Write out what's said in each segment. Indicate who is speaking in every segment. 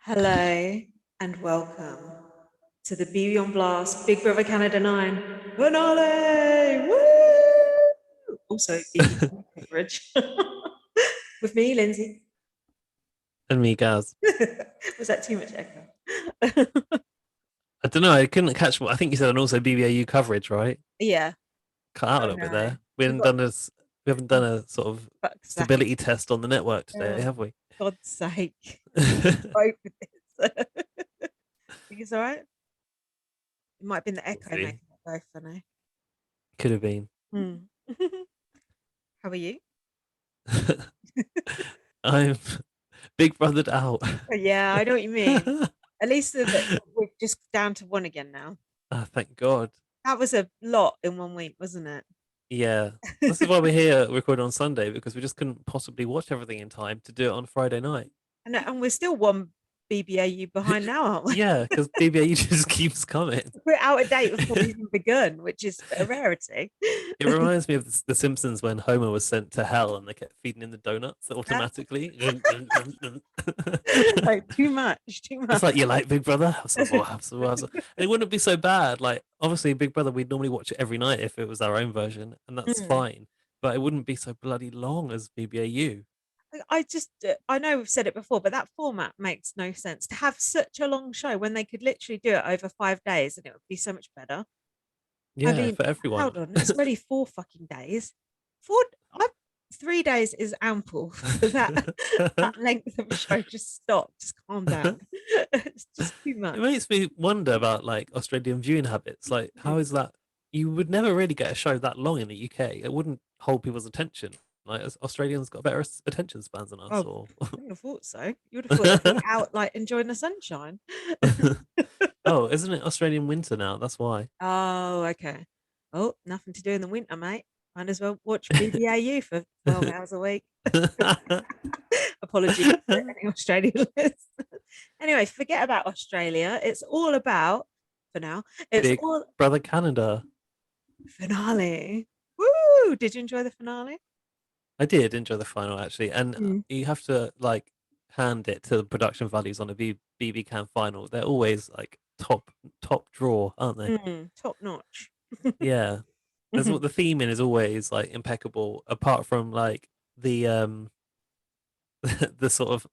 Speaker 1: Hello and welcome to the BB on Blast Big Brother Canada 9 finale. Woo! Also, BB coverage with me, Lindsay.
Speaker 2: And me, Gaz.
Speaker 1: Was that too much echo?
Speaker 2: I don't know. I couldn't catch what I think you said, and also BBAU coverage, right?
Speaker 1: Yeah.
Speaker 2: Cut out a
Speaker 1: Oh
Speaker 2: little bit
Speaker 1: no.
Speaker 2: there. We
Speaker 1: We've
Speaker 2: haven't
Speaker 1: got
Speaker 2: done this. We haven't done
Speaker 1: oh,
Speaker 2: a sort of
Speaker 1: fuck's sake.
Speaker 2: stability test on the network today,
Speaker 1: Oh,
Speaker 2: have we?
Speaker 1: God's sake. Cope with this. Think it's all right? It might have been the
Speaker 2: We'll
Speaker 1: echo
Speaker 2: see.
Speaker 1: making it go funny.
Speaker 2: Could have been.
Speaker 1: Hmm. How are you?
Speaker 2: I'm big brothered out.
Speaker 1: Yeah, I know what you mean. At least we're just down to one again now.
Speaker 2: Ah, thank God.
Speaker 1: That was a lot in 1 week, wasn't it?
Speaker 2: Yeah. This is why we're here recording on Sunday because we just couldn't possibly watch everything in time to do it on Friday night.
Speaker 1: And we're still one BBAU behind now, aren't we?
Speaker 2: Yeah, because BBAU just keeps coming.
Speaker 1: We're out of date before we even begun, which is a rarity.
Speaker 2: It reminds me of The Simpsons when Homer was sent to hell and they kept feeding him the donuts automatically.
Speaker 1: Like too much, too
Speaker 2: It's
Speaker 1: much.
Speaker 2: like you like Big Brother, have some more, have some more. And it wouldn't be so bad. Like obviously, Big Brother, we'd normally watch it every night if it was our own version, and that's
Speaker 1: Mm.
Speaker 2: fine. But it wouldn't be so bloody long as BBAU.
Speaker 1: I know we've said it before, but that format makes no sense to have such a long show when they could literally do it over 5 days and it would be so much better. I
Speaker 2: Yeah,
Speaker 1: mean,
Speaker 2: for everyone.
Speaker 1: hold on, it's already 4 fucking days. Four, I, 3 days is ample for that length of show. Just stop, just calm down. It's just too
Speaker 2: It
Speaker 1: much.
Speaker 2: makes me wonder about like Australian viewing habits. Like, how is that? You would never really get a show that long in the UK. It wouldn't hold people's attention. Like, Australians got better attention spans than us,
Speaker 1: Oh,
Speaker 2: or
Speaker 1: I wouldn't have thought so. You would have thought they'd be out like enjoying the sunshine.
Speaker 2: oh, isn't it Australian winter now? That's why.
Speaker 1: Oh, okay. Oh, nothing to do in the winter, mate. Might as well watch BBAU for 12 hours a week. Apologies to any Australian listeners. Anyway, forget about Australia. It's all about, for now, it's
Speaker 2: Big
Speaker 1: all
Speaker 2: Brother Canada.
Speaker 1: finale. Woo! Did you enjoy the finale?
Speaker 2: I did enjoy the final actually, and
Speaker 1: Mm.
Speaker 2: you have to like hand it to the production values on a BB Can final. They're always like top draw, aren't they?
Speaker 1: Top notch.
Speaker 2: Yeah. There's what the theming is always like impeccable, apart from like the the sort of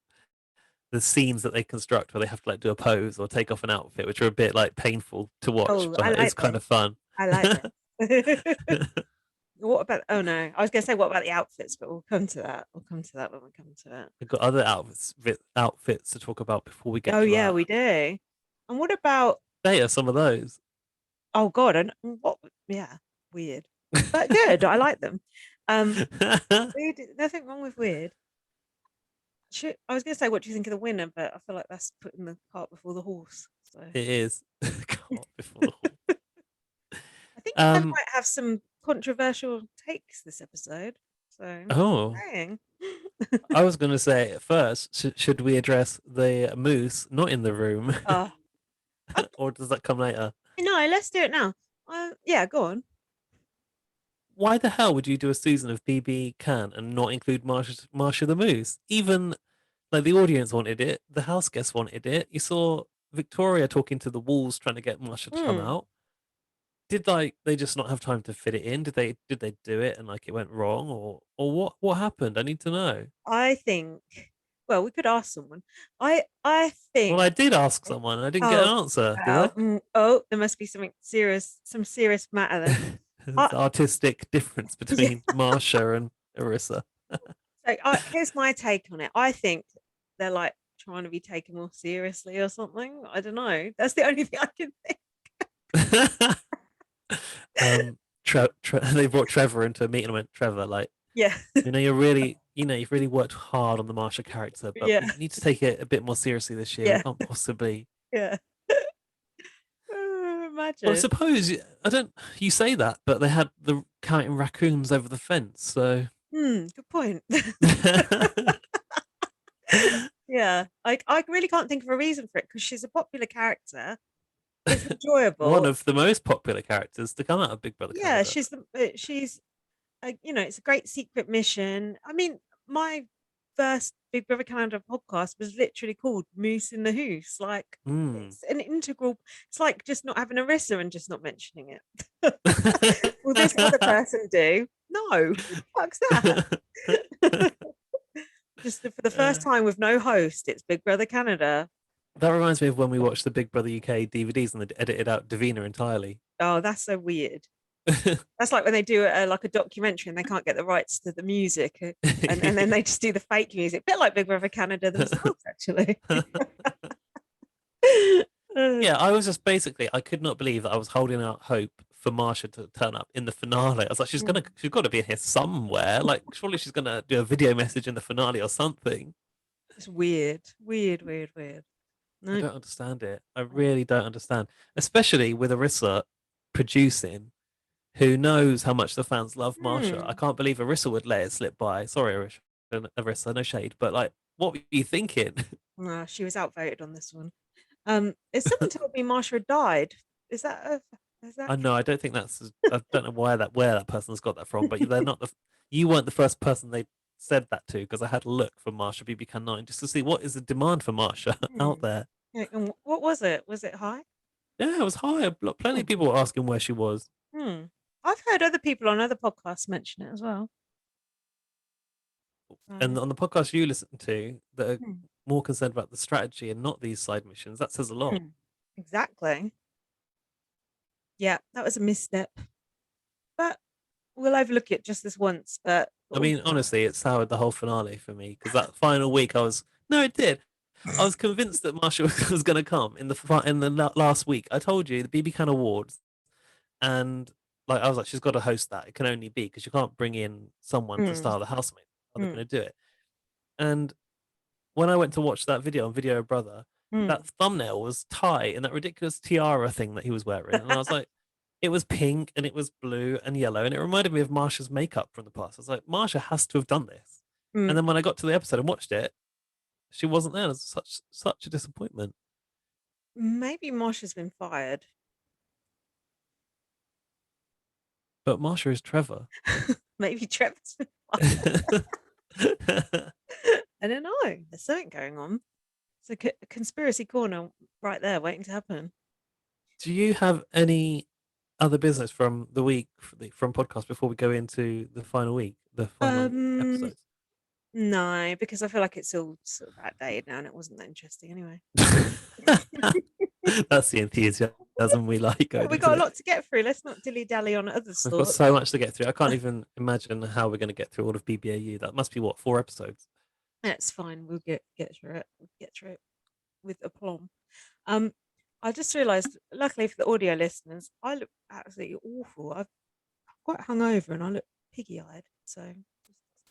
Speaker 2: the scenes that they construct where they have to like do a pose or take off an outfit, which are a bit like painful to watch,
Speaker 1: Oh, I
Speaker 2: but it's
Speaker 1: like
Speaker 2: kind
Speaker 1: this.
Speaker 2: of fun.
Speaker 1: I like this. What about, oh no, I was going to say, what about the outfits, but we'll come to that. We'll come to that when we come to it.
Speaker 2: We've got other outfits to talk about before we get
Speaker 1: Oh,
Speaker 2: to
Speaker 1: yeah,
Speaker 2: that.
Speaker 1: we do. And what about,
Speaker 2: They are some of those.
Speaker 1: oh God, and what, yeah, weird, but good. I like them. Um, Weird, nothing wrong with weird. I was going to say, what do you think of the winner? But I feel like that's putting the cart before the horse. So
Speaker 2: It is. God, before.
Speaker 1: I think I
Speaker 2: Um.
Speaker 1: might have some controversial takes this episode. So I'm just
Speaker 2: Oh,
Speaker 1: saying.
Speaker 2: I was going to say at first, should we address the moose not in the room,
Speaker 1: Oh, I,
Speaker 2: or does that come later?
Speaker 1: no, let's do it now. Yeah, go on.
Speaker 2: Why the hell would you do a season of BB Can and not include Marsha the Moose? Even like the audience wanted it, the house guests wanted it. You saw Victoria talking to the walls trying to get Marsha to come
Speaker 1: Hmm.
Speaker 2: out. Did like they just not have time to fit it in? Did they do it and like it went wrong, or what happened? I need to know.
Speaker 1: I think. Well, we could ask someone. I
Speaker 2: Well,
Speaker 1: think.
Speaker 2: I did ask someone and I didn't get
Speaker 1: Oh,
Speaker 2: an answer, did
Speaker 1: oh, there must be something serious, some serious matter
Speaker 2: I?
Speaker 1: then.
Speaker 2: There's
Speaker 1: I,
Speaker 2: the artistic difference
Speaker 1: yeah.
Speaker 2: between Marsha and Arissa.
Speaker 1: So here's my take on it. I think they're like trying to be taken more seriously or something. I don't know. That's the only thing I can think.
Speaker 2: They brought Trevor into a meeting and went, Trevor, like,
Speaker 1: Yeah,
Speaker 2: you've really worked hard on the Marsha character, but
Speaker 1: yeah,
Speaker 2: we need to take it a bit more seriously this year. We
Speaker 1: yeah,
Speaker 2: can't possibly.
Speaker 1: yeah.
Speaker 2: Well, I
Speaker 1: Imagine.
Speaker 2: suppose I don't. You say that, but they had the counting raccoons over the fence, so.
Speaker 1: Good point. Yeah, I really can't think of a reason for it because she's a popular character. It's
Speaker 2: One
Speaker 1: enjoyable.
Speaker 2: of the most popular characters to come out of Big Brother
Speaker 1: Yeah,
Speaker 2: Canada.
Speaker 1: she's it's a great secret mission. I mean, my first Big Brother Canada podcast was literally called Moose in the Hoose. Like,
Speaker 2: Mm.
Speaker 1: it's an integral. It's like just not having Arissa and just not mentioning it. Will this other person do? No, fuck's that. Just for the first time with no host, it's Big Brother Canada.
Speaker 2: That reminds me of when we watched the Big Brother UK DVDs and they edited out Davina entirely.
Speaker 1: Oh, that's so weird. That's like when they do like a documentary and they can't get the rights to the music, and then they just do the fake music. A bit like Big Brother Canada themselves, actually.
Speaker 2: Yeah, I was just basically, I could not believe that I was holding out hope for Marsha to turn up in the finale. I was like, she's got to be in here somewhere. Like, surely she's gonna do a video message in the finale or something.
Speaker 1: It's weird.
Speaker 2: I
Speaker 1: No.
Speaker 2: don't understand it. I really don't understand, especially with Arissa producing. Who knows how much the fans love Marsha? I can't believe Arissa would let it slip by. Sorry, Arissa, no shade, but like, what were you thinking?
Speaker 1: No, she was outvoted on this one. If someone told me Marsha had died, is that
Speaker 2: I know.
Speaker 1: true?
Speaker 2: I don't think that's. I don't know where that person's got that from, but they're not the. You weren't the first person they said that to, because I had a look for Marsha BB9 just to see what is the demand for Marsha out there.
Speaker 1: Yeah, and what was it? Was it high?
Speaker 2: Yeah, it was high. Plenty of people were asking where she was.
Speaker 1: I've heard other people on other podcasts mention it as well.
Speaker 2: And on the podcast you listen to, that are
Speaker 1: Hmm.
Speaker 2: more concerned about the strategy and not these side missions, that says a lot.
Speaker 1: Exactly. Yeah, that was a misstep. But we'll overlook it just this once. But
Speaker 2: I mean, honestly, it soured the whole finale for me, because that final week, it did. I was convinced that Marshall was going to come in the last week. I told you the BB Can Awards, and like I was like, she's got to host that. It can only be, because you can't bring in someone to star the housemate. How they're going to do it? And when I went to watch that video on Video Brother, that thumbnail was Ty in that ridiculous tiara thing that he was wearing, and I was like, it was pink and it was blue and yellow, and it reminded me of Marsha's makeup from the past. I was like, Marsha has to have done this. And then when I got to the episode and watched it, she wasn't there. It was such a disappointment.
Speaker 1: Maybe Marsha's been fired.
Speaker 2: But Marsha is Trevor.
Speaker 1: Maybe Trevor's been fired. I don't know. There's something going on. It's a conspiracy corner right there waiting to happen.
Speaker 2: Do you have any other business from the week, from podcast, before we go into the final week, the final episodes?
Speaker 1: No, because I feel like it's all sort of outdated now and it wasn't that interesting anyway.
Speaker 2: That's the enthusiasm we like.
Speaker 1: Yeah, we got a lot to get through. Let's not dilly-dally on other stuff.
Speaker 2: We've got so much to get through. I can't even imagine how we're going to get through all of BBAU. That must be, what, 4 episodes?
Speaker 1: That's fine. We'll get through it. We'll get through it with aplomb. I just realised, luckily for the audio listeners, I look absolutely awful. I've quite hungover and I look piggy-eyed. So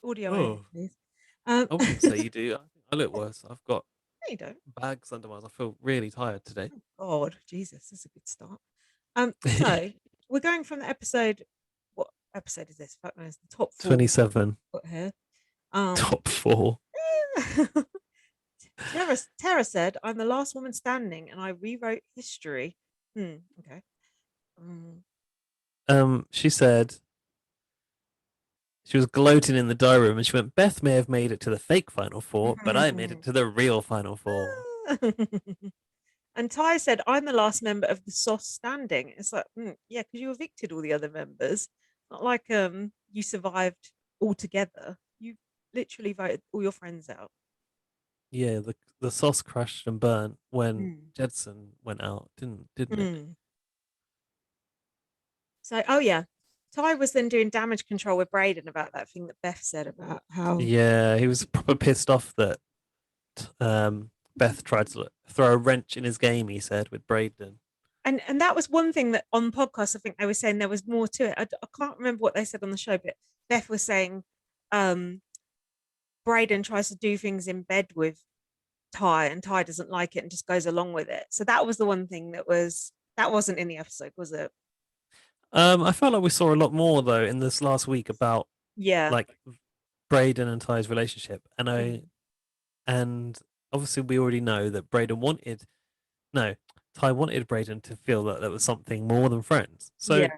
Speaker 1: audio only, please.
Speaker 2: I wouldn't say you do. I think I look worse. I've got
Speaker 1: no, you don't.
Speaker 2: bags under my eyes. I feel really tired today.
Speaker 1: Oh, God, Jesus, this is a good start. So we're going from the episode. What episode is this? Fuck knows. The top 4.
Speaker 2: 27.
Speaker 1: Got here.
Speaker 2: Top 4.
Speaker 1: Tara said, "I'm the last woman standing, and I rewrote history." Okay.
Speaker 2: She said she was gloating in the diary room, and she went, "Beth may have made it to the fake final 4, but I made it to the real final 4."
Speaker 1: And Ty said, "I'm the last member of the SOS standing." It's like, yeah, because you evicted all the other members. Not like you survived altogether. You literally voted all your friends out.
Speaker 2: Yeah, the sauce crashed and burnt when Jedson went out, didn't it?
Speaker 1: So, oh yeah, Ty was then doing damage control with Braden about that thing that Beth said about how.
Speaker 2: Yeah, he was proper pissed off that Beth tried to throw a wrench in his game, he said, with Braden.
Speaker 1: And that was one thing that on podcast, I think they were saying there was more to it. I can't remember what they said on the show, but Beth was saying Braden tries to do things in bed with Ty and Ty doesn't like it and just goes along with it. So that was the one thing that wasn't in the episode, was it?
Speaker 2: I felt like we saw a lot more though in this last week about like Braden and Ty's relationship, and obviously we already know that Ty wanted Braden to feel that there was something more than friends. So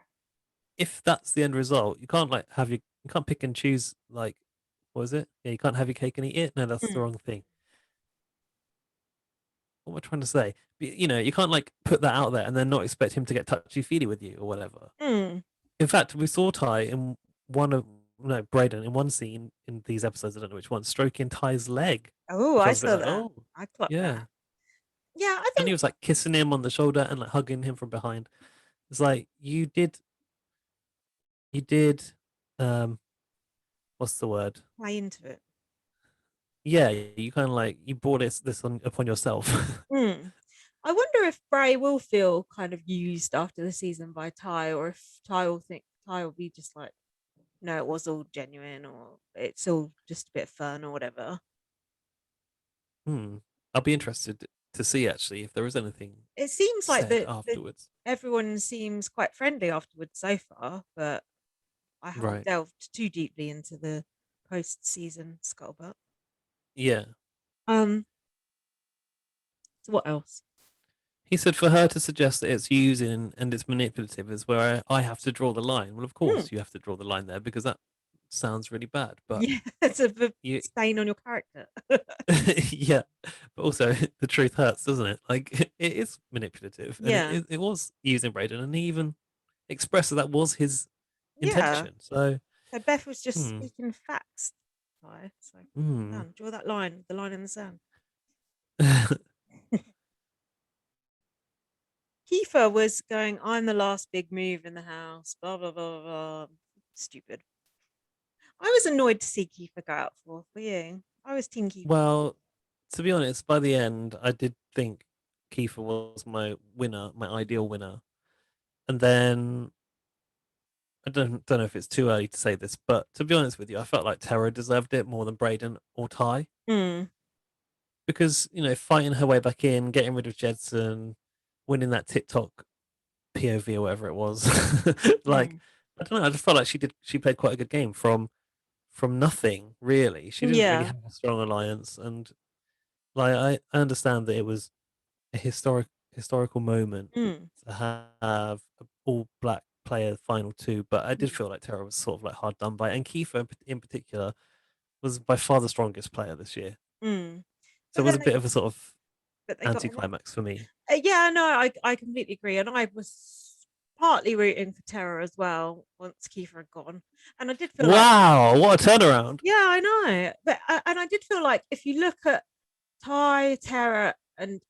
Speaker 2: if that's the end result, you can't you can't pick and choose like What was it? Yeah, you can't have your cake and eat it. No, that's the
Speaker 1: Mm.
Speaker 2: wrong thing. What am I trying to say? You know, you can't like put that out there and then not expect him to get touchy feely with you or whatever.
Speaker 1: Mm.
Speaker 2: In fact, we saw Ty in one of no Brayden in one scene in these episodes. I don't know which one, stroking Ty's leg,
Speaker 1: Oh,
Speaker 2: which I
Speaker 1: I
Speaker 2: was a bit
Speaker 1: saw
Speaker 2: like,
Speaker 1: that.
Speaker 2: oh
Speaker 1: I clocked
Speaker 2: yeah.
Speaker 1: that. Yeah, I
Speaker 2: And he
Speaker 1: think
Speaker 2: was like kissing him on the shoulder and like hugging him from behind. It's like you did, um, what's the word?
Speaker 1: play into it.
Speaker 2: Yeah, you kind of like you brought this on upon yourself.
Speaker 1: Mm. I wonder if Bray will feel kind of used after the season by Ty, or if Ty will be just like, no, it was all genuine, or it's all just a bit of fun, or whatever.
Speaker 2: Hmm. I'll be interested to see actually if there is anything
Speaker 1: It seems like
Speaker 2: said
Speaker 1: the
Speaker 2: afterwards.
Speaker 1: everyone seems quite friendly afterwards so far, but I haven't
Speaker 2: Right.
Speaker 1: delved too deeply into the post-season scuttlebutt.
Speaker 2: Yeah.
Speaker 1: Um, so what else?
Speaker 2: He said for her to suggest that it's using and it's manipulative is where I have to draw the line. Well, of
Speaker 1: Mm.
Speaker 2: course you have to draw the line there because that sounds really bad. But
Speaker 1: Yeah, it's a
Speaker 2: you,
Speaker 1: stain on your character.
Speaker 2: yeah. But also the truth hurts, doesn't it? Like it is manipulative, and
Speaker 1: Yeah,
Speaker 2: it was using Braden, and he even expressed that that was his
Speaker 1: yeah.
Speaker 2: intention. So,
Speaker 1: So Beth was just
Speaker 2: hmm,
Speaker 1: speaking facts. Right? So
Speaker 2: hmm.
Speaker 1: done. Draw that line, the line in the sand. Kiefer was going, I'm the last big move in the house, blah, blah, blah, blah. Stupid. I was annoyed to see Kiefer go out for you. I was Team Kiefer.
Speaker 2: Well, to be honest, by the end, I did think Kiefer was my winner, my ideal winner. And then I don't know if it's too early to say this, but to be honest with you, I felt like Tara deserved it more than Braden or Ty
Speaker 1: Mm,
Speaker 2: because you know fighting her way back in, getting rid of Jedson, winning that TikTok POV or whatever it was, like
Speaker 1: mm.
Speaker 2: I don't know, I just felt like she played quite a good game from nothing really. She didn't really
Speaker 1: Yeah.
Speaker 2: have a strong alliance, and like I understand that it was a historical moment
Speaker 1: Mm,
Speaker 2: to have an all black player final two, but I did
Speaker 1: mm,
Speaker 2: feel like Terra was sort of like hard done by. And Kiefer in particular was by far the strongest player this year.
Speaker 1: mm.
Speaker 2: So
Speaker 1: But
Speaker 2: it was
Speaker 1: then
Speaker 2: a bit of a sort of
Speaker 1: they got away.
Speaker 2: anticlimax for me.
Speaker 1: Yeah, no, I completely agree. And I was partly rooting for Terror as well once Kiefer had gone. And I did feel like,
Speaker 2: Wow, what a turnaround!
Speaker 1: yeah, I know. But and I did feel like if you look at Ty, Terror, and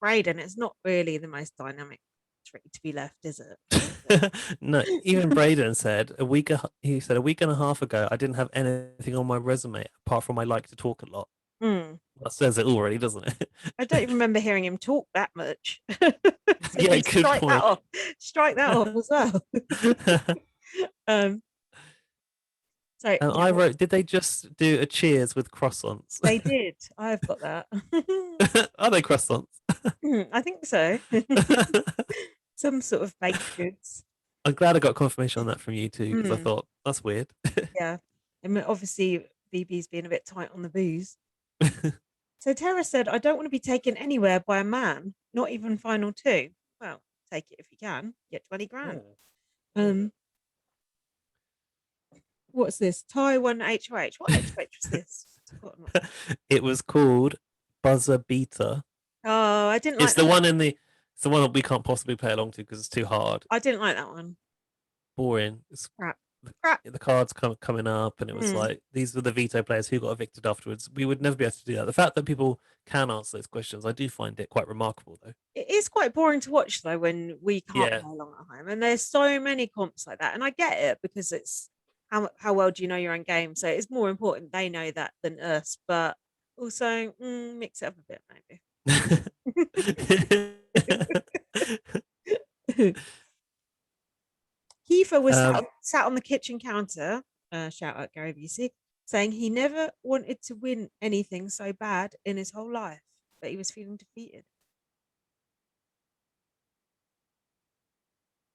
Speaker 1: Brayden, it's not really the most dynamic tree to be left, is
Speaker 2: No, even
Speaker 1: it?
Speaker 2: Braden said he said a week and a half ago I didn't have anything on my resume apart from I like to talk a lot.
Speaker 1: Mm.
Speaker 2: That says it already, doesn't it?
Speaker 1: I don't even remember hearing him talk that much. So
Speaker 2: Yeah,
Speaker 1: we
Speaker 2: good
Speaker 1: strike that
Speaker 2: point.
Speaker 1: off. Strike that off as well. um, so
Speaker 2: And
Speaker 1: yeah,
Speaker 2: I wrote, did they just do a cheers with croissants?
Speaker 1: they did. I've got that.
Speaker 2: Are they croissants?
Speaker 1: I think so. Some sort of baked goods.
Speaker 2: I'm glad I got confirmation on that from you too, because I
Speaker 1: Mm,
Speaker 2: thought that's weird.
Speaker 1: yeah. I mean, obviously, BB's being a bit tight on the booze. So Tara said, I don't want to be taken anywhere by a man, not even final two. Well, take it if you can. Get 20 grand.
Speaker 2: Oh.
Speaker 1: Um, what's this? Taiwan HOH. What HOH was this? Forgotten what-
Speaker 2: It was called Buzzer Beater.
Speaker 1: Oh, I didn't
Speaker 2: It's
Speaker 1: like
Speaker 2: the
Speaker 1: that.
Speaker 2: one in the it's the one that we can't possibly play along to because it's too hard,
Speaker 1: I didn't like that one.
Speaker 2: boring. It's
Speaker 1: Crap. Crap.
Speaker 2: the cards coming up, and it was
Speaker 1: Mm.
Speaker 2: like these were the veto players who got evicted afterwards. We would never be able to do that. The fact that people can answer those questions, I do find it quite remarkable, though.
Speaker 1: It is quite boring to watch though when we can't
Speaker 2: Yeah,
Speaker 1: play along at home. And there's so many comps like that. And I get it because it's how well do you know your own game? So it's more important they know that than us. But also mix it up a bit maybe. Kiefer was
Speaker 2: um,
Speaker 1: sat on the kitchen counter, shout out Gary Busey, saying he never wanted to win anything so bad in his whole life, but he was feeling defeated.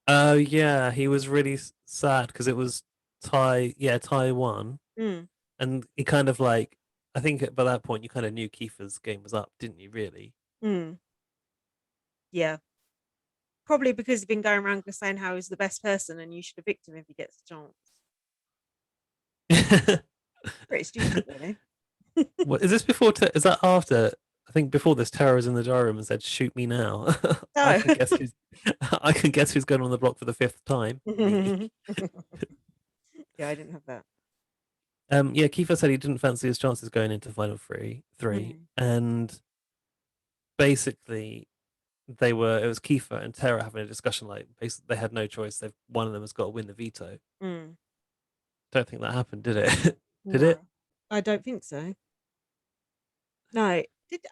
Speaker 2: oh yeah, he was really sad because it was Taiwan,
Speaker 1: Mm,
Speaker 2: and he kind of like I think by that point you kind of knew Kiefer's game was up, didn't you? Really?
Speaker 1: mm, yeah. Probably because he's been going around saying how he's the best person and you should evict him if he gets a chance. Pretty stupid, really.
Speaker 2: What is this before? Is that after? I think before this, Tara was in the diary room and said, "Shoot me now." I
Speaker 1: So,
Speaker 2: can guess who's. I can guess who's going on the block for the fifth time. Me.
Speaker 1: yeah, I didn't have that.
Speaker 2: Yeah, Kiefer said he didn't fancy his chances going into final three,
Speaker 1: Mm.
Speaker 2: and basically they were. It was Kiefer and Tara having a discussion. Like, basically, they had no choice. One of them has got to win the veto.
Speaker 1: Mm.
Speaker 2: Don't think that happened, did it? Did it?
Speaker 1: No, I don't think so. No,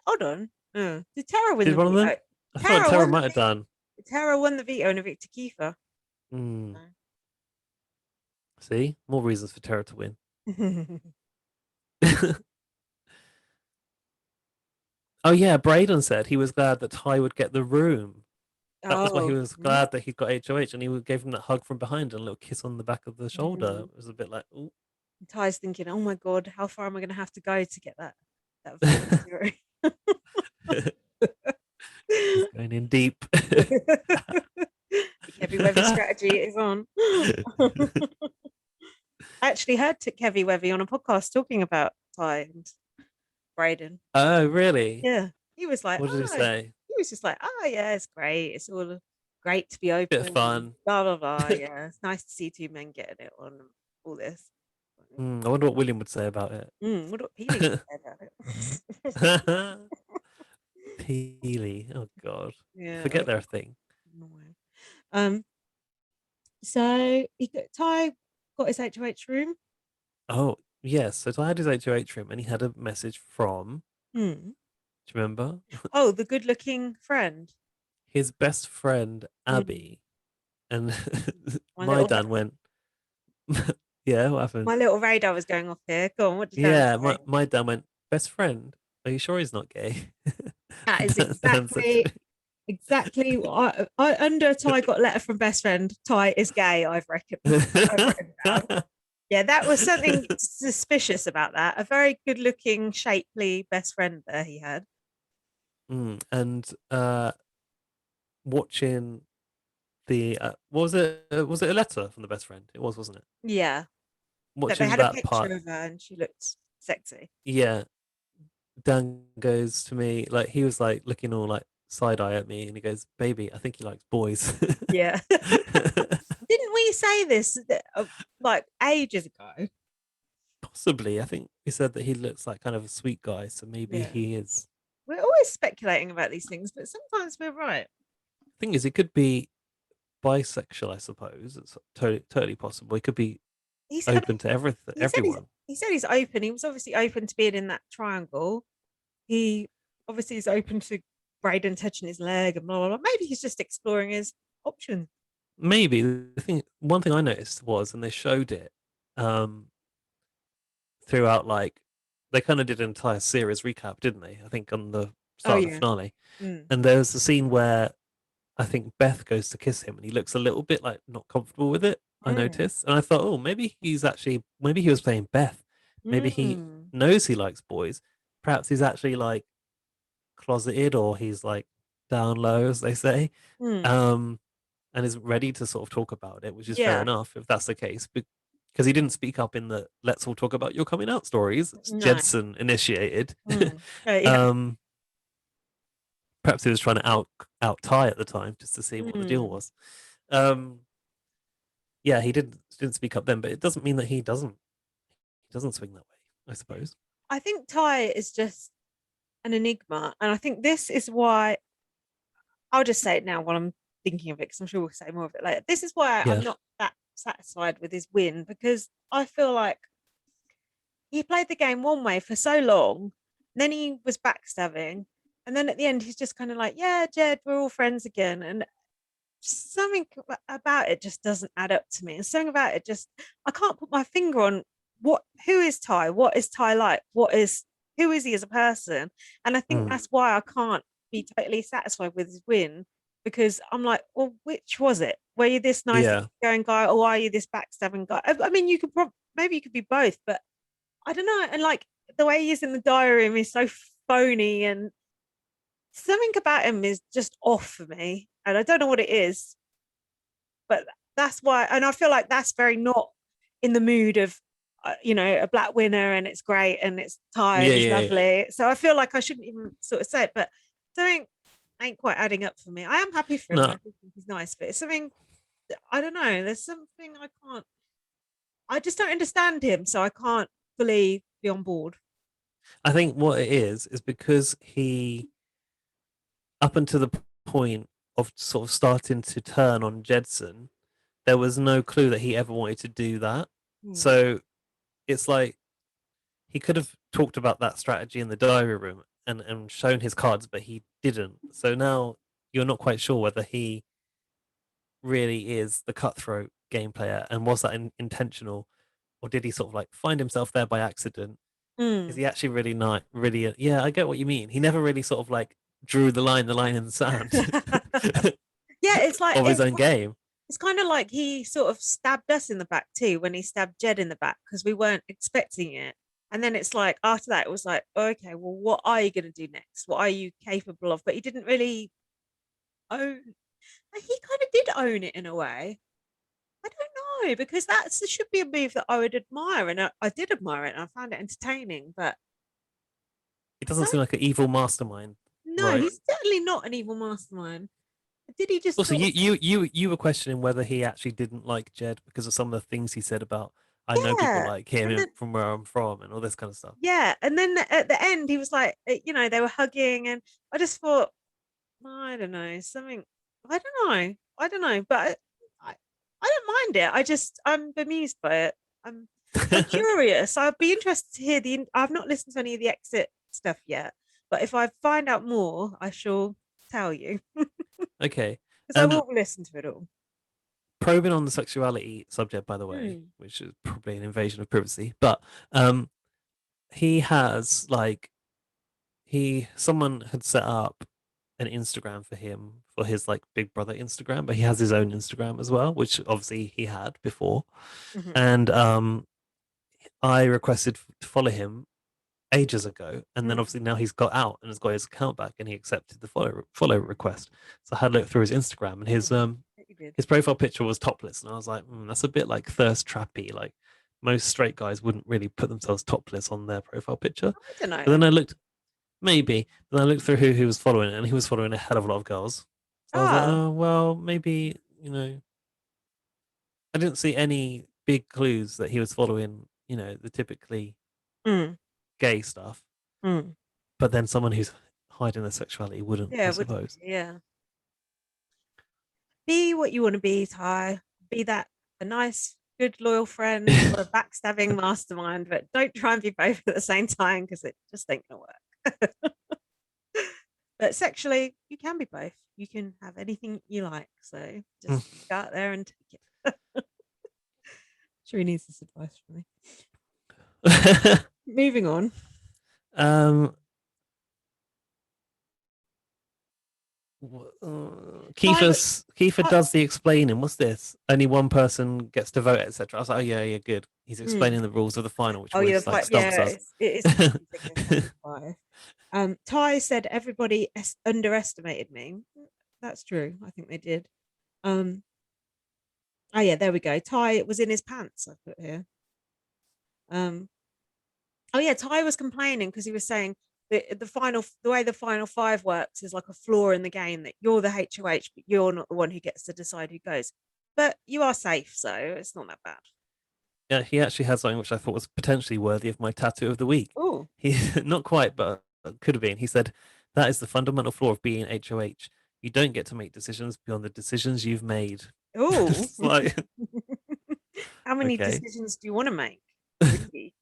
Speaker 1: hold on. Did Tara win
Speaker 2: Did
Speaker 1: the
Speaker 2: one of them?
Speaker 1: veto?
Speaker 2: I thought
Speaker 1: Tara
Speaker 2: Tara
Speaker 1: won the
Speaker 2: might have done.
Speaker 1: Tara won the veto and evicted Kiefer.
Speaker 2: Hmm. See, more reasons for Tara to win.
Speaker 1: No.
Speaker 2: Oh yeah, Braden said he was glad that Ty would get the room. That was why he
Speaker 1: Oh,
Speaker 2: was glad that he got HOH, and gave him that hug from behind and a little kiss on the back of the shoulder.
Speaker 1: mm.
Speaker 2: It was a bit like, ooh.
Speaker 1: Ty's thinking, "Oh my god, how far am I going to have to go to get that veto zero?"
Speaker 2: He's going in deep.
Speaker 1: Heavy Webby strategy is on. I actually heard Heavy Webby on a podcast talking about Ty and Braden.
Speaker 2: Oh, really?
Speaker 1: Yeah, he was like,
Speaker 2: What did he
Speaker 1: "Oh,"
Speaker 2: say?
Speaker 1: he was just like, "Oh yeah, it's great. It's all great to be
Speaker 2: Bit of
Speaker 1: open and
Speaker 2: fun.
Speaker 1: blah blah blah. Yeah, it's nice to see two men getting it on and all this."
Speaker 2: I wonder what William would say about
Speaker 1: What what Peely would
Speaker 2: it.
Speaker 1: say about it.
Speaker 2: Peely. Oh God.
Speaker 1: Yeah,
Speaker 2: Forget their thing.
Speaker 1: annoying. Um, so Ty got his HOH room.
Speaker 2: Oh, yes. So I had his HOH room and he had a message from,
Speaker 1: Hmm.
Speaker 2: do you remember?
Speaker 1: Oh, the good-looking friend.
Speaker 2: His best friend,
Speaker 1: Hmm.
Speaker 2: Abby. And
Speaker 1: My
Speaker 2: my
Speaker 1: little
Speaker 2: dad went, yeah, what happened?
Speaker 1: my little radar was going off here. Go on, what did Dan
Speaker 2: Yeah,
Speaker 1: say?
Speaker 2: my dad went, best friend? Are you sure he's not gay?
Speaker 1: That is
Speaker 2: Dan said to
Speaker 1: exactly. I under Ty got a letter from best friend. Ty is gay. I've written down.
Speaker 2: me.
Speaker 1: Yeah, that was something suspicious about that. A very good-looking, shapely best friend there he had.
Speaker 2: And watching the what was it? Was it a letter from the best friend? It was, wasn't it?
Speaker 1: Yeah, that they
Speaker 2: Watching
Speaker 1: had a
Speaker 2: that part,
Speaker 1: picture of her and she looked sexy.
Speaker 2: yeah. Dan goes to me like he was like looking all like side eye at me, and he goes, "Baby, I think he likes boys."
Speaker 1: Yeah. Didn't we say this like ages ago?
Speaker 2: Possibly, I think he said that he looks like kind of a sweet guy, so maybe
Speaker 1: Yeah.
Speaker 2: he is.
Speaker 1: We're always speculating about these things, but sometimes we're right.
Speaker 2: Thing is, he could be bisexual, I suppose. It's totally possible. He could be
Speaker 1: I
Speaker 2: open
Speaker 1: mean,
Speaker 2: to everything,
Speaker 1: he said
Speaker 2: everyone.
Speaker 1: he said he's open. He was obviously open to being in that triangle. He obviously is open to Braden touching his leg and blah blah blah. Maybe he's just exploring his options.
Speaker 2: Maybe one thing I noticed was, and they showed it um, throughout, like they kind of did an entire series recap, didn't they? I think on the
Speaker 1: Oh
Speaker 2: start of the
Speaker 1: yeah.
Speaker 2: finale,
Speaker 1: Mm.
Speaker 2: and there was a scene where I think Beth goes to kiss him, and he looks a little bit like not comfortable with it. I
Speaker 1: Mm.
Speaker 2: noticed, and I thought, oh, maybe he was playing Beth. Maybe he
Speaker 1: Mm.
Speaker 2: knows he likes boys. Perhaps he's actually like closeted, or he's like down low, as they say.
Speaker 1: Mm.
Speaker 2: Um, and is ready to sort of talk about it, which is fair
Speaker 1: Yeah.
Speaker 2: enough if that's the case. Because he didn't speak up in the "let's all talk about your coming out" stories. It's
Speaker 1: No.
Speaker 2: Jedson initiated.
Speaker 1: Yeah.
Speaker 2: um, Perhaps he was trying to out Ty at the time just to see what the deal
Speaker 1: Mm.
Speaker 2: was. Um, yeah, he didn't speak up then, but it doesn't mean that he doesn't swing that way. I suppose.
Speaker 1: I think Ty is just an enigma, and I think this is why I'll just say it now while I'm thinking of it because I'm sure we'll say more of it later. This is why I'm
Speaker 2: Yeah,
Speaker 1: not that satisfied with his win because I feel like he played the game one way for so long, then he was backstabbing, and then at the end he's just kind of like, "Yeah, Jed, we're all friends again," and something about it just doesn't add up to me. And something about it just I can't put my finger on who is Ty, what is Ty like, who is he as a person, and I think
Speaker 2: mm,
Speaker 1: that's why I can't be totally satisfied with his win because I'm like, well, which was it? Were you this nice
Speaker 2: yeah,
Speaker 1: going guy, or are you this backstabbing guy? I mean, you could maybe you could be both, but I don't know. And like the way he is in the diary room is so phony, and something about him is just off for me, and I don't know what it is, but that's why. And I feel like that's very not in the mood of a black winner and it's great and it's Thai
Speaker 2: Yeah,
Speaker 1: and he's
Speaker 2: yeah, yeah.
Speaker 1: lovely. So I feel like I shouldn't even sort of say it, but something ain't quite adding up for me. I am happy for him.
Speaker 2: No,
Speaker 1: I think he's nice, but it's something I don't know. There's something I can't. I just don't understand him, so I can't fully be on board.
Speaker 2: I think what it is because he, up until the point of sort of starting to turn on Jedson, there was no clue that he ever wanted to do that.
Speaker 1: Hmm.
Speaker 2: So it's like he could have talked about that strategy in the diary room and shown his cards, but he didn't. So now you're not quite sure whether he really is the cutthroat game player and was that intentional, or did he sort of like find himself there by accident? Is
Speaker 1: Hmm.
Speaker 2: he actually really not really? Yeah, I get what you mean. He never really sort of like drew the line in the sand
Speaker 1: Yeah, it's like
Speaker 2: of his own game.
Speaker 1: it's kind of like he sort of stabbed us in the back too when he stabbed Jed in the back because we weren't expecting it. And then it's like after that, it was like, okay, well, what are you going to do next? What are you capable of? But he didn't really own. He kind of did own it in a way. I don't know because that's should be a move that I would admire, and I did admire it, and I found it entertaining. But
Speaker 2: He
Speaker 1: is
Speaker 2: doesn't
Speaker 1: that
Speaker 2: seem like an evil mastermind,
Speaker 1: no?
Speaker 2: right?
Speaker 1: He's certainly not an evil mastermind. Did he just
Speaker 2: Also,
Speaker 1: sort of
Speaker 2: you were questioning whether he actually didn't like Jed because of some of the things he said about I know people
Speaker 1: yeah?
Speaker 2: like him
Speaker 1: And then
Speaker 2: from where I'm from and all this kind of stuff.
Speaker 1: yeah, and then at the end he was like, they were hugging, and I just thought, I don't know, something. I don't know, but I don't mind it. I'm bemused by it. I'm I'm curious. I'd be interested to hear the. I've not listened to any of the exit stuff yet, but if I find out more, I shall tell you
Speaker 2: Okay.
Speaker 1: because I
Speaker 2: Um,
Speaker 1: will listen to it all.
Speaker 2: Probing on the sexuality subject, by the way,
Speaker 1: Hmm.
Speaker 2: which is probably an invasion of privacy, but um, he has like he someone had set up an Instagram for him for his like Big Brother Instagram, but he has his own Instagram as well, which obviously he had before.
Speaker 1: Mhm.
Speaker 2: And I requested to follow him ages ago, and then
Speaker 1: Mm.
Speaker 2: obviously now he's got out and has got his account back, and he accepted the follow request. So I had a look through his Instagram, and
Speaker 1: Oh, you did.
Speaker 2: his profile picture was topless, and I was like, that's a bit like thirst trappy. Like most straight guys wouldn't really put themselves topless on their profile picture.
Speaker 1: I don't
Speaker 2: But then
Speaker 1: know.
Speaker 2: I looked maybe, then I looked through who he was following, and he was following a hell of a lot of girls. So I was like,
Speaker 1: Oh,
Speaker 2: oh well, maybe I didn't see any big clues that he was following, the typically
Speaker 1: mm,
Speaker 2: gay stuff.
Speaker 1: mm.
Speaker 2: But then someone who's hiding their sexuality wouldn't,
Speaker 1: Yeah,
Speaker 2: I
Speaker 1: would
Speaker 2: suppose.
Speaker 1: yeah. Be what you want to be, Ty. Be that a nice, good, loyal friend or a backstabbing mastermind, but don't try and be both at the same time because it just ain't gonna work. But sexually, you can be both. You can have anything you like. So just go out there and take it. Sure, he needs this advice from me. Moving on.
Speaker 2: um,
Speaker 1: Ty,
Speaker 2: Kiefer
Speaker 1: Ty,
Speaker 2: does the explaining. What's this? Only one person gets to vote, etc. I was like, oh yeah, yeah, good. He's
Speaker 1: mm.
Speaker 2: explaining the rules of the final, which
Speaker 1: Oh yeah,
Speaker 2: always like
Speaker 1: yeah,
Speaker 2: stumps us.
Speaker 1: it is confusing this season five. Ty said everybody underestimated me. That's true. I think they did. Um, oh yeah, there we go. Ty was in his pants. I put here. Um, oh yeah, Ty was complaining because he was saying that the way the final five works is like a flaw in the game that you're the HOH, but you're not the one who gets to decide who goes. But you are safe, so it's not that bad.
Speaker 2: Yeah, he actually had something which I thought was potentially worthy of my tattoo of the week.
Speaker 1: Oh,
Speaker 2: He not quite, but could have been. He said that is the fundamental flaw of being HOH. You don't get to make decisions beyond the decisions you've made.
Speaker 1: oh.
Speaker 2: It's like,
Speaker 1: How many
Speaker 2: okay.
Speaker 1: decisions do you want to make? Three.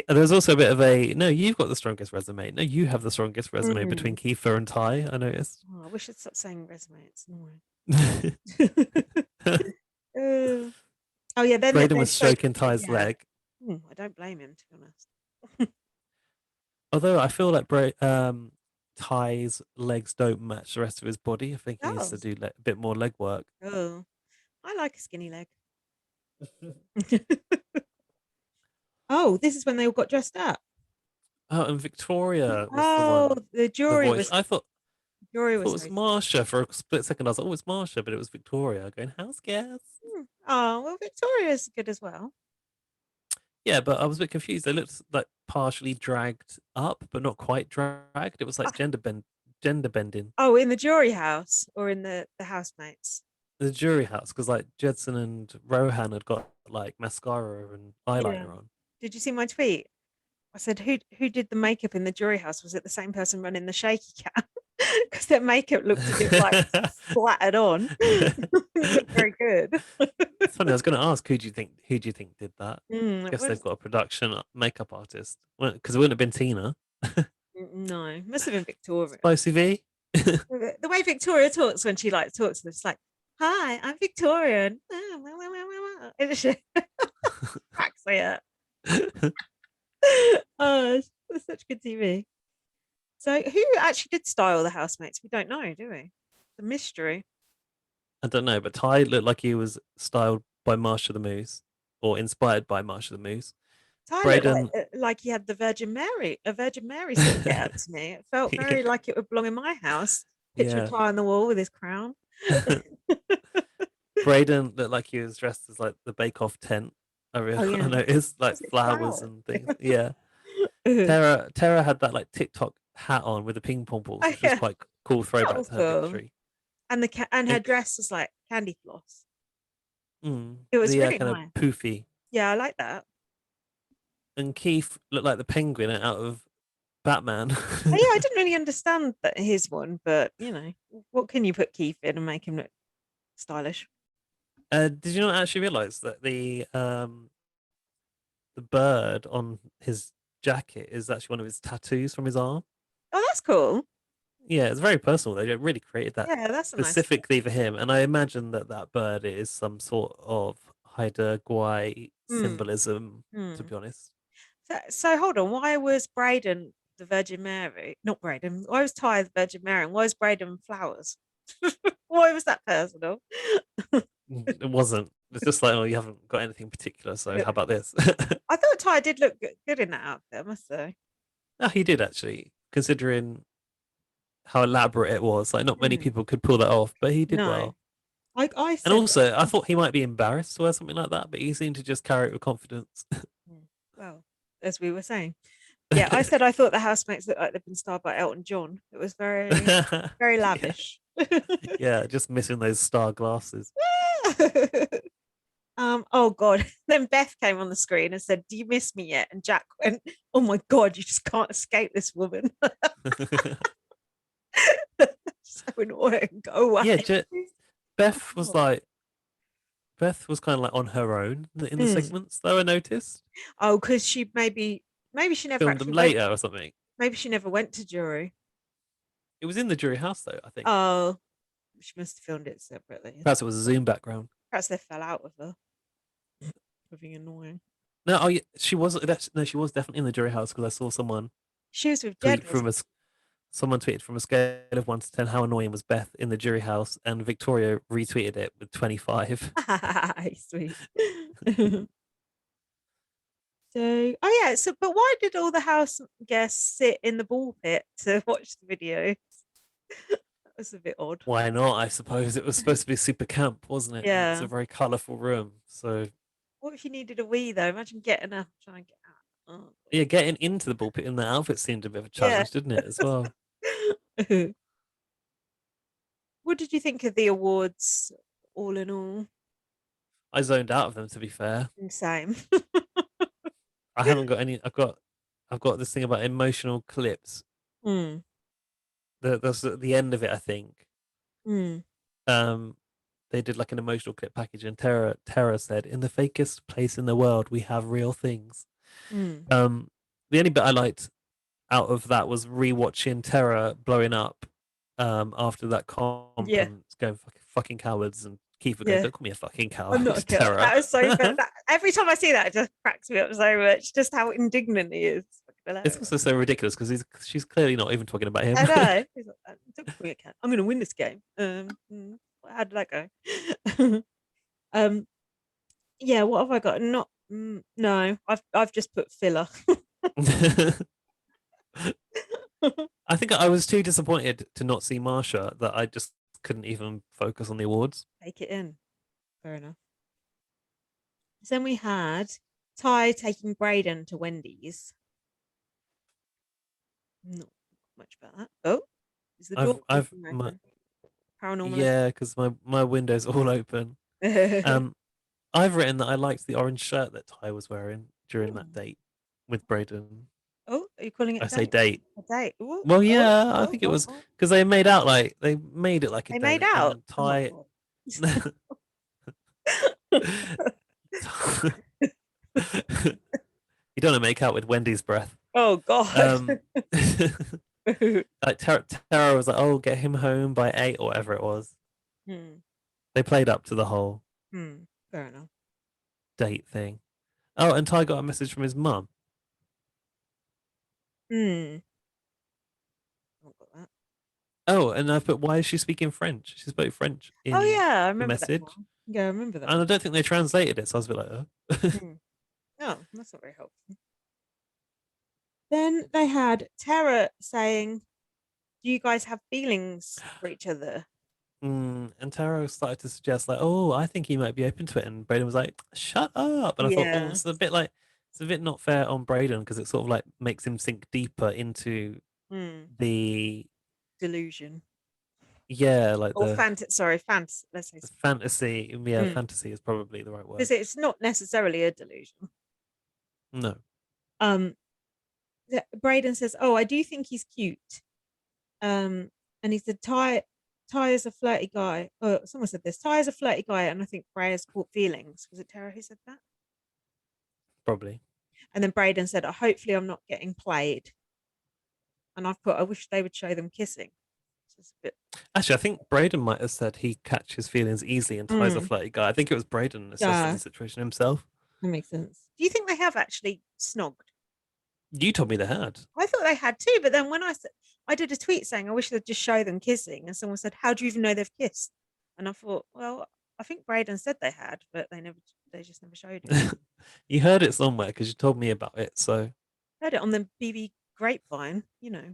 Speaker 2: There's also a bit of a no, you've got the strongest resume. No, you have the strongest resume between
Speaker 1: Mm.
Speaker 2: Kiefer and Ty, I noticed.
Speaker 1: Oh, I wish I'd stop saying resume. It's annoying. Oh yeah, then
Speaker 2: Braden
Speaker 1: they're
Speaker 2: was stroking
Speaker 1: stroking.
Speaker 2: Ty's
Speaker 1: Yeah,
Speaker 2: leg.
Speaker 1: I don't blame him to be honest.
Speaker 2: Although I feel like Ty's legs don't match the rest of his body. I think he needs
Speaker 1: Oh,
Speaker 2: to do a bit more leg work.
Speaker 1: oh, I like a skinny leg. Oh, this is when they all got dressed up.
Speaker 2: Oh, and Victoria was the
Speaker 1: Oh,
Speaker 2: one,
Speaker 1: the
Speaker 2: the
Speaker 1: jury
Speaker 2: voice.
Speaker 1: was
Speaker 2: I thought it was
Speaker 1: hosting.
Speaker 2: Marsha for a split second. I was like, oh, it's Marsha, but it was Victoria going, house guest.
Speaker 1: Oh, well, Victoria's good as well.
Speaker 2: Yeah, but I was a bit confused. They looked like partially dragged up, but not quite dragged. It was like
Speaker 1: Uh,
Speaker 2: gender bending.
Speaker 1: Oh, in the jury house or in the housemates?
Speaker 2: The jury house, because like Jedson and Rohan had got like mascara and
Speaker 1: Yeah.
Speaker 2: eyeliner on.
Speaker 1: Did you see my tweet? I said, who did the makeup in the jury house? Was it the same person running the shaky cam? Because their makeup looked as if like splattered on. It looked very good.
Speaker 2: It's funny. I was going to ask who do you think did that?
Speaker 1: It
Speaker 2: Guess they've
Speaker 1: was
Speaker 2: got a production makeup artist. Because it wouldn't have been Tina.
Speaker 1: no, must have been Victoria.
Speaker 2: Spicy V.
Speaker 1: The way Victoria talks when she like talks, it's like, "Hi, I'm Victorian." It just cracks me up. Oh, it's such good TV. So, who actually did style the housemates? We don't know, do we? The mystery.
Speaker 2: I don't know, but Ty looked like he was styled by Marsha the Moose or inspired by Marsha the Moose.
Speaker 1: Ty looked
Speaker 2: Braden,
Speaker 1: like he had the Virgin Mary sort of get up to me. It felt very
Speaker 2: yeah,
Speaker 1: like it would belong in my house. Picture
Speaker 2: yeah.
Speaker 1: Ty on the wall with his crown.
Speaker 2: Braden looked like he was dressed as like the Bake Off tent.
Speaker 1: Oh
Speaker 2: I
Speaker 1: yeah,
Speaker 2: noticed like
Speaker 1: was it
Speaker 2: flowers
Speaker 1: flowers?
Speaker 2: and things. Yeah.
Speaker 1: Oh
Speaker 2: Tara had that like TikTok hat on with the ping pong balls, which was
Speaker 1: yeah,
Speaker 2: quite cool
Speaker 1: that
Speaker 2: throwback
Speaker 1: was
Speaker 2: to her
Speaker 1: cool.
Speaker 2: victory.
Speaker 1: And and her
Speaker 2: And,
Speaker 1: dress was like candy floss.
Speaker 2: mm,
Speaker 1: It was
Speaker 2: the
Speaker 1: really
Speaker 2: kind of
Speaker 1: nice.
Speaker 2: poofy.
Speaker 1: Yeah, I like that.
Speaker 2: And Keith looked like the penguin out of Batman.
Speaker 1: Oh, yeah, I didn't really understand that his one, but what can you put Keith in and make him look stylish?
Speaker 2: Did you not actually realize that the bird on his jacket is actually one of his tattoos from his arm?
Speaker 1: Oh, that's cool.
Speaker 2: Yeah, it's very personal. They really created that
Speaker 1: Yeah, that's a nice touch.
Speaker 2: specifically for him, and I imagine that that bird is some sort of Haida Gwaii
Speaker 1: Hmm.
Speaker 2: symbolism. To
Speaker 1: Hmm.
Speaker 2: be honest,
Speaker 1: So hold on. Why was Braden the Virgin Mary? Not Braden. Why was Ty the Virgin Mary? And why was Braden flowers? Why was that personal?
Speaker 2: it wasn't. It's just like, oh, you haven't got anything particular, so how about this?
Speaker 1: I thought Ty did look good in that outfit, I must say.
Speaker 2: No, he did actually, considering how elaborate it was. Like, not many
Speaker 1: Hmm.
Speaker 2: people could pull that off, but he did
Speaker 1: No,
Speaker 2: well.
Speaker 1: I
Speaker 2: And
Speaker 1: said,
Speaker 2: also, I thought he might be embarrassed to wear something like that, but he seemed to just carry it with confidence.
Speaker 1: hmm, well, as we were saying, yeah, I said I thought the housemates looked like they'd been starred by Elton John. It was very
Speaker 2: Yeah,
Speaker 1: lavish.
Speaker 2: yeah, just missing those star glasses.
Speaker 1: Oh God. Then Beth came on the screen and said, "Do you miss me yet?" And Jack went, "Oh my God, you just can't escape this woman." So annoying. Go
Speaker 2: Yeah,
Speaker 1: away.
Speaker 2: Beth was
Speaker 1: Oh.
Speaker 2: like Beth was kind of like on her own in the
Speaker 1: Mm.
Speaker 2: segments, though I noticed.
Speaker 1: Oh, because she maybe she never
Speaker 2: Filmed them
Speaker 1: actually went.
Speaker 2: later or something.
Speaker 1: Maybe she never went to jury.
Speaker 2: It was in the jury house though, I think.
Speaker 1: Oh, she must have filmed it separately.
Speaker 2: Perhaps it was a Zoom background.
Speaker 1: Perhaps they fell out with her. For being annoying.
Speaker 2: No, oh yeah, she was. No, she was definitely in the jury house because I saw
Speaker 1: She was with Jed,
Speaker 2: tweet
Speaker 1: wasn't
Speaker 2: from a someone tweeted from a scale of 1 to 10 how annoying was Beth in the jury house, and Victoria retweeted it with 25.
Speaker 1: she? Sweet. So, oh yeah. So, but why did all the house guests sit in the ball pit to watch the video? That was a bit odd.
Speaker 2: Why not? I suppose it was supposed to be super camp, wasn't it? And it's a
Speaker 1: Yeah.
Speaker 2: very colourful room. So
Speaker 1: What if you needed a wee though? Imagine getting up, trying to get out. Oh,
Speaker 2: yeah, getting into the pulpit in the outfit seemed a bit of a
Speaker 1: yeah.
Speaker 2: challenge, didn't it? As well.
Speaker 1: What did you think of the awards, all in all?
Speaker 2: I zoned out of them. To be fair,
Speaker 1: Same.
Speaker 2: I haven't got any. I've got this thing about emotional clips.
Speaker 1: Mm,
Speaker 2: That's at the end of it. I think.
Speaker 1: mm,
Speaker 2: Um, they did like an emotional clip package, and Tara said, "In the fakest place in the world, we have real things."
Speaker 1: mm.
Speaker 2: Um, the only bit I liked out of that was rewatching Terra blowing up after that comp
Speaker 1: Yeah,
Speaker 2: and going fucking cowards, and Kiefer going,
Speaker 1: yeah.
Speaker 2: "Don't call me a fucking
Speaker 1: I'm
Speaker 2: coward,
Speaker 1: not a
Speaker 2: it's
Speaker 1: killer.
Speaker 2: Terra."
Speaker 1: That was so funny. Every time I see that, it just cracks me up so much. Just how indignant he is. It's fucking
Speaker 2: It's
Speaker 1: hilarious.
Speaker 2: also so ridiculous because she's clearly not even talking about him.
Speaker 1: I know. He's like, don't call me a cat. I'm going to win this game. How did that go? um, yeah. What have I got? Not. No, I've just put filler.
Speaker 2: I think I was too disappointed to not see Marsha that I just couldn't even focus on the awards.
Speaker 1: Take it in. Fair enough. So then we had Ty taking Braden to Wendy's. Not much about that. Oh, is the door
Speaker 2: I've
Speaker 1: creaking
Speaker 2: my,
Speaker 1: open? Paranormal
Speaker 2: yeah, because my window's all open.
Speaker 1: event.
Speaker 2: Um, I've written that I liked the orange shirt that Ty was wearing during that
Speaker 1: Hmm.
Speaker 2: date with Braden.
Speaker 1: Oh, are you calling it
Speaker 2: I
Speaker 1: a
Speaker 2: say
Speaker 1: date?
Speaker 2: date.
Speaker 1: A date. Ooh,
Speaker 2: Well,
Speaker 1: oh,
Speaker 2: yeah, I
Speaker 1: oh,
Speaker 2: think it
Speaker 1: oh,
Speaker 2: was
Speaker 1: oh.
Speaker 2: because they made it like a
Speaker 1: They made
Speaker 2: date, and
Speaker 1: out.
Speaker 2: then
Speaker 1: Oh
Speaker 2: Ty.
Speaker 1: God.
Speaker 2: You don't want to make out with Wendy's breath.
Speaker 1: Oh God.
Speaker 2: Um, like Tara was like, "Oh, get him home by 8 or whatever it was."
Speaker 1: Hmm.
Speaker 2: They played up to the whole
Speaker 1: Hmm. Fair enough.
Speaker 2: date thing. Oh, and Ty got a message from his mum.
Speaker 1: Hmm. Not got that.
Speaker 2: Oh, and I put, "Why is she speaking French?" She spoke French
Speaker 1: Oh
Speaker 2: in
Speaker 1: yeah, I
Speaker 2: the
Speaker 1: remember that
Speaker 2: message,
Speaker 1: one. Yeah, I remember that
Speaker 2: and I
Speaker 1: one.
Speaker 2: don't think they translated it, so I was a bit like, "Oh."
Speaker 1: Hmm. No, that's not very helpful. Then they had Tara saying, "Do you guys have feelings for each other?"
Speaker 2: And Taro started to suggest like, "Oh, I think he might be open to it," and Braden was like, "Shut up!" And I thought, "Oh,
Speaker 1: Yeah.
Speaker 2: it's a bit not fair on Braden because it sort of like makes him sink deeper into
Speaker 1: Hmm.
Speaker 2: the
Speaker 1: Delusion.
Speaker 2: like
Speaker 1: Or fantasy. Sorry, fantasy. Let's say
Speaker 2: the fantasy. Yeah,
Speaker 1: because
Speaker 2: fantasy is probably the right word.
Speaker 1: it's not necessarily a delusion.
Speaker 2: No,
Speaker 1: Um, Braden says, "Oh, I do think he's cute." And he said, Ty is a flirty guy. Oh, someone said this. Ty is a flirty guy, and I think Freya's caught feelings. Was it Tara who said that?
Speaker 2: probably.
Speaker 1: And then Braden said, "Hopefully, I'm not getting played." And I've put, "I wish they would show them kissing." So it's a bit.
Speaker 2: Actually, I think Braden might have said he catches feelings easily and Ty's a
Speaker 1: Mm,
Speaker 2: flirty guy. I think it was Braden assessing
Speaker 1: yeah,
Speaker 2: the situation himself.
Speaker 1: that makes sense. Do you think they have actually snogged?
Speaker 2: You told me they had.
Speaker 1: I thought they had too, but then when I said I did a tweet saying I wish they'd just show them kissing, and someone said, "How do you even know they've kissed?" And I thought, well, I think Braden said they had, but they just never showed it.
Speaker 2: You heard it somewhere because you told me about it. So
Speaker 1: Heard it on the BB grapevine.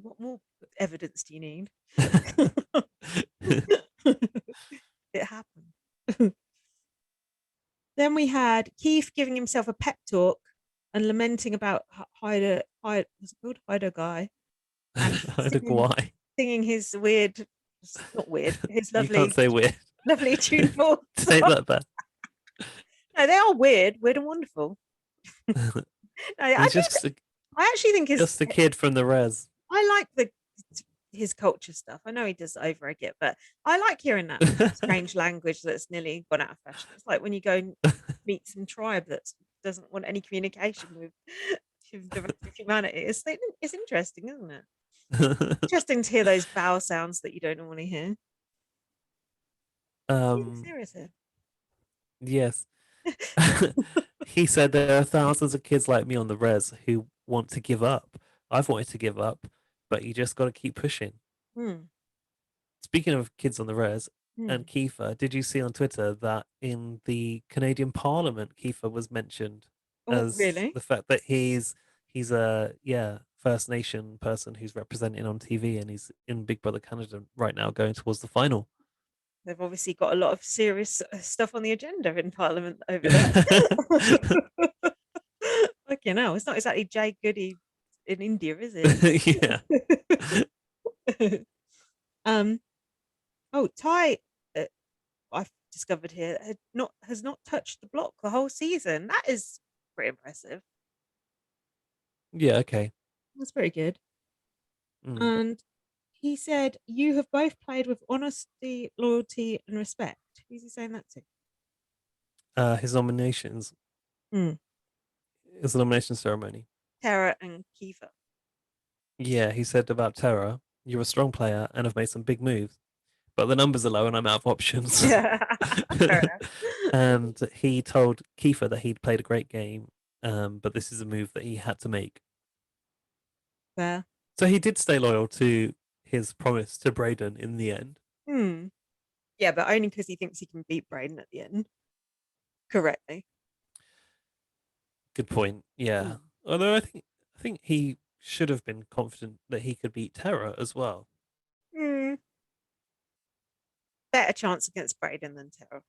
Speaker 1: What more evidence do you need? It happened. Then we had Keith giving himself a pep talk and lamenting about what's it called? Hyder guy, and
Speaker 2: I don't know why.
Speaker 1: singing his weird, not weird, his
Speaker 2: You can't say weird.
Speaker 1: lovely tuneful
Speaker 2: Take
Speaker 1: song.
Speaker 2: that back.
Speaker 1: No, they are weird and wonderful. No,
Speaker 2: He's
Speaker 1: I actually think
Speaker 2: just a kid from the res.
Speaker 1: I like his culture stuff. I know he does over it, but I like hearing that strange language that's nearly gone out of fashion. It's like when you go and meet some tribe that doesn't want any communication with the rest of humanity. It's interesting, isn't it? Interesting to hear those vowel sounds that you don't normally hear. Being
Speaker 2: um,
Speaker 1: serious here.
Speaker 2: yes. He said there are thousands of kids like me on the res who want to give up. I've wanted to give up, but you just got to keep pushing.
Speaker 1: Hmm.
Speaker 2: Speaking of kids on the res
Speaker 1: Hmm.
Speaker 2: and Kiefer, did you see on Twitter that in the Canadian Parliament, Kiefer was mentioned
Speaker 1: Oh,
Speaker 2: as
Speaker 1: really?
Speaker 2: the fact that he's a First Nation person who's representing on TV, and he's in Big Brother Canada right now, going towards the final.
Speaker 1: They've obviously got a lot of serious stuff on the agenda in Parliament over there. Fucking hell, it's not exactly Jay Goody in India, is it?
Speaker 2: Yeah.
Speaker 1: um. Oh, Ty, uh, I've discovered here has not touched the block the whole season. That is pretty impressive.
Speaker 2: Yeah. Okay.
Speaker 1: That's very good.
Speaker 2: Mm.
Speaker 1: And he said, "You have both played with honesty, loyalty, and respect." Who's he saying that to?
Speaker 2: His nominations,
Speaker 1: Hmm.
Speaker 2: his nomination ceremony.
Speaker 1: Tara and Kiva.
Speaker 2: Yeah, he said about Terra, "You're a strong player and have made some big moves, but the numbers are low and I'm out of options."
Speaker 1: Yeah, fair enough.
Speaker 2: And he told Kiefer that he'd played a great game, but this is a move that he had to make.
Speaker 1: Fair.
Speaker 2: So he did stay loyal to his promise to Braden in the end.
Speaker 1: Hmm. Yeah, but only because he thinks he can beat Braden at the end correctly.
Speaker 2: Good point. Yeah.
Speaker 1: Hmm.
Speaker 2: Although I think he should have been confident that he could beat Terra as well.
Speaker 1: Hmm. Better chance against Braden than Tara.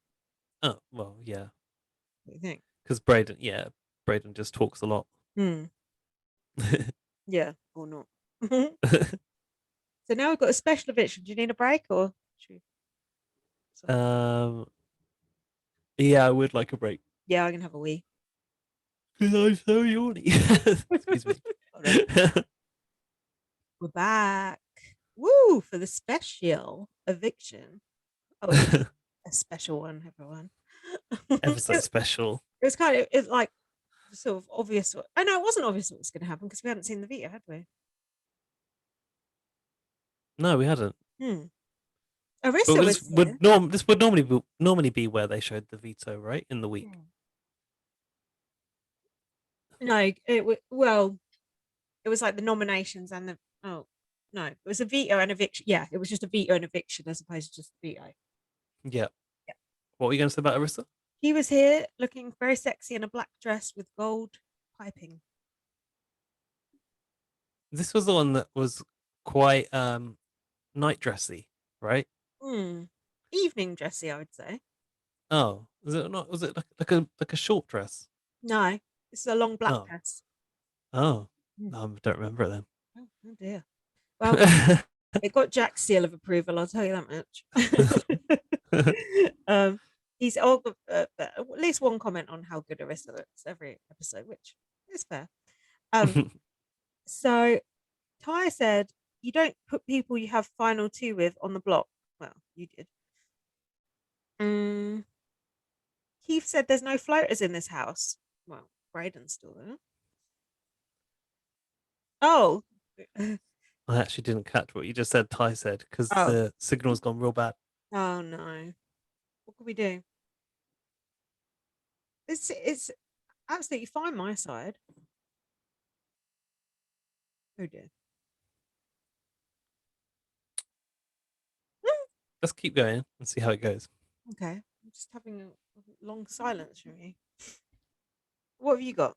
Speaker 2: Oh, well, yeah.
Speaker 1: What do you think?
Speaker 2: because Braden just talks a lot.
Speaker 1: Hmm. Yeah, or not. So now we've got a special eviction. Do you need a break or should we...
Speaker 2: um, yeah, I would like a break
Speaker 1: Yeah, I can have a wee.
Speaker 2: because I'm so yawny. Excuse me.
Speaker 1: Hold on. We're back. Woo! For the special eviction. Oh, it is a special one, everyone.
Speaker 2: Ever so
Speaker 1: it,
Speaker 2: special.
Speaker 1: it was kind of it's like sort of obvious. I know it wasn't obvious what was going to happen because we hadn't seen the video, had we?
Speaker 2: No, we hadn't.
Speaker 1: Hmm.
Speaker 2: But
Speaker 1: Arissa was here.
Speaker 2: this would normally be where they showed the veto, right, in the week.
Speaker 1: Hmm. No, well, it was like the nominations and the no, it was a veto and eviction. Yeah, it was just a veto and eviction as opposed to just veto.
Speaker 2: Yeah.
Speaker 1: Yeah.
Speaker 2: What were you going to say about Arissa?
Speaker 1: He was here looking very sexy in a black dress with gold piping.
Speaker 2: This was the one that was quite night dressy, right?
Speaker 1: Hmm. Evening dressy, I would say.
Speaker 2: Oh, was it not? Was it like a short dress?
Speaker 1: No, this is a long black
Speaker 2: Oh,
Speaker 1: dress.
Speaker 2: oh,
Speaker 1: Hmm.
Speaker 2: I don't remember it
Speaker 1: Oh dear. Well,
Speaker 2: then.
Speaker 1: it got Jack's seal of approval. I'll tell you that much. He's at least one comment on how good Arissa looks every episode, which is fair. So Ty said, "You don't put people you have final two with on the block." Well, you did. Keith said, "There's no floaters in this house." Well, Braden's still there. Oh,
Speaker 2: I actually didn't catch what you just said. Ty said because
Speaker 1: oh,
Speaker 2: the signal's gone real bad.
Speaker 1: oh no! What can we do? It's absolutely fine my side. Oh dear.
Speaker 2: Let's keep going and see how it goes.
Speaker 1: Okay, I'm just having a long silence from you. What have you got?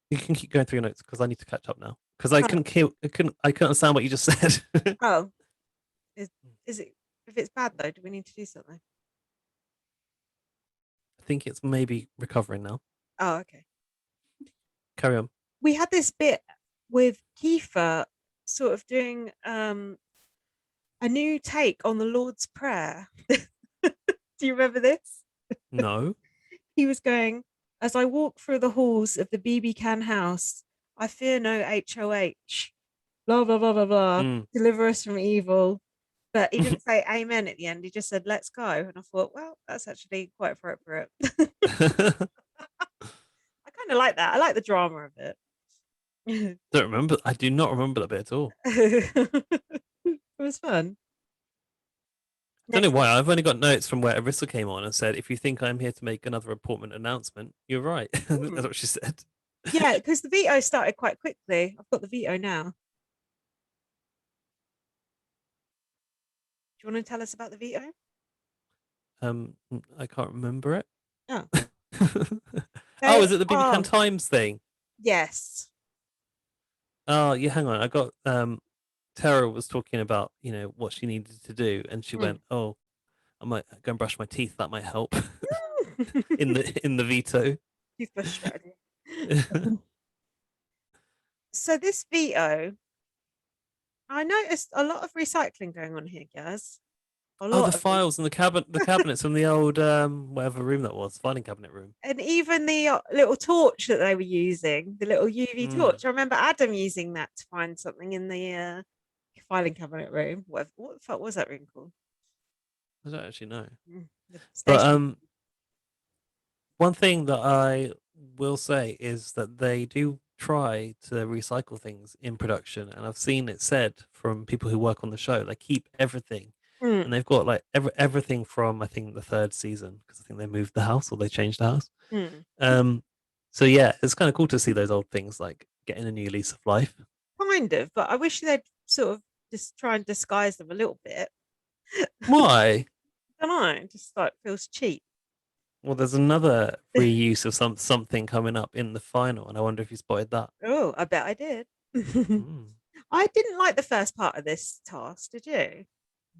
Speaker 2: You can keep going through your notes because I need to catch up now because I
Speaker 1: Oh,
Speaker 2: couldn't hear, I couldn't understand what you just said.
Speaker 1: oh, is it? If it's bad though, do we need to do something?
Speaker 2: I think it's maybe recovering now.
Speaker 1: Oh, okay.
Speaker 2: Carry on.
Speaker 1: We had this bit with Kiefer sort of doing a new take on the Lord's Prayer. Do you remember this?
Speaker 2: No.
Speaker 1: He was going, "As I walk through the halls of the BB Can house, I fear no HOH. Blah blah blah blah blah.
Speaker 2: Mm.
Speaker 1: Deliver us from evil." But he didn't say amen at the end. He just said, "Let's go." And I thought, well, that's actually quite appropriate. I kind of like that. I like the drama of it.
Speaker 2: Don't remember. I do not remember that bit at all.
Speaker 1: It was fun.
Speaker 2: Don't know
Speaker 1: Next
Speaker 2: why. I've only got notes from where Arissa came on and said, "If you think I'm here to make another appointment announcement, you're right."
Speaker 1: one.
Speaker 2: That's what she said.
Speaker 1: Yeah, because the veto started quite quickly. I've got the veto now. Do you want to tell us about the veto?
Speaker 2: I can't remember it.
Speaker 1: Oh,
Speaker 2: Oh,
Speaker 1: they
Speaker 2: is it the BB Can
Speaker 1: are.
Speaker 2: Times thing?
Speaker 1: Yes.
Speaker 2: Oh, yeah. Hang on. I got Tara was talking about what she needed to do, and she
Speaker 1: Mm.
Speaker 2: went, "Oh, I might go and brush my teeth. That might help." in the veto.
Speaker 1: Toothbrush strategy. So this veto, I noticed a lot of recycling going on here, Gaz. A
Speaker 2: Oh, the
Speaker 1: lot of
Speaker 2: files and the cabinets from the old whatever room that was, filing cabinet room.
Speaker 1: and even the little torch that they were using, the little UV
Speaker 2: Mm,
Speaker 1: torch. I remember Adam using that to find something in the filing cabinet room. What the fuck was that room called?
Speaker 2: I don't actually know.
Speaker 1: The
Speaker 2: But
Speaker 1: station.
Speaker 2: one thing that I will say is that they do try to recycle things in production, and I've seen it said from people who work on the show. They keep everything,
Speaker 1: Mm,
Speaker 2: and they've got like everything from I think the third season because I think they moved the house or they changed the house.
Speaker 1: mm.
Speaker 2: So yeah, it's kind of cool to see those old things like getting a new lease of life.
Speaker 1: Kind of, but I wish they'd sort of just try and disguise them a little bit.
Speaker 2: Why?
Speaker 1: I don't know, just like feels cheap.
Speaker 2: Well, there's another reuse of something coming up in the final, and I wonder if you spotted that.
Speaker 1: Oh, I bet I did.
Speaker 2: Mm.
Speaker 1: I didn't like the first part of this task, did you?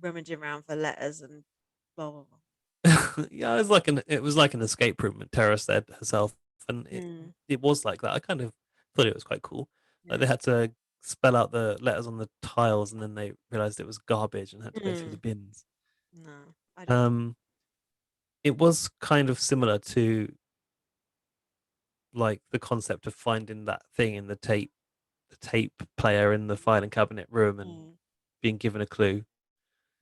Speaker 1: Rummaging around for letters and blah blah blah.
Speaker 2: Yeah, it was like an escape room, and Tara said herself, and
Speaker 1: Mm,
Speaker 2: it was like that. I kind of thought it was quite cool. Like they
Speaker 1: yeah.
Speaker 2: had to spell out the letters on the tiles, and then they realized it was garbage and had to go through the
Speaker 1: Mm,
Speaker 2: bins.
Speaker 1: no, I didn't.
Speaker 2: Um, it was kind of similar to like the concept of finding that thing in the tape player in the filing cabinet room, and
Speaker 1: Mm.
Speaker 2: being given a clue.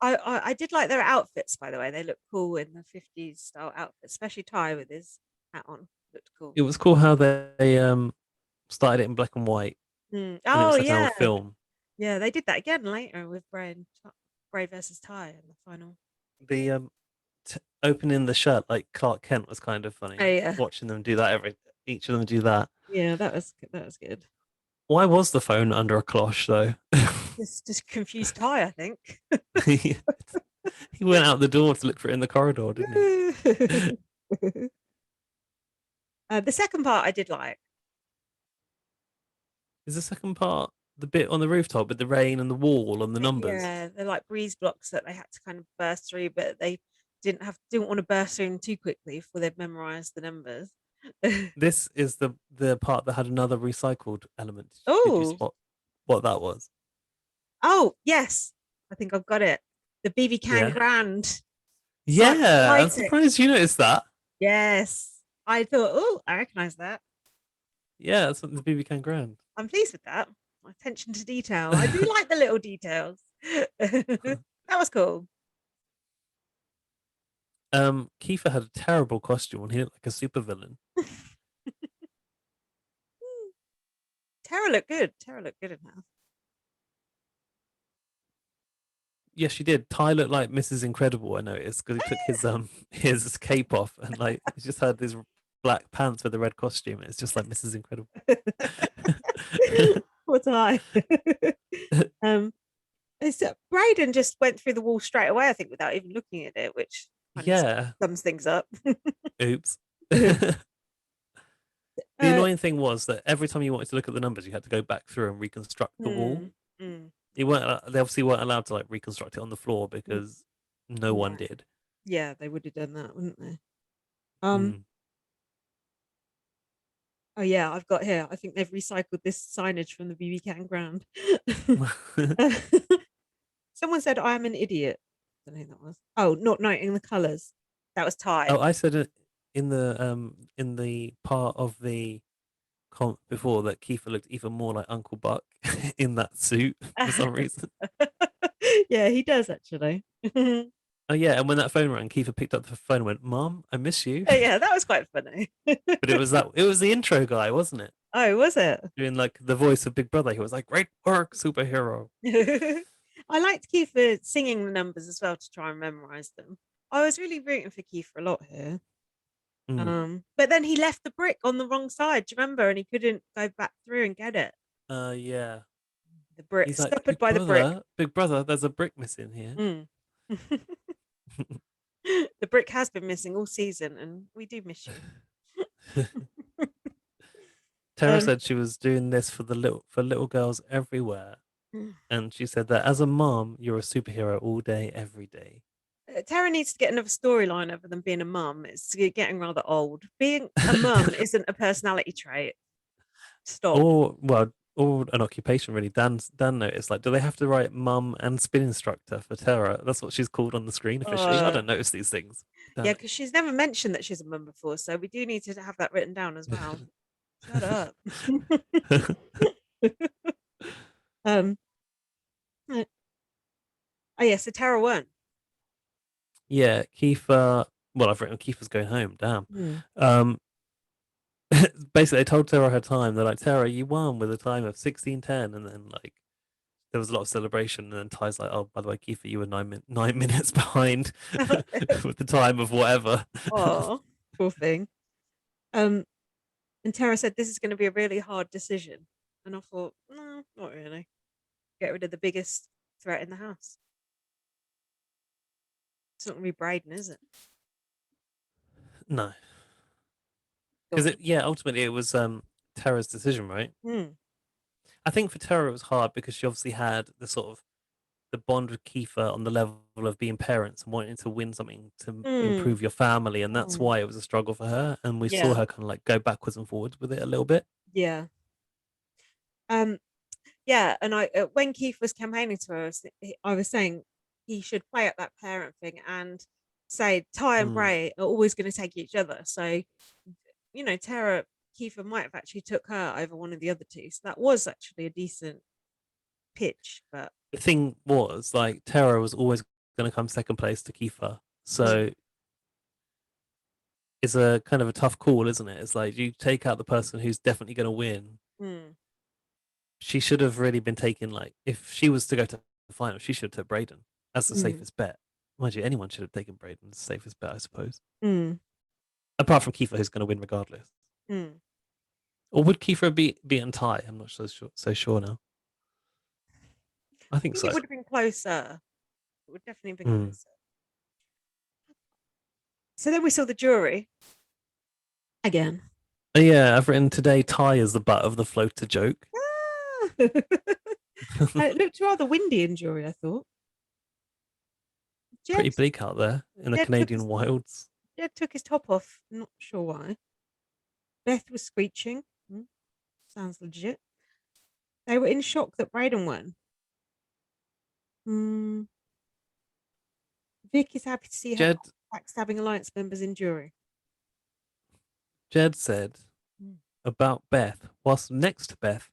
Speaker 1: I did like their outfits, by the way. They look cool in the 50s style outfits, especially Ty with his hat on. Looked cool.
Speaker 2: It was cool how they started it in black and white,
Speaker 1: Mm.
Speaker 2: and it
Speaker 1: Oh
Speaker 2: was like an old
Speaker 1: yeah,
Speaker 2: film.
Speaker 1: yeah. They did that again later with Bray versus Ty in the final.
Speaker 2: The opening the shirt like Clark Kent was kind of
Speaker 1: Oh
Speaker 2: funny.
Speaker 1: yeah,
Speaker 2: Watching them do that each of them do that.
Speaker 1: yeah. That was good.
Speaker 2: Why was the phone under a cloche though?
Speaker 1: Just confused Ty, I think.
Speaker 2: he, he went out the door to look for it in the corridor, didn't he?
Speaker 1: The second part I did like.
Speaker 2: Is the second part the bit on the rooftop with the rain and the wall and the numbers?
Speaker 1: Yeah, they're like breeze blocks that they had to kind of burst through, but they didn't want to burst through them too quickly before they'd memorized the numbers.
Speaker 2: This is the part that had another recycled element. Did you
Speaker 1: Oh,
Speaker 2: spot what that was?
Speaker 1: oh yes, I think I've got it. The BB Can
Speaker 2: Yeah.
Speaker 1: Grand
Speaker 2: Yeah, I'm
Speaker 1: Cytic.
Speaker 2: surprised you noticed that.
Speaker 1: Yes, I thought. Oh, I recognise that.
Speaker 2: Yeah, that's the BB Can Grand.
Speaker 1: I'm pleased with that. My attention to detail. I do like the little details. That was cool.
Speaker 2: Kiefer had a terrible costume on. He looked like a supervillain.
Speaker 1: Tara looked good in that.
Speaker 2: Yes, she did. Ty looked like Mrs. Incredible, I noticed, because he took his his cape off, and like he just had these black pants with a red costume. It's just like Mrs. Incredible.
Speaker 1: What I? um, Brayden just went through the wall straight away, I think, without even looking at it, which kind of
Speaker 2: Yeah.
Speaker 1: sums things up.
Speaker 2: Oops.
Speaker 1: uh,
Speaker 2: The annoying thing was that every time you wanted to look at the numbers, you had to go back through and reconstruct the wall.
Speaker 1: mm, mm,
Speaker 2: You weren't. They obviously weren't allowed to like reconstruct it on the floor
Speaker 1: mm,
Speaker 2: because no one
Speaker 1: no.
Speaker 2: did.
Speaker 1: Yeah, they would have done that, wouldn't they? Um,
Speaker 2: Mm.
Speaker 1: oh yeah, I've got here. I think they've recycled this signage from the BB Can ground. Someone said I am an idiot. I don't know who that was. Oh, not noting the colours. That was Ty.
Speaker 2: Oh, I said it in the part of the comp before that Kiefer looked even more like Uncle Buck in that suit for some reason.
Speaker 1: Yeah, he does actually.
Speaker 2: Oh yeah, and when that phone rang, Kiefer picked up the phone and went, "Mom, I miss you."
Speaker 1: Yeah, that was quite funny.
Speaker 2: But it was the intro guy, wasn't it?
Speaker 1: Oh, was it?
Speaker 2: Doing like the voice of Big Brother. He was like, "Great work, superhero."
Speaker 1: I liked Kiefer singing the numbers as well to try and memorize them. I was really rooting for Kiefer a lot here.
Speaker 2: Mm.
Speaker 1: But then he left the brick on the wrong side, do you remember? And he couldn't go back through and get it.
Speaker 2: Yeah.
Speaker 1: The brick,
Speaker 2: He's like,
Speaker 1: scuppered by the brick.
Speaker 2: Big Brother, there's a brick missing here."
Speaker 1: Mm. The brick has been missing all season, and we do miss you.
Speaker 2: Tara
Speaker 1: Um,
Speaker 2: said she was doing this for little girls everywhere, and she said that as a mom, you're a superhero all day, every day.
Speaker 1: Tara needs to get another storyline other than being a mum. It's getting rather old. Being a mum isn't a personality trait. Stop.
Speaker 2: Or well, or an occupation really. Dan noticed like, do they have to write mum and spin instructor for Tara? That's what she's called on the screen officially. I
Speaker 1: Uh,
Speaker 2: don't notice these things.
Speaker 1: yeah,
Speaker 2: Damn
Speaker 1: because she's never mentioned that she's a mum before, so we do need to have that written down as well. Shut up.
Speaker 2: it.
Speaker 1: um. Oh yeah, so Tara won.
Speaker 2: Yeah, Kiefer. Well, I've written Kiefer's going home. Damn.
Speaker 1: Mm.
Speaker 2: Um, basically, they told Tara her time. They're like, Tara, you won with a time of 16:10, and then like there was a lot of celebration. And then Ty's like, oh, by the way, Kiefer, you were 9 minutes behind with the time of whatever.
Speaker 1: Oh, poor thing. Um, and Tara said this is going to be a really hard decision, and I thought, no, not really. Get rid of the biggest threat in the house. It's not going to be Braden, is it?
Speaker 2: No,
Speaker 1: Go
Speaker 2: because
Speaker 1: on.
Speaker 2: ultimately it was Tara's decision, right?
Speaker 1: Hmm.
Speaker 2: I think for Tara it was hard because she obviously had the sort of the bond with Kiefer on the level of being parents and wanting to win something to
Speaker 1: Mm,
Speaker 2: improve your family, and that's
Speaker 1: mm,
Speaker 2: why it was a struggle for her. And we saw
Speaker 1: yeah,
Speaker 2: her kind of like go backwards and forwards with it a little bit.
Speaker 1: yeah. Um, yeah, and when Keith was campaigning to her, I was saying he should play up that parent thing and say Ty and
Speaker 2: Mm.
Speaker 1: Bray are always going to take each other. So, Tara Kiefer might have actually took her over one of the other two. So that was actually a decent pitch, but
Speaker 2: The thing was, like, Tara was always going to come second place to Kiefer,
Speaker 1: mm,
Speaker 2: so it's a kind of a tough call, isn't it? It's like you take out the person who's definitely going to win.
Speaker 1: mm,
Speaker 2: She should have really been taking, like, if she was to go to the final, she should have took Braden as the
Speaker 1: mm,
Speaker 2: safest bet. Mind you, anyone should have taken Braden as the safest bet, I suppose.
Speaker 1: mm,
Speaker 2: Apart from Kiefer, who's going to win regardless.
Speaker 1: mm.
Speaker 2: Or would Kiefer be beaten Ty? I'm not so sure now. I
Speaker 1: I
Speaker 2: think
Speaker 1: think it
Speaker 2: so.
Speaker 1: would have been closer. It would definitely have been
Speaker 2: Mm.
Speaker 1: closer. So then we saw the jury again.
Speaker 2: Yeah, I've written today Ty is the butt of the floater joke.
Speaker 1: Ah! It looked rather windy in jury, I thought.
Speaker 2: Pretty
Speaker 1: Jed,
Speaker 2: bleak out there in the
Speaker 1: Jed took
Speaker 2: Canadian
Speaker 1: his
Speaker 2: wilds.
Speaker 1: Jed took his top off. Not sure why. Beth was screeching. Sounds legit. They were in shock that Braden won. Mm, Vic is happy to see her
Speaker 2: Jed
Speaker 1: backstabbing alliance members in jury.
Speaker 2: Jed said
Speaker 1: Mm.
Speaker 2: about Beth, whilst next to Beth,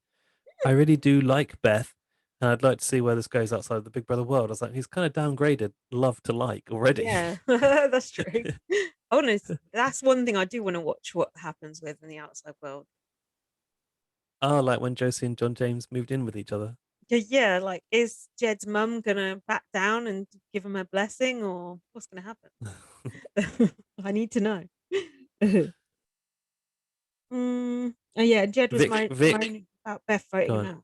Speaker 2: I really do like Beth, and I'd like to see where this goes outside the Big Brother world. I was like, he's kind of downgraded love to like already.
Speaker 1: Yeah, that's true. Honest, that's one thing I do want to watch what happens with in the outside world.
Speaker 2: Oh, like when Josie and John James moved in with each other.
Speaker 1: Yeah, like is Jed's mum gonna back down and give him a blessing, or what's gonna happen? I need to know. Oh yeah, Jed was
Speaker 2: Vic,
Speaker 1: moaning about Beth voting
Speaker 2: go
Speaker 1: him
Speaker 2: on.
Speaker 1: out.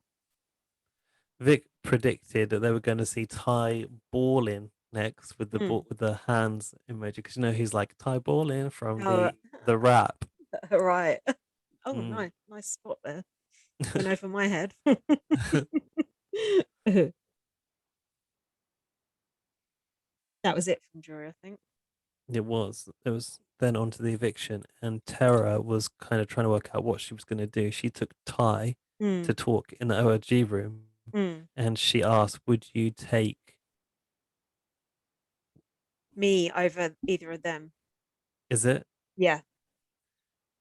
Speaker 2: Vic predicted that they were going to see Ty balling next with the
Speaker 1: Mm.
Speaker 2: with the hands emoji because he's like Ty balling from
Speaker 1: Oh,
Speaker 2: the rap.
Speaker 1: right. Oh,
Speaker 2: Mm.
Speaker 1: nice spot there. Went over my head. That was it from jury, I think.
Speaker 2: It was. It was then on to the eviction, and Tara was kind of trying to work out what she was going to do. She took Ty
Speaker 1: Mm,
Speaker 2: to talk in the ORG room,
Speaker 1: mm.
Speaker 2: and she asked, "Would you take?
Speaker 1: Me over either of them.
Speaker 2: Is it?
Speaker 1: Yeah.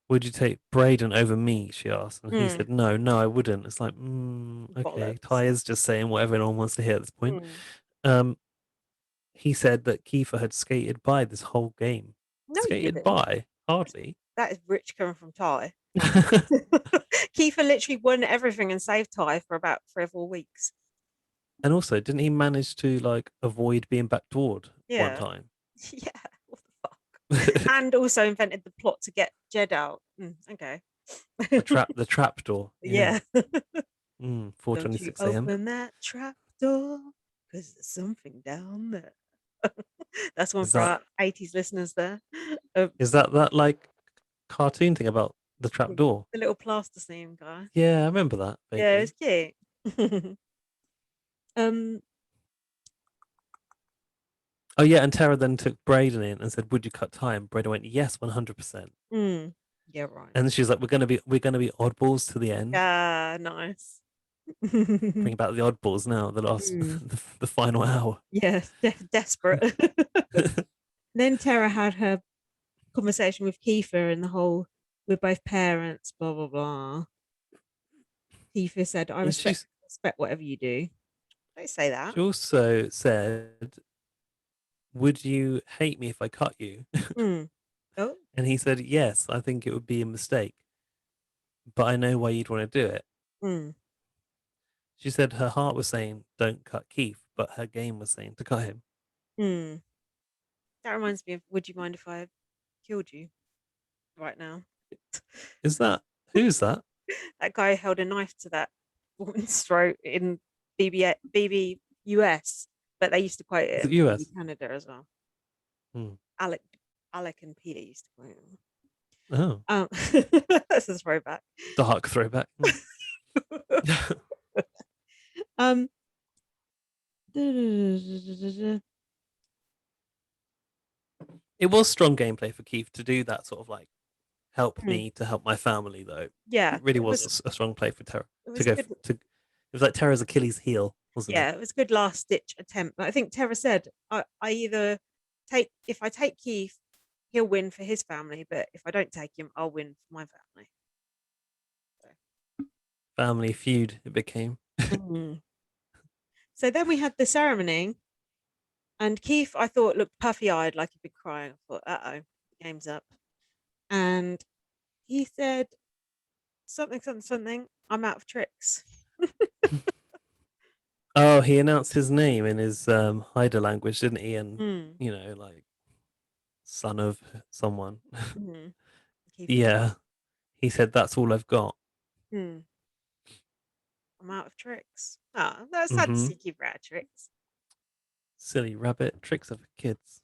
Speaker 2: Would you take Braden over me?" She asked, and he
Speaker 1: Mm.
Speaker 2: said, "No, no, I wouldn't." It's like, okay.
Speaker 1: Bollocks.
Speaker 2: Ty is just saying what everyone wants to hear at this point.
Speaker 1: Mm.
Speaker 2: Um, he said that Kiefer had skated by this whole game.
Speaker 1: No, he
Speaker 2: Skated
Speaker 1: didn't.
Speaker 2: by? Hardly.
Speaker 1: That is rich coming from Ty. Kiefer literally won everything and saved Ty for about 3 or 4 weeks.
Speaker 2: And also, didn't he manage to like avoid being backdoored one
Speaker 1: Yeah.
Speaker 2: time?
Speaker 1: Yeah. What the fuck? And also invented the plot to get Jed out. Okay.
Speaker 2: The trap door. Yeah.
Speaker 1: Yeah. Don't you
Speaker 2: 4:26 a.m.
Speaker 1: open that trap door because there's something down there. That's one
Speaker 2: Is
Speaker 1: for
Speaker 2: that
Speaker 1: our 80s listeners there. Um,
Speaker 2: is that like cartoon thing about the trap door?
Speaker 1: the little plasticine guy.
Speaker 2: Yeah, I remember that
Speaker 1: Yeah, it's
Speaker 2: vaguely.
Speaker 1: cute. um,
Speaker 2: Oh yeah, and Tara then took Braden in and said, "Would you cut time?" Braden went, "Yes, 100%."
Speaker 1: mm, yeah, right.
Speaker 2: And she was like, "We're gonna be oddballs to the end.
Speaker 1: Ah, nice.
Speaker 2: Bring back the oddballs now. The last,
Speaker 1: Mm,
Speaker 2: the final hour."
Speaker 1: yeah, desperate. Then Tara had her conversation with Kiefer and the whole we're both parents, blah blah blah. Kiefer said, I
Speaker 2: And
Speaker 1: respect whatever you do. Don't say that.
Speaker 2: she also said, "Would you hate me if I cut you?"
Speaker 1: Mm. Oh.
Speaker 2: And he said, "Yes, I think it would be a mistake, but I know why you'd want to do it."
Speaker 1: Mm.
Speaker 2: She said her heart was saying, "Don't cut Keith," but her game was saying to cut him.
Speaker 1: Mm. That reminds me of would you mind if I killed you right now?
Speaker 2: Is that who's that?
Speaker 1: That guy held a knife to that woman's throat in BBUS, but they used to quote
Speaker 2: Is
Speaker 1: it
Speaker 2: it
Speaker 1: in BB
Speaker 2: US?
Speaker 1: Canada as well.
Speaker 2: Hmm.
Speaker 1: Alec, Alec and Peter used to quote it.
Speaker 2: Oh,
Speaker 1: That's a throwback.
Speaker 2: dark throwback.
Speaker 1: um,
Speaker 2: It was strong gameplay for Keith to do that sort of like help
Speaker 1: Mm.
Speaker 2: me to help my family, though.
Speaker 1: Yeah,
Speaker 2: It really was a strong play for Terra
Speaker 1: it
Speaker 2: to
Speaker 1: was
Speaker 2: go
Speaker 1: good.
Speaker 2: to. It was like Terra's Achilles heel, wasn't it?
Speaker 1: Yeah, it was a good last ditch attempt. But I think Tara said, I either take if I take Keith, he'll win for his family, but if I don't take him, I'll win for my family.
Speaker 2: Family feud it became.
Speaker 1: Mm. So then we had the ceremony, and Keith, I thought, looked puffy eyed, like he'd been crying. I thought, oh, game's up. And he said something, something, something. I'm out of tricks.
Speaker 2: Oh, he announced his name in his Haida language, didn't he? And
Speaker 1: Mm,
Speaker 2: like son of someone.
Speaker 1: mm. Keith was like,
Speaker 2: Yeah, he said that's all I've got.
Speaker 1: mm, I'm out of tricks. Oh, that's sad to
Speaker 2: Mm-hmm.
Speaker 1: see Keith out of tricks.
Speaker 2: Silly rabbit tricks of kids.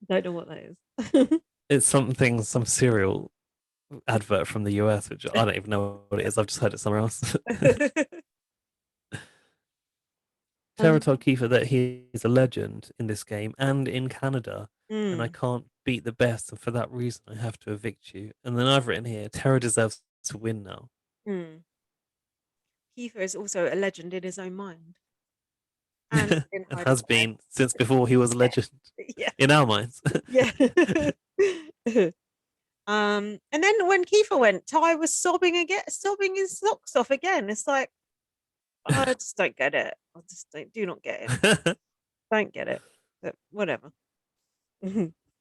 Speaker 1: Don't know what that is.
Speaker 2: It's something, some cereal advert from the US, which I don't even know what it is. I've just heard it somewhere else. Tara
Speaker 1: um,
Speaker 2: told Kiefer that he's a legend in this game and in Canada, and I
Speaker 1: mm,
Speaker 2: can't beat the best, and for that reason, I have to evict you. And then I've written here, Tara deserves to win now.
Speaker 1: mm. Kiefer is also a legend in his own mind and in
Speaker 2: And
Speaker 1: Hyder's
Speaker 2: has
Speaker 1: eyes.
Speaker 2: been since before he was a legend
Speaker 1: Yeah,
Speaker 2: in our minds.
Speaker 1: yeah. And then when Kiefer went, Ty was sobbing again, sobbing his socks off again. It's like I just don't get it. I just do not get it. Don't get it. But whatever.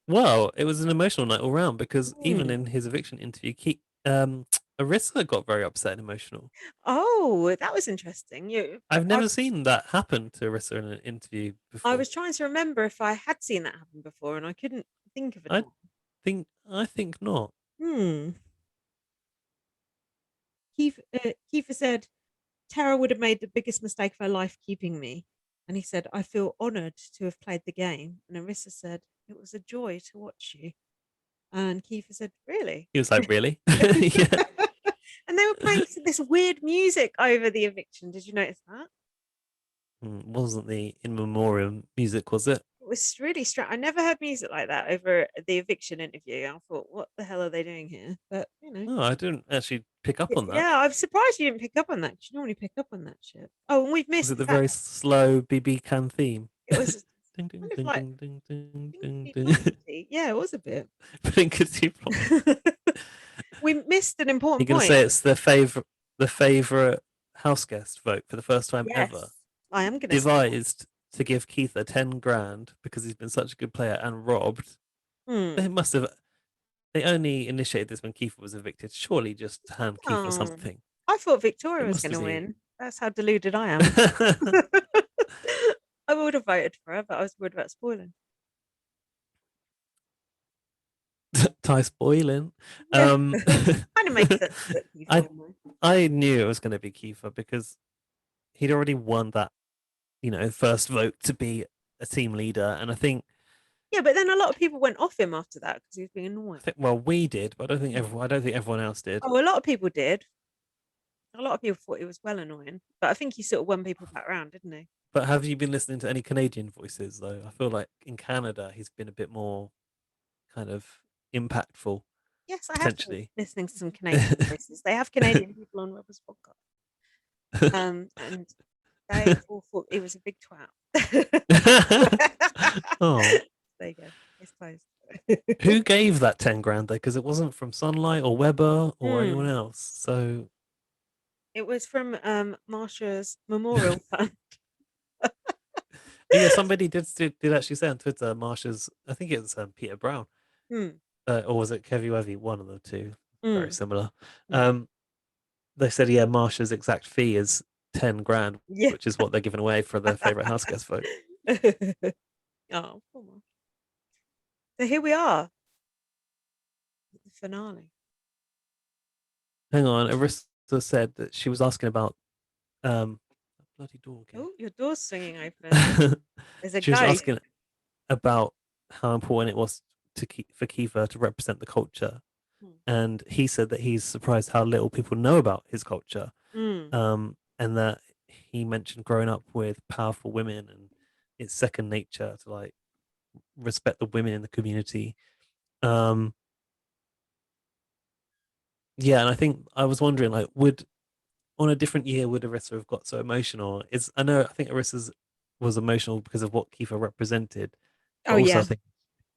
Speaker 2: Well, it was an emotional night all round because even
Speaker 1: Hmm.
Speaker 2: in his eviction interview, Arissa got very upset and emotional.
Speaker 1: Oh, that was interesting.
Speaker 2: I've never seen that happen to Arissa in an interview
Speaker 1: I
Speaker 2: before.
Speaker 1: was trying to remember if I had seen that happen before, and I couldn't think of a
Speaker 2: I
Speaker 1: time.
Speaker 2: I think not.
Speaker 1: Hmm. Kiefer said Tara would have made the biggest mistake of her life keeping me. And he said, I feel honored to have played the game. And Arissa said, it was a joy to watch you. And Kiefer said, really?
Speaker 2: He was like, really?
Speaker 1: And
Speaker 2: Yeah.
Speaker 1: they were playing this weird music over the eviction. Did you notice that?
Speaker 2: Wasn't the in memoriam music, was it?
Speaker 1: It was really strange. I never heard music like that over the eviction interview. I thought, what the hell are they doing here? But,
Speaker 2: Oh, I didn't actually pick up on that.
Speaker 1: yeah, I'm surprised you didn't pick up on that. 'Cause you normally pick up on that shit. Oh, and we've
Speaker 2: Was
Speaker 1: missed
Speaker 2: it
Speaker 1: the
Speaker 2: the
Speaker 1: fact
Speaker 2: very slow BB Can theme?
Speaker 1: it was
Speaker 2: Ding ding
Speaker 1: kind of
Speaker 2: ding
Speaker 1: like
Speaker 2: ding ding ding ding
Speaker 1: dinky
Speaker 2: ding.
Speaker 1: blanky. Yeah, it was a bit.
Speaker 2: Blinkety plonk.
Speaker 1: We missed an
Speaker 2: You're
Speaker 1: important
Speaker 2: gonna
Speaker 1: point.
Speaker 2: say it's the favorite house guest vote for the first time ever,
Speaker 1: Yes, I am going to say that.
Speaker 2: devised to give Keith a 10 grand because he's been such a good player and robbed. They
Speaker 1: Hmm.
Speaker 2: must have. They only initiated this when Keith was evicted. Surely just to hand Keith
Speaker 1: Oh,
Speaker 2: something.
Speaker 1: I thought Victoria
Speaker 2: It
Speaker 1: was
Speaker 2: must
Speaker 1: going
Speaker 2: have
Speaker 1: to
Speaker 2: been.
Speaker 1: win. That's how deluded I am. I would have voted for her, but I was worried about spoiling.
Speaker 2: Ty spoiling.
Speaker 1: Yeah,
Speaker 2: Um,
Speaker 1: kind of makes sense that Keith
Speaker 2: I
Speaker 1: won though.
Speaker 2: I knew it was going to be Kiefer because he'd already won that, first vote to be a team leader, and
Speaker 1: Yeah, but then a lot of people went off him after that because he was being
Speaker 2: I
Speaker 1: annoying.
Speaker 2: think well we did, but I don't think everyone else did.
Speaker 1: Oh, a lot of people did. A lot of people thought he was well annoying, but I think he sort of won people back around, didn't he?
Speaker 2: But have you been listening to any Canadian voices though? I feel like in Canada he's been a bit more kind of impactful
Speaker 1: Yes, I have been
Speaker 2: potentially.
Speaker 1: listening to some Canadian voices. They have Canadian people on Robert's podcast. And they all thought he was a big twat.
Speaker 2: Oh,
Speaker 1: There you go. It's closed.
Speaker 2: who gave that 10 grand though? Because it wasn't from Sunlight or Weber or anyone
Speaker 1: Hmm.
Speaker 2: else. So
Speaker 1: It was from Marsha's Memorial Fund.
Speaker 2: yeah, somebody did actually say on Twitter, Marsha's. I think it's Peter Brown,
Speaker 1: Hmm.
Speaker 2: or was it Kevy Wevy? One of the two, very
Speaker 1: Hmm.
Speaker 2: similar.
Speaker 1: Hmm.
Speaker 2: Um, they said yeah, Marsha's exact fee is 10 grand,
Speaker 1: Yeah.
Speaker 2: which is what they're giving away for their favorite house guest vote.
Speaker 1: Oh, poor Marsha. So here we are, the finale.
Speaker 2: Hang on, Arista said that she was asking about bloody door again.
Speaker 1: Oh, your door's swinging open. There's a
Speaker 2: She was
Speaker 1: ghost.
Speaker 2: asking about how important it was for Kiefer to represent the culture,
Speaker 1: Hmm.
Speaker 2: and he said that he's surprised how little people know about his culture,
Speaker 1: Hmm.
Speaker 2: and that he mentioned growing up with powerful women and it's second nature to like respect the women in the community. Um, yeah, and I think I was wondering like would on a different year would Arissa have got so emotional? I think Arissa's was emotional because of what Kiefer represented, but
Speaker 1: Oh
Speaker 2: also
Speaker 1: yeah.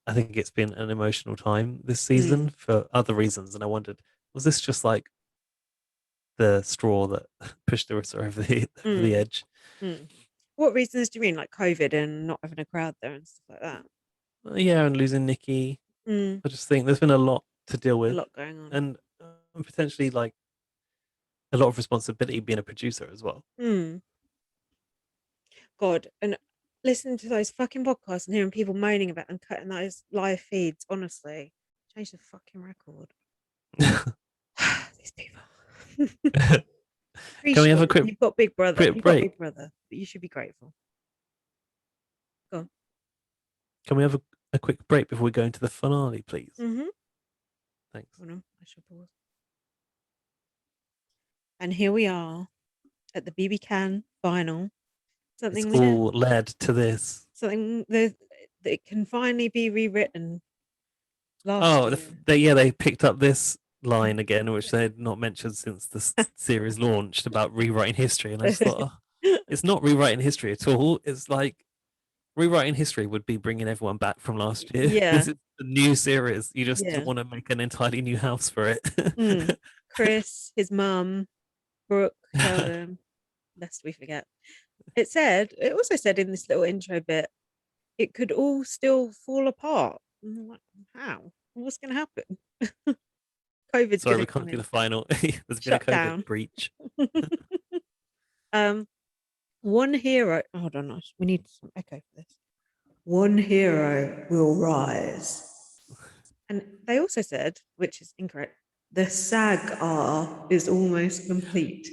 Speaker 2: I think it's been an emotional time this season
Speaker 1: Mm,
Speaker 2: for other reasons, and I wondered was this just like the straw that pushed Arissa over the
Speaker 1: mm,
Speaker 2: edge?
Speaker 1: mm. What reasons do you mean, like COVID and not having a crowd there and stuff like that?
Speaker 2: Yeah, and losing Nikki,
Speaker 1: Mm,
Speaker 2: I just think there's been a lot to deal
Speaker 1: a
Speaker 2: with,
Speaker 1: lot going on.
Speaker 2: and potentially like a lot of responsibility being a producer as well.
Speaker 1: Mm, God, and listening to those fucking podcasts and hearing people moaning about and cutting those live feeds, honestly, change the fucking record. These people.
Speaker 2: Can we have a
Speaker 1: Appreciate
Speaker 2: quick
Speaker 1: you've got Big Brother.
Speaker 2: quick
Speaker 1: You've got
Speaker 2: break?
Speaker 1: Big Brother, but you should be grateful. Go on.
Speaker 2: Can we have a quick break before we go into the finale, please?
Speaker 1: Mm-hmm.
Speaker 2: Thanks.
Speaker 1: Hold on, I shall pause. And here we are at the BB Can final.
Speaker 2: It's
Speaker 1: Something we don't,
Speaker 2: all led to this.
Speaker 1: something that can finally be rewritten. Last
Speaker 2: Oh,
Speaker 1: year.
Speaker 2: they picked up this line again, which they had not mentioned since the series launched about rewriting history, and I just thought, oh, it's not rewriting history at all. It's like rewriting history would be bringing everyone back from last year.
Speaker 1: Yeah,
Speaker 2: This is a new series. You just
Speaker 1: yeah.
Speaker 2: want to make an entirely new house for
Speaker 1: Mm.
Speaker 2: it.
Speaker 1: Chris, his mum, Brooke, Sheldon, lest we forget. It also said in this little intro bit, it could all still fall apart. And I'm like, how? What's going to happen? COVID's
Speaker 2: Sorry,
Speaker 1: going to
Speaker 2: we
Speaker 1: come
Speaker 2: can't do
Speaker 1: in,
Speaker 2: the final. There's been a
Speaker 1: shut
Speaker 2: COVID
Speaker 1: down.
Speaker 2: breach.
Speaker 1: um, one hero. Hold on, we need some echo for this. One hero will rise. And they also said, which is incorrect, the saga is almost complete.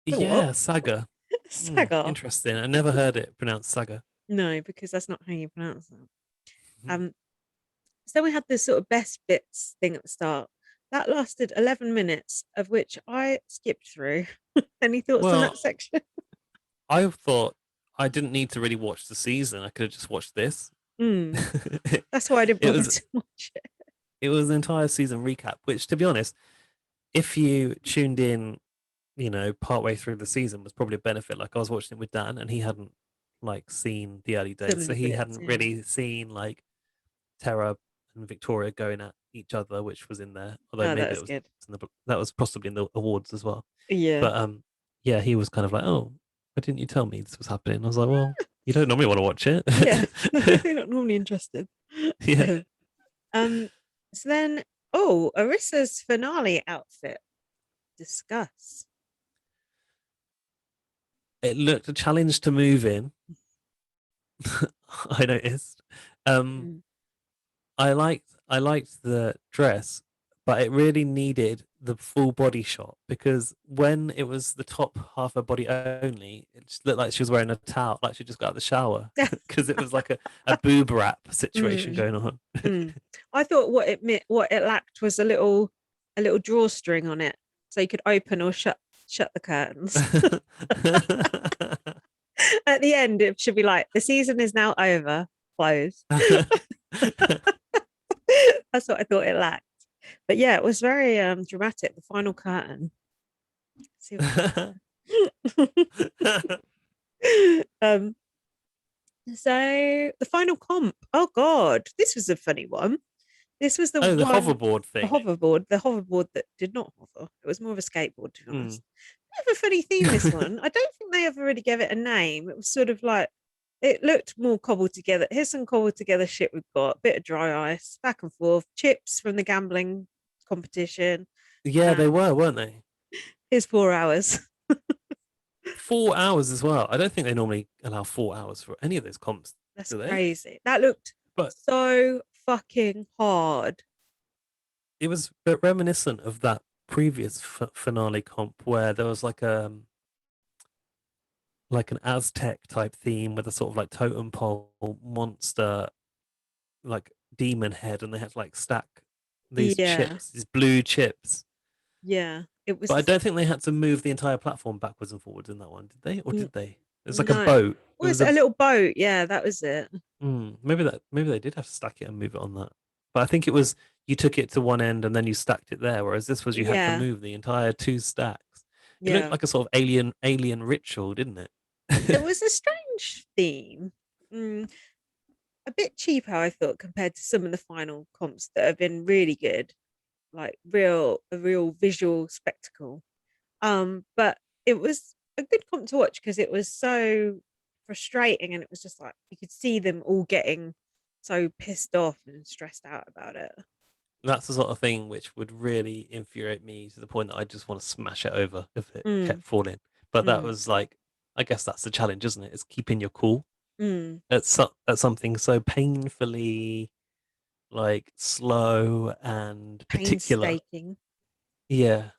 Speaker 1: The
Speaker 2: Yeah,
Speaker 1: what?
Speaker 2: saga.
Speaker 1: Saga?
Speaker 2: Interesting. I never heard it pronounced saga.
Speaker 1: No, because that's not how you pronounce that. Um, so then we had this sort of best bits thing at the start. That lasted 11 minutes, of which I skipped through. Any thoughts on that
Speaker 2: Well,
Speaker 1: section?
Speaker 2: I thought I didn't need to really watch the season. I could have just watched this.
Speaker 1: Mm, that's why I didn't
Speaker 2: it
Speaker 1: bother
Speaker 2: was
Speaker 1: to watch it.
Speaker 2: it was an entire season recap, which to be honest, if you tuned in, partway through the season was probably a benefit. Like I was watching it with Dan and he hadn't like seen the early
Speaker 1: So
Speaker 2: days. So
Speaker 1: many
Speaker 2: he
Speaker 1: bits,
Speaker 2: hadn't
Speaker 1: yeah.
Speaker 2: really seen like Tara and Victoria going at each other, which was in there. Although
Speaker 1: Oh, that
Speaker 2: maybe
Speaker 1: was good.
Speaker 2: that was possibly in the awards as well.
Speaker 1: Yeah.
Speaker 2: But yeah, he was kind of like, oh, why didn't you tell me this was happening? I was like, well, you don't normally want to watch
Speaker 1: Yeah.
Speaker 2: it.
Speaker 1: They're not normally interested.
Speaker 2: Yeah.
Speaker 1: um, so then, oh, Arissa's finale outfit. Discuss.
Speaker 2: It looked a challenge to move in. I noticed. Um,
Speaker 1: Mm.
Speaker 2: I liked the dress, but it really needed the full body shot because when it was the top half of her body only, it just looked like she was wearing a towel, like she just got out of the shower because it was like a boob wrap situation
Speaker 1: Mm,
Speaker 2: going on.
Speaker 1: mm. I thought what it lacked was a little drawstring on it, so you could open or shut the curtains. At the end, it should be like the season is now over, close. That's what I thought it lacked. But yeah, it was very dramatic. The final curtain. Let's see what happens. um, so the final comp. Oh God, this was a funny one. This was the
Speaker 2: Oh, the
Speaker 1: one,
Speaker 2: hoverboard thing.
Speaker 1: the hoverboard that did not hover. It was more of a skateboard, to be
Speaker 2: Mm.
Speaker 1: honest. Bit of a funny theme, this one. I don't think they ever really gave it a name. It was sort of like it looked more cobbled together. Here's some cobbled together shit we've got. Bit of dry ice, back and forth, chips from the gambling competition.
Speaker 2: Yeah, they
Speaker 1: Um,
Speaker 2: were, weren't they?
Speaker 1: here's 4 hours.
Speaker 2: 4 hours as well. I don't think they normally allow 4 hours for any of those comps,
Speaker 1: That's
Speaker 2: do they?
Speaker 1: crazy. That looked
Speaker 2: But
Speaker 1: so fucking hard.
Speaker 2: it was a bit reminiscent of that previous finale comp where there was like an Aztec type theme with a sort of like totem pole monster, like demon head, and they had to like stack these
Speaker 1: Yeah.
Speaker 2: chips, these blue chips.
Speaker 1: Yeah, it
Speaker 2: But I
Speaker 1: was
Speaker 2: don't think they had to move the entire platform backwards and forwards in that one, did they? Or
Speaker 1: n-
Speaker 2: did they? It was like a
Speaker 1: no.
Speaker 2: boat. It
Speaker 1: Was
Speaker 2: was
Speaker 1: it
Speaker 2: a
Speaker 1: a little boat? Yeah, that was it.
Speaker 2: maybe they did have to stack it and move it on that. But I think it was you took it to one end and then you stacked it there, whereas this was you had to
Speaker 1: Yeah,
Speaker 2: move the entire two stacks. It looked
Speaker 1: yeah.
Speaker 2: like a sort of alien ritual, didn't it?
Speaker 1: It was a strange theme. Mm, a bit cheaper, I thought, compared to some of the final comps that have been really good, like a real visual spectacle. But it was a good comp to watch because it was so frustrating, and it was just like you could see them all getting so pissed off and stressed out about it.
Speaker 2: That's the sort of thing which would really infuriate me to the point that I just want to smash it over if it
Speaker 1: Mm,
Speaker 2: kept falling. But that
Speaker 1: mm,
Speaker 2: was like, I guess that's the challenge, isn't it? It's keeping your cool
Speaker 1: mm.
Speaker 2: at something so painfully like slow and particular.
Speaker 1: Painstaking.
Speaker 2: Yeah.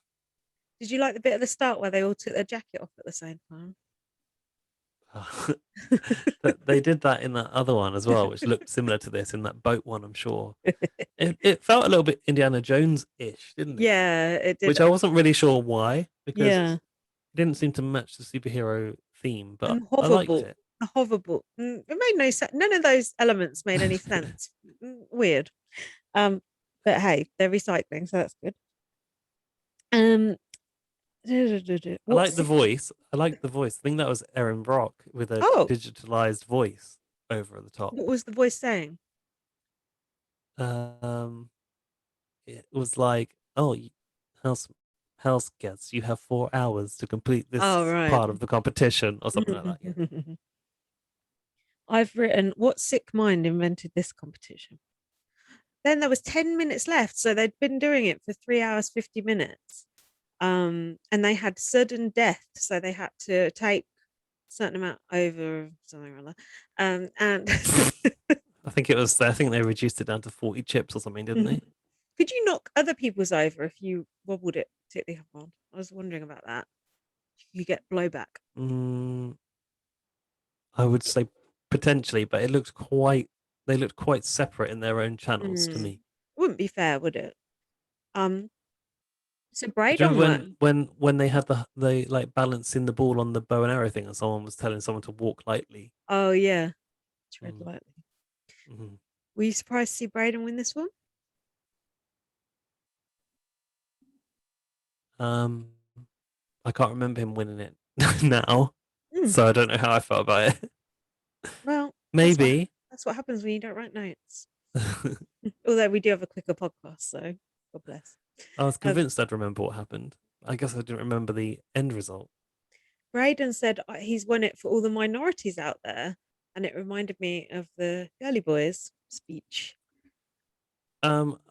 Speaker 1: Did you like the bit at the start where they all took their jacket off at the same time?
Speaker 2: They did that in that other one as well, which looked similar to this in that boat one, I'm sure. It felt a little bit Indiana Jones-ish, didn't it?
Speaker 1: Yeah, it did.
Speaker 2: Which I wasn't really sure why, because
Speaker 1: Yeah,
Speaker 2: it didn't seem to match the superhero theme, but
Speaker 1: and
Speaker 2: I liked
Speaker 1: hoverboard.
Speaker 2: it.
Speaker 1: A hoverboard. It made no sense. None of those elements made any sense. Weird. Um, but hey, they're recycling, so that's good. Um,
Speaker 2: I like
Speaker 1: what's
Speaker 2: the
Speaker 1: it?
Speaker 2: voice. I like the voice. I think that was Erin Brock with a
Speaker 1: Oh,
Speaker 2: digitalized voice over the top.
Speaker 1: what was the voice saying?
Speaker 2: Um, it was like, "Oh, house house guests, you have 4 hours to complete
Speaker 1: Oh,
Speaker 2: this
Speaker 1: right.
Speaker 2: part of the competition," or something like that. Yeah.
Speaker 1: I've written, what sick mind invented this competition? Then there was 10 minutes left, so they'd been doing it for 3 hours, 50 minutes. And they had sudden death, so they had to take a certain amount over something or other. And
Speaker 2: I think it was. I think they reduced it down to 40 chips or something, didn't they?
Speaker 1: could you knock other people's over if you wobbled it particularly hard? I was wondering about that. You get blowback.
Speaker 2: Mm, I would say potentially, but it looked quite. They looked quite separate in their own channels to me.
Speaker 1: Wouldn't be fair, would it? Um, so
Speaker 2: Do you
Speaker 1: Braydon
Speaker 2: remember
Speaker 1: won.
Speaker 2: when they had the like balancing the ball on the bow and arrow thing, and someone was telling someone to walk lightly?
Speaker 1: Oh yeah, tread
Speaker 2: Mm,
Speaker 1: lightly.
Speaker 2: mhm.
Speaker 1: Were you surprised to see Braydon win this one?
Speaker 2: Um, I can't remember him winning it now,
Speaker 1: Mm,
Speaker 2: so I don't know how I felt about it.
Speaker 1: well,
Speaker 2: Maybe.
Speaker 1: that's what happens when you don't write notes. Although we do have a quicker podcast, so God bless.
Speaker 2: I was
Speaker 1: Um,
Speaker 2: convinced I'd remember what happened. I guess I didn't remember the end result.
Speaker 1: Braden said he's won it for all the minorities out there, and it reminded me of the Girly Boys speech.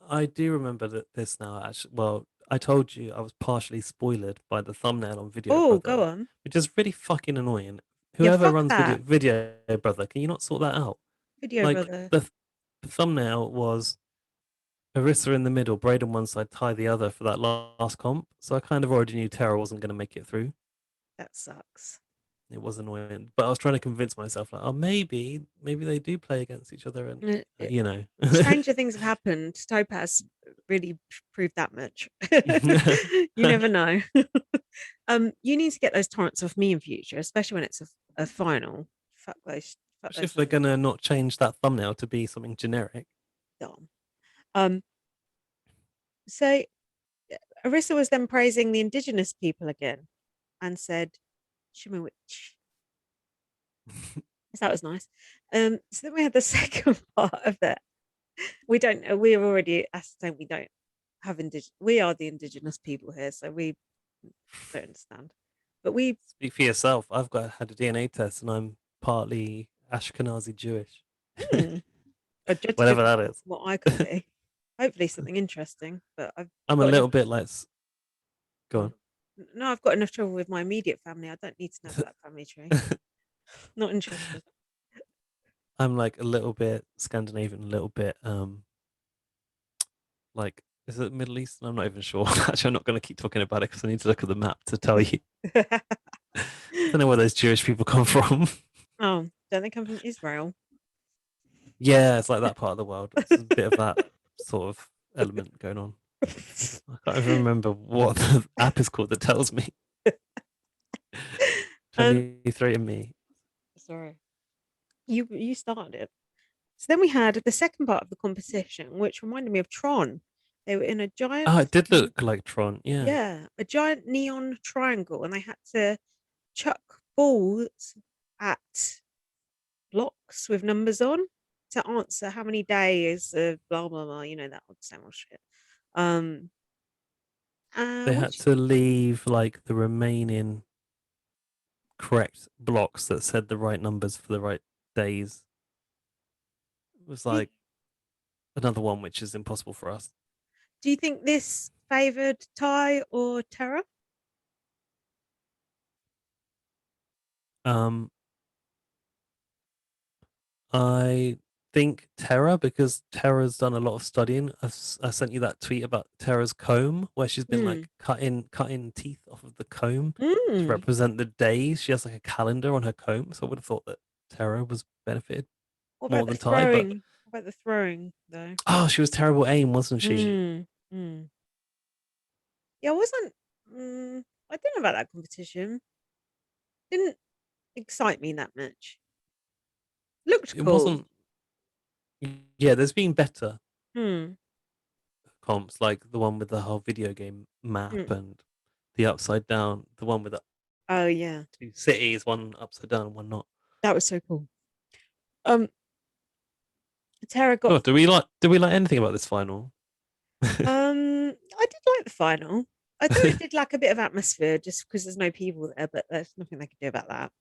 Speaker 2: I do remember that this now. Actually, well, I told you I was partially spoiled by the thumbnail on Video
Speaker 1: Oh, go
Speaker 2: Brother,
Speaker 1: on.
Speaker 2: which is really fucking annoying.
Speaker 1: Yeah,
Speaker 2: Whoever
Speaker 1: fuck
Speaker 2: runs
Speaker 1: that.
Speaker 2: Video Brother, can you not sort that out?
Speaker 1: Video
Speaker 2: Like
Speaker 1: brother.
Speaker 2: the thumbnail was Arissa in the middle, Braden one side, Ty the other for that last comp. So I kind of already knew Tara wasn't going to make it through.
Speaker 1: That sucks.
Speaker 2: It was annoying, but I was trying to convince myself, like, oh, maybe they do play against each other, and
Speaker 1: Uh, it-
Speaker 2: you know.
Speaker 1: Stranger things have happened. Topaz really proved that much. You never know. You need to get those torrents off me in future, especially when it's a final. Fuck those. Fuck
Speaker 2: Especially
Speaker 1: those
Speaker 2: if they're gonna not change that thumbnail to be something generic.
Speaker 1: dumb. Um, so Arissa was then praising the indigenous people again and said, Shimowich. So that was nice. So then we had the second part of that. We don't know, we're already ascertained we don't have we are the indigenous people here, so we don't understand. But we
Speaker 2: Speak for yourself. I've had a DNA test, and I'm partly Ashkenazi Jewish,
Speaker 1: hmm, are
Speaker 2: whatever
Speaker 1: judging
Speaker 2: that is.
Speaker 1: what I could be. Hopefully something interesting, but I've
Speaker 2: I'm a
Speaker 1: got enough.
Speaker 2: little bit like. Go
Speaker 1: Go
Speaker 2: on.
Speaker 1: on. No, I've got enough trouble with my immediate family. I don't need to know about that family tree. Not interested.
Speaker 2: I'm like a little bit Scandinavian, a little bit like is it Middle Eastern? I'm not even sure. Actually, I'm not going to keep talking about it because I need to look at the map to tell you. I don't know where those Jewish people come from.
Speaker 1: Oh, don't they come from Israel?
Speaker 2: Yeah, it's like that part of the world. There's a bit of that sort of element going on. I can't even remember what the app is called that tells me.
Speaker 1: Um,
Speaker 2: 23 and me.
Speaker 1: sorry, you started it. So then we had the second part of the competition, which reminded me of Tron. They were in a
Speaker 2: Oh,
Speaker 1: giant,
Speaker 2: it did look like Tron. Yeah.
Speaker 1: yeah, a giant neon triangle, and they had to chuck balls at blocks with numbers on to answer how many days of blah blah blah. You know that old same old shit. Um,
Speaker 2: They
Speaker 1: what?
Speaker 2: had to leave like the remaining correct blocks that said the right numbers for the right days. It was
Speaker 1: Do
Speaker 2: like another one which is impossible for us.
Speaker 1: do you think this favored Thai or Terra?
Speaker 2: Um, I think Terra, because Terra's done a lot of studying. I sent you that tweet about Terra's comb, where she's been
Speaker 1: Hmm.
Speaker 2: like cutting teeth off of the comb to
Speaker 1: Hmm.
Speaker 2: represent the days. She has like a calendar on her comb, so I would have thought that Terra was benefited
Speaker 1: What
Speaker 2: more
Speaker 1: about the
Speaker 2: than Ty. But
Speaker 1: throwing? What about the throwing though?
Speaker 2: oh, she was terrible aim, wasn't she?
Speaker 1: Hmm. Hmm. Yeah, I wasn't. I don't know about that competition. Didn't excite me that much. Looked
Speaker 2: It
Speaker 1: cool.
Speaker 2: wasn't. Yeah, there's been better
Speaker 1: Hmm.
Speaker 2: comps, like the one with the whole video game map
Speaker 1: Hmm.
Speaker 2: and the upside down, the one with the
Speaker 1: Oh yeah,
Speaker 2: two cities, one upside down, one not.
Speaker 1: that was so cool. Um, Tara got.
Speaker 2: God, do we like anything about this final?
Speaker 1: I did like the final. I thought it did lack a bit of atmosphere just because there's no people there, but there's nothing they could do about that.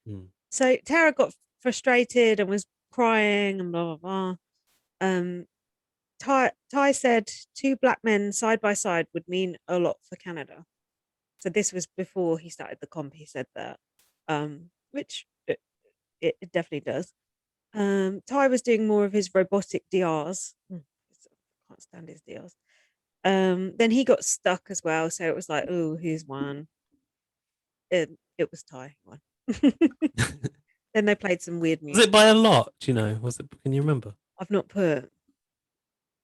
Speaker 2: Hmm.
Speaker 1: So Tara got frustrated and was crying and blah blah blah. Um, Ty said two black men side by side would mean a lot for Canada. So this was before he started the comp. He said that, which it definitely does. Ty was doing more of his robotic DRs. I can't stand his DRs. Then he got stuck as well. So it was like, oh, who's won? It was Ty won. Then they played some weird
Speaker 2: Was it
Speaker 1: music.
Speaker 2: by a lot? Do you know? Was it? Can you remember?
Speaker 1: I've not put.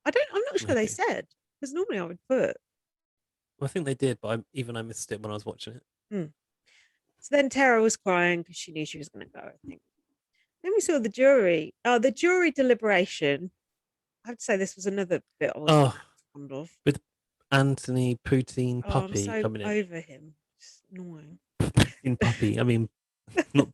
Speaker 1: I don't. I'm not sure they
Speaker 2: Maybe.
Speaker 1: said because normally I would put.
Speaker 2: Well, I think they did, but I missed it when I was watching it.
Speaker 1: Hmm. So then Tara was crying because she knew she was going to go. I think. Then we saw the jury. Oh, the jury deliberation. I have to say this was another bit I wasn't
Speaker 2: Oh,
Speaker 1: fond of.
Speaker 2: with Anthony Poutine
Speaker 1: Oh, I'm
Speaker 2: Puppy
Speaker 1: so
Speaker 2: coming in.
Speaker 1: over him. It's annoying.
Speaker 2: Poutine Puppy. I mean,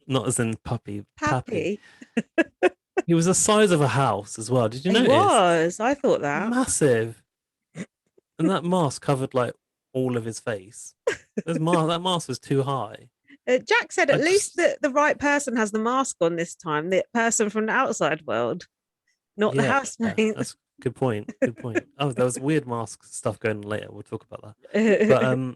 Speaker 2: not as in puppy, Pappy.
Speaker 1: Pappy.
Speaker 2: He was the size of a house as well. Did you
Speaker 1: He
Speaker 2: notice?
Speaker 1: was. I thought that.
Speaker 2: Massive. And that mask covered like all of his face. That mask was too high.
Speaker 1: Jack said
Speaker 2: I
Speaker 1: at least
Speaker 2: just
Speaker 1: the right person has the mask on this time, the person from the outside world, not the
Speaker 2: Yeah,
Speaker 1: housemate.
Speaker 2: that's good point. Good point. Oh, there was weird mask stuff going on later. We'll talk about that. But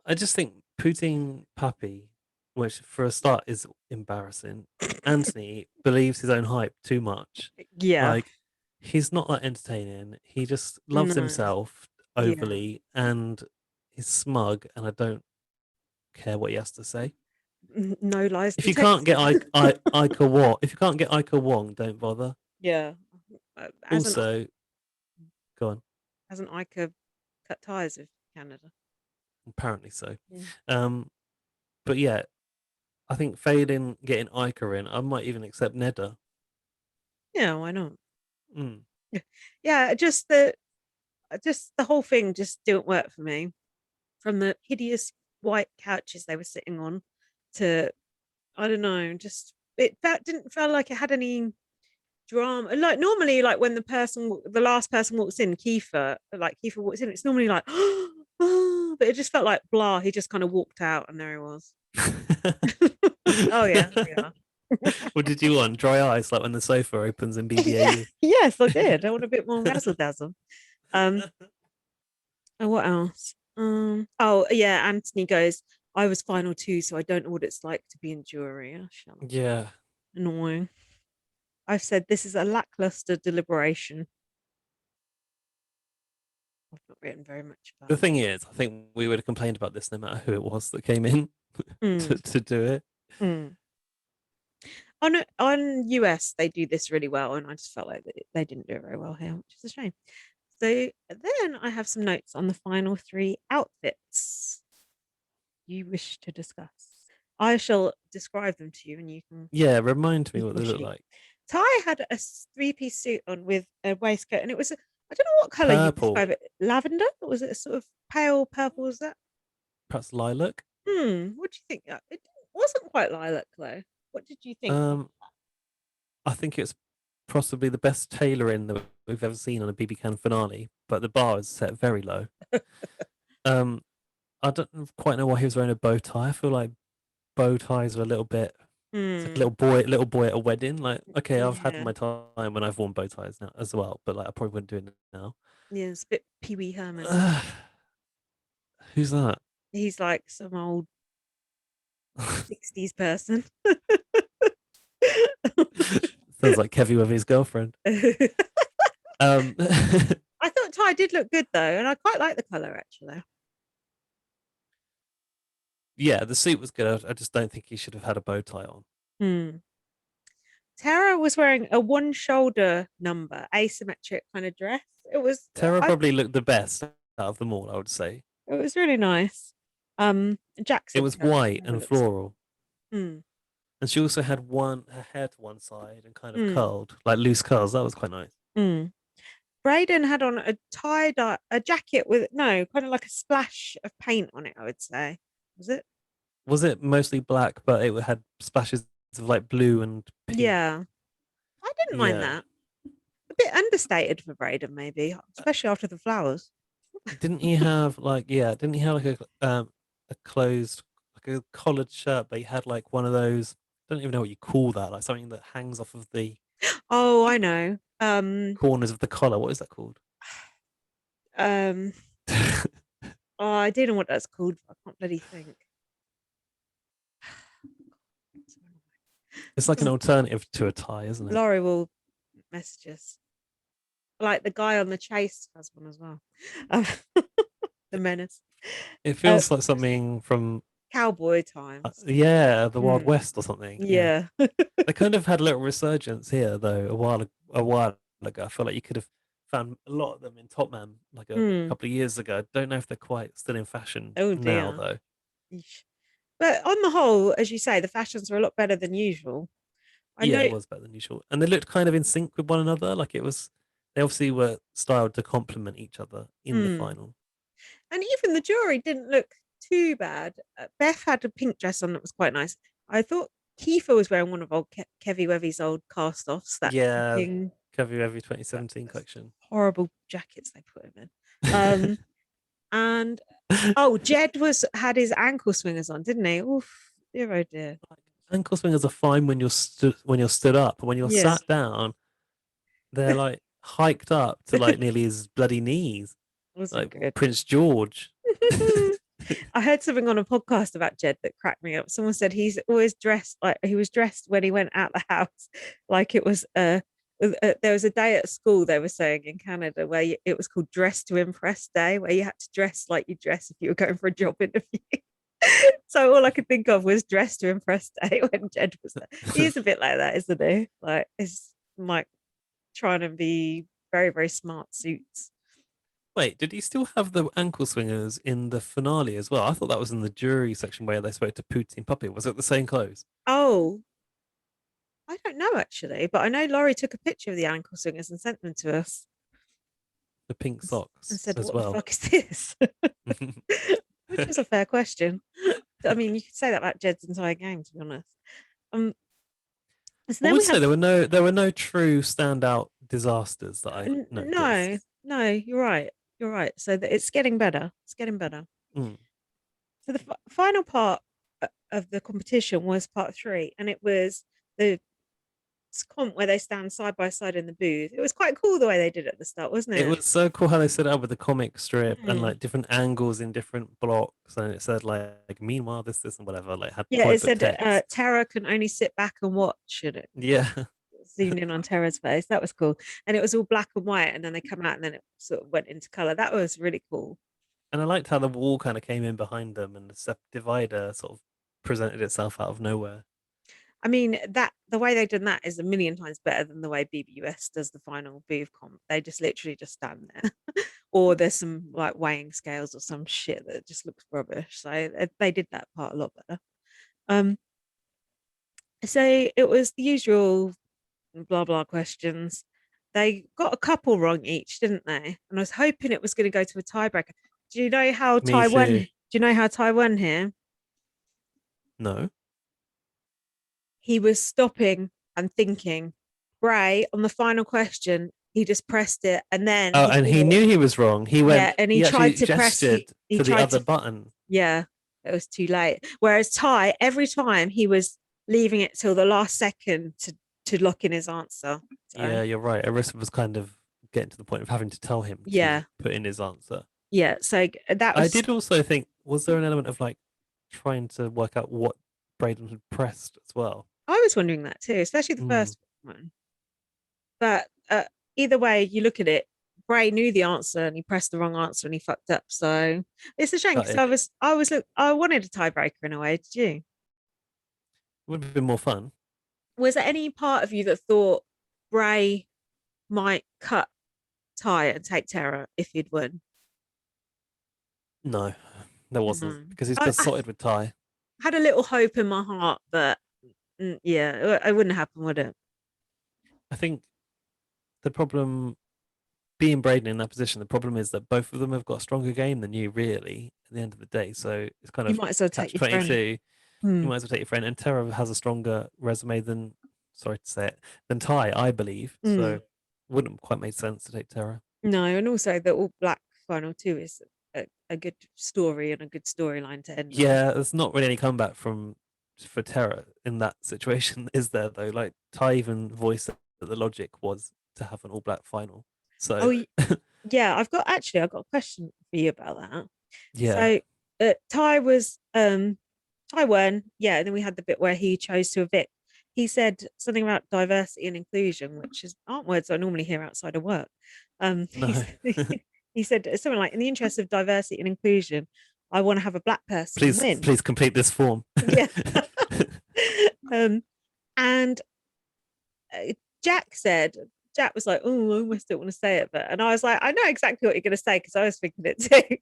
Speaker 2: I just think Poutine Puppy, which for a start is embarrassing. Anthony believes his own hype too much.
Speaker 1: Yeah.
Speaker 2: Like he's not that entertaining. He just loves
Speaker 1: No.
Speaker 2: himself
Speaker 1: Yeah.
Speaker 2: overly and he's smug and I don't care what he has to say.
Speaker 1: No lies
Speaker 2: If you can't get
Speaker 1: detected.
Speaker 2: Ika Wong, if you can't get Ika Wong, don't bother.
Speaker 1: Yeah. Hasn't
Speaker 2: Also, go on.
Speaker 1: hasn't Ica cut ties with Canada?
Speaker 2: Apparently so.
Speaker 1: Yeah.
Speaker 2: Um, but yeah, I think failing getting Ika in, I might even accept Neda.
Speaker 1: Yeah, why not?
Speaker 2: Mm.
Speaker 1: Yeah, just the whole thing just didn't work for me. From the hideous white couches they were sitting on to I don't know, just it that didn't feel like it had any drama. Like normally, like when the last person walks in, Kiefer walks in, it's normally like, oh, but it just felt like blah. He just kind of walked out, and there he was. Oh yeah, here we are.
Speaker 2: What did you want? Dry ice, like when the sofa opens in
Speaker 1: Yeah,
Speaker 2: BBAU.
Speaker 1: yes, I did. I want a bit more razzle dazzle. Um, and what else? Oh yeah, Anthony goes. I was final two, so I don't know what it's like to be in jury. Oh, shut up.
Speaker 2: Yeah.
Speaker 1: Annoying. I've said this is a lackluster deliberation. I've not written very much about
Speaker 2: The thing is, I think we would have complained about this no matter who it was that came in
Speaker 1: it. Mm,
Speaker 2: to do it.
Speaker 1: mm. On US, they do this really well, and I just felt like they didn't do it very well here, which is a shame. So then I have some notes on the final three outfits you wish to discuss. I shall describe them to you and
Speaker 2: Yeah, remind me
Speaker 1: you
Speaker 2: what
Speaker 1: can
Speaker 2: they look
Speaker 1: shoot.
Speaker 2: like.
Speaker 1: Ty had a three-piece suit on with a waistcoat, and it was, I don't know what color you
Speaker 2: Purple,
Speaker 1: describe it. Lavender? Or was it a sort of pale purple? Was that?
Speaker 2: perhaps lilac.
Speaker 1: What do you think? It wasn't quite lilac though. What did you think?
Speaker 2: Um, I think it's possibly the best tailoring that we've ever seen on a BB Can finale, but the bar is set very low. Um, I don't quite know why he was wearing a bow tie. I feel like bow ties are a little bit. It's like a
Speaker 1: Hmm.
Speaker 2: little boy at a wedding. Like, okay, I've had
Speaker 1: Yeah.
Speaker 2: my time when I've worn bow ties now as well, but like I probably wouldn't do it now.
Speaker 1: Yeah, it's a bit Pee Wee Herman.
Speaker 2: Who's that?
Speaker 1: He's like some old 60s person.
Speaker 2: Sounds like Kevin with his girlfriend. Um,
Speaker 1: I thought Ty did look good though, and I quite like the color actually.
Speaker 2: yeah, the suit was good. I just don't think he should have had a bow tie on.
Speaker 1: Hmm. Tara was wearing a one shoulder number, asymmetric kind of dress. It was
Speaker 2: Tara
Speaker 1: I
Speaker 2: probably looked the best out of them all, I would say.
Speaker 1: it was really nice.
Speaker 2: It
Speaker 1: Jackson
Speaker 2: was
Speaker 1: Tara
Speaker 2: white
Speaker 1: never
Speaker 2: and
Speaker 1: looks good.
Speaker 2: floral.
Speaker 1: Hmm.
Speaker 2: And she also had her hair to one side and kind of
Speaker 1: Hmm.
Speaker 2: curled, like loose curls. That was quite nice.
Speaker 1: Hmm. Braden had on a tie-dye, a jacket with no, kind of like a splash of paint on it, I would say. Was it?
Speaker 2: Was it mostly black, but it had splashes of like blue and pink?
Speaker 1: Yeah. I didn't mind
Speaker 2: Yeah.
Speaker 1: that. A bit understated for Braden, maybe, especially after the flowers.
Speaker 2: Didn't he have like yeah? Didn't he have like a closed like a collared shirt, but he had like one of those. I don't even know what you call that. Like something that hangs off of the
Speaker 1: Oh, I know.
Speaker 2: corners of the collar. What is that called?
Speaker 1: Um, oh, I do know what that's called, but I can't bloody think.
Speaker 2: It's like an alternative to a tie, isn't it?
Speaker 1: Laurie will message us. Like the guy on the chase has one as well. Um, the menace.
Speaker 2: It
Speaker 1: Uh,
Speaker 2: feels like something from
Speaker 1: Cowboy times.
Speaker 2: yeah, the Wild
Speaker 1: Hmm.
Speaker 2: West or something. Yeah,
Speaker 1: Yeah.
Speaker 2: they kind of had a little resurgence here though. A while ago, I feel like you could have found a lot of them in Top Man like a
Speaker 1: Hmm.
Speaker 2: couple of years ago. I don't know if they're quite still in fashion
Speaker 1: Oh
Speaker 2: now
Speaker 1: dear.
Speaker 2: though.
Speaker 1: Yeesh. But on the whole, as you say, the fashions were a lot better than usual. I
Speaker 2: Yeah,
Speaker 1: know.
Speaker 2: it was better than usual, and they looked kind of in sync with one another. Like it was, they obviously were styled to complement each other in the
Speaker 1: Hmm.
Speaker 2: final.
Speaker 1: And even the jewelry didn't look too bad. Beth had a pink dress on that was quite nice. I thought Kiefer was wearing one of old Kevy Wevy's old cast offs, that
Speaker 2: Yeah,
Speaker 1: fucking
Speaker 2: Cavu Every 2017
Speaker 1: that's
Speaker 2: collection.
Speaker 1: horrible jackets they put him in. And oh, Jed was had his ankle swingers on, didn't he? Oof, dear oh dear.
Speaker 2: Like, ankle swingers are fine when you're stood up, but when you're
Speaker 1: Yeah.
Speaker 2: sat down, they're like hiked up to like nearly his bloody knees,
Speaker 1: Wasn't
Speaker 2: like
Speaker 1: good.
Speaker 2: Prince George.
Speaker 1: I heard something on a podcast about Jed that cracked me up. Someone said he's always dressed like he was dressed when he went out the house, like it was there was a day at school they were saying in Canada where it was called Dress to Impress Day, where you had to dress like you dress if you were going for a job interview. So all I could think of was Dress to Impress Day when Jed was there. He is a bit like that, isn't he? Like it's like trying to be very, very smart suits.
Speaker 2: Wait, did he still have the ankle swingers in the finale as well? I thought that was in the jury section where they spoke to Poutine Puppy. Was it the same clothes?
Speaker 1: Oh, I don't know actually, but I know Laurie took a picture of the ankle swingers and sent them to us
Speaker 2: The pink
Speaker 1: and
Speaker 2: socks
Speaker 1: said,
Speaker 2: as
Speaker 1: "What the
Speaker 2: well.
Speaker 1: fuck is this?" Which is a fair question. I mean, you could say that about Jed's entire game, to be honest. Um, so
Speaker 2: I
Speaker 1: then
Speaker 2: would
Speaker 1: we
Speaker 2: say
Speaker 1: had
Speaker 2: there were no true standout disasters that I noticed.
Speaker 1: no, no, you're right, you're right. So that it's getting better. It's getting better.
Speaker 2: Mm.
Speaker 1: So the final part of the competition was part three, and it was the comp where they stand side by side in the booth. It was quite cool the way they did it at the start, wasn't
Speaker 2: It
Speaker 1: it?
Speaker 2: was so cool how they set it up with the comic strip and
Speaker 1: Mm.
Speaker 2: like different angles in different blocks, and it said like meanwhile this and whatever, like had
Speaker 1: Yeah, it
Speaker 2: quite good
Speaker 1: said
Speaker 2: text.
Speaker 1: Tara can only sit back and watch, and it
Speaker 2: Yeah,
Speaker 1: zoomed in on Tara's face. That was cool. And it was all black and white, and then they come out and then it sort of went into color. That was really cool.
Speaker 2: and I liked how the wall kind of came in behind them and the divider sort of presented itself out of nowhere.
Speaker 1: I mean, that the way they've done that is a million times better than the way BBUS does the final booth comp. They just literally just stand there, or there's some like weighing scales or some shit that just looks rubbish. So they did that part a lot better. Um, so it was the usual blah blah questions. They got a couple wrong each, didn't they? And I was hoping it was going to go to a tiebreaker. Do you know how
Speaker 2: Me
Speaker 1: Taiwan?
Speaker 2: too.
Speaker 1: Do you know how Taiwan here?
Speaker 2: No.
Speaker 1: He was stopping and thinking. Bray on the final question, he just pressed it, and then
Speaker 2: Oh,
Speaker 1: he
Speaker 2: and he
Speaker 1: thought,
Speaker 2: knew he was wrong. He
Speaker 1: yeah,
Speaker 2: went.
Speaker 1: and he
Speaker 2: He
Speaker 1: tried
Speaker 2: actually
Speaker 1: to press.
Speaker 2: gestured
Speaker 1: He
Speaker 2: to the
Speaker 1: tried
Speaker 2: other
Speaker 1: to,
Speaker 2: button.
Speaker 1: yeah, it was too late. Whereas Ty, every time he was leaving it till the last second to lock in his answer. So
Speaker 2: Yeah, you're right. Arissa was kind of getting to the point of having to tell him to
Speaker 1: yeah,
Speaker 2: put in his answer.
Speaker 1: yeah. So that
Speaker 2: I
Speaker 1: was.
Speaker 2: did also think, was there an element of like trying to work out what Braden had pressed as well?
Speaker 1: I was wondering that too, especially the
Speaker 2: Mm,
Speaker 1: first one. But either way, you look at it. Bray knew the answer and he pressed the wrong answer and he fucked up. So it's a shame because
Speaker 2: gutted.
Speaker 1: I wanted a tiebreaker in a way. Did you?
Speaker 2: Would have been more fun.
Speaker 1: Was there any part of you that thought Bray might cut Ty and take Terror if he'd won?
Speaker 2: No, there wasn't
Speaker 1: No.
Speaker 2: because he's
Speaker 1: I
Speaker 2: besotted with Ty.
Speaker 1: had a little hope in my heart, but yeah, it wouldn't happen, would it?
Speaker 2: I think the problem being Braden in that position, the problem is that both of them have got a stronger game than you, really, at the end of the day. So it's kind
Speaker 1: You
Speaker 2: of
Speaker 1: might as well take
Speaker 2: catch
Speaker 1: your friend.
Speaker 2: 22.
Speaker 1: Hmm.
Speaker 2: You might as well take your friend. And Tara has a stronger resume than, sorry to say it, than Ty, I believe.
Speaker 1: Hmm.
Speaker 2: So wouldn't quite make sense to take Tara.
Speaker 1: No, and also the All Black final two is a good story and a good storyline to end on.
Speaker 2: Yeah, there's not really any comeback for Tara in that situation, is there? Though, like Ty even voiced that the logic was to have an all black final.
Speaker 1: Oh,
Speaker 2: So
Speaker 1: yeah, I've got a question for you about that.
Speaker 2: yeah,
Speaker 1: So Ty won, yeah, and then we had the bit where he chose to evict. He said something about diversity and inclusion, which is aren't words I normally hear outside of work.
Speaker 2: no,
Speaker 1: He said something like, "In the interest of diversity and inclusion, I want to have a black person win."
Speaker 2: please complete this form.
Speaker 1: Yeah. um, and Jack said, Jack was like, "Oh, I almost don't want to say it," but and I was like, "I know exactly what you're going to say because I was thinking it too."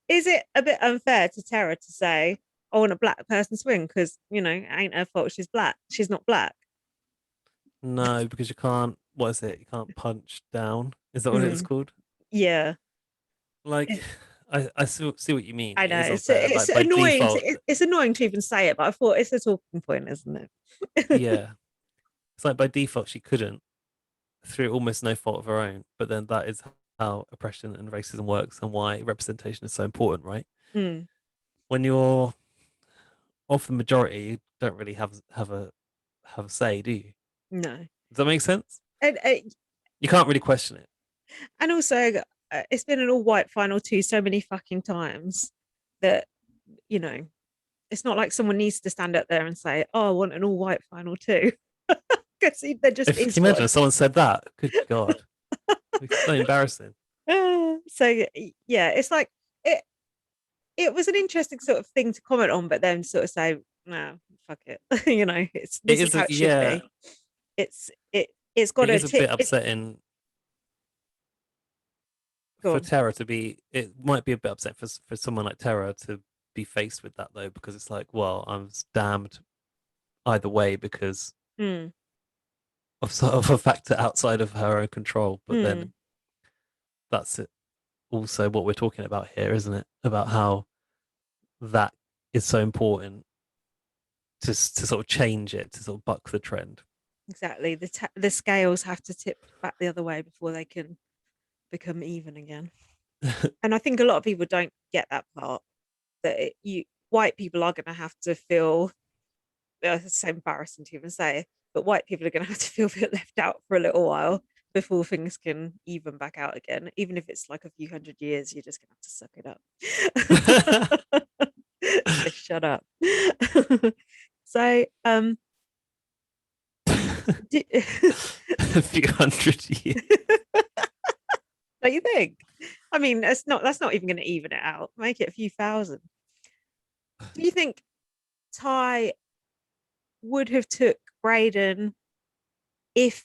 Speaker 1: Is it a bit unfair to Tara to say, "I want a black person to win" because it ain't her fault she's black. She's not black.
Speaker 2: No, because you can't. What is it? You can't punch down. Is that what it's
Speaker 1: Mm,
Speaker 2: called?
Speaker 1: yeah,
Speaker 2: Like, I see what you mean.
Speaker 1: I
Speaker 2: It
Speaker 1: know
Speaker 2: is
Speaker 1: it's
Speaker 2: unfair.
Speaker 1: it's
Speaker 2: Like by
Speaker 1: annoying.
Speaker 2: default,
Speaker 1: It's annoying to even say it, but I thought it's a talking point, isn't it?
Speaker 2: yeah, it's like by default she couldn't through almost no fault of her own. But then that is how oppression and racism works and why representation is so important, right?
Speaker 1: Mm,
Speaker 2: When you're of the majority, you don't really have a say, do you?
Speaker 1: no,
Speaker 2: Does that make sense?
Speaker 1: and
Speaker 2: You can't really question it.
Speaker 1: and also it's been an all white final two so many fucking times that you know it's not like someone needs to stand up there and say, "Oh, I want an all white final too," because there just
Speaker 2: If
Speaker 1: is
Speaker 2: can you imagine
Speaker 1: one.
Speaker 2: if someone said that, good God, it'd be so embarrassing.
Speaker 1: So yeah, it's like it. It was an interesting sort of thing to comment on, but then sort of say, "No, fuck it."
Speaker 2: It
Speaker 1: This is
Speaker 2: is
Speaker 1: how
Speaker 2: a
Speaker 1: it should
Speaker 2: yeah,
Speaker 1: be. It's got
Speaker 2: it
Speaker 1: a
Speaker 2: is a bit
Speaker 1: tip.
Speaker 2: upsetting
Speaker 1: Go
Speaker 2: for
Speaker 1: on.
Speaker 2: Terra to be. It might be a bit upset for someone like Terra to be faced with that though, because it's like, well, I'm damned either way because
Speaker 1: Mm,
Speaker 2: of sort of a factor outside of her own control. But
Speaker 1: mm,
Speaker 2: then that's it. Also, what we're talking about here, isn't it? About how that is so important to sort of change it, to sort of buck the trend.
Speaker 1: exactly. The scales have to tip back the other way before they can become even again. And I think a lot of people don't get that part. That you white people are going to have to feel. It's so embarrassing to even say, but white people are going to have to feel a bit left out for a little while before things can even back out again. Even if it's like a few hundred years, you're just going to have to suck it up. So shut up. So, do,
Speaker 2: A few hundred years.
Speaker 1: do you think? I mean, that's not even going to even it out. Make it a few thousand. Do you think Ty would have took Braden if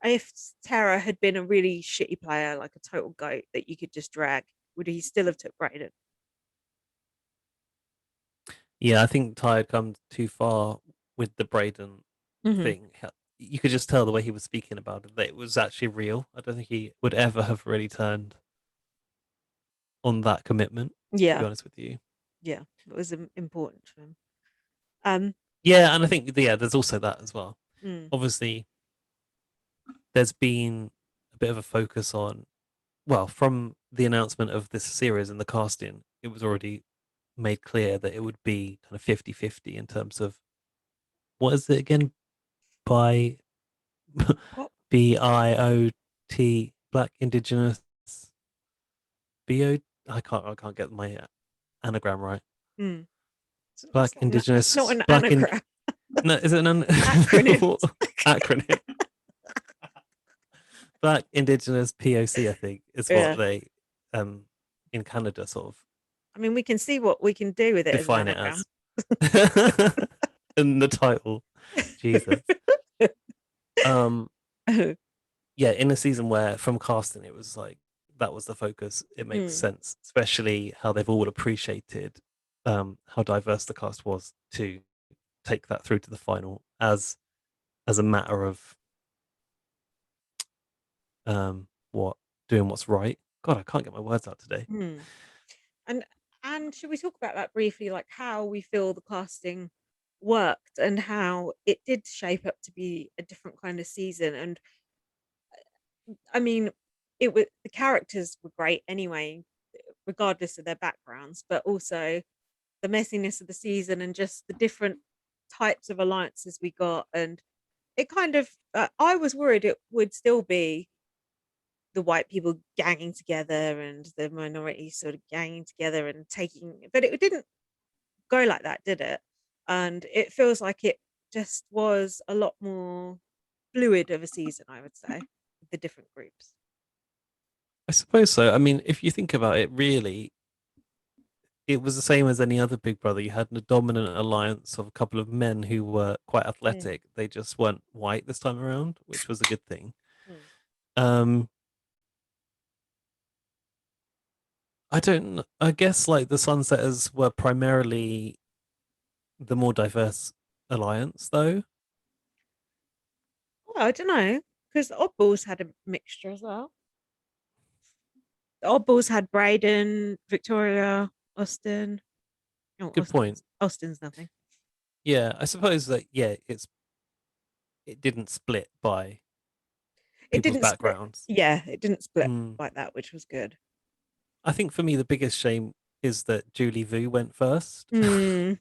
Speaker 1: if Terra had been a really shitty player, like a total goat that you could just drag? Would he still have took Braden?
Speaker 2: Yeah, I think Ty had come too far with the Braden
Speaker 1: Mm-hmm.
Speaker 2: thing. You could just tell the way he was speaking about it that it was actually real. I don't think he would ever have really turned on that commitment, to be
Speaker 1: Yeah,
Speaker 2: honest with you.
Speaker 1: yeah, it was important to him. Um,
Speaker 2: Yeah, and I think there's also that as well.
Speaker 1: mm,
Speaker 2: Obviously, there's been a bit of a focus on, well, from the announcement of this series and the casting, it was already made clear that it would be kind of 50-50 in terms of what is it again? By
Speaker 1: what?
Speaker 2: BIOT, Black Indigenous BO. I can't get my anagram right.
Speaker 1: Mm.
Speaker 2: Black
Speaker 1: It's not
Speaker 2: Indigenous
Speaker 1: an
Speaker 2: Black in
Speaker 1: anagram.
Speaker 2: no, is it an
Speaker 1: Acronym.
Speaker 2: acronym? Black Indigenous POC, I think, is what
Speaker 1: Yeah.
Speaker 2: they in Canada sort of
Speaker 1: I mean, we can see what we can do with it as an
Speaker 2: define it
Speaker 1: anagram.
Speaker 2: as. In the title, Jesus. Um, yeah, in a season where from casting it was like that was the focus, it makes
Speaker 1: Mm,
Speaker 2: sense, especially how they've all appreciated how diverse the cast was to take that through to the final as a matter of what doing what's right. God, I can't get my words out today.
Speaker 1: mm. And should we talk about that briefly, like how we feel the casting worked and how it did shape up to be a different kind of season? And I mean, it was the characters were great anyway, regardless of their backgrounds, but also the messiness of the season and just the different types of alliances we got. And it kind of, I was worried it would still be the white people ganging together and the minorities sort of ganging together and taking, but it didn't go like that, did it? And it feels like it just was a lot more fluid of a season, I would say, with the different groups.
Speaker 2: I suppose so. I mean, if you think about it, really, it was the same as any other Big Brother. You had a dominant alliance of a couple of men who were quite
Speaker 1: Mm,
Speaker 2: athletic. They just weren't white this time around, which was a good thing.
Speaker 1: mm,
Speaker 2: Um, I don't. I guess like the Sunsetters were primarily the more diverse alliance, though.
Speaker 1: well, I don't know, because the Oddballs had a mixture as well. The Oddballs had Braden, Victoria, Austin. Oh,
Speaker 2: Good point.
Speaker 1: Austin's nothing.
Speaker 2: Yeah, I suppose that it didn't split by
Speaker 1: It
Speaker 2: people's
Speaker 1: didn't split.
Speaker 2: backgrounds.
Speaker 1: Yeah, it didn't split
Speaker 2: Mm.
Speaker 1: like that, which was good.
Speaker 2: I think for me the biggest shame is that Julie Vu went first.
Speaker 1: Mm,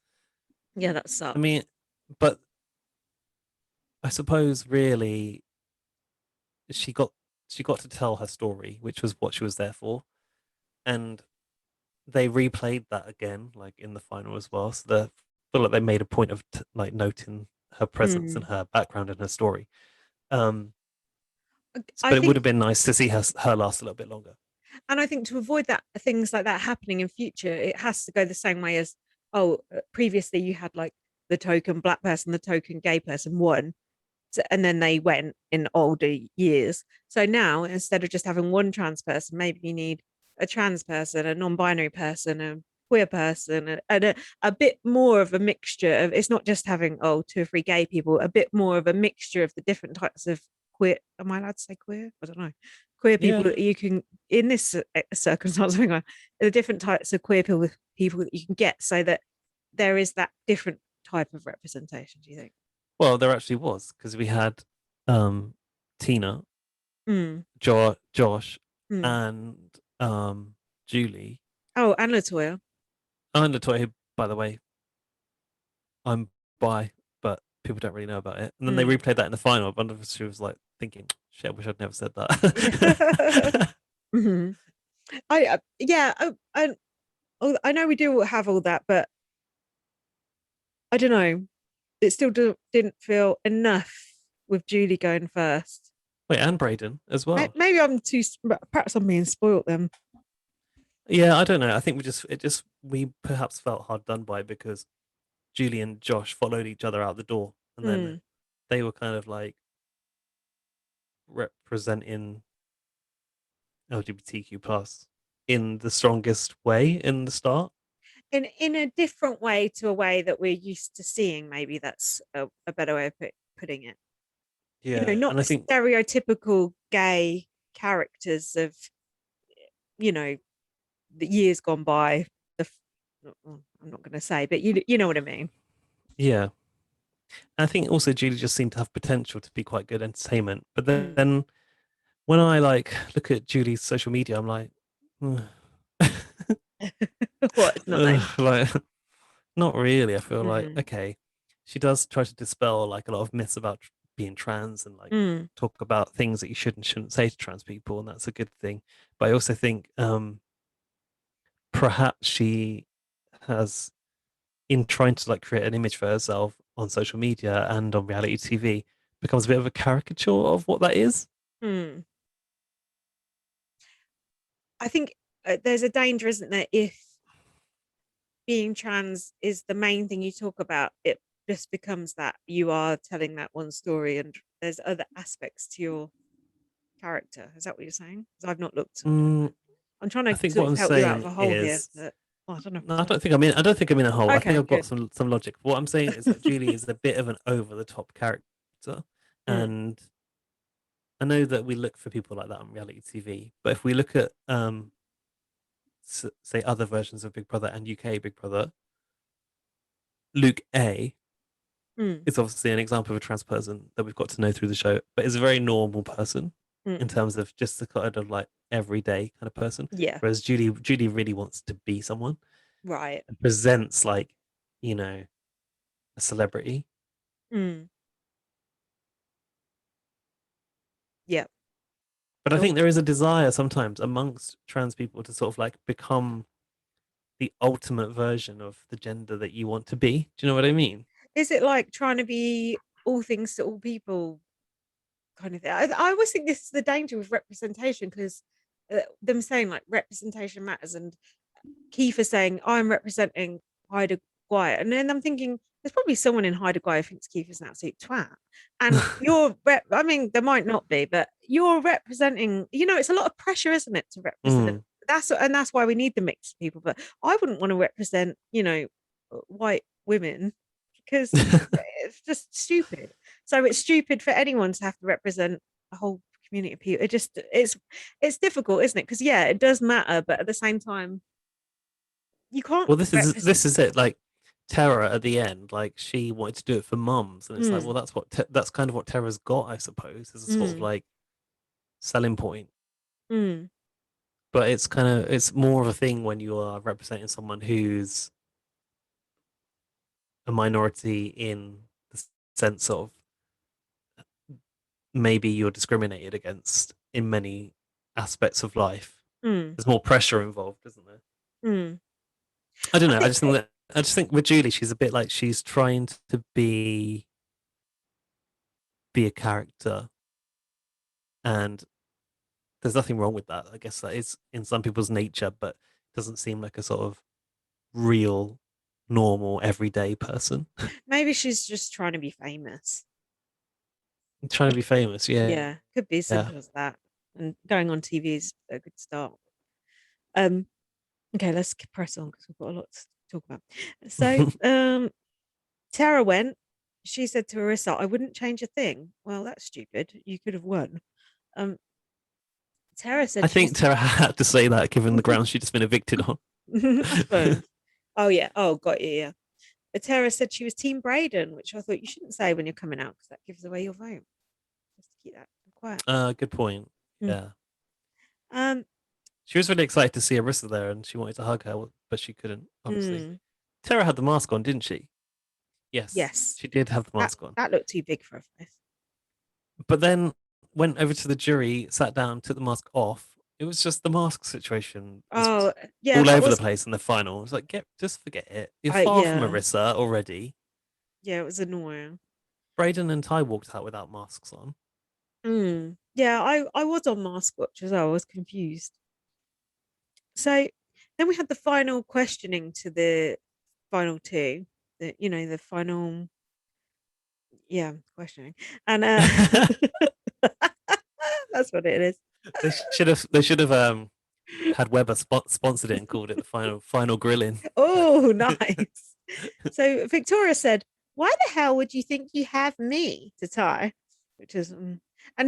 Speaker 1: yeah, that
Speaker 2: I
Speaker 1: sucked.
Speaker 2: mean, but I suppose really she got she got to tell her story, which was what she was there for, and they replayed that again, like in the final as well. So I feel like they made a point of like noting her presence and
Speaker 1: Mm.
Speaker 2: her background and her story. Um,
Speaker 1: I
Speaker 2: but it would
Speaker 1: think
Speaker 2: have been nice to see her last a little bit longer.
Speaker 1: And I think to avoid that things like that happening in future, it has to go the same way as previously you had like the token black person, the token gay person won, and then they went in older years. So now instead of just having one trans person, maybe you need a trans person, a non-binary person, a queer person, and a bit more of a mixture of. It's not just having two or three gay people. A bit more of a mixture of the different types of queer. Am I allowed to say queer? I don't know. Queer people
Speaker 2: Yeah.
Speaker 1: that you can in this circumstance. The different types of queer people that you can get, so that there is that different type of representation. Do you think?
Speaker 2: Well, there actually was because we had um, Tina,
Speaker 1: Mm,
Speaker 2: Josh,
Speaker 1: mm.
Speaker 2: and Julie.
Speaker 1: Oh, and Latoya.
Speaker 2: And Latoya, by the way, I'm bi, but people don't really know about it. And then they
Speaker 1: Mm.
Speaker 2: replayed that in the final. I wonder if she was like thinking, "Shit, I wish I'd never said
Speaker 1: Yeah.
Speaker 2: that."
Speaker 1: Mhm. Yeah, I know we do have all that, but I don't know. It still didn't feel enough with Julie going first.
Speaker 2: Wait, and Braden as well.
Speaker 1: Maybe I'm too. Perhaps I'm being spoiled then.
Speaker 2: Yeah, I don't know. I think we perhaps felt hard done by because Julie and Josh followed each other out the door, and then
Speaker 1: Mm.
Speaker 2: they were kind of like representing LGBTQ plus in the strongest way in the start.
Speaker 1: In a different way to a way that we're used to seeing. Maybe that's a better way of putting it.
Speaker 2: Yeah,
Speaker 1: Not
Speaker 2: and I think
Speaker 1: stereotypical gay characters of, you know, the years gone by. I'm not going to say, but you know what I mean.
Speaker 2: yeah, I think also Julie just seemed to have potential to be quite good entertainment. But
Speaker 1: Mm.
Speaker 2: then when I like look at Julie's social media, I'm like, ugh.
Speaker 1: What? It's not that interesting.
Speaker 2: Like not really. I feel like
Speaker 1: Mm.
Speaker 2: okay, she does try to dispel like a lot of myths about being trans and like
Speaker 1: Mm.
Speaker 2: talk about things that you shouldn't say to trans people, and that's a good thing. But I also think perhaps she has in trying to like create an image for herself on social media and on reality TV becomes a bit of a caricature of what that is.
Speaker 1: Mm. I think there's a danger, isn't there, if being trans is the main thing you talk about, it just becomes that you are telling that one story and there's other aspects to your character. Is that what you're saying? Because I've not looked. I don't know.
Speaker 2: Mm,
Speaker 1: I'm trying
Speaker 2: I
Speaker 1: to
Speaker 2: think
Speaker 1: sort
Speaker 2: what
Speaker 1: of
Speaker 2: I'm
Speaker 1: help you out of
Speaker 2: saying
Speaker 1: a hole here,
Speaker 2: is
Speaker 1: but I don't know if
Speaker 2: no,
Speaker 1: it's
Speaker 2: I don't
Speaker 1: helping.
Speaker 2: think I'm in. I don't think I'm in a hole. I think
Speaker 1: Okay,
Speaker 2: I've got
Speaker 1: good.
Speaker 2: some logic. What I'm saying is that Julie is a bit of an over the top character,
Speaker 1: Mm.
Speaker 2: and I know that we look for people like that on reality TV. But if we look at say other versions of Big Brother and UK Big Brother, Luke A
Speaker 1: Mm.
Speaker 2: is obviously an example of a trans person that we've got to know through the show, but is a very normal person in
Speaker 1: Mm.
Speaker 2: terms of just the kind of like everyday kind of person.
Speaker 1: Yeah.
Speaker 2: Whereas Julie really wants to be someone
Speaker 1: Right.
Speaker 2: and presents like, you know, a celebrity.
Speaker 1: Mm. Yeah.
Speaker 2: But I
Speaker 1: Oh,
Speaker 2: think there is a desire sometimes amongst trans people to sort of like become the ultimate version of the gender that you want to be. Do you know what I mean?
Speaker 1: is it like trying to be all things to all people kind of thing? I always think this is the danger with representation because them saying like representation matters and Kiefer saying, I'm representing Hyder Gwyer. And then I'm thinking, there's probably someone in Hyder Gwyer who thinks Kiefer's an absolute twat. And I mean, there might not be, but you're representing, it's a lot of pressure, isn't it, to represent?
Speaker 2: Mm.
Speaker 1: That's why we need the mixed people. But I wouldn't want to represent, white women because it's just stupid. So it's stupid for anyone to have to represent a whole community of people. It's difficult, isn't it? Because yeah, it does matter, but at the same time, you can't
Speaker 2: Well,
Speaker 1: represent.
Speaker 2: this is it. Like Tara at the end, like she wanted to do it for mums, and it's like, well,
Speaker 1: Mm.
Speaker 2: that's kind of what Tara's got, I suppose, as a sort of
Speaker 1: Mm.
Speaker 2: like selling point.
Speaker 1: Mm.
Speaker 2: But it's more of a thing when you are representing someone who's a minority in the sense of maybe you're discriminated against in many aspects of life.
Speaker 1: Mm.
Speaker 2: There's more pressure involved, isn't there?
Speaker 1: Mm.
Speaker 2: I don't
Speaker 1: I
Speaker 2: know.
Speaker 1: think
Speaker 2: I just think with Julie, she's a bit like she's trying to be a character, and there's nothing wrong with that. I guess that is in some people's nature, but it doesn't seem like a sort of real, normal, everyday person.
Speaker 1: maybe she's just trying to be famous.
Speaker 2: Trying to be famous, yeah.
Speaker 1: Yeah, could be as simple as that. And going on TV is a good start. Um, okay, let's press on because we've got a lot to talk about. So, Tara went. She said to Arissa, "I wouldn't change a thing." Well, that's stupid. You could have won. Um, Tara
Speaker 2: I
Speaker 1: said she
Speaker 2: think
Speaker 1: was.
Speaker 2: Tara had to say that given the ground she'd just been evicted on.
Speaker 1: I suppose. Oh yeah. Oh, got you. Yeah. But Tara said she was Team Braden, which I thought you shouldn't say when you're coming out because that gives away your vote. Just to keep that quiet.
Speaker 2: Good point.
Speaker 1: Mm.
Speaker 2: Yeah.
Speaker 1: Um.
Speaker 2: She was really excited to see Arissa there and she wanted to hug her, but she couldn't, obviously.
Speaker 1: Mm.
Speaker 2: Tara had the mask on, didn't she? Yes,
Speaker 1: Yes.
Speaker 2: she did have the
Speaker 1: That
Speaker 2: mask on.
Speaker 1: that looked too big for a face.
Speaker 2: But then went over to the jury, sat down, took the mask off. It was just the mask situation was
Speaker 1: Oh yeah,
Speaker 2: all
Speaker 1: that
Speaker 2: over the
Speaker 1: was.
Speaker 2: place in the final. It was like, just forget it. You're
Speaker 1: I
Speaker 2: far from
Speaker 1: yeah
Speaker 2: Arissa already.
Speaker 1: yeah it was annoying.
Speaker 2: Braden and Ty walked out without masks on.
Speaker 1: Mm. Yeah, I was on mask watch as well. I was confused. So then we had the final questioning to the final two. the final, yeah, questioning, and that's what it is.
Speaker 2: They should have had Weber sponsored it and called it the final grilling.
Speaker 1: Oh, nice. So Victoria said, "Why the hell would you think you have me?" to Ty, which is, and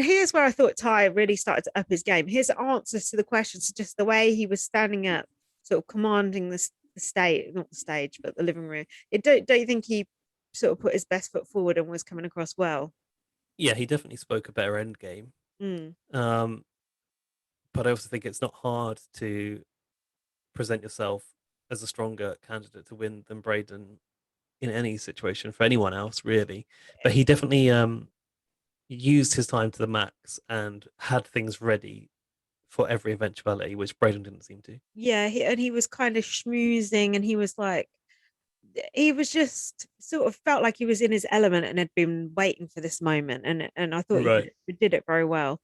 Speaker 1: here's where I thought Ty really started to up his game. His answers to the questions, just the way he was standing up, sort of commanding the stage, not the stage, but the living room. Don't you think he sort of put his best foot forward and was coming across well?
Speaker 2: Yeah, he definitely spoke a better end game.
Speaker 1: Mm.
Speaker 2: Um, but I also think it's not hard to present yourself as a stronger candidate to win than Braden in any situation for anyone else, really. But he definitely used his time to the max and had things ready for every eventuality, which Braden didn't seem to.
Speaker 1: Yeah, and he was kind of schmoozing, and he was like, he was just sort of felt like he was in his element and had been waiting for this moment, and I thought
Speaker 2: Right.
Speaker 1: he did it very well.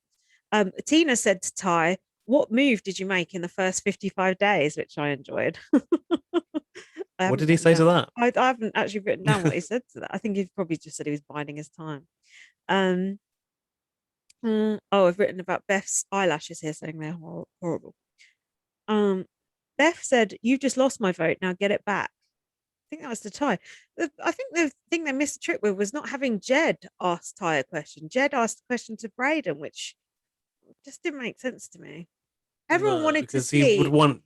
Speaker 1: Tina said to Ty, "What move did you make in the first 55 days?" Which I enjoyed. I
Speaker 2: What
Speaker 1: haven't
Speaker 2: did he
Speaker 1: written
Speaker 2: say to
Speaker 1: down.
Speaker 2: that?
Speaker 1: I haven't actually written down what he said to that. I think he probably just said he was biding his time. Um, oh, I've written about Beth's eyelashes here, saying they're horrible. Um, Beth said, "You've just lost my vote. Now get it back." I think that was the Ty. I think the thing they missed the trick with was not having Jed ask Ty a question. Jed asked a question to Braden, which just didn't make sense to me. Everyone
Speaker 2: No,
Speaker 1: wanted to
Speaker 2: because he would
Speaker 1: see,
Speaker 2: want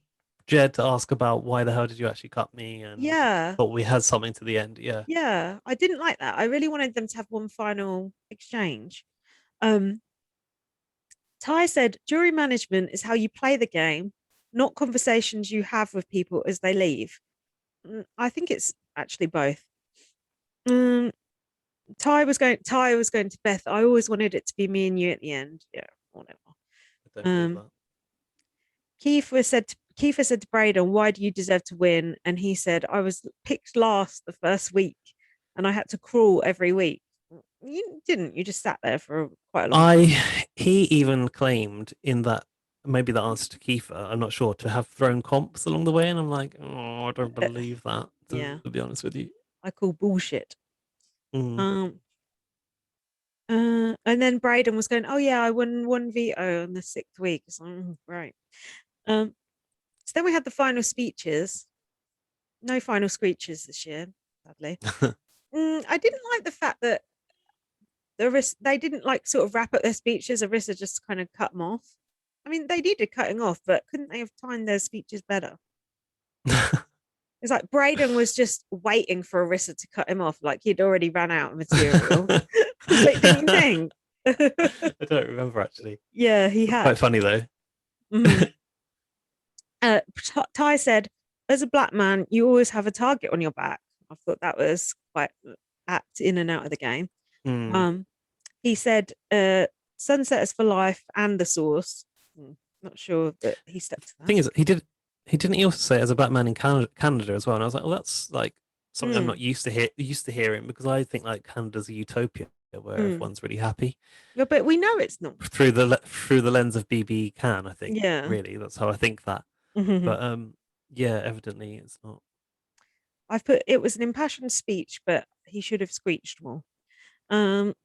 Speaker 2: Jed to ask about why the hell did you actually cut me, and
Speaker 1: yeah,
Speaker 2: thought we had something to the end. Yeah.
Speaker 1: yeah. I didn't like that. I really wanted them to have one final exchange. Um, Ty said, "Jury management is how you play the game, not conversations you have with people as they leave." I think it's actually both. Um, Ty was going to Beth. I always wanted it to be me and you at the end. Yeah, whatever.
Speaker 2: I don't believe
Speaker 1: Um,
Speaker 2: that.
Speaker 1: Kiefer said to Braden, "Why do you deserve to win?" And he said, "I was picked last the first week, and I had to crawl every week." You didn't. You just sat there for quite a long time.
Speaker 2: He even claimed in that, maybe the answer to Kiefer, I'm not sure, to have thrown comps along the way, and I'm like, oh, I don't believe that,
Speaker 1: Yeah,
Speaker 2: to be honest with you.
Speaker 1: I call bullshit.
Speaker 2: Mm.
Speaker 1: Um, and then Braden was going, "Oh yeah, I won one veto in the sixth week." So, right. Um, so then we had the final speeches. No final screeches this year, sadly. I didn't like the fact that they didn't like sort of wrap up their speeches. Arissa just kind of cut them off. I mean, they needed cutting off, but couldn't they have timed their speeches better? It's like Braden was just waiting for Arissa to cut him off, like he'd already ran out of material. Like, didn't you think?
Speaker 2: I don't remember actually.
Speaker 1: Yeah, he
Speaker 2: That's
Speaker 1: had.
Speaker 2: quite funny though.
Speaker 1: Mhm. Ty said, "As a black man, you always have a target on your back." I thought that was quite apt in and out of the game.
Speaker 2: Mm.
Speaker 1: Um, he said, "Sunset is for life and the source." Not sure that he stuck to that.
Speaker 2: Thing is, he didn't he also say as a black man in Canada as well, and I was like, well, that's like something I'm
Speaker 1: Mm,
Speaker 2: not used to hearing, because I think like Canada's a utopia where
Speaker 1: mm.
Speaker 2: everyone's really happy.
Speaker 1: Yeah, but we know it's not.
Speaker 2: Through the lens of BB can, I think,
Speaker 1: Yeah.
Speaker 2: really that's how I think that.
Speaker 1: Mhm.
Speaker 2: But yeah, evidently it's not.
Speaker 1: I've put it was an impassioned speech, but he should have screeched more. Um,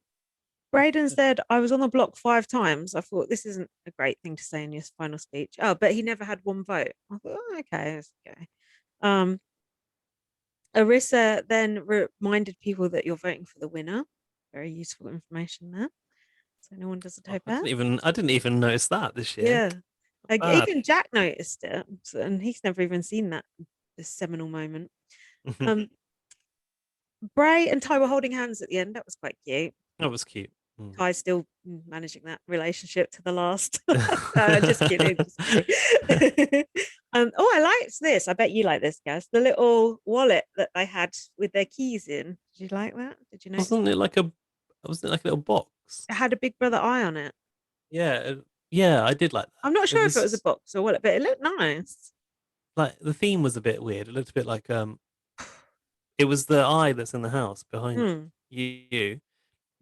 Speaker 1: Braden said, "I was on the block 5 times." I thought this isn't a great thing to say in your final speech. Oh, but he never had one vote. I thought, oh, okay, that's okay. Um, Arissa then reminded people that you're voting for the winner. Very useful information there. So no one does a
Speaker 2: Oh,
Speaker 1: toe pat.
Speaker 2: I didn't even notice that this year.
Speaker 1: Yeah. Like
Speaker 2: Bad.
Speaker 1: even Jack noticed it, and he's never even seen that this seminal moment. Um, Bray and Ty were holding hands at the end. That was quite cute.
Speaker 2: That was cute. Mm.
Speaker 1: Ty's still managing that relationship to the last. Just kidding, just kidding. Oh, I liked this. I bet you like this, Gus. The little wallet that they had with their keys in. Did you like that? Did you notice?
Speaker 2: Wasn't it like a little box?
Speaker 1: It had a Big Brother eye on it.
Speaker 2: Yeah, yeah, I did like
Speaker 1: I'm
Speaker 2: that.
Speaker 1: not
Speaker 2: It
Speaker 1: sure if it was a
Speaker 2: was
Speaker 1: box or what, but it looked nice.
Speaker 2: like the theme was a bit weird. It looked a bit like it was the eye that's in the house behind
Speaker 1: Hmm.
Speaker 2: you,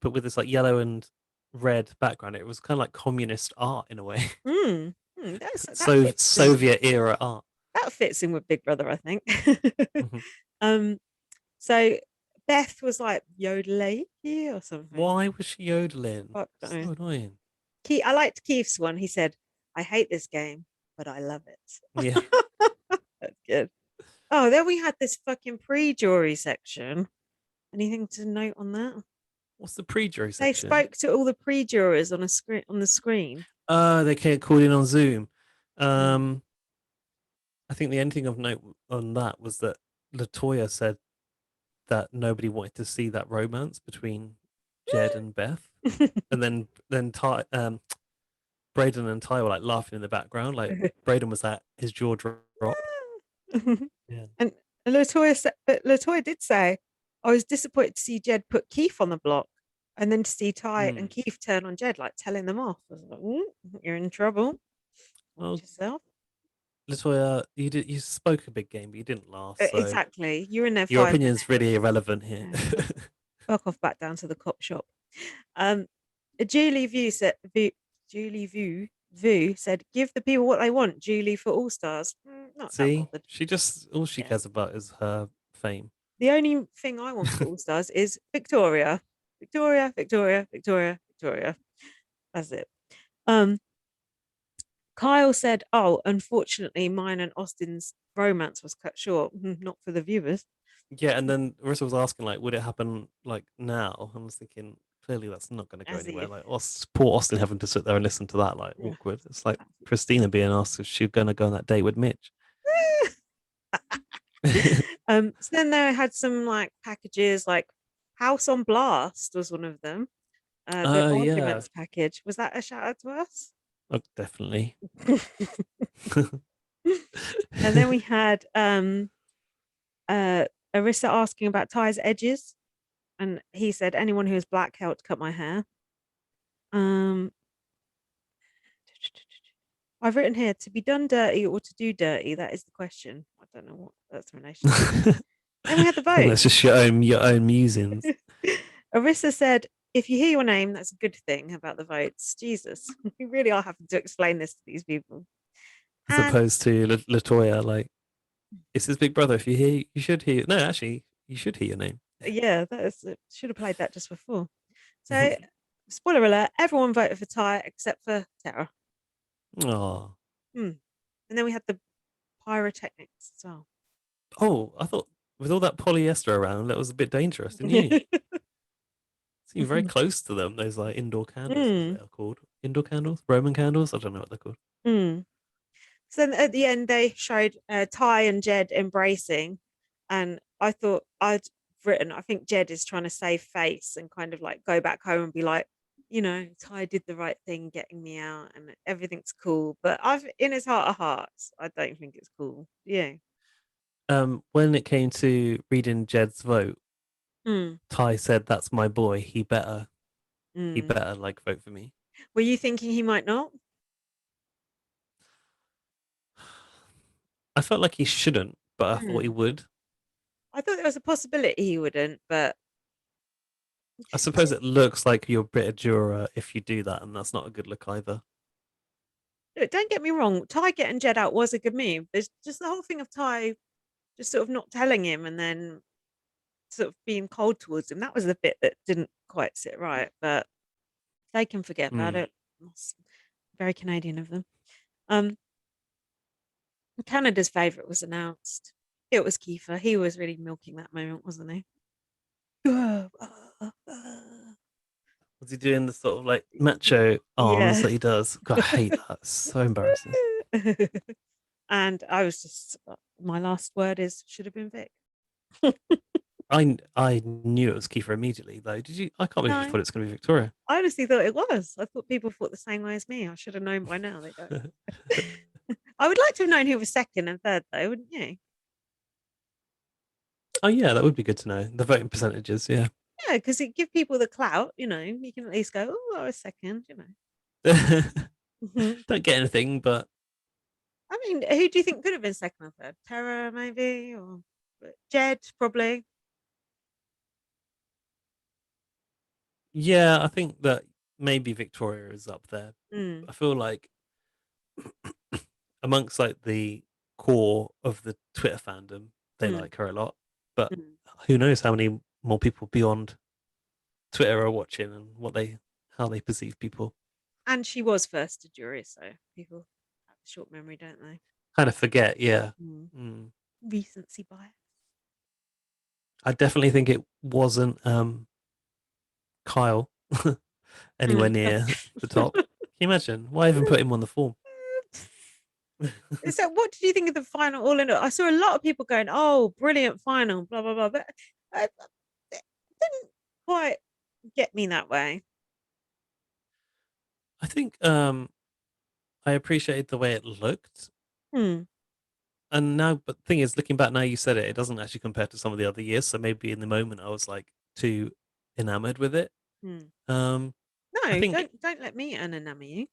Speaker 2: but with this like yellow and red background. It was kind of like communist art in a way.
Speaker 1: Hmm. That fits in.
Speaker 2: Soviet era art.
Speaker 1: That fits in with Big Brother, I think.
Speaker 2: Mhm.
Speaker 1: um, So Beth was like yodeling or something.
Speaker 2: Why was she yodeling?
Speaker 1: Fuck
Speaker 2: So
Speaker 1: no.
Speaker 2: annoying.
Speaker 1: I liked Keith's one. He said, "I hate this game, but I love it."
Speaker 2: Yeah.
Speaker 1: That's good. Oh, then we had this fucking pre-jury section. Anything to note on that?
Speaker 2: What's the pre-jury
Speaker 1: They
Speaker 2: section?
Speaker 1: spoke to all the pre-jurors on a screen on the screen.
Speaker 2: They can't call in on Zoom.
Speaker 1: Mm.
Speaker 2: Um, I think the only thing of note on that was that Latoya said that nobody wanted to see that romance between Jed and Beth, and then Braden and Ty were like laughing in the background. Like Braden was at his jaw dropped. Yeah.
Speaker 1: And Latoya said, but Latoya did say, I was disappointed to see Jed put Keith on the block, and then to see Ty and
Speaker 2: Mm.
Speaker 1: Keith turn on Jed, like telling them off. I was like, you're in trouble. Watch
Speaker 2: Well,
Speaker 1: yourself.
Speaker 2: Latoya, you spoke a big game, but you didn't last. So
Speaker 1: Exactly. You're in there
Speaker 2: your
Speaker 1: 5 minutes.
Speaker 2: opinion's really irrelevant here.
Speaker 1: Yeah, fuck off back down to the cop shop. Um, Julie View said, Julie Vu said, give the people what they want. Julie for All Stars. Not that
Speaker 2: See,
Speaker 1: bothered.
Speaker 2: she just all she
Speaker 1: Yeah.
Speaker 2: cares about is her fame.
Speaker 1: The only thing I want for All Stars is Victoria. Victoria, Victoria, Victoria, Victoria. That's it. Um, Kyle said, "Oh, unfortunately, mine and Austin's romance was cut short. Not for the viewers."
Speaker 2: Yeah, and then Marissa was asking like, would it happen like now? And I was thinking, clearly that's not going to go
Speaker 1: As
Speaker 2: anywhere.
Speaker 1: if,
Speaker 2: Like, poor Austin having to sit there and listen to that, like
Speaker 1: yeah.
Speaker 2: awkward. It's like Christina being asked if she's going to go on that date with Mitch.
Speaker 1: So then they had some like packages, like House on Blast was one of them. The
Speaker 2: Yeah,
Speaker 1: arguments package, was that a shout out to us?
Speaker 2: oh, definitely.
Speaker 1: And then we had uh Arissa asking about Ty's edges, and he said anyone who is black helped cut my hair. Um, I've written here to be done dirty or to do dirty. That is the question. I don't know what that's in relation to. Then we had the
Speaker 2: I think that's
Speaker 1: votes.
Speaker 2: just your own musings.
Speaker 1: Arissa said, if you hear your name, that's a good thing about the votes. Jesus, we really are having to explain this to these people.
Speaker 2: As
Speaker 1: And
Speaker 2: opposed to Latoya, like it's his big brother. If you hear, you should hear. No, actually, you should hear your name.
Speaker 1: yeah, that is, should have played that just before. So, spoiler alert, everyone voted for Ty except for Tara.
Speaker 2: Oh,
Speaker 1: And then we had the pyrotechnics as well.
Speaker 2: oh, I thought with all that polyester around, that was a bit dangerous, didn't you? Seem very close to them. Those like indoor candles, as they
Speaker 1: mm,
Speaker 2: are called. Indoor candles, Roman candles. I don't know what they're called.
Speaker 1: mm. So then at the end, they showed Ty and Jed embracing, and I thought I think Jed is trying to save face and kind of like go back home and be like, Ty did the right thing getting me out, and everything's cool. But in his heart of hearts, I don't think it's cool. Yeah.
Speaker 2: When it came to reading Jed's vote,
Speaker 1: Mm,
Speaker 2: Ty said, "That's my boy. He
Speaker 1: mm.
Speaker 2: better like vote for me."
Speaker 1: Were you thinking he might not?
Speaker 2: I felt like he shouldn't, but I thought he
Speaker 1: Mm.
Speaker 2: would.
Speaker 1: I thought there was a possibility he wouldn't, but
Speaker 2: I suppose it looks like you're a bit of juror if you do that, and that's not a good look either.
Speaker 1: look, don't get me wrong. Ty getting Jed out was a good move. There's just the whole thing of Ty just sort of not telling him and then sort of being cold towards him. That was the bit that didn't quite sit right, but they can forget about
Speaker 2: Mm.
Speaker 1: it. That's very Canadian of them. Um, Canada's favourite was announced. It was Kiefer. He was really milking that moment, wasn't he?
Speaker 2: Was he doing the sort of like macho arms
Speaker 1: Yeah.
Speaker 2: that he does? God, I hate that. It's so embarrassing.
Speaker 1: And I was just, my last word is should have been Vic.
Speaker 2: I knew it was Kiefer immediately though. Did you? I can't believe you
Speaker 1: No,
Speaker 2: thought it's going to be Victoria.
Speaker 1: I honestly thought it was. I thought people thought the same way as me. I should have known by now. They don't. I would like to have known who was second and third, though, wouldn't you?
Speaker 2: Oh yeah, that would be good to know the voting percentages. Yeah.
Speaker 1: Yeah, because it give people the clout. You can at least go, oh, I was second. Mhm.
Speaker 2: Don't get anything, but
Speaker 1: I mean, who do you think could have been second or third? Tara, maybe, or Jed, probably.
Speaker 2: yeah, I think that maybe Victoria is up there.
Speaker 1: Mm,
Speaker 2: I feel like amongst like the core of the Twitter fandom, they
Speaker 1: mm,
Speaker 2: like her a lot. But
Speaker 1: mm.
Speaker 2: who knows how many more people beyond Twitter are watching and how they perceive people.
Speaker 1: And she was first to jury, so people have a short memory, don't they?
Speaker 2: Kind of forget, yeah.
Speaker 1: Mm.
Speaker 2: Mm.
Speaker 1: Recency bias.
Speaker 2: I definitely think it wasn't Kyle anywhere
Speaker 1: Mm.
Speaker 2: near the top. Can you imagine? Why even put him on the form?
Speaker 1: So, what did you think of the final? All in all, I saw a lot of people going, "Oh, brilliant final!" Blah blah blah, but it didn't quite get me that way.
Speaker 2: I think I appreciated the way it looked.
Speaker 1: Hmm.
Speaker 2: And now, but the thing is, looking back now, you said it doesn't actually compare to some of the other years. So maybe in the moment I was like too enamored with it.
Speaker 1: Hmm.
Speaker 2: Um, I
Speaker 1: No,
Speaker 2: think,
Speaker 1: don't let me enamor you.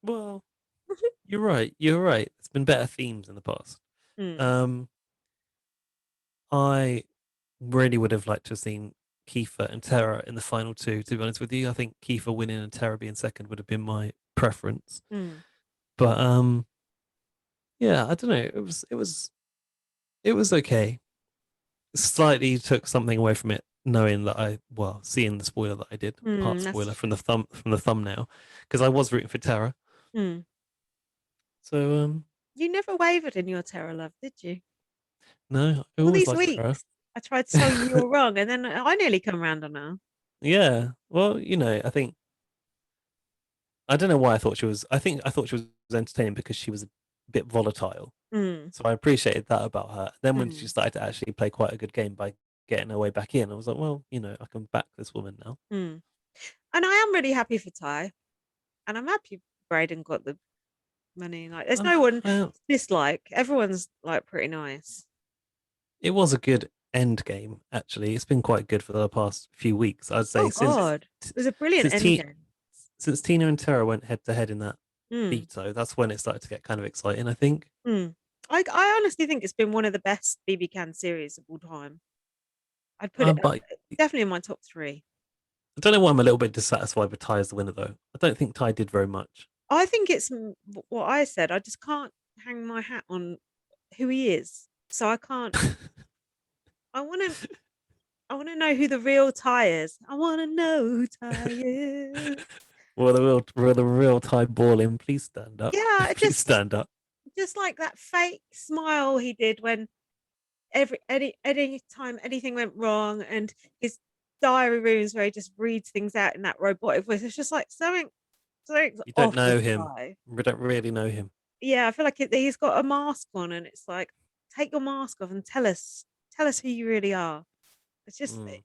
Speaker 2: well, you're right. You're right. It's been better themes in the past.
Speaker 1: Hmm.
Speaker 2: Um, I really would have liked to have seen Kiefer and Tara in the final two. To be honest with you, I think Kiefer winning and Tara being second would have been my preference.
Speaker 1: Hmm.
Speaker 2: But yeah, I don't know. It was okay. Slightly took something away from it, knowing that seeing the spoiler that I did, part
Speaker 1: Hmm.
Speaker 2: spoiler
Speaker 1: That's
Speaker 2: from the thumbnail, because I was rooting for Tara.
Speaker 1: hmm.
Speaker 2: So
Speaker 1: You never wavered in your terror love, did you?
Speaker 2: no, I
Speaker 1: All
Speaker 2: always
Speaker 1: these
Speaker 2: liked Tara.
Speaker 1: weeks, I tried to tell you you were wrong, and then I nearly come round on her.
Speaker 2: Yeah, well, I think I don't know why I thought she was. I thought she was entertaining because she was a bit volatile.
Speaker 1: Hmm.
Speaker 2: So I appreciated that about her. Then when she
Speaker 1: Hmm.
Speaker 2: started to actually play quite a good game by getting her way back in, I was like, well, I can back this woman now.
Speaker 1: Hmm. And I am really happy for Ty, and I'm happy Braden got the money. Like, there's no one
Speaker 2: Well,
Speaker 1: to dislike. Everyone's like pretty nice.
Speaker 2: it was a good end game, actually. It's been quite good for the past few weeks. I'd say
Speaker 1: Oh God, it was a brilliant
Speaker 2: since
Speaker 1: end
Speaker 2: T
Speaker 1: game.
Speaker 2: since Tina and Tara went head to head in that
Speaker 1: Hmm.
Speaker 2: veto, that's when it started to get kind of exciting, I think.
Speaker 1: Hmm. I honestly think it's been one of the best BB Can series of all time. I'd put it
Speaker 2: But
Speaker 1: definitely in my top three.
Speaker 2: I don't know why I'm a little bit dissatisfied with Ty as the winner, though. I don't think Ty did very much.
Speaker 1: I think it's what I said. I just can't hang my hat on who he is. So I can't. I want to. I want to know who the real Ty is. I want to know who Ty is.
Speaker 2: Will the real Ty Balling please stand up?
Speaker 1: Yeah, it
Speaker 2: Please stand up.
Speaker 1: just like that fake smile he did when any time anything went wrong, and his diary rooms where he just reads things out in that robotic voice. It's just like something's
Speaker 2: You don't
Speaker 1: off with
Speaker 2: know him.
Speaker 1: Ty.
Speaker 2: We don't really know him.
Speaker 1: Yeah, I feel like he's got a mask on, and it's like, take your mask off and tell us who you really are. It's just,
Speaker 2: Mm.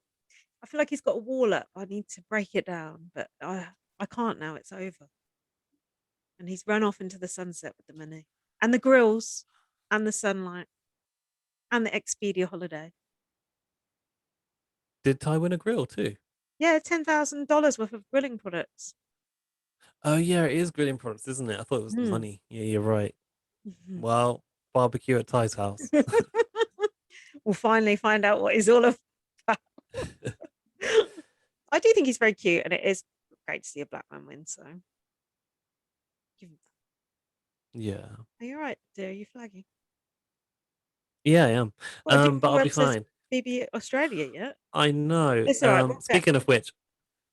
Speaker 1: I feel like he's got a wall up. I need to break it down, but I can't now. It's over, and he's run off into the sunset with the money and the grills and the sunlight and the Expedia holiday.
Speaker 2: Did Ty win a grill too?
Speaker 1: Yeah, $10,000 worth of grilling products.
Speaker 2: Oh yeah, it is grilling products, isn't it? I thought it was the
Speaker 1: Mm.
Speaker 2: money. Yeah, you're right. Well, barbecue at Ty's house.
Speaker 1: We'll finally find out what he's all about. I do think he's very cute, and it is great to see a black man win. So, give him
Speaker 2: Yeah.
Speaker 1: that. Are you all right, dear? Are you flagging?
Speaker 2: Yeah, I am.
Speaker 1: What have you
Speaker 2: But I'll
Speaker 1: called
Speaker 2: be
Speaker 1: episodes
Speaker 2: fine.
Speaker 1: BB Australia yet?
Speaker 2: I know.
Speaker 1: It's all right. We'll get
Speaker 2: Speaking of which,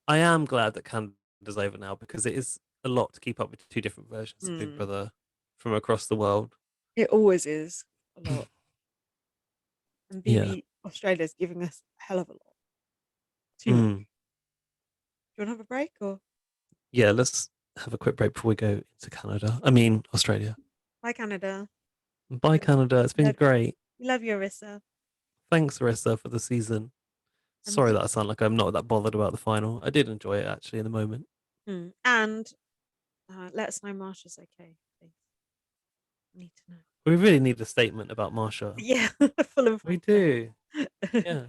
Speaker 2: I am glad that Canada's over now because it is a lot to keep up with two different versions of Big
Speaker 1: Hmm.
Speaker 2: Brother from across the world.
Speaker 1: It always is a lot. And
Speaker 2: Yeah.
Speaker 1: BB Australia is giving us a hell of a lot. Too much.
Speaker 2: Mm.
Speaker 1: Do you want to have a break or
Speaker 2: Yeah, let's have a quick break before we go into Canada. I mean, Australia.
Speaker 1: bye, Canada?
Speaker 2: Bye, Canada. It's been
Speaker 1: Love,
Speaker 2: great.
Speaker 1: love you, Arissa.
Speaker 2: Thanks, Arissa, for the season. Sorry that I sound like I'm not that bothered about the final. I did enjoy it actually in the moment.
Speaker 1: And let us know Marsha's okay, please. I need to know.
Speaker 2: We really need a statement about Marsha.
Speaker 1: Yeah, full of
Speaker 2: We
Speaker 1: Frank.
Speaker 2: do. Yeah.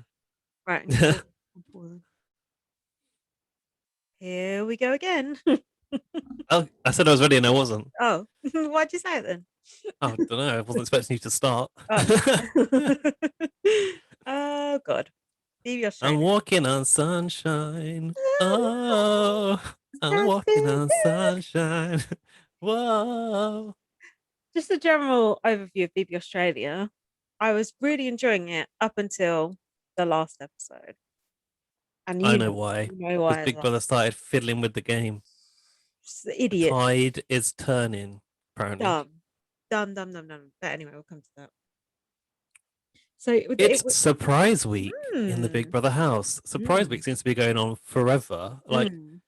Speaker 1: Right, I'm gonna I'm pausing. Here we go again.
Speaker 2: Oh, I said I was ready and I wasn't.
Speaker 1: Oh, why'd you say it then?
Speaker 2: Oh, I don't know. I wasn't expecting you to start.
Speaker 1: Oh. Oh God. BB
Speaker 2: I'm
Speaker 1: Australia.
Speaker 2: walking on sunshine. Oh, I'm walking on sunshine. Whoa.
Speaker 1: Just a general overview of BB Australia. I was really enjoying it up until the last episode, and
Speaker 2: I
Speaker 1: you
Speaker 2: know
Speaker 1: know,
Speaker 2: why.
Speaker 1: you know
Speaker 2: Because
Speaker 1: why as
Speaker 2: Big
Speaker 1: well.
Speaker 2: Brother started fiddling with the game.
Speaker 1: Just the
Speaker 2: The
Speaker 1: idiot,
Speaker 2: tide is turning, apparently.
Speaker 1: dumb, dumb, dumb, dumb, dumb. But anyway, we'll come to that. So it
Speaker 2: It's surprise week in the Big
Speaker 1: mm,
Speaker 2: Brother house. Surprise
Speaker 1: mm,
Speaker 2: week seems to be going on forever. Like,
Speaker 1: mm,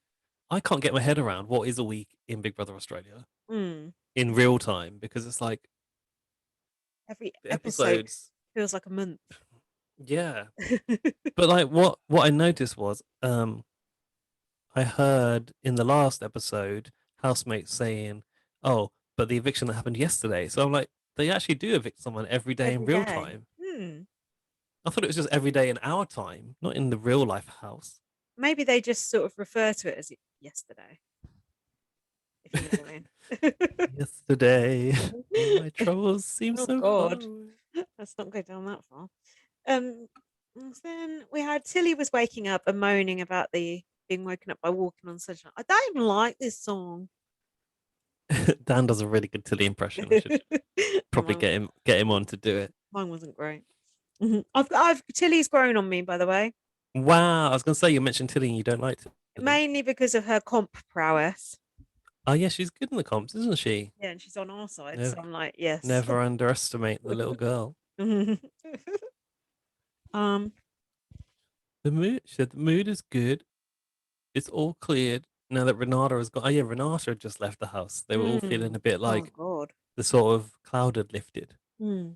Speaker 2: I can't get my head around what is a week in Big Brother Australia
Speaker 1: mm.
Speaker 2: in real time because it's like
Speaker 1: Every
Speaker 2: the
Speaker 1: episode
Speaker 2: episodes.
Speaker 1: feels like a month.
Speaker 2: Yeah. But like what I noticed was I heard in the last episode housemates saying, "Oh, but the eviction that happened yesterday." So I'm like, they actually do evict someone every day in
Speaker 1: Every
Speaker 2: real
Speaker 1: day.
Speaker 2: time.
Speaker 1: Hmm.
Speaker 2: I thought it was just every day in our time, not in the real life house.
Speaker 1: Maybe they just sort of refer to it as yesterday, if you know what I
Speaker 2: Yesterday, when
Speaker 1: mean.
Speaker 2: my troubles seem
Speaker 1: Oh
Speaker 2: so far
Speaker 1: God,
Speaker 2: away.
Speaker 1: let's not go down that far. Um, and then we had Tilly was waking up and moaning about the being woken up by walking on sunshine. I don't even like this song.
Speaker 2: Dan does a really good Tilly impression. I should probably
Speaker 1: mine,
Speaker 2: get him on to do it.
Speaker 1: mine wasn't great. I've Tilly's grown on me, by the way,
Speaker 2: Wow, I was gonna say you mentioned Tilly and you don't like Tilly.
Speaker 1: mainly because of her comp prowess.
Speaker 2: Oh yeah, she's good in the comps, isn't she?
Speaker 1: Yeah, and she's on our side, so
Speaker 2: Never,
Speaker 1: I'm like, yes.
Speaker 2: never underestimate the little girl.
Speaker 1: um,
Speaker 2: The mood, she said, the mood is good. It's all cleared now that Renata has got. Oh yeah, Renata had just left the house. They were all feeling a bit
Speaker 1: oh
Speaker 2: like
Speaker 1: God.
Speaker 2: the sort of cloud had lifted.
Speaker 1: Hmm.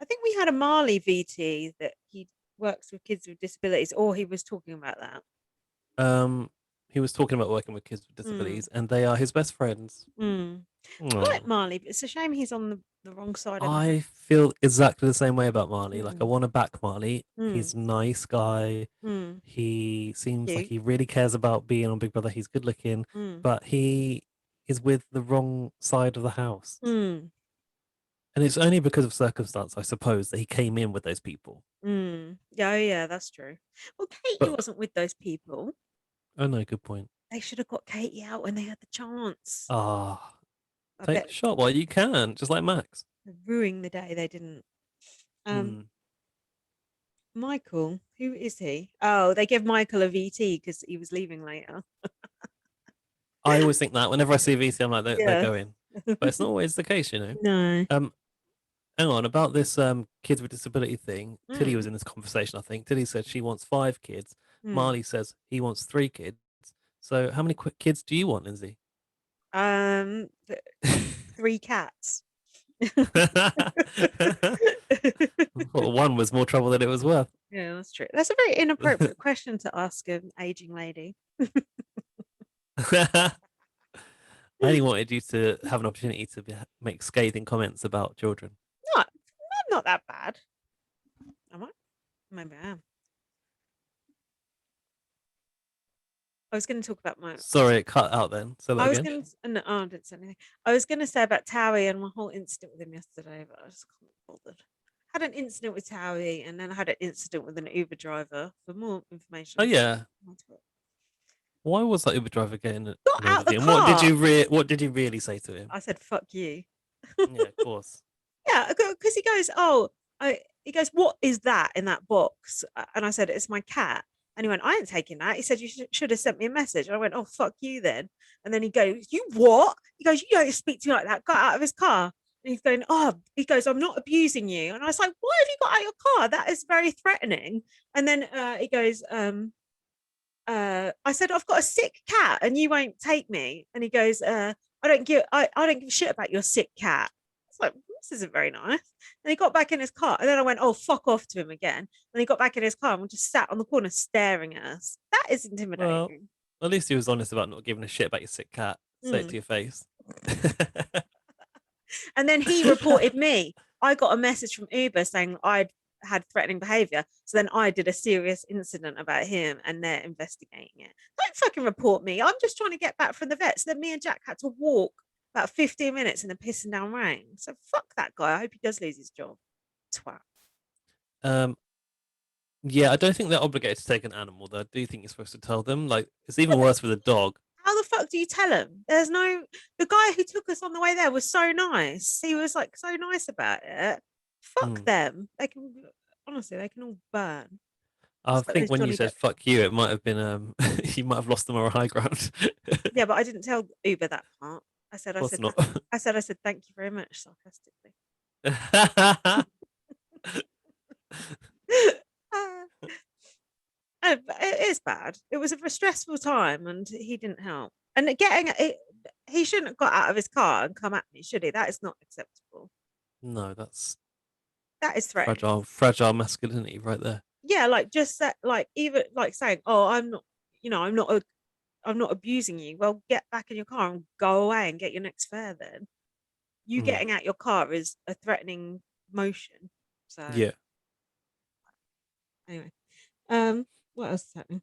Speaker 1: I think we had a Marley VT that he works with kids with disabilities, or he was talking about that.
Speaker 2: Um, he was talking about working with kids with
Speaker 1: Mm,
Speaker 2: disabilities, and they are his best friends.
Speaker 1: mm. I like
Speaker 2: Aw.
Speaker 1: Marley, but it's a shame he's on the wrong side of the
Speaker 2: I feel exactly the same way about Marley. Like I
Speaker 1: mm,
Speaker 2: want to back Marley.
Speaker 1: mm,
Speaker 2: He's a nice guy.
Speaker 1: mm.
Speaker 2: He seems like
Speaker 1: Cute.
Speaker 2: he really cares about being on Big Brother. He's good looking,
Speaker 1: Mm,
Speaker 2: but he is with the wrong side of the house.
Speaker 1: mm,
Speaker 2: And it's only because of circumstance, I suppose, that he came in with those people.
Speaker 1: mm. Yeah, oh, yeah, that's true. Well, Katie
Speaker 2: But
Speaker 1: wasn't with those people.
Speaker 2: oh no, good point.
Speaker 1: They should have got Katie out when they had the chance.
Speaker 2: Ah,
Speaker 1: I
Speaker 2: take
Speaker 1: bet
Speaker 2: the shot while you can, just like Max.
Speaker 1: they ruined the day they didn't. Um,
Speaker 2: Hmm.
Speaker 1: Michael, who is he? Oh, they give Michael a VT because he was leaving later.
Speaker 2: I always think that whenever I see VC, I'm like, they're
Speaker 1: Yeah.
Speaker 2: going. But it's not always the case, you know.
Speaker 1: No.
Speaker 2: Um, hang on about this kids with disability thing. Tilly was
Speaker 1: Mm,
Speaker 2: in this conversation, I think. Tilly said she wants 5 kids.
Speaker 1: mm.
Speaker 2: Marley says he wants 3 kids. So how many kids do you want, Lindsay?
Speaker 1: Th- 3 cats.
Speaker 2: Well, one was more trouble than it was worth.
Speaker 1: Yeah, that's true. That's a very inappropriate question to ask an aging lady.
Speaker 2: I only wanted you to have an opportunity to make scathing comments about children.
Speaker 1: Not, I'm not that bad. Am I? Maybe I am. I was going to talk about my.
Speaker 2: Sorry, it cut out then. Say that
Speaker 1: I was
Speaker 2: again.
Speaker 1: going to. No, I didn't say anything. I was going to say about Towie and my whole incident with him yesterday, but I just can't be bothered. Had an incident with Towie, and then I had an incident with an Uber driver. For more information,
Speaker 2: Oh
Speaker 1: I'll put
Speaker 2: yeah.
Speaker 1: it on Twitter.
Speaker 2: Why was that Uber driver getting
Speaker 1: Got
Speaker 2: annoyed
Speaker 1: out
Speaker 2: with
Speaker 1: the
Speaker 2: you? And
Speaker 1: car.
Speaker 2: what did you really say to him?
Speaker 1: I said, "Fuck you."
Speaker 2: Yeah, of course.
Speaker 1: Yeah, because he goes, "Oh, he goes, what is that in that box?" And I said, "It's my cat." And he went, "I ain't taking that." He said, "You should have sent me a message." And I went, "Oh, fuck you then." And then he goes, "You what?" He goes, "You don't speak to me like that." Got out of his car. And he's going, "Oh," he goes, "I'm not abusing you." And I was like, "Why have you got out of your car? That is very threatening." And then he goes, I said, "I've got a sick cat and you won't take me." And he goes, I don't give a shit about your sick cat. It's like, this isn't very nice. And he got back in his car. And then I went, "Oh, fuck off," to him again. And he got back in his car and we just sat on the corner staring at us. That is
Speaker 2: Well,
Speaker 1: intimidating.
Speaker 2: at least he was honest about not giving a shit about your sick cat. Say it to
Speaker 1: Mm.
Speaker 2: your face.
Speaker 1: And then he reported me. I got a message from Uber saying I'd had threatening behavior. So then I did a serious incident about him and they're investigating it. Don't fucking report me. I'm just trying to get back from the vet. So then me and Jack had to walk about 15 minutes in the pissing down rain. So fuck that guy. I hope he does lose his job. Twat.
Speaker 2: um, yeah, I don't think they're obligated to take an animal, though. I do think you're supposed to tell them. Like, it's even worse with a dog.
Speaker 1: How the fuck do you tell him? There's no. The guy who took us on the way there was so nice. He was like so nice about it. Fuck
Speaker 2: Hmm.
Speaker 1: them. They can. honestly, they can all burn.
Speaker 2: I
Speaker 1: Just like
Speaker 2: think
Speaker 1: those
Speaker 2: when you
Speaker 1: Johnny
Speaker 2: said
Speaker 1: Depp.
Speaker 2: "fuck you," it might have been you might have lost the moral high ground.
Speaker 1: Yeah, but I didn't tell Uber that part. I said,
Speaker 2: Of
Speaker 1: I
Speaker 2: course
Speaker 1: said,
Speaker 2: not.
Speaker 1: I said, thank you very much, sarcastically. Ah, but it is bad. It was a stressful time, and he didn't help. And getting it, he shouldn't have got out of his car and come at me, should he? That is not acceptable.
Speaker 2: No, that's
Speaker 1: That is threatening.
Speaker 2: fragile masculinity right there.
Speaker 1: Yeah, like just that, like even like saying, "Oh, I'm not, I'm not abusing you." Well, get back in your car and go away and get your next fare. Then you
Speaker 2: Mm.
Speaker 1: getting out your car is a threatening motion. So
Speaker 2: Yeah.
Speaker 1: anyway, what else is happening?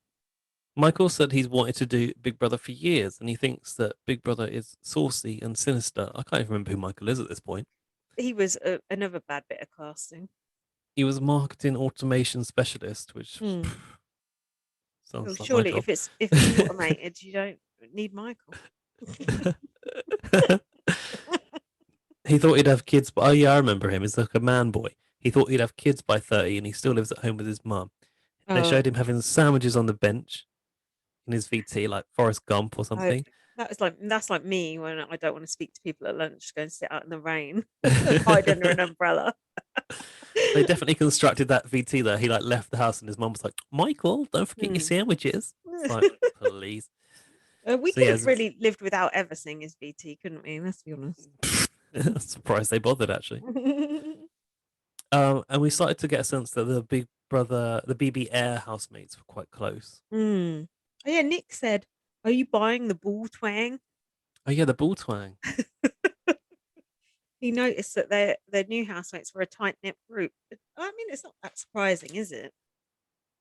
Speaker 2: Michael said he's wanted to do Big Brother for years, and he thinks that Big Brother is saucy and sinister. I can't even remember who Michael is at this point.
Speaker 1: He was another bad bit of casting.
Speaker 2: He was a marketing automation specialist, which
Speaker 1: Hmm. Well,
Speaker 2: sounds like my
Speaker 1: surely
Speaker 2: job.
Speaker 1: if it's automated, you don't need Michael.
Speaker 2: He thought he'd have kids, but oh yeah, I remember him. He's like a man boy. He thought he'd have kids by 30, and he still lives at home with his mum. They
Speaker 1: Oh,
Speaker 2: showed him having sandwiches on the bench in his VT, like Forrest Gump or
Speaker 1: I
Speaker 2: something.
Speaker 1: that's like me when I don't want to speak to people at lunch, go and sit out in the rain, hide under an umbrella.
Speaker 2: They definitely constructed that VT there. He like left the house, and his mum was like, "Michael, don't forget your
Speaker 1: Hmm.
Speaker 2: sandwiches." It's like, please.
Speaker 1: We
Speaker 2: So
Speaker 1: could
Speaker 2: yeah,
Speaker 1: have really lived without ever seeing his VT, couldn't we? Let's be honest.
Speaker 2: surprised they bothered actually. And we started to get a sense that the Big Brother, the BB Air housemates were quite close.
Speaker 1: Mm. Oh, yeah, Nick said, "Are you buying the ball twang?"
Speaker 2: Oh yeah, the ball twang.
Speaker 1: He noticed that their new housemates were a tight knit group. I mean, it's not that surprising, is it?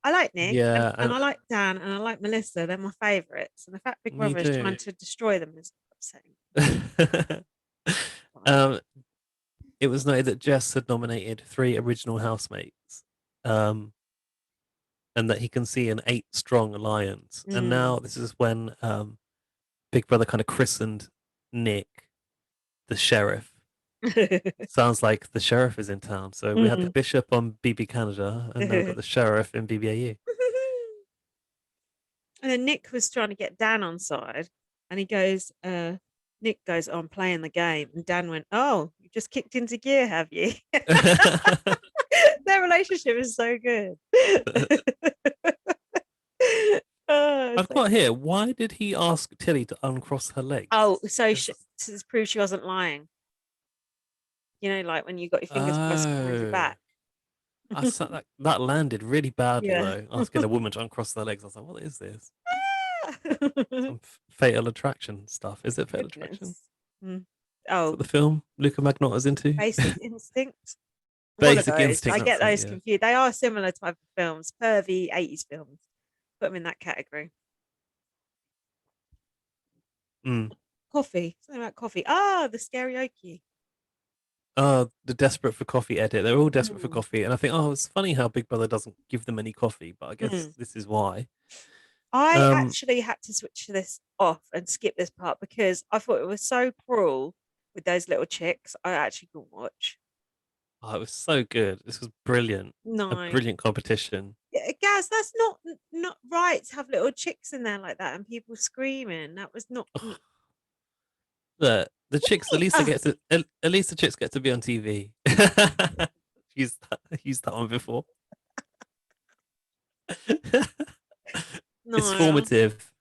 Speaker 1: I like Nick
Speaker 2: Yeah,
Speaker 1: and
Speaker 2: and
Speaker 1: I like Dan and I like Melissa. They're my favourites. And the fact Big
Speaker 2: me
Speaker 1: Brother is trying
Speaker 2: too.
Speaker 1: to destroy them is upsetting.
Speaker 2: um, it was noted that Jess had nominated 3 original housemates, um, and that he can see an 8 strong alliance. And
Speaker 1: Mm.
Speaker 2: now this is when Big Brother kind of christened Nick the sheriff. Sounds like the sheriff is in town. So we had the
Speaker 1: Mm.
Speaker 2: bishop on BB Canada, and now we've got the sheriff in BBAU.
Speaker 1: And then Nick was trying to get Dan on side, and Nick goes, "Oh, I'm playing the game," and Dan went, "Oh, you just kicked into gear, have you?" Their relationship is so good. Oh,
Speaker 2: I've
Speaker 1: it's like,
Speaker 2: got here. Why did he ask Tilly to uncross her legs?
Speaker 1: oh, so
Speaker 2: Is
Speaker 1: to prove she wasn't lying. You know, like when you got your fingers crossed behind your
Speaker 2: Oh,
Speaker 1: back.
Speaker 2: that landed really badly
Speaker 1: Yeah.
Speaker 2: though. Asking a woman to uncross their legs, I was like, what is this?
Speaker 1: Ah!
Speaker 2: Some fatal attraction stuff. Is it fatal attraction?
Speaker 1: Goodness. Mm.
Speaker 2: Is that
Speaker 1: Oh,
Speaker 2: the film Luca Magnotta's into?
Speaker 1: Basic Instinct. One of
Speaker 2: Basic
Speaker 1: those.
Speaker 2: Instinct.
Speaker 1: I get
Speaker 2: That's it.
Speaker 1: those
Speaker 2: Yeah.
Speaker 1: confused. They are similar type of films, pervy 80s films. Put them in that category.
Speaker 2: Mm.
Speaker 1: Coffee. Something about coffee. Ah, the karaoke.
Speaker 2: The desperate for coffee edit. They're all desperate for
Speaker 1: Mm.
Speaker 2: coffee, and I think, oh, it's funny how Big Brother doesn't give them any coffee, but I guess
Speaker 1: Mm.
Speaker 2: this is why.
Speaker 1: I
Speaker 2: Um,
Speaker 1: actually had to switch this off and skip this part because I thought it was so cruel with those little chicks. I actually couldn't watch.
Speaker 2: oh, it was so good. This was brilliant. A
Speaker 1: No.
Speaker 2: brilliant competition.
Speaker 1: Yeah, Gaz, that's not right to have little chicks in there like that and people screaming. That was not.
Speaker 2: The chicks, at least they
Speaker 1: Oh,
Speaker 2: get to at least the chicks get to be on TV. Used that one before. It's
Speaker 1: no,
Speaker 2: formative.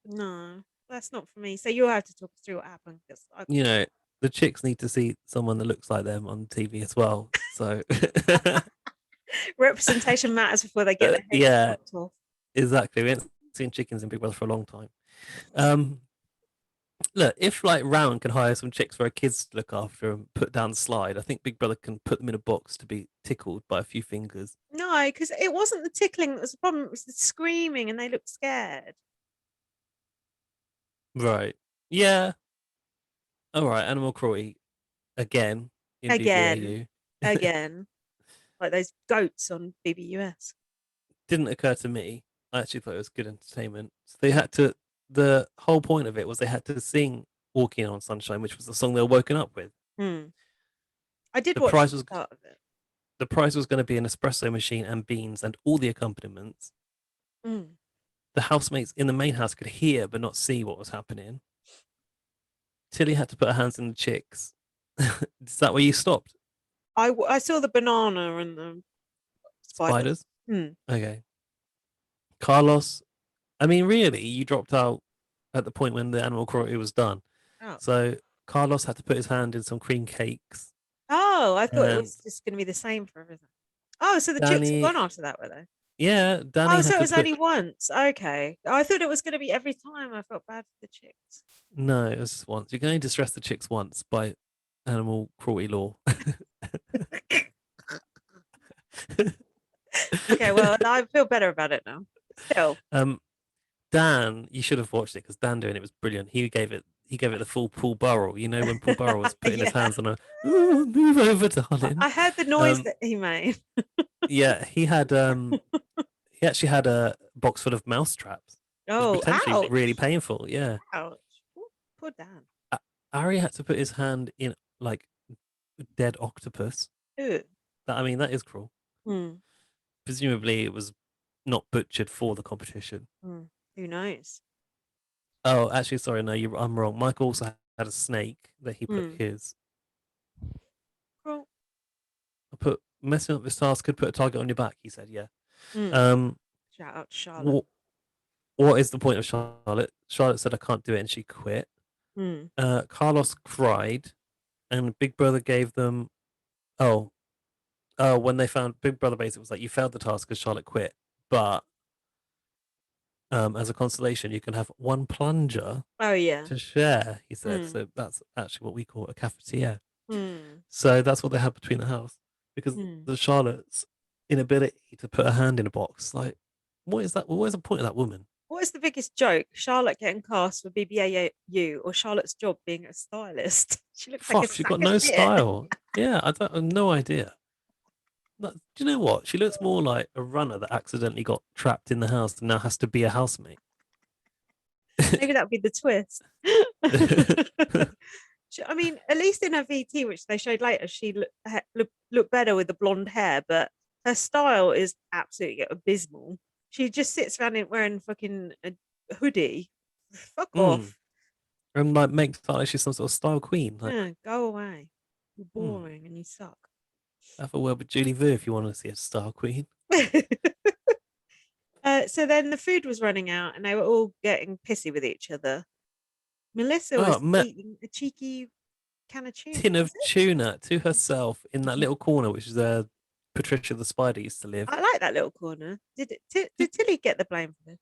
Speaker 1: no, that's not for me. So you'll have to talk us through what happened because I
Speaker 2: You know, the chicks need to see someone that looks like them on TV as well. So
Speaker 1: representation matters before they get their heads
Speaker 2: yeah,
Speaker 1: chopped off.
Speaker 2: exactly. We haven't seen chickens in Big Brother for a long time. Um, Look, if like Rowan can hire some chicks for her kids to look after and put down the slide, I think Big Brother can put them in a box to be tickled by a few fingers.
Speaker 1: No, because it wasn't the tickling that was the problem. It was the screaming, and they looked scared.
Speaker 2: Right. Yeah. All right. Animal cruelty again in
Speaker 1: Again,
Speaker 2: BBAU.
Speaker 1: again, like those goats on BBUS.
Speaker 2: Didn't occur to me. I actually thought it was good entertainment. So they had to. The whole point of it was they had to sing "Walking on Sunshine," which was the song they were woken up with.
Speaker 1: Hmm. I did
Speaker 2: The
Speaker 1: watch
Speaker 2: prize
Speaker 1: the
Speaker 2: was
Speaker 1: start of it.
Speaker 2: the prize was going to be an espresso machine and beans and all the accompaniments.
Speaker 1: Mm.
Speaker 2: The housemates in the main house could hear but not see what was happening. Tilly had to put her hands in the chicks. Is that where you stopped?
Speaker 1: I saw the banana and the spiders.
Speaker 2: Spiders?
Speaker 1: Hmm.
Speaker 2: Okay. Carlos, I mean, really, you dropped out at the point when the animal cruelty was done.
Speaker 1: Oh.
Speaker 2: So Carlos had to put his hand in some cream cakes.
Speaker 1: Oh, I thought it
Speaker 2: And
Speaker 1: was just going to be the same for everything. Oh, so the chicks were
Speaker 2: Danny,
Speaker 1: gone after that, were they?
Speaker 2: yeah,
Speaker 1: Oh,
Speaker 2: Danny
Speaker 1: so
Speaker 2: had
Speaker 1: it
Speaker 2: to
Speaker 1: was
Speaker 2: put,
Speaker 1: only once. Okay. I thought it was going to be every time. I felt bad for the chicks.
Speaker 2: no, it was just once. You can only distress the chicks once by animal cruelty law.
Speaker 1: Okay, well, I feel better about it now. Still.
Speaker 2: um, Dan, you should have watched it because Dan doing it was brilliant. He gave it the full Paul Burrell. You know when Paul Burrell was putting his
Speaker 1: Yeah.
Speaker 2: hands on a move over, darling.
Speaker 1: I heard the noise
Speaker 2: Um,
Speaker 1: that he made.
Speaker 2: yeah, he actually had a box full of mouse traps. It was
Speaker 1: Oh,
Speaker 2: potentially really
Speaker 1: ouch.
Speaker 2: painful. Yeah,
Speaker 1: Ouch. Poor Dan.
Speaker 2: Ari had to put his hand in like dead octopus.
Speaker 1: Ew.
Speaker 2: I mean, that is cruel.
Speaker 1: Hmm.
Speaker 2: Presumably, it was not butchered for the competition.
Speaker 1: Hmm. Who knows?
Speaker 2: Oh, actually, sorry, no, I'm wrong. Michael also had a snake that he put
Speaker 1: Hmm.
Speaker 2: his.
Speaker 1: Cool.
Speaker 2: I put messing up this task could put a target on your back. He said, yeah.
Speaker 1: Hmm.
Speaker 2: Um,
Speaker 1: Shout out to Charlotte.
Speaker 2: what what is the point of Charlotte? Charlotte said I can't do it, and she quit.
Speaker 1: Hmm.
Speaker 2: Carlos cried, and Big Brother gave them. Oh, when they found Big Brother, basically was like, you failed the task because Charlotte quit, but as a consolation, you can have one plunger
Speaker 1: Oh, yeah.
Speaker 2: to share. He said,
Speaker 1: Hmm.
Speaker 2: so that's actually what we call a cafetiere.
Speaker 1: Hmm.
Speaker 2: So that's what they had between the house because
Speaker 1: Hmm.
Speaker 2: the Charlotte's inability to put her hand in a box, like, what is that? What is the point of that woman?
Speaker 1: What is the biggest joke? Charlotte getting cast for BBAU or Charlotte's job being a stylist? She looks like a
Speaker 2: Fuck, she
Speaker 1: sack
Speaker 2: got
Speaker 1: of
Speaker 2: no
Speaker 1: shit.
Speaker 2: style. Yeah, I have no idea. Do you know what? She looks more like a runner that accidentally got trapped in the house and now has to be a housemate.
Speaker 1: Maybe that would be the twist. I mean, at least in her VT, which they showed later, she looked better with the blonde hair, but her style is absolutely abysmal. She just sits around wearing fucking a hoodie. Fuck
Speaker 2: Mm.
Speaker 1: off.
Speaker 2: And like makes it like she's some sort of style queen. Like,
Speaker 1: Yeah, go away. You're
Speaker 2: hmm,
Speaker 1: boring and you suck.
Speaker 2: have a word with Julie Vu if you want to see a style queen.
Speaker 1: So then the food was running out and they were all getting pissy with each other. Melissa
Speaker 2: Oh,
Speaker 1: was eating a cheeky can of tuna.
Speaker 2: tin
Speaker 1: Was
Speaker 2: of
Speaker 1: it?
Speaker 2: tuna to herself in that little corner, which is where Patricia the spider used to live.
Speaker 1: I like that little corner. Did
Speaker 2: Did,
Speaker 1: Tilly get the blame for this?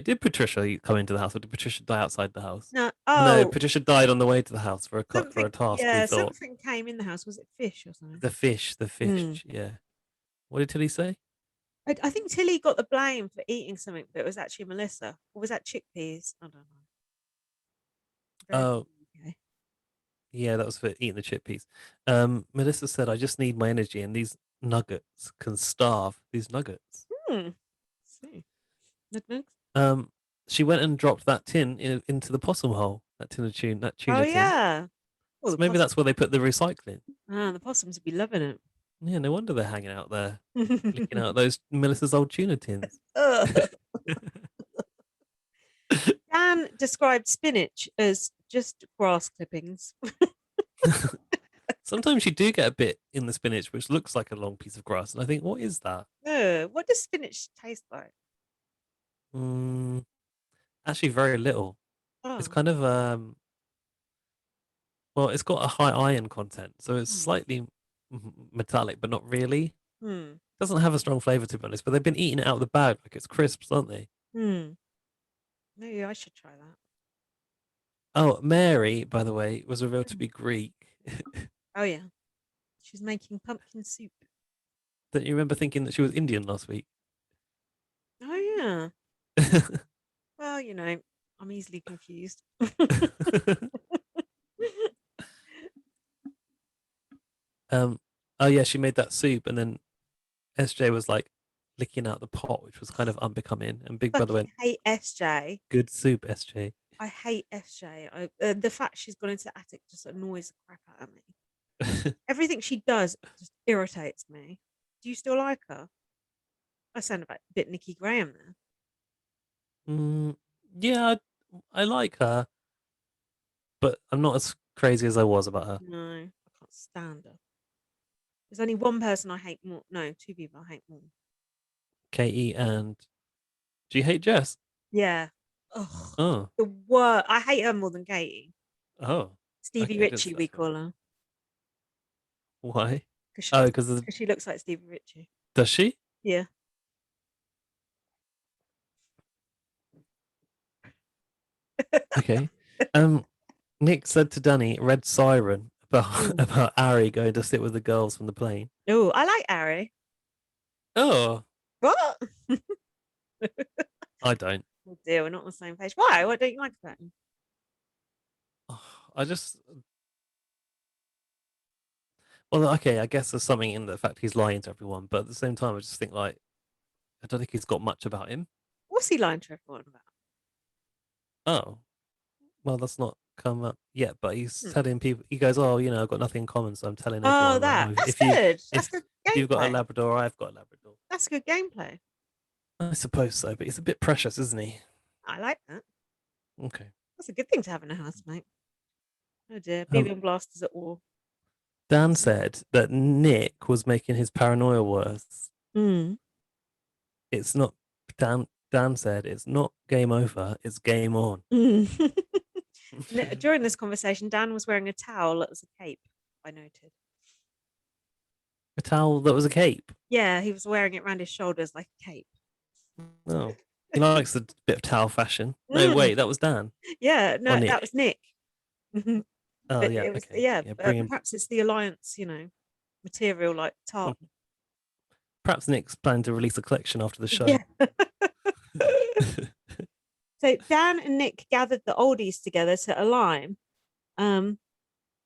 Speaker 2: did Patricia come into the house, or did Patricia die outside the house?
Speaker 1: No.
Speaker 2: No,
Speaker 1: Oh,
Speaker 2: Patricia died on the way to the house for for
Speaker 1: something.
Speaker 2: a task. We
Speaker 1: Yeah,
Speaker 2: thought
Speaker 1: something came in the house. Was it fish or something?
Speaker 2: the
Speaker 1: Mm.
Speaker 2: fish. Yeah. What did Tilly say?
Speaker 1: I think Tilly got the blame for eating something, but it was actually Melissa. Or was that chickpeas? I don't know. Very
Speaker 2: Oh,
Speaker 1: okay.
Speaker 2: yeah, that was for eating the chickpeas. Melissa said, "I just need my energy, and these nuggets can starve these nuggets."
Speaker 1: Hmm. See. Nutmegs?
Speaker 2: Um, she went and dropped that tin into the possum hole. That
Speaker 1: Oh
Speaker 2: tuna tin.
Speaker 1: yeah. Oh,
Speaker 2: So
Speaker 1: the
Speaker 2: maybe
Speaker 1: possum.
Speaker 2: that's where they put the recycling.
Speaker 1: Ah, the possums would be loving
Speaker 2: Yeah, no wonder they're hanging out there, licking
Speaker 1: it.
Speaker 2: out those Melissa's old tuna tins.
Speaker 1: Ugh. Dan described spinach as just grass clippings.
Speaker 2: Sometimes you do get a bit in the spinach which looks like a long piece of grass, and I think, what is that?
Speaker 1: Ugh, what does spinach taste like?
Speaker 2: Mm, actually, very little. It's
Speaker 1: Oh.
Speaker 2: kind of well, it's got a high iron content, so it's
Speaker 1: Hmm.
Speaker 2: slightly metallic, but not really.
Speaker 1: Hmm.
Speaker 2: Doesn't have a strong flavor to be honest, but they've been eating it out of the bag like it's crisps, aren't they?
Speaker 1: Hmm. Maybe I should try that.
Speaker 2: Oh, Mary, by the way, was revealed to be Greek.
Speaker 1: Oh yeah. She's making pumpkin soup.
Speaker 2: Don't you remember thinking that she was Indian last week?
Speaker 1: Oh yeah. Well, I'm easily confused.
Speaker 2: um, oh yeah, she made that soup, and then SJ was like licking out the pot, which was kind of unbecoming. And Big Brother
Speaker 1: Fucking
Speaker 2: went,
Speaker 1: hate SJ.
Speaker 2: "Good soup, SJ."
Speaker 1: I hate SJ. The fact she's gone into the attic just annoys the crap out of me. Everything she does just irritates me. Do you still like her? I sound a bit Nikki Graham there.
Speaker 2: Mm, yeah, I like her, but I'm not as crazy as I was about her.
Speaker 1: No, I can't stand her. There's only one person I hate more. No, two people I hate more.
Speaker 2: Katie and do you hate Jess?
Speaker 1: Yeah. Oh,
Speaker 2: Oh,
Speaker 1: the worst. I hate her more than Katie.
Speaker 2: oh,
Speaker 1: Stevie
Speaker 2: okay, I didn't
Speaker 1: Ritchie,
Speaker 2: see
Speaker 1: we
Speaker 2: that
Speaker 1: call
Speaker 2: coming.
Speaker 1: her.
Speaker 2: Why?
Speaker 1: Because
Speaker 2: Oh, because
Speaker 1: she looks like Stevie Ritchie.
Speaker 2: does she?
Speaker 1: Yeah.
Speaker 2: Okay. Um, Nick said to Danny, "Red siren" about
Speaker 1: Mm.
Speaker 2: about Ari going to sit with the girls from the plane.
Speaker 1: Oh, I like Ari.
Speaker 2: Oh,
Speaker 1: What?
Speaker 2: I don't.
Speaker 1: Oh dear, we're not on the same page. Why? What don't you like about him?
Speaker 2: I just well, okay, I guess there's something in the fact he's lying to everyone, but at the same time, I just think like I don't think he's got much about him.
Speaker 1: What's he lying to everyone about?
Speaker 2: Oh, well, that's not come up yet, but he's
Speaker 1: Hmm.
Speaker 2: telling people. He goes, "Oh, I've got nothing in common, so I'm telling
Speaker 1: Oh,
Speaker 2: everyone like,
Speaker 1: that.
Speaker 2: oh,
Speaker 1: That's good. That's
Speaker 2: if
Speaker 1: good
Speaker 2: if you've got a
Speaker 1: gameplay.
Speaker 2: Labrador, I've got a Labrador."
Speaker 1: That's good gameplay.
Speaker 2: I suppose so, but he's a bit precious, isn't he?
Speaker 1: I like that.
Speaker 2: Okay.
Speaker 1: That's a good thing to have in a house, mate. Oh dear,
Speaker 2: Um,
Speaker 1: BB and blasters at war.
Speaker 2: Dan said that Nick was making his paranoia worse.
Speaker 1: Mm.
Speaker 2: It's not. Dan said it's not game over. It's game on.
Speaker 1: Mm. During this conversation, Dan was wearing a towel that was a cape. I noted.
Speaker 2: A towel that was a cape.
Speaker 1: Yeah, he was wearing it around his shoulders like a cape.
Speaker 2: Oh, he likes a bit of towel fashion. No,
Speaker 1: Mm.
Speaker 2: wait, that was Dan
Speaker 1: Yeah,
Speaker 2: or
Speaker 1: no, that was
Speaker 2: Nick.
Speaker 1: Nick.
Speaker 2: Oh
Speaker 1: But
Speaker 2: yeah,
Speaker 1: it was
Speaker 2: okay,
Speaker 1: yeah,
Speaker 2: yeah. Bring him.
Speaker 1: perhaps it's the alliance, material like
Speaker 2: Well,
Speaker 1: tartan.
Speaker 2: perhaps Nick's planning to release a collection after the show.
Speaker 1: Yeah. So Dan and Nick gathered the oldies together to align, um,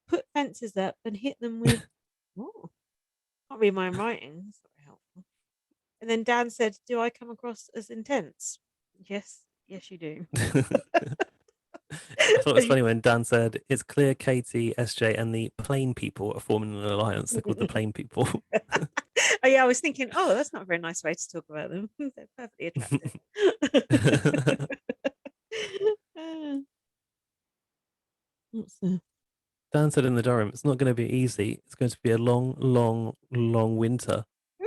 Speaker 1: put fences up and hit them with oh, can't read my own writing. That's not very helpful. And then Dan said, "Do I come across as intense?" Yes, yes, you do.
Speaker 2: I thought it was funny when Dan said, "It's clear Katie, SJ, and the Plain People are forming an alliance. They're called the Plain People."
Speaker 1: Oh yeah, I was thinking, oh, that's not a very nice way to talk about them. They're perfectly attractive. What's that?
Speaker 2: Dan said in the diary, "It's not going to be easy. It's going to be a long, long, long winter."
Speaker 1: I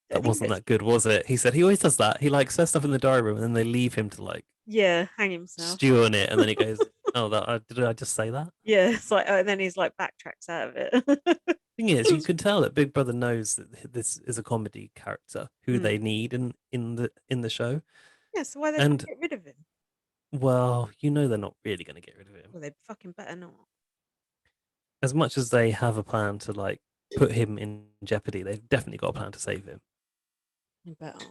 Speaker 2: That
Speaker 1: think
Speaker 2: wasn't
Speaker 1: it's
Speaker 2: that good, was it? He said he always does that. He like says stuff in the diary room, and then they leave him to like
Speaker 1: yeah, hang himself.
Speaker 2: stew on it, and then he goes, "Oh, did I just say that?"
Speaker 1: Yeah, it's like, oh, and then he's like backtracks out of it.
Speaker 2: Thing is, you can tell that Big Brother knows that this is a comedy character who
Speaker 1: Hmm.
Speaker 2: they need in the show,
Speaker 1: Yeah, so why are they trying to
Speaker 2: and
Speaker 1: get rid of him?
Speaker 2: well, they're not really going to get rid of him.
Speaker 1: Well, they fucking better not.
Speaker 2: As much as they have a plan to like put him in jeopardy, they've definitely got a plan to save him.
Speaker 1: They better.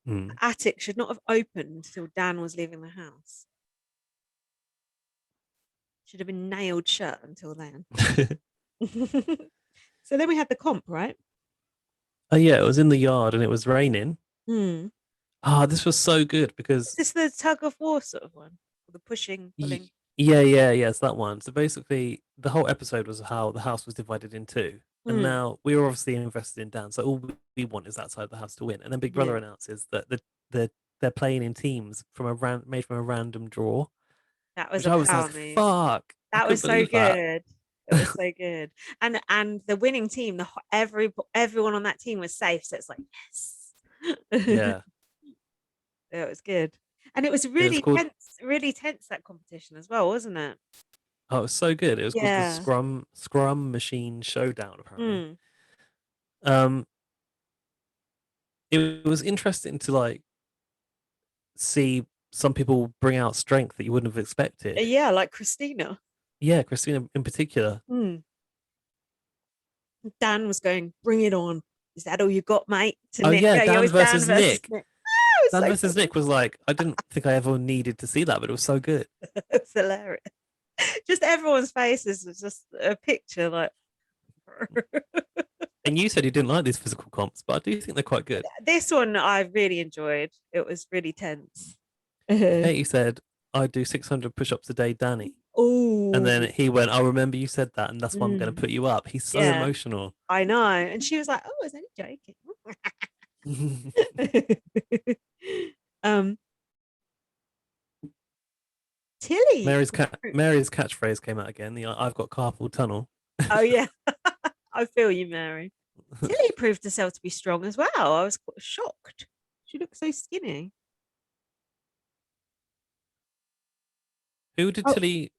Speaker 2: Hmm.
Speaker 1: The attic should not have opened until Dan was leaving the house. Should have been nailed shut until then. So then we had the comp, right?
Speaker 2: Oh yeah, it was in the yard and it was raining.
Speaker 1: Hmm.
Speaker 2: This was so good
Speaker 1: Is
Speaker 2: because
Speaker 1: this the tug of war sort of one? Or the pushing, pulling?
Speaker 2: yeah, it's that one. So basically, the whole episode was how the house was divided in two, and
Speaker 1: Hmm.
Speaker 2: now we were obviously invested in Dan. So all we want is that side of the house to win. And then Big Brother
Speaker 1: Yeah.
Speaker 2: announces that they're playing in teams made from a random draw,
Speaker 1: That was
Speaker 2: which
Speaker 1: a
Speaker 2: I was
Speaker 1: power
Speaker 2: like,
Speaker 1: move.
Speaker 2: "Fuck!" I
Speaker 1: That
Speaker 2: couldn't
Speaker 1: was so
Speaker 2: believe that.
Speaker 1: good. It was so good. And the winning team, everyone on that team was safe. So it's like, yes.
Speaker 2: Yeah,
Speaker 1: It was good. And it was
Speaker 2: it was called.
Speaker 1: really tense that competition as well, wasn't it?
Speaker 2: Oh, it was so good. It was called the
Speaker 1: Yeah.
Speaker 2: Scrum Machine Showdown. Apparently,
Speaker 1: Mm.
Speaker 2: um, it was interesting to like see some people bring out strength that you wouldn't have expected.
Speaker 1: Yeah, like Christina.
Speaker 2: Yeah, Christina in particular.
Speaker 1: Mm. Dan was going, bring it on. Is that all you got, mate? To
Speaker 2: Oh
Speaker 1: Nick.
Speaker 2: yeah,
Speaker 1: Yeah, you
Speaker 2: Dan
Speaker 1: always Dan
Speaker 2: versus
Speaker 1: versus
Speaker 2: Nick.
Speaker 1: Nick. Ah, it was
Speaker 2: Dan
Speaker 1: so
Speaker 2: versus
Speaker 1: funny.
Speaker 2: Nick was like, I didn't think I ever needed to see that, but it was so good.
Speaker 1: It's hilarious. Just everyone's faces was just a picture like
Speaker 2: And you said you didn't like these physical comps, but I do think they're quite good.
Speaker 1: this one I really enjoyed. It was really tense. Oh,
Speaker 2: Katie said, I'd do 600 push-ups a day, Danny.
Speaker 1: Oh,
Speaker 2: And then he went, "I remember you said that, and that's why I'm going to
Speaker 1: mm,
Speaker 2: put you up." He's so
Speaker 1: yeah,
Speaker 2: emotional.
Speaker 1: I know. And she was like, "Oh, I was only joking." um, Tilly.
Speaker 2: Mary's catchphrase came out again. The "I've got carpal tunnel."
Speaker 1: Oh yeah, I feel you, Mary. Tilly proved herself to be strong as well. I was quite shocked. She looked so skinny.
Speaker 2: Who did
Speaker 1: Oh,
Speaker 2: Tilly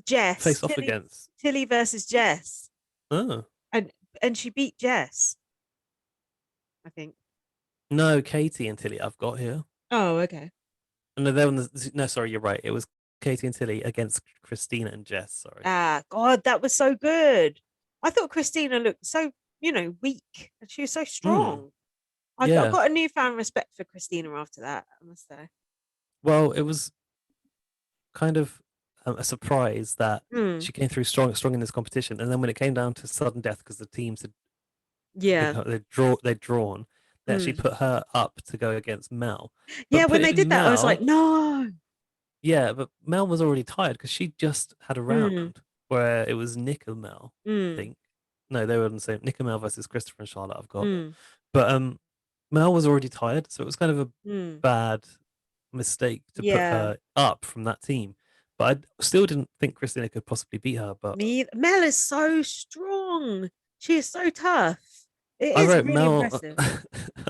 Speaker 1: Jess,
Speaker 2: face off against?
Speaker 1: Tilly versus Jess,
Speaker 2: Oh
Speaker 1: and she beat Jess, I think.
Speaker 2: no, Katie and Tilly. I've got here.
Speaker 1: Oh, okay.
Speaker 2: No, no. Sorry, you're right. It was Katie and Tilly against Christina and Jess. Sorry.
Speaker 1: Ah, God, that was so good. I thought Christina looked so, weak, and she was so
Speaker 2: Mm,
Speaker 1: strong. I
Speaker 2: yeah.
Speaker 1: got a newfound respect for Christina after that, I must say.
Speaker 2: Well, it was kind of a surprise that
Speaker 1: Mm,
Speaker 2: she came through strong in this competition, and then when it came down to sudden death because the teams had
Speaker 1: yeah.
Speaker 2: become they'd drawn, they actually
Speaker 1: Mm.
Speaker 2: put her up to go against Mel.
Speaker 1: Yeah,
Speaker 2: But
Speaker 1: when they did
Speaker 2: putting
Speaker 1: that, I was like,
Speaker 2: Mel,
Speaker 1: no.
Speaker 2: yeah, but Mel was already tired because she just had a
Speaker 1: Mm,
Speaker 2: round where it was Nick and Mel, I
Speaker 1: mm,
Speaker 2: think. No, they were on the same Nick and Mel versus Christopher and Charlotte. I've got,
Speaker 1: mm,
Speaker 2: but Mel was already tired, so it was kind of a
Speaker 1: mm.
Speaker 2: bad mistake to put
Speaker 1: Yeah.
Speaker 2: her up from that team. But I still didn't think Christina could possibly beat her. But
Speaker 1: Mel is so strong. She is so tough. It
Speaker 2: I
Speaker 1: is
Speaker 2: wrote
Speaker 1: really
Speaker 2: Mel.
Speaker 1: impressive.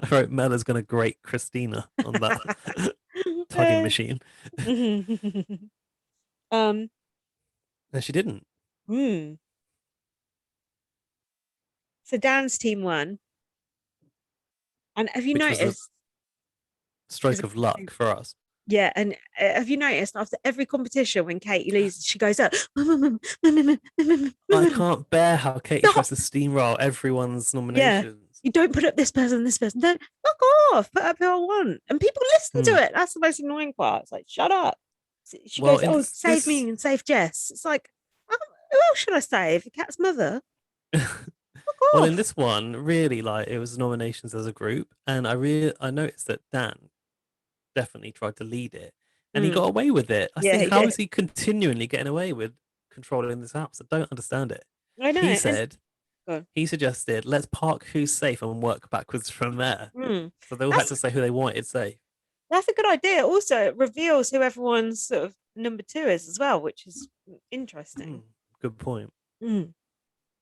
Speaker 2: I wrote Mel is going to grate Christina on that tugging machine,
Speaker 1: um,
Speaker 2: and she didn't,
Speaker 1: hmm. So Dan's team won. And have you
Speaker 2: which was a
Speaker 1: noticed? Is
Speaker 2: stroke
Speaker 1: it
Speaker 2: of luck for us.
Speaker 1: Yeah, and have you noticed after every competition when Katie loses, she goes up,
Speaker 2: I can't bear how Katie tries
Speaker 1: stop.
Speaker 2: to steamroll everyone's
Speaker 1: Yeah,
Speaker 2: nominations.
Speaker 1: you don't put up this person, this person. Don't fuck off. Put up who I want, and people listen
Speaker 2: Hmm.
Speaker 1: to it. That's the most annoying part. It's like, shut up. She
Speaker 2: Well,
Speaker 1: goes,
Speaker 2: in
Speaker 1: "Oh,
Speaker 2: this,
Speaker 1: save
Speaker 2: this
Speaker 1: me and save Jess." It's like, who else should I save? The cat's mother. Fuck
Speaker 2: well, in
Speaker 1: off.
Speaker 2: this one, really, like it was nominations as a group, and I noticed that Dan definitely tried to lead it, and he
Speaker 1: Mm,
Speaker 2: got away with it. I
Speaker 1: yeah,
Speaker 2: think,
Speaker 1: he
Speaker 2: how
Speaker 1: did.
Speaker 2: is he continually getting away with controlling this house? I don't understand it.
Speaker 1: I know.
Speaker 2: He
Speaker 1: And
Speaker 2: said
Speaker 1: God,
Speaker 2: he suggested let's park who's safe and work backwards from there.
Speaker 1: mm,
Speaker 2: So they all had
Speaker 1: that's
Speaker 2: to say who they wanted safe.
Speaker 1: That's a good idea. Also, it reveals who everyone's sort of number two is as well, which is
Speaker 2: Hmm,
Speaker 1: interesting.
Speaker 2: good point.
Speaker 1: Mm.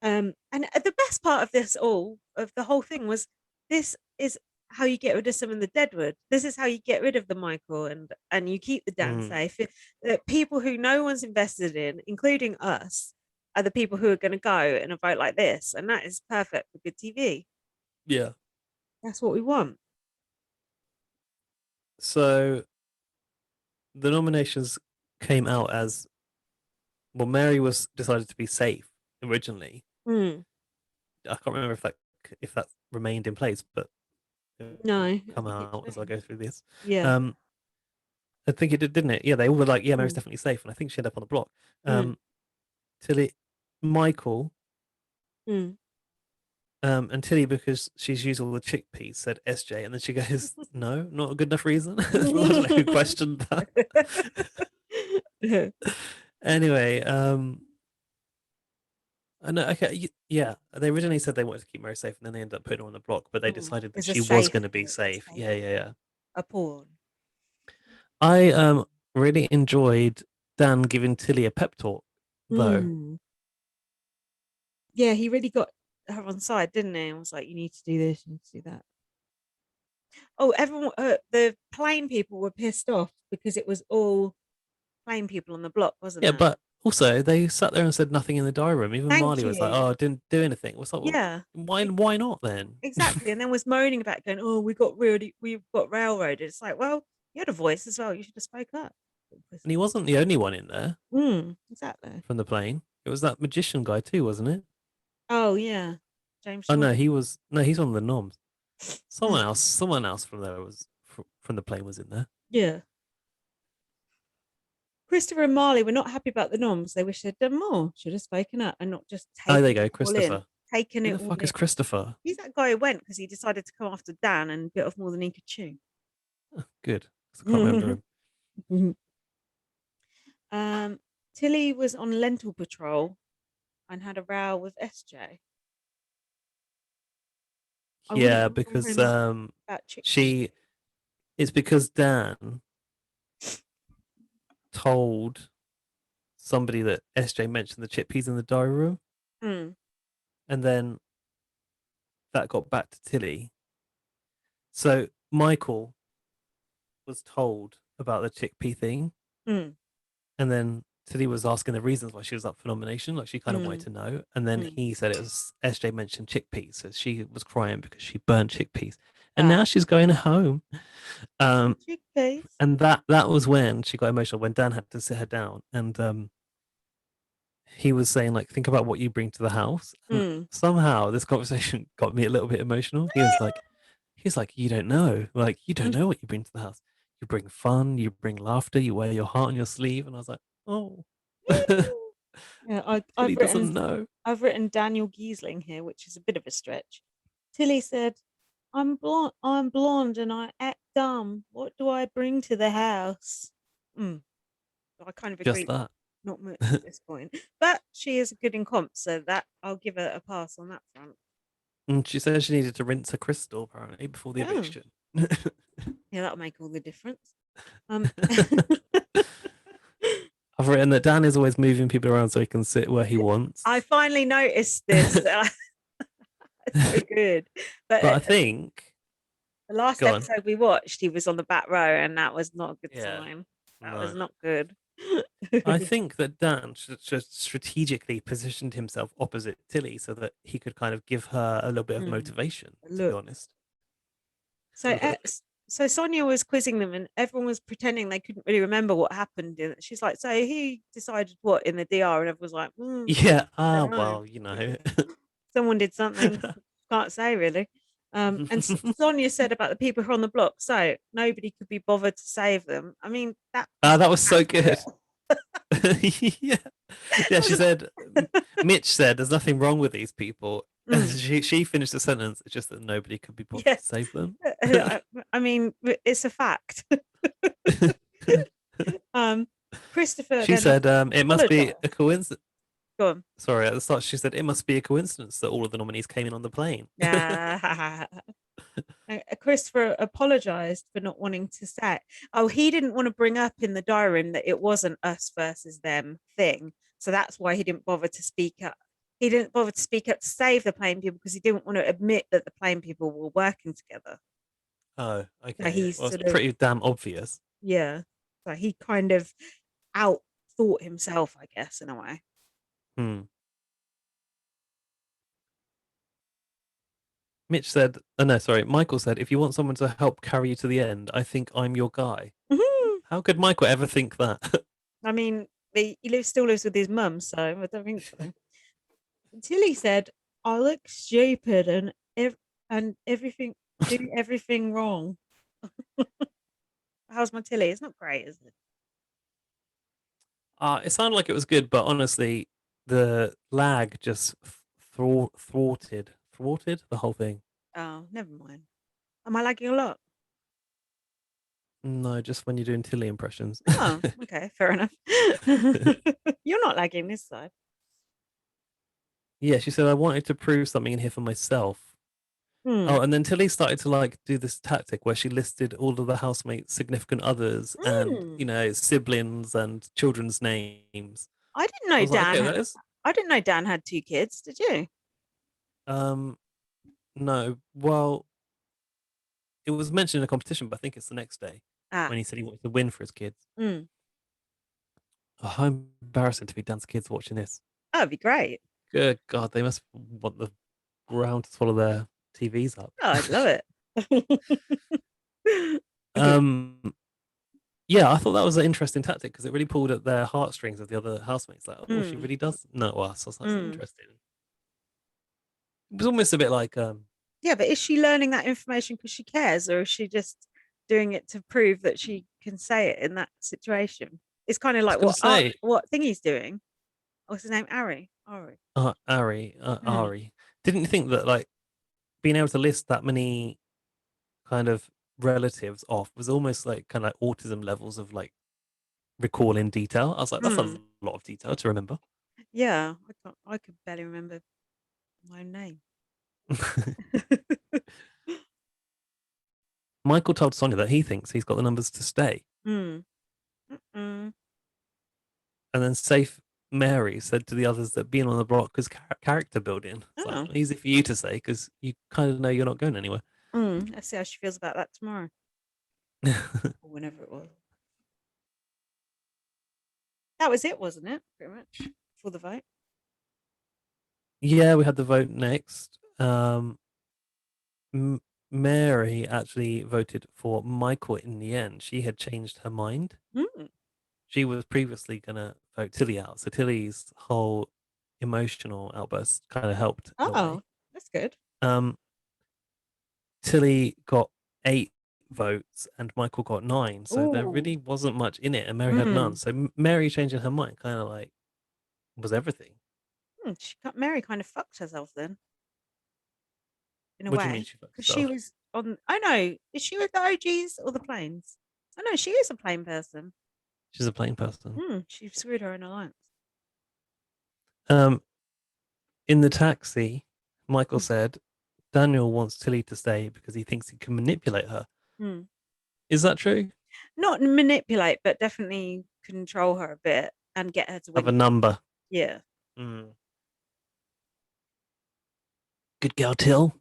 Speaker 1: And the best part of this all, of the whole thing, was this is how you get rid of some of the deadwood. This is how you get rid of the Michael, and you keep the Dan
Speaker 2: Hmm,
Speaker 1: safe. People who no one's invested in, including us, are the people who are going to go in a vote like this, and that is perfect for good TV.
Speaker 2: yeah.
Speaker 1: That's what we want.
Speaker 2: So the nominations came out as well. Mary was decided to be safe originally.
Speaker 1: Mm.
Speaker 2: I can't remember if that remained in place, but it'll
Speaker 1: No, I
Speaker 2: come
Speaker 1: think it
Speaker 2: out as I
Speaker 1: changed.
Speaker 2: go through this.
Speaker 1: Yeah.
Speaker 2: Um, I think it did, didn't it? Yeah, they all were like, "Yeah, Mary's
Speaker 1: Mm.
Speaker 2: definitely safe," and I think she ended up on the block.
Speaker 1: Mm.
Speaker 2: Um, Tilly, Michael,
Speaker 1: Mm.
Speaker 2: and Tilly, because she's used all the chickpeas, said SJ, and then she goes, "No, not a good enough reason." Who questioned that? Anyway, I know. Okay, yeah, they originally said they wanted to keep Mary safe, and then they ended up putting her on the block. But they decided that
Speaker 1: It's a
Speaker 2: she was
Speaker 1: safe.
Speaker 2: going to be
Speaker 1: A
Speaker 2: safe.
Speaker 1: safe.
Speaker 2: Yeah, yeah, yeah.
Speaker 1: A pawn.
Speaker 2: I really enjoyed Dan giving Tilly a pep talk, though.
Speaker 1: Mm. Yeah, he really got her on side, didn't he? And was like, "You need to do this, you need to do that." Oh, everyone, the plain people were pissed off because it was all plain people on the block, wasn't
Speaker 2: Yeah,
Speaker 1: it?
Speaker 2: but also they sat there and said nothing in the diary room. Even
Speaker 1: Thank
Speaker 2: Marley was like,
Speaker 1: you.
Speaker 2: "Oh, I didn't do anything." It was like, well,
Speaker 1: Yeah, e-
Speaker 2: why not then?
Speaker 1: exactly. And then was moaning about going, "Oh, we got railroaded." It's like, well, you had a voice as well. You should have spoke up.
Speaker 2: And he wasn't the only one in there
Speaker 1: Exactly.
Speaker 2: from the plane. It was that magician guy too, wasn't it?
Speaker 1: Oh yeah, James
Speaker 2: Oh no,
Speaker 1: Jordan.
Speaker 2: he was. No, he's one of the noms. Someone else from there was from the plane was in there.
Speaker 1: Yeah. Christopher and Marley were not happy about the noms. They wish they'd done more. Should have spoken up and not just
Speaker 2: Oh, there
Speaker 1: taken
Speaker 2: you go,
Speaker 1: it all in.
Speaker 2: Christopher.
Speaker 1: Taken
Speaker 2: Who
Speaker 1: it
Speaker 2: the
Speaker 1: all
Speaker 2: fuck is
Speaker 1: in.
Speaker 2: Christopher?
Speaker 1: He's that guy who went because he decided to come after Dan and bit off more than he could chew.
Speaker 2: Oh, good. 'Cause I can't remember him.
Speaker 1: um, Tilly was on lentil patrol and had a row with SJ. I wouldn't
Speaker 2: Yeah,
Speaker 1: ignore
Speaker 2: because
Speaker 1: him about chickpeas.
Speaker 2: she it's because Dan told somebody that SJ mentioned the chickpeas in the diary room,
Speaker 1: Mm,
Speaker 2: and then that got back to Tilly. So Michael was told about the chickpea thing,
Speaker 1: mm,
Speaker 2: and then Tilly was asking the reasons why she was up for nomination. Like she kind of wanted
Speaker 1: mm,
Speaker 2: to know, and then
Speaker 1: mm.
Speaker 2: he said it was SJ mentioned chickpeas, so she was crying because she burned chickpeas, and
Speaker 1: Ah,
Speaker 2: now she's going home. Um,
Speaker 1: chickpeas.
Speaker 2: and that was when she got emotional when Dan had to sit her down, and he was saying like, think about what you bring to the house, and
Speaker 1: Mm.
Speaker 2: somehow this conversation got me a little bit emotional. He's like, you don't know, like you don't know what you bring to the house. You bring fun, you bring laughter, you wear your heart on your sleeve, and I was like, oh.
Speaker 1: Yeah,
Speaker 2: Tilly doesn't know.
Speaker 1: I've written Daniel Giesling here, which is a bit of a stretch. Tilly said, I'm blonde and I act dumb. What do I bring to the house? Mm. I kind of
Speaker 2: Just
Speaker 1: agree,
Speaker 2: that.
Speaker 1: not much at this point. But she is good in comp, so that I'll give her a pass on that front.
Speaker 2: And she said she needed to rinse her crystal apparently before the
Speaker 1: Oh,
Speaker 2: eviction.
Speaker 1: yeah, that'll make all the difference. Um
Speaker 2: I've written that Dan is always moving people around so he can sit where he wants.
Speaker 1: I finally noticed this. It's so good. But
Speaker 2: But I think,
Speaker 1: the last
Speaker 2: go on.
Speaker 1: episode we watched, he was on the back row, and that was not a good
Speaker 2: Yeah,
Speaker 1: sign. That was
Speaker 2: no.
Speaker 1: not good.
Speaker 2: I think that Dan should strategically positioned himself opposite Tilly so that he could kind of give her a little bit of
Speaker 1: Mm.
Speaker 2: motivation, to be
Speaker 1: Look,
Speaker 2: honest.
Speaker 1: so
Speaker 2: Look.
Speaker 1: so Sonia was quizzing them, and everyone was pretending they couldn't really remember what happened. And she's like, "So who decided what in the DR?" And everyone's like,
Speaker 2: Yeah,
Speaker 1: "Don't know.
Speaker 2: well, you know.
Speaker 1: Someone did something. Can't say really." And Sonia said about the people who are on the block, so nobody could be bothered to save them. I mean, that was
Speaker 2: That was so
Speaker 1: accurate.
Speaker 2: good. Yeah. Yeah, she said, Mitch said, there's nothing wrong with these people. And
Speaker 1: Mm,
Speaker 2: she finished the sentence, it's just that nobody could be bothered
Speaker 1: yeah,
Speaker 2: to save them.
Speaker 1: I mean, it's a fact. um, Christopher
Speaker 2: She
Speaker 1: then
Speaker 2: said, it must be a
Speaker 1: apologized.
Speaker 2: coincidence.
Speaker 1: Go on.
Speaker 2: Sorry, at the start, she said, it must be a coincidence that all of the nominees came in on the plane.
Speaker 1: Yeah. Christopher apologized for not wanting to say. Oh, he didn't want to bring up in the diary room that it wasn't us versus them thing. So that's why he didn't bother to speak up. He didn't bother to speak up to save the plane people because he didn't want to admit that the plane people were working together.
Speaker 2: Oh,
Speaker 1: So
Speaker 2: okay.
Speaker 1: he's
Speaker 2: Well, it's
Speaker 1: sort of,
Speaker 2: pretty damn obvious.
Speaker 1: yeah. So he kind of out thought himself, I guess, in a way.
Speaker 2: Hmm. Mitch said, oh no, sorry. Michael said, if you want someone to help carry you to the end, I think I'm your guy.
Speaker 1: Mhm.
Speaker 2: How could Michael ever think that?
Speaker 1: I mean, still lives with his mum, so I don't think so. Tilly said, "I look stupid and everything do everything wrong." How's my Tilly? It's not great, is it?
Speaker 2: It sounded like it was good, but honestly, the lag just thwarted the whole thing.
Speaker 1: Oh, never mind. Am I lagging a lot?
Speaker 2: No, just when you're doing Tilly impressions.
Speaker 1: Oh, okay, fair enough. You're not lagging this side.
Speaker 2: Yeah, she said I wanted to prove something in here for myself.
Speaker 1: Hmm.
Speaker 2: Oh, and then Tilly started to like do this tactic where she listed all of the housemates' significant others and
Speaker 1: Hmm.
Speaker 2: siblings and children's names.
Speaker 1: I didn't
Speaker 2: I
Speaker 1: know
Speaker 2: was like,
Speaker 1: Dan
Speaker 2: okay,
Speaker 1: had.
Speaker 2: that is
Speaker 1: I didn't know Dan had two kids. Did you?
Speaker 2: um no. Well, it was mentioned in a competition, but I think it's the next day
Speaker 1: Ah.
Speaker 2: when he said he wanted to win for his kids.
Speaker 1: Hmm.
Speaker 2: Oh, how embarrassing to be Dan's kids watching this.
Speaker 1: That'd be great.
Speaker 2: Good God, they must want the ground to swallow their TVs up.
Speaker 1: Oh, I'd love it.
Speaker 2: um, yeah, I thought that was an interesting tactic because it really pulled at their heartstrings of the other housemates. Like, oh, she
Speaker 1: Hmm.
Speaker 2: really does know us. I was like, that's
Speaker 1: Hmm.
Speaker 2: interesting. It was almost a bit like,
Speaker 1: Yeah, but is she learning that information because she cares, or is she just doing it to prove that she can say it in that situation? It's kind of
Speaker 2: I was
Speaker 1: like
Speaker 2: going to say,
Speaker 1: what thing he's doing. What's his name? Ari. Ari.
Speaker 2: Ari,
Speaker 1: Hmm.
Speaker 2: didn't you think that like being able to list that many kind of relatives off was almost like kind of like autism levels of like recall in detail? I was like, that sounds
Speaker 1: Hmm.
Speaker 2: lot of detail to remember.
Speaker 1: Yeah, I could barely remember my own name.
Speaker 2: Michael told Sonia that he thinks he's got the numbers to stay.
Speaker 1: Mm. Mm-mm.
Speaker 2: And then Safe Mary said to the others that being on the block was character building. It's like
Speaker 1: Oh.
Speaker 2: easy for you to say because you kind of know you're not going anywhere.
Speaker 1: Let's see how she feels about that tomorrow or whenever it was. That was it, wasn't it? Pretty much for the vote.
Speaker 2: Yeah, we had the vote next. Mary actually voted for Michael in the end. She had changed her mind.
Speaker 1: Mm.
Speaker 2: She was previously going to vote Tilly out. So Tilly's whole emotional outburst kind of helped in a way.
Speaker 1: Oh, that's good.
Speaker 2: Tilly got 8 votes and Michael got 9. So there
Speaker 1: Oh.
Speaker 2: really wasn't much in it and Mary had none.
Speaker 1: Mm.
Speaker 2: So Mary changing her mind kind of like was everything.
Speaker 1: Mary kind of fucked herself then, in a
Speaker 2: What do you mean
Speaker 1: way,
Speaker 2: she fucked
Speaker 1: because she
Speaker 2: herself?
Speaker 1: was on. I know. Is she with the OGs or the planes? I know she is a plane person.
Speaker 2: She's a plain person.
Speaker 1: She screwed her in alliance.
Speaker 2: Um, in the taxi, Michael
Speaker 1: Mm.
Speaker 2: said Daniel wants Tilly to stay because he thinks he can manipulate her.
Speaker 1: Mm.
Speaker 2: Is that true?
Speaker 1: Not manipulate, but definitely control her a bit and get her to
Speaker 2: Have a
Speaker 1: win.
Speaker 2: number.
Speaker 1: Yeah.
Speaker 2: Mm. Good girl, Till.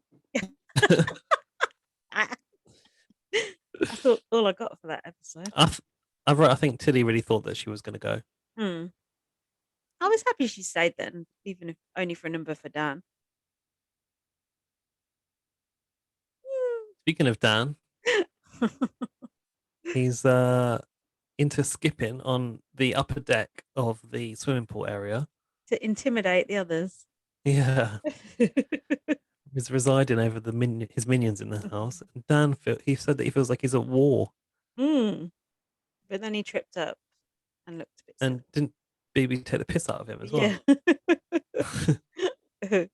Speaker 1: That's all I got for that episode.
Speaker 2: I think Tilly really thought that she was going to go.
Speaker 1: I was happy she stayed then, even if only for a number for Dan.
Speaker 2: Speaking of Dan, he's into skipping on the upper deck of the swimming pool area.
Speaker 1: To intimidate the others.
Speaker 2: Yeah. He's residing over his minions in the house. And Dan, he said that he feels like he's at war.
Speaker 1: But then he tripped up and looked a bit silly.
Speaker 2: And didn't BB take the piss out of him as well?
Speaker 1: Yeah.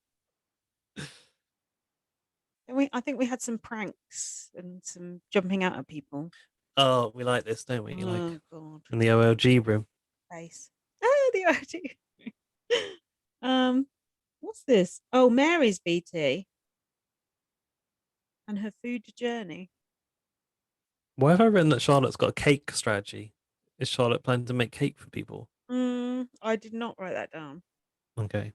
Speaker 1: I think we had some pranks and some jumping out at people.
Speaker 2: Oh, we like this, don't we?
Speaker 1: Oh,
Speaker 2: like
Speaker 1: God.
Speaker 2: in the OLG room.
Speaker 1: Face. Oh, the OLG. What's this? Oh, Mary's BT and her food journey.
Speaker 2: Why have I written that Charlotte's got a cake strategy? Is Charlotte planning to make cake for people?
Speaker 1: I did not write that down.
Speaker 2: Okay.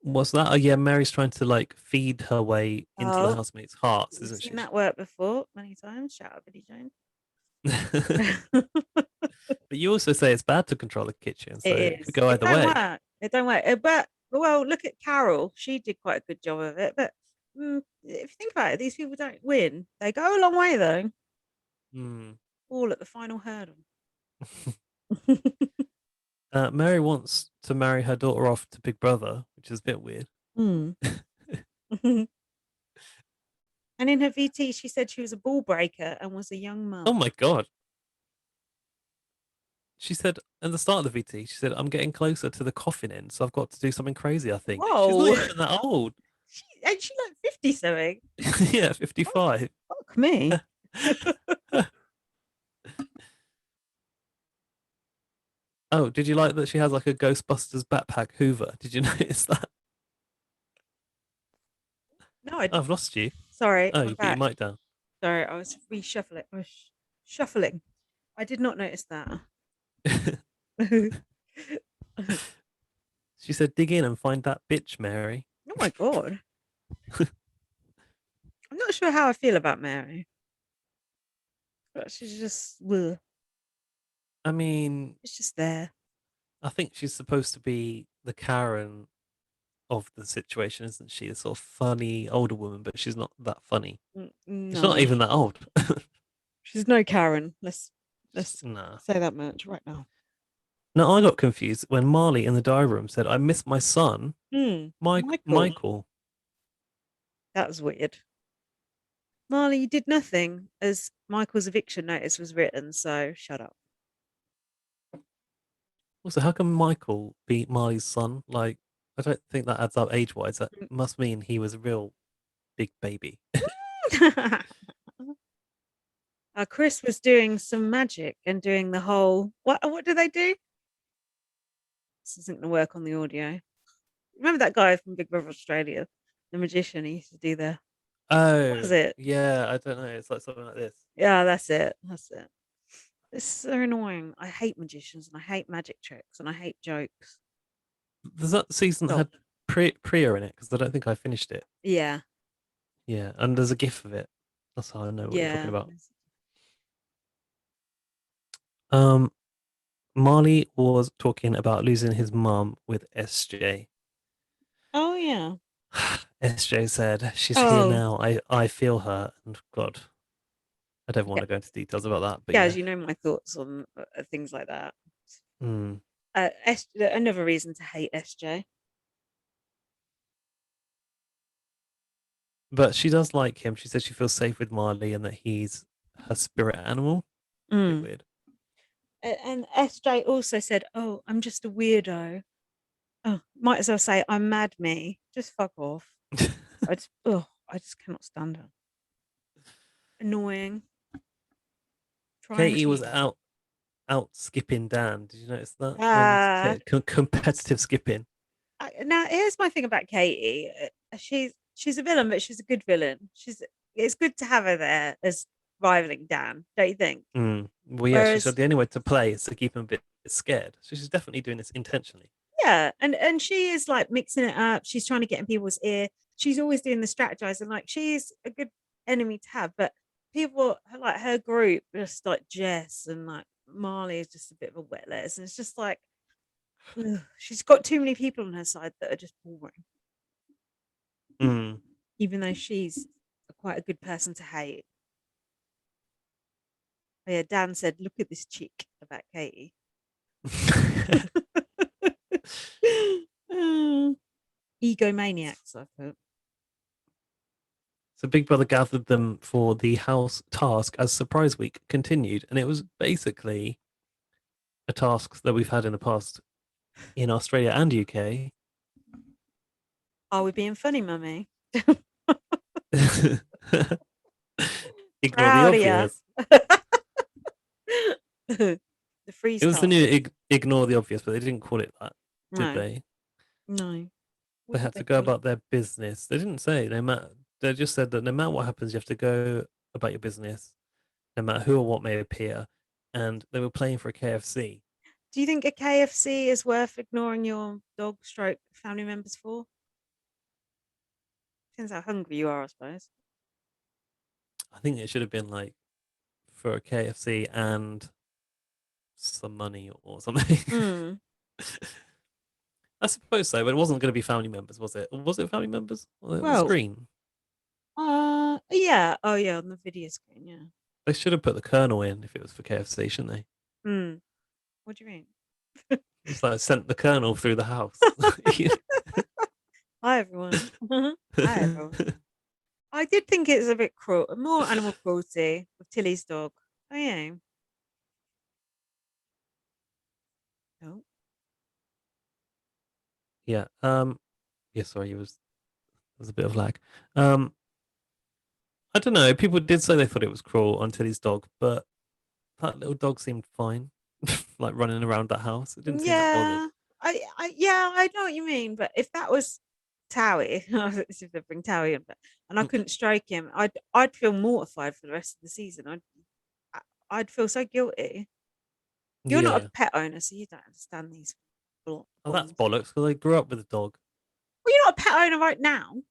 Speaker 2: What's that? Oh yeah, Mary's trying to like feed her way into the housemates' hearts,
Speaker 1: We've
Speaker 2: isn't
Speaker 1: seen
Speaker 2: she?
Speaker 1: that work before many times. Shout out Billy Jones.
Speaker 2: But you also say it's bad to control the kitchen, so it could go either
Speaker 1: don't
Speaker 2: way.
Speaker 1: work. It don't work. But well, look at Carol. She did quite a good job of it. But if you think about it, these people don't win. They go a long way though. All at the final hurdle.
Speaker 2: Mary wants to marry her daughter off to Big Brother, which is a bit weird.
Speaker 1: And in her VT, she said she was a ball breaker and was a young mum.
Speaker 2: Oh my God. She said at the start of the VT, she said, I'm getting closer to the coffin end, so I've got to do something crazy, I think.
Speaker 1: Whoa.
Speaker 2: She's not even that old.
Speaker 1: Ain't she like 50 something?
Speaker 2: Yeah, 55.
Speaker 1: Oh, fuck me.
Speaker 2: Oh, did you like that she has like a Ghostbusters backpack Hoover? Did you notice that?
Speaker 1: No, I
Speaker 2: I've lost you.
Speaker 1: Sorry.
Speaker 2: Oh, you put your mic down.
Speaker 1: Sorry, I was reshuffling. I was shuffling. I did not notice that.
Speaker 2: She said, dig in and find that bitch, Mary.
Speaker 1: Oh my God. I'm not sure how I feel about Mary. But she's just, ugh.
Speaker 2: I mean,
Speaker 1: It's just there.
Speaker 2: I think she's supposed to be the Karen of the situation, isn't she? A sort of funny older woman, but she's not that funny.
Speaker 1: No.
Speaker 2: She's not even that old.
Speaker 1: She's no Karen. Let's
Speaker 2: Nah.
Speaker 1: say that much right now.
Speaker 2: Now, I got confused when Marley in the diary room said, I miss my son, Michael.
Speaker 1: That was weird. Marley, you did nothing as Michael's eviction notice was written, so shut up.
Speaker 2: Also, how can Michael be Marley's son? Like, I don't think that adds up age-wise. That must mean he was a real big baby.
Speaker 1: Chris was doing some magic and doing the whole what do they do? This isn't gonna work on the audio. Remember that guy from Big Brother Australia, the magician? He used to do the what was
Speaker 2: Oh,
Speaker 1: it?
Speaker 2: yeah, I don't know. It's like something like this.
Speaker 1: Yeah, that's it. That's it. It's so annoying. I hate magicians and I hate magic tricks and I hate jokes.
Speaker 2: Does that season
Speaker 1: Stop.
Speaker 2: had Priya in it? Because I don't think I finished it.
Speaker 1: Yeah,
Speaker 2: Yeah, and there's a gif of it. That's how I know what you're talking
Speaker 1: yeah.
Speaker 2: about. Um, Marley was talking about losing his mum with SJ.
Speaker 1: Oh yeah.
Speaker 2: SJ said, "She's here
Speaker 1: Oh
Speaker 2: now. I feel her." And God, I don't want
Speaker 1: yeah.
Speaker 2: to go into details about that, but
Speaker 1: Yeah, as
Speaker 2: yeah.
Speaker 1: you know, my thoughts on things like that.
Speaker 2: Mm.
Speaker 1: Another reason to hate SJ.
Speaker 2: But she does like him. She said she feels safe with Marley and that he's her spirit animal. Bit
Speaker 1: Mm.
Speaker 2: weird.
Speaker 1: And SJ also said, "Oh, I'm just a weirdo." Oh, might as well say, "I'm mad me." Just fuck off. I just cannot stand her. Annoying. Trying
Speaker 2: Katie was
Speaker 1: to.
Speaker 2: out skipping Dan. Did you notice that when
Speaker 1: Uh,
Speaker 2: competitive skipping?
Speaker 1: Now here's my thing about Katie. She's a villain, but she's a good villain. It's good to have her there as rivaling Dan, don't you think?
Speaker 2: Mm. Well, yeah, she
Speaker 1: Whereas
Speaker 2: said the only way to play is to keep him a bit scared. So she's definitely doing this intentionally.
Speaker 1: yeah, and she is like mixing it up. She's trying to get in people's ear. She's always doing the strategizing. Like she's a good enemy to have, but people like her group, just like Jess and like Marley, is just a bit of a wet lettuce, and it's just like ugh, she's got too many people on her side that are just boring.
Speaker 2: Mm.
Speaker 1: Even though she's quite a good person to hate. But yeah, Dan said, "Look at this chick about Katie." Egomaniacs, I put.
Speaker 2: So Big Brother gathered them for the house task as Surprise Week continued, and it was basically a task that we've had in the past in Australia and UK.
Speaker 1: Are we being funny, mummy?
Speaker 2: Ignore the
Speaker 1: Proud of ya.
Speaker 2: obvious.
Speaker 1: The freeze
Speaker 2: It was the
Speaker 1: task.
Speaker 2: new ignore the obvious, but they didn't call it that, did
Speaker 1: No,
Speaker 2: they?
Speaker 1: no.
Speaker 2: They
Speaker 1: What did
Speaker 2: had
Speaker 1: they
Speaker 2: to go
Speaker 1: call it?
Speaker 2: about their business. They didn't say no matter. They just said that no matter what happens, you have to go about your business, no matter who or what may appear. And they were playing for a KFC.
Speaker 1: Do you think a KFC is worth ignoring your dog stroke family members for? Depends how hungry you are, I suppose.
Speaker 2: I think it should have been like for a KFC and some money or something.
Speaker 1: Mm.
Speaker 2: I suppose so, but it wasn't going to be family members, was it? Or was it family members on the
Speaker 1: Well,
Speaker 2: screen?
Speaker 1: yeah. Oh, yeah, on the video screen, yeah.
Speaker 2: They should have put the Colonel in if it was for KFC, shouldn't they?
Speaker 1: Mm. What do you mean?
Speaker 2: It's like sent the Colonel through the house.
Speaker 1: Hi, everyone. Hi, everyone. I did think it was a bit cruel, more animal cruelty with Tilly's dog. Oh, yeah. No.
Speaker 2: Yeah. Yeah. Sorry, it was there was a bit of lag. Um. I don't know. People did say they thought it was cruel on Tilly's dog, but that little dog seemed fine, like running around that house. It didn't seem that bothered.
Speaker 1: Yeah, yeah, I know what you mean. But if that was Towie, if they bring Towie in, and I couldn't strike him, I'd feel mortified for the rest of the season. I'd feel so guilty. You're not a
Speaker 2: Yeah.
Speaker 1: pet owner, so you don't understand these
Speaker 2: Oh, that's
Speaker 1: bonds.
Speaker 2: bollocks because I grew up with a dog.
Speaker 1: Well, you're not a pet owner right now.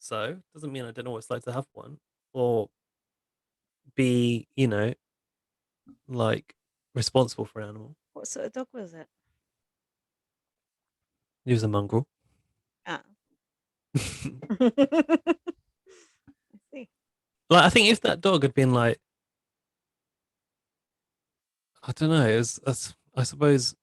Speaker 2: So doesn't mean I don't know what it's like to have one or be, like responsible for an animal.
Speaker 1: What sort of dog was it?
Speaker 2: He was a mongrel.
Speaker 1: Ah. I see.
Speaker 2: Like I think if that dog had been like, I don't know, I suppose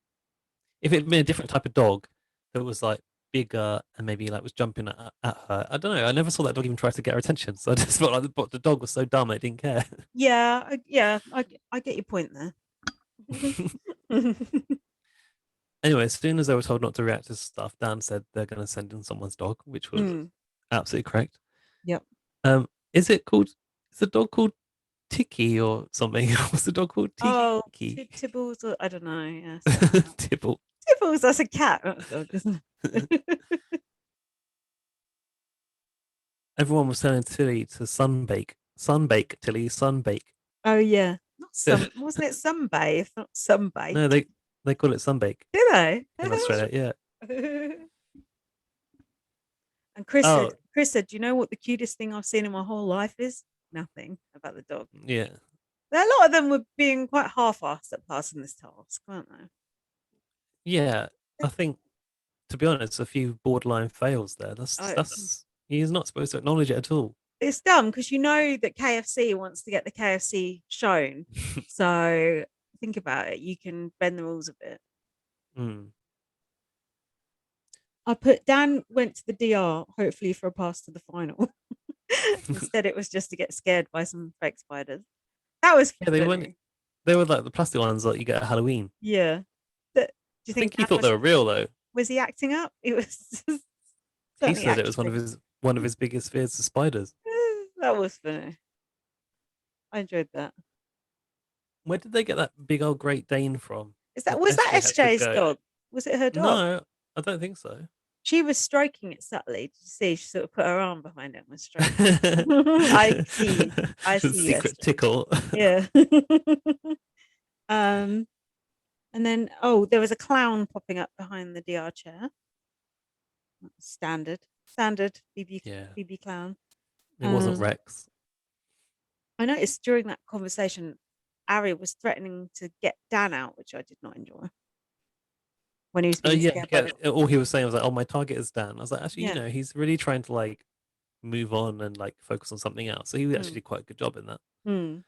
Speaker 2: if it had been a different type of dog that was like bigger and maybe like was jumping at her, I don't know. I never saw that dog even try to get her attention, so I just felt like the dog was so dumb it didn't care.
Speaker 1: Yeah, I get your point there.
Speaker 2: Anyway, as soon as they were told not to react to stuff, Dan said they're going to send in someone's dog, which was
Speaker 1: Mm,
Speaker 2: absolutely correct.
Speaker 1: yep.
Speaker 2: Um, is it called? Is the dog called Tiki or something. What's the dog called?
Speaker 1: Oh,
Speaker 2: Tiki.
Speaker 1: Tibbles, or I don't know. Yeah, something like that.
Speaker 2: Tibble.
Speaker 1: Tibbles, that's a cat, not a dog, isn't it?
Speaker 2: Everyone was telling Tilly to sunbake. Sunbake, Tilly, sunbake.
Speaker 1: Oh yeah, not wasn't it sunbathe, not sunbake?
Speaker 2: No, they call it sunbake
Speaker 1: Do they?
Speaker 2: in Australia. Yeah.
Speaker 1: And Chris said,
Speaker 2: Oh,
Speaker 1: "Do you know what the cutest thing I've seen in my whole life is? Nothing about the dog.
Speaker 2: yeah.
Speaker 1: A lot of them were being quite half-assed at passing this task, weren't
Speaker 2: Yeah.
Speaker 1: they?
Speaker 2: I think, to be honest, a few borderline fails there.
Speaker 1: Oh,
Speaker 2: That's he's not supposed to acknowledge it at all.
Speaker 1: it's dumb because you know that KFC wants to get the KFC shown. So think about it. You can bend the rules a bit.
Speaker 2: Mm.
Speaker 1: I put Dan went to the DR, hopefully for a pass to the final. Instead, it was just to get scared by some fake spiders. That was
Speaker 2: Yeah, they weren't.
Speaker 1: funny.
Speaker 2: They were like the plastic ones that you get at Halloween.
Speaker 1: Yeah. Do you
Speaker 2: I
Speaker 1: think
Speaker 2: think he
Speaker 1: Dan
Speaker 2: thought they were real though.
Speaker 1: was he acting up? It was
Speaker 2: He
Speaker 1: certainly
Speaker 2: said it was
Speaker 1: acting.
Speaker 2: one of his biggest fears of spiders.
Speaker 1: That was funny. I enjoyed that.
Speaker 2: Where did they get that big old Great Dane from? That
Speaker 1: Was that
Speaker 2: SJ had to
Speaker 1: SJ's
Speaker 2: go.
Speaker 1: dog? Was it her dog?
Speaker 2: No, I don't think so.
Speaker 1: She was stroking it subtly. Did you see? She sort of put her arm behind it and was stroking. I see. I see you,
Speaker 2: Secret
Speaker 1: SJ.
Speaker 2: tickle.
Speaker 1: Yeah. And then there was a clown popping up behind the DR chair. Standard BB
Speaker 2: Yeah,
Speaker 1: BB clown.
Speaker 2: it wasn't Rex.
Speaker 1: I noticed during that conversation, Ari was threatening to get Dan out, which I did not enjoy. When he was
Speaker 2: Oh
Speaker 1: being
Speaker 2: yeah,
Speaker 1: scared by the
Speaker 2: all he was saying was like, "Oh, my target is Dan." I was like, actually,
Speaker 1: yeah.
Speaker 2: he's really trying to like move on and like focus on something else. So he actually did quite a good job in that.
Speaker 1: Hmm.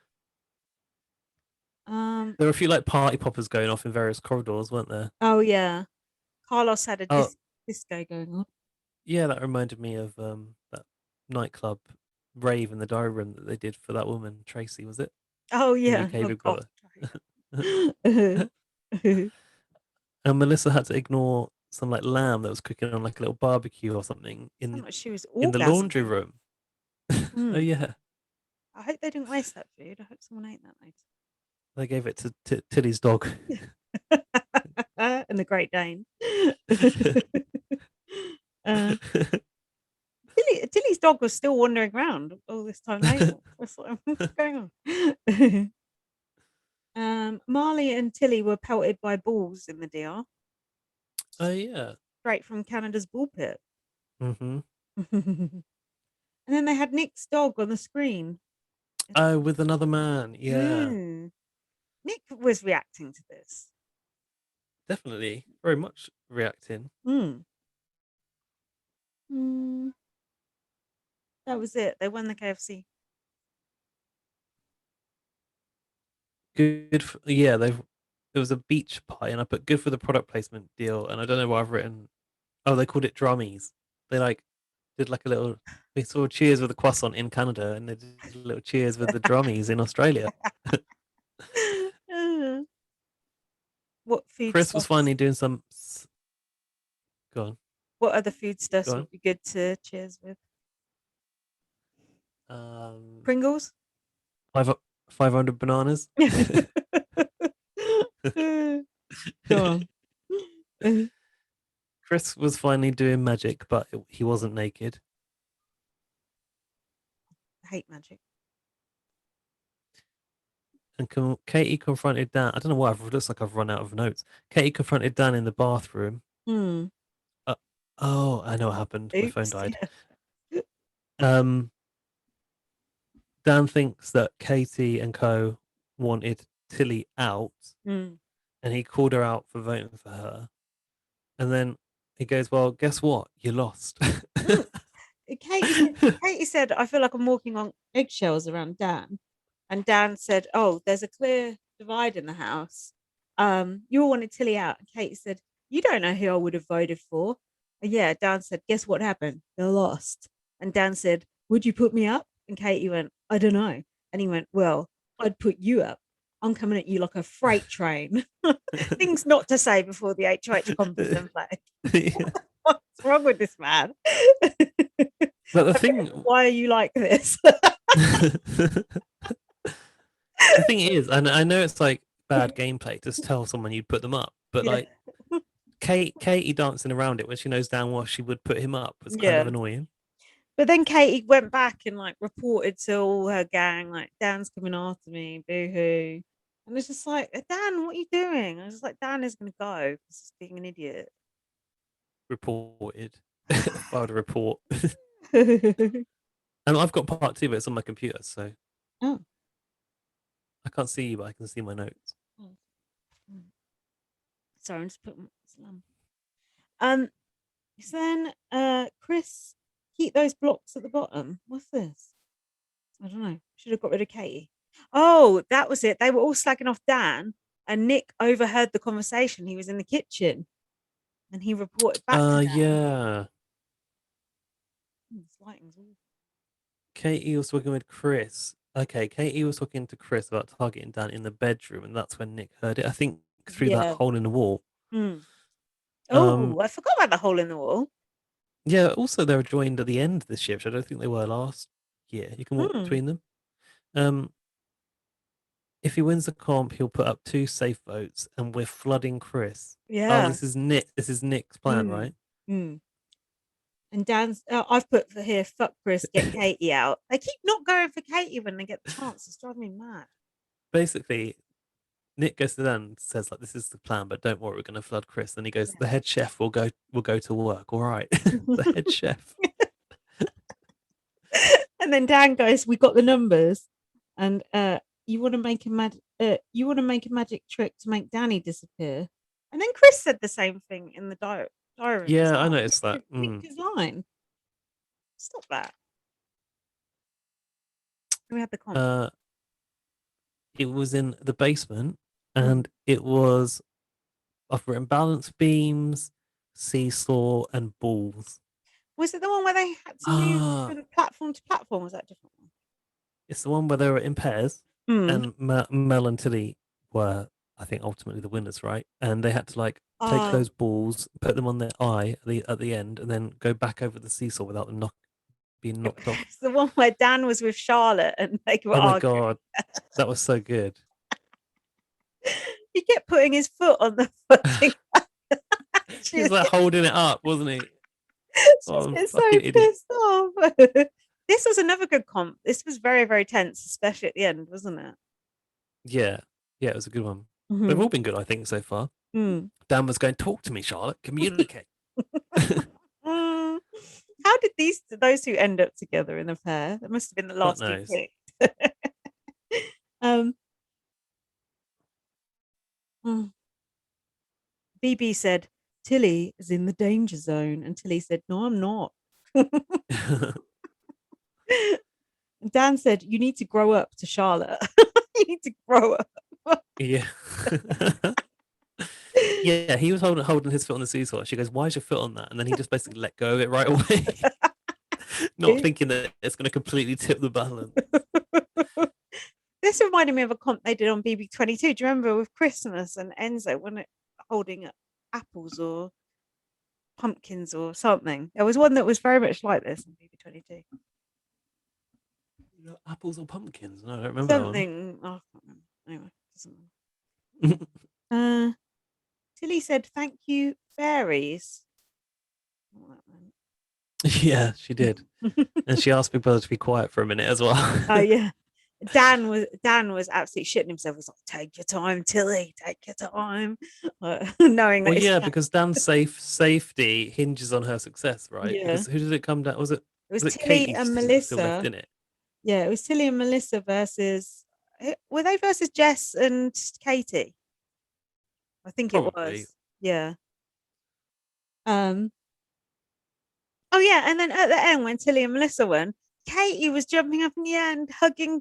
Speaker 2: There were a few like party poppers going off in various corridors, weren't there?
Speaker 1: Oh yeah. Carlos had a
Speaker 2: Oh
Speaker 1: disco going on.
Speaker 2: yeah, that reminded me of that nightclub rave in the diary room that they did for that woman Tracy, was it?
Speaker 1: Oh
Speaker 2: The
Speaker 1: yeah.
Speaker 2: UK
Speaker 1: Oh
Speaker 2: Big
Speaker 1: god.
Speaker 2: Brother. And Melissa had to ignore some like lamb that was cooking on like a little barbecue or something
Speaker 1: How much she was
Speaker 2: in the laundry
Speaker 1: orgasming.
Speaker 2: room. Oh yeah,
Speaker 1: I hope they didn't waste that food. I hope someone ate that later.
Speaker 2: they gave it to Tilly's dog.
Speaker 1: And the Great Dane. Tilly's dog was still wandering around all this time later. What's going on? Marley and Tilly were pelted by balls in the DR,
Speaker 2: Oh yeah.
Speaker 1: straight from Canada's ball pit.
Speaker 2: Mm-hmm.
Speaker 1: And then they had Nick's dog on the screen.
Speaker 2: Oh, with another man. Yeah,
Speaker 1: Nick was reacting to this.
Speaker 2: definitely. Very much reacting.
Speaker 1: That was it. They won the KFC.
Speaker 2: Good. Yeah, there was a beach pie, and I put good for the product placement deal. And I don't know what I've written. Oh, they called it drummies. They like did like a little. They saw cheers with the croissant in Canada, and they did a little cheers with the drummies in Australia.
Speaker 1: What food
Speaker 2: Chris was
Speaker 1: stuffs?
Speaker 2: finally doing some. Go on.
Speaker 1: What other food stuffs
Speaker 2: Go
Speaker 1: would
Speaker 2: on.
Speaker 1: be good to cheers with?
Speaker 2: Um,
Speaker 1: Pringles.
Speaker 2: 500 bananas.
Speaker 1: Go on.
Speaker 2: Chris was finally doing magic, but he wasn't naked.
Speaker 1: I hate magic.
Speaker 2: And Katie confronted Dan. I don't know why. It looks like I've run out of notes. Katie confronted Dan in the bathroom. Oh, I know what happened. My phone
Speaker 1: Oops.
Speaker 2: died.
Speaker 1: Yeah.
Speaker 2: Dan thinks that Katie and co wanted Tilly out, and he called her out for voting for her. And then he goes, "Well, guess what? You lost."
Speaker 1: Katie said, "I feel like I'm walking on eggshells around Dan," and Dan said, "Oh, there's a clear divide in the house. You all wanted Tilly out." And Katie said, "You don't know who I would have voted for." And yeah, Dan said, "Guess what happened? You lost." And Dan said, "Would you put me up?" And Katie went, "I don't know." And he went, "Well, I'd put you up. I'm coming at you like a freight train." Things not to say before the HOH conference and play. What's wrong with this man?
Speaker 2: But the thing,
Speaker 1: why are you like this?
Speaker 2: The thing is, and I know it's like bad gameplay to tell someone you'd put them up, but
Speaker 1: Yeah.
Speaker 2: like Katie dancing around it when she knows damn well she would put him up was kind
Speaker 1: Yeah.
Speaker 2: of annoying.
Speaker 1: But then Katie went back and like reported to all her gang, like, Dan's coming after me, boo hoo. And it's just like, Dan, what are you doing? I was just like, Dan is going to go because he's being an idiot.
Speaker 2: Reported. Filed a report.
Speaker 1: Oh.
Speaker 2: And I've got part two, but it's on my computer, so I can't see you, but I can see my notes.
Speaker 1: Oh. Sorry, I'm just putting slam. Um, so then Chris, keep those blocks at the bottom. What's this? I don't know. Should have got rid of Katie. Oh, that was it. They were all slagging off Dan, and Nick overheard the conversation. He was in the kitchen, and he reported back to Dan.
Speaker 2: Yeah.
Speaker 1: This lighting's awful.
Speaker 2: Katie was talking with Chris. Okay, Katie was talking to Chris about targeting Dan in the bedroom, and that's when Nick heard it. I think through that
Speaker 1: Yeah.
Speaker 2: hole in the wall.
Speaker 1: Mm.
Speaker 2: Um,
Speaker 1: Oh, I forgot about the hole in the wall.
Speaker 2: yeah, also they were joined at the end of the shift. I don't think they were last year. You can walk between them. If he wins the comp, he'll put up 2 safe votes, and we're flooding Chris. Oh,
Speaker 1: Yeah.
Speaker 2: this is Nick's plan,
Speaker 1: Mm.
Speaker 2: right?
Speaker 1: Mm. And Dan's, I've put for here, fuck Chris, get Katie out. They keep not going for Katie when they get the chance. It's driving me mad.
Speaker 2: Basically, Nick goes to Dan and says, like, this is the plan, but don't worry, we're going to flood Chris. Then he goes, the head chef will go to work. All right. The head chef.
Speaker 1: And then Dan goes, we got the numbers. And you want to make a magic trick to make Danny disappear. And then Chris said the same thing in the diary.
Speaker 2: Yeah, I noticed that.
Speaker 1: His line. Stop that. We had the comment.
Speaker 2: It was in the basement, and it was, I've written balance beams, seesaw, and balls.
Speaker 1: Was it the one where they had to move from platform to platform? Was that a different one?
Speaker 2: It's the one where they were in pairs, and Mel and Tilly were, I think, ultimately the winners, right? And they had to like take those balls, put them on their eye at the end, and then go back over the seesaw without them being knocked off.
Speaker 1: It's the one where Dan was with Charlotte and they were arguing.
Speaker 2: God, that was so good.
Speaker 1: He kept putting his foot on the footing.
Speaker 2: He was like holding it up, wasn't he?
Speaker 1: It's so pissed off. This was another good comp. This was very, very tense, especially at the end, wasn't it?
Speaker 2: Yeah, it was a good one. They've all been good, I think, so far. Dan was going, talk to me, Charlotte, communicate.
Speaker 1: How did those two end up together in a pair? That must have been the last two picked. BB said, Tilly is in the danger zone. And Tilly said, no, I'm not. Dan said, you need to grow up to Charlotte. You need to grow up.
Speaker 2: Yeah. Yeah, he was holding his foot on the seesaw. She goes, why is your foot on that? And then he just basically let go of it right away. Not thinking that it's going to completely tip the balance.
Speaker 1: This reminded me of a comp they did on BB22. Do you remember with Christmas and Enzo when it holding apples or pumpkins or something? There was one that was very much like this on BB22.
Speaker 2: Apples or pumpkins? No, I don't remember
Speaker 1: something. Oh, I can't remember. Anyway, doesn't Tilly said, "Thank you, fairies."
Speaker 2: Yeah, she did, and she asked Big Brother to be quiet for a minute as well.
Speaker 1: Oh yeah. Dan was absolutely shitting himself. He was like, take your time, Tilly, take your time. Knowing that.
Speaker 2: Well, yeah, because Dan's safety hinges on her success, right?
Speaker 1: Yeah.
Speaker 2: Because who did it come down? Was it
Speaker 1: Tilly
Speaker 2: Katie
Speaker 1: and Melissa
Speaker 2: still left in it?
Speaker 1: Yeah, it was Tilly and Melissa versus. Were they versus Jess and Katie? I think
Speaker 2: Probably.
Speaker 1: it was. Yeah. Oh yeah, and then at the end when Tilly and Melissa won, Katie was jumping up in the air and hugging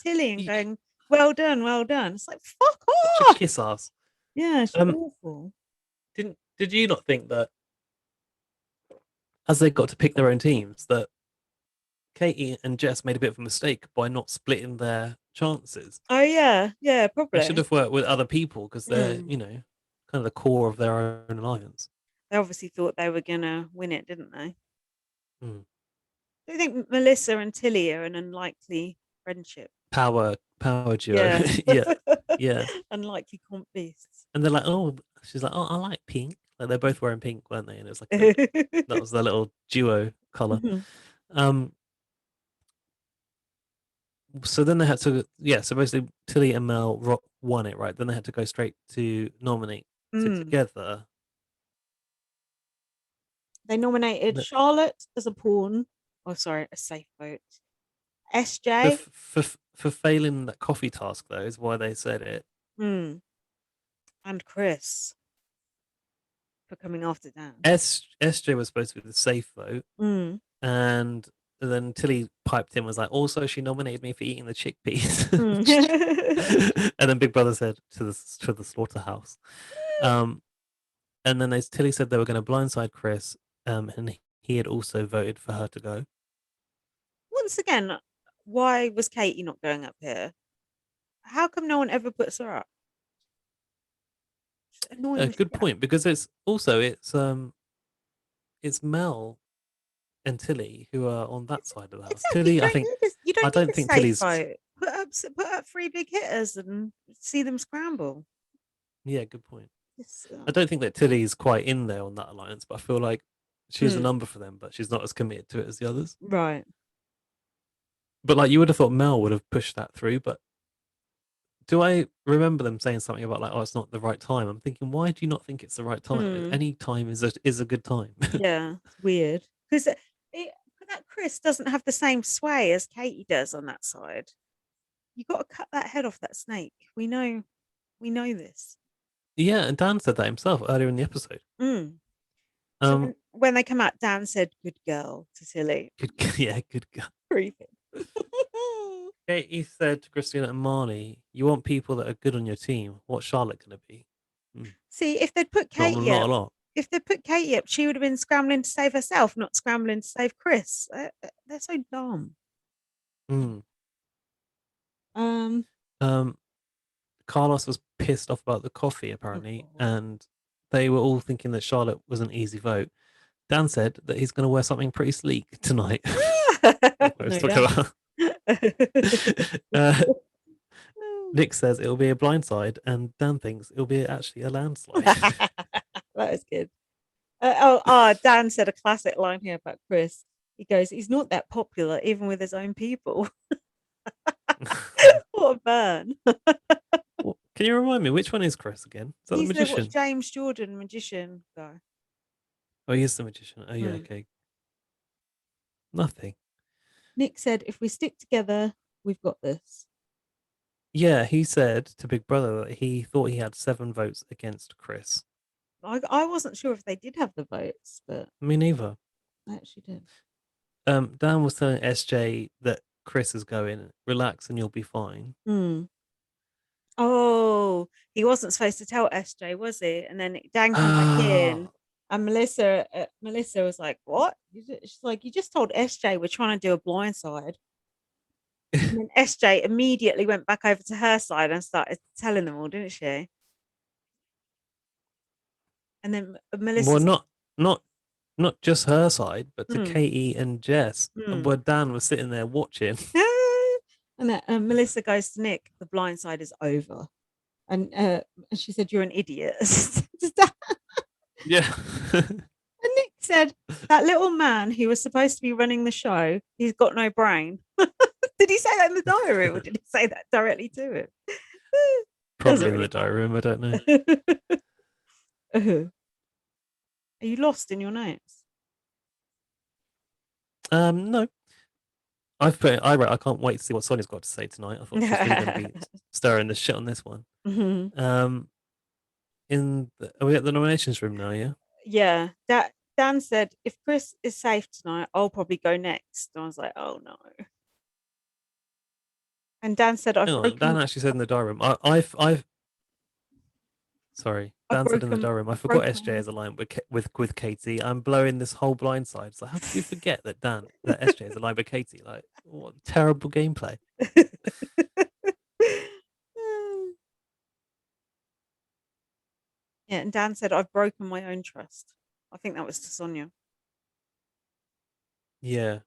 Speaker 1: Tilly and going, well done, well done. It's like, fuck off.
Speaker 2: Such a kiss ass.
Speaker 1: Yeah, she's awful.
Speaker 2: Did you not think that as they got to pick their own teams that Katie and Jess made a bit of a mistake by not splitting their chances?
Speaker 1: Oh yeah, probably.
Speaker 2: They should have worked with other people because they're, kind of the core of their own alliance.
Speaker 1: They obviously thought they were gonna win it, didn't they? I think Melissa and Tilly are an unlikely friendship.
Speaker 2: Power power duo.
Speaker 1: Yeah.
Speaker 2: Yeah, yeah.
Speaker 1: Unlikely comp beasts.
Speaker 2: And they're like, oh, she's like, oh, I like pink. Like they're both wearing pink, weren't they? And it was like that was their little duo color.
Speaker 1: Mhm.
Speaker 2: Um, so then they had to, yeah. So basically, Tilly and Mel won it, right? Then they had to go straight to nominate. So
Speaker 1: Mm.
Speaker 2: together,
Speaker 1: They nominated
Speaker 2: the-
Speaker 1: Charlotte as a pawn. Oh, sorry, a safe vote.
Speaker 2: for
Speaker 1: SJ.
Speaker 2: for failing that coffee task, though, is why they said it.
Speaker 1: Mm. And Chris for coming after Dan.
Speaker 2: SJ was supposed to be the safe vote,
Speaker 1: Mm.
Speaker 2: and then Tilly piped in was like, also she nominated me for eating the chickpeas,
Speaker 1: Mm.
Speaker 2: and then Big Brother said to the slaughterhouse. Um, and then Tilly said they were going to blindside Chris, and he had also voted for her to go.
Speaker 1: Once again, why was Katie not going up here? How come no one ever puts her up? It's annoying
Speaker 2: A
Speaker 1: the shit
Speaker 2: good
Speaker 1: out
Speaker 2: point because it's Mel and Tilly who are on that side of the house.
Speaker 1: exactly.
Speaker 2: Tilly, I think
Speaker 1: You
Speaker 2: I
Speaker 1: don't need
Speaker 2: don't
Speaker 1: a
Speaker 2: think
Speaker 1: safe
Speaker 2: Tilly's.
Speaker 1: vote. Put up three big hitters and see them scramble.
Speaker 2: Yeah, good point.
Speaker 1: It's,
Speaker 2: I don't think that Tilly's quite in there on that alliance, but I feel like she's a
Speaker 1: hmm,
Speaker 2: number for them, but she's not as committed to it as the others.
Speaker 1: right.
Speaker 2: But like you would have thought Mel would have pushed that through, but do I remember them saying something about like, oh, it's not the right time? I'm thinking, why do you not think it's the right time?
Speaker 1: Hmm.
Speaker 2: Any time is a good time.
Speaker 1: Yeah, it's weird because that Chris doesn't have the same sway as Katie does on that side. You got to cut that head off that snake. We know this.
Speaker 2: Yeah, and Dan said that himself earlier in the episode.
Speaker 1: Mm. So
Speaker 2: Um,
Speaker 1: when they come out, Dan said, "Good girl" to Tilly.
Speaker 2: good, yeah, good guy.
Speaker 1: Creepy.
Speaker 2: He said to Christina and Marnie, "You want people that are good on your team. What's Charlotte going to be?
Speaker 1: See, if they'd put Katie
Speaker 2: Not a
Speaker 1: up,
Speaker 2: lot."
Speaker 1: she would have been scrambling to save herself, not scrambling to save Chris. They're so dumb.
Speaker 2: Mm.
Speaker 1: Um,
Speaker 2: Um, Carlos was pissed off about the coffee
Speaker 1: oh
Speaker 2: apparently,
Speaker 1: God.
Speaker 2: and they were all thinking that Charlotte was an easy vote. Dan said that he's going to wear something pretty sleek tonight. I was
Speaker 1: No
Speaker 2: talking
Speaker 1: doubt.
Speaker 2: about. uh, Nick says it'll be a blindside, and Dan thinks it'll be actually a landslide.
Speaker 1: That is good. Dan said a classic line here about Chris. He goes, "He's not that popular, even with his own people." What a burn.
Speaker 2: Can you remind me which one is Chris again? Is that the
Speaker 1: He's the what
Speaker 2: magician?
Speaker 1: James Jordan magician guy.
Speaker 2: Oh, he is the magician. Oh, yeah,
Speaker 1: Hmm.
Speaker 2: okay. Nothing.
Speaker 1: Nick said, "If we stick together, we've got this."
Speaker 2: Yeah, he said to Big Brother that he thought he had 7 votes against Chris.
Speaker 1: I wasn't sure if they did have the votes, but
Speaker 2: Me neither.
Speaker 1: they actually did.
Speaker 2: Dan was telling SJ that Chris is going, relax and you'll be fine.
Speaker 1: Hmm. Oh, he wasn't supposed to tell SJ, was he? And then Dan come back in,
Speaker 2: Oh,
Speaker 1: and Melissa was like, "What?" She's like, "You just told SJ we're trying to do a blindside." And then SJ immediately went back over to her side and started telling them all, didn't she? And then
Speaker 2: well,
Speaker 1: Melissa's,
Speaker 2: not just her side, but to
Speaker 1: hmm,
Speaker 2: Katie and Jess, and
Speaker 1: hmm.
Speaker 2: where Dan was sitting there watching.
Speaker 1: And then Melissa goes to Nick, "The blindside is over." And she said, "You're an idiot."
Speaker 2: Yeah.
Speaker 1: And Nick said, "That little man who was supposed to be running the show, he's got no brain." Did he say that in the diary or did he say that directly to him?
Speaker 2: Probably
Speaker 1: Doesn't
Speaker 2: in the
Speaker 1: really
Speaker 2: diary room. I don't know.
Speaker 1: matter. Are you lost in your notes?
Speaker 2: No, I've put. I wrote. I can't wait to see what Sonia's got to say tonight. I thought she's really going to be stirring the shit on this one.
Speaker 1: Mhm.
Speaker 2: Um, are we at the nominations room now? Yeah.
Speaker 1: Yeah. Dan said, "If Chris is safe tonight, I'll probably go next." And I was like, "Oh no." And Dan said,
Speaker 2: Hang on. Dan actually said in the diary room. I've. Sorry,
Speaker 1: I've
Speaker 2: Dan said in the
Speaker 1: broken,
Speaker 2: diary room. I forgot
Speaker 1: broken
Speaker 2: SJ
Speaker 1: my
Speaker 2: is aligned with Katie. I'm blowing this whole blindside. So how could you forget that SJ is aligned with Katie? Like what terrible gameplay.
Speaker 1: Yeah, and Dan said, "I've broken my own trust." I think that was to Sonia.
Speaker 2: Yeah.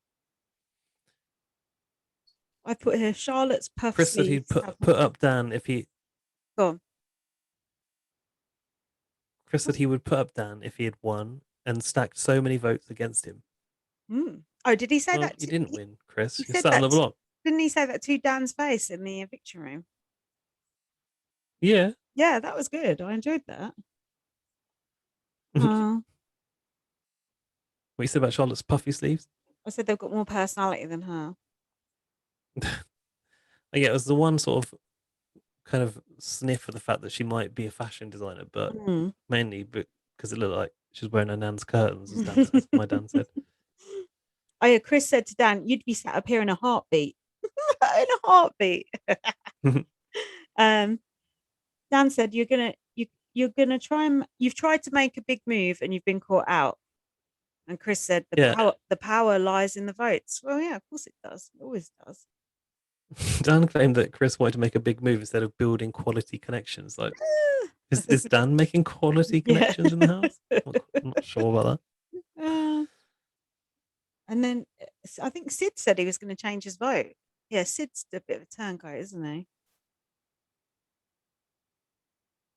Speaker 1: I put here Charlotte's puff
Speaker 2: Chris said he'd
Speaker 1: sleeves
Speaker 2: put
Speaker 1: have
Speaker 2: put up Dan if he.
Speaker 1: Go on.
Speaker 2: Chris said he would put up Dan if he had won and stacked so many votes against him.
Speaker 1: Oh, did he say
Speaker 2: Well,
Speaker 1: that?
Speaker 2: you didn't win,
Speaker 1: He
Speaker 2: Chris. You
Speaker 1: said
Speaker 2: sat on the
Speaker 1: that.
Speaker 2: block.
Speaker 1: Didn't he say that to Dan's face in the eviction room?
Speaker 2: Yeah.
Speaker 1: Yeah, that was good. I enjoyed that.
Speaker 2: What
Speaker 1: Uh,
Speaker 2: you said about Charlotte's puffy sleeves?
Speaker 1: I said they've got more personality than her.
Speaker 2: Yeah, it was the one sort of kind of sniff of the fact that she might be a fashion designer, but mainly because it looked like she was wearing her nan's curtains, as my Dan said.
Speaker 1: Oh yeah, Chris said to Dan, "You'd be sat up here in a heartbeat." In a heartbeat. Dan said, "You're gonna try and you've tried to make a big move and you've been caught out." And Chris said,
Speaker 2: Yeah.
Speaker 1: the power lies in the votes." Well, yeah, of course it does. It always does.
Speaker 2: Dan claimed that Chris wanted to make a big move instead of building quality connections. Like, is Dan making quality
Speaker 1: Yeah.
Speaker 2: connections in the house? I'm not sure about that.
Speaker 1: And then I think Sid said he was going to change his vote. Yeah, Sid's a bit of a turncoat, isn't he?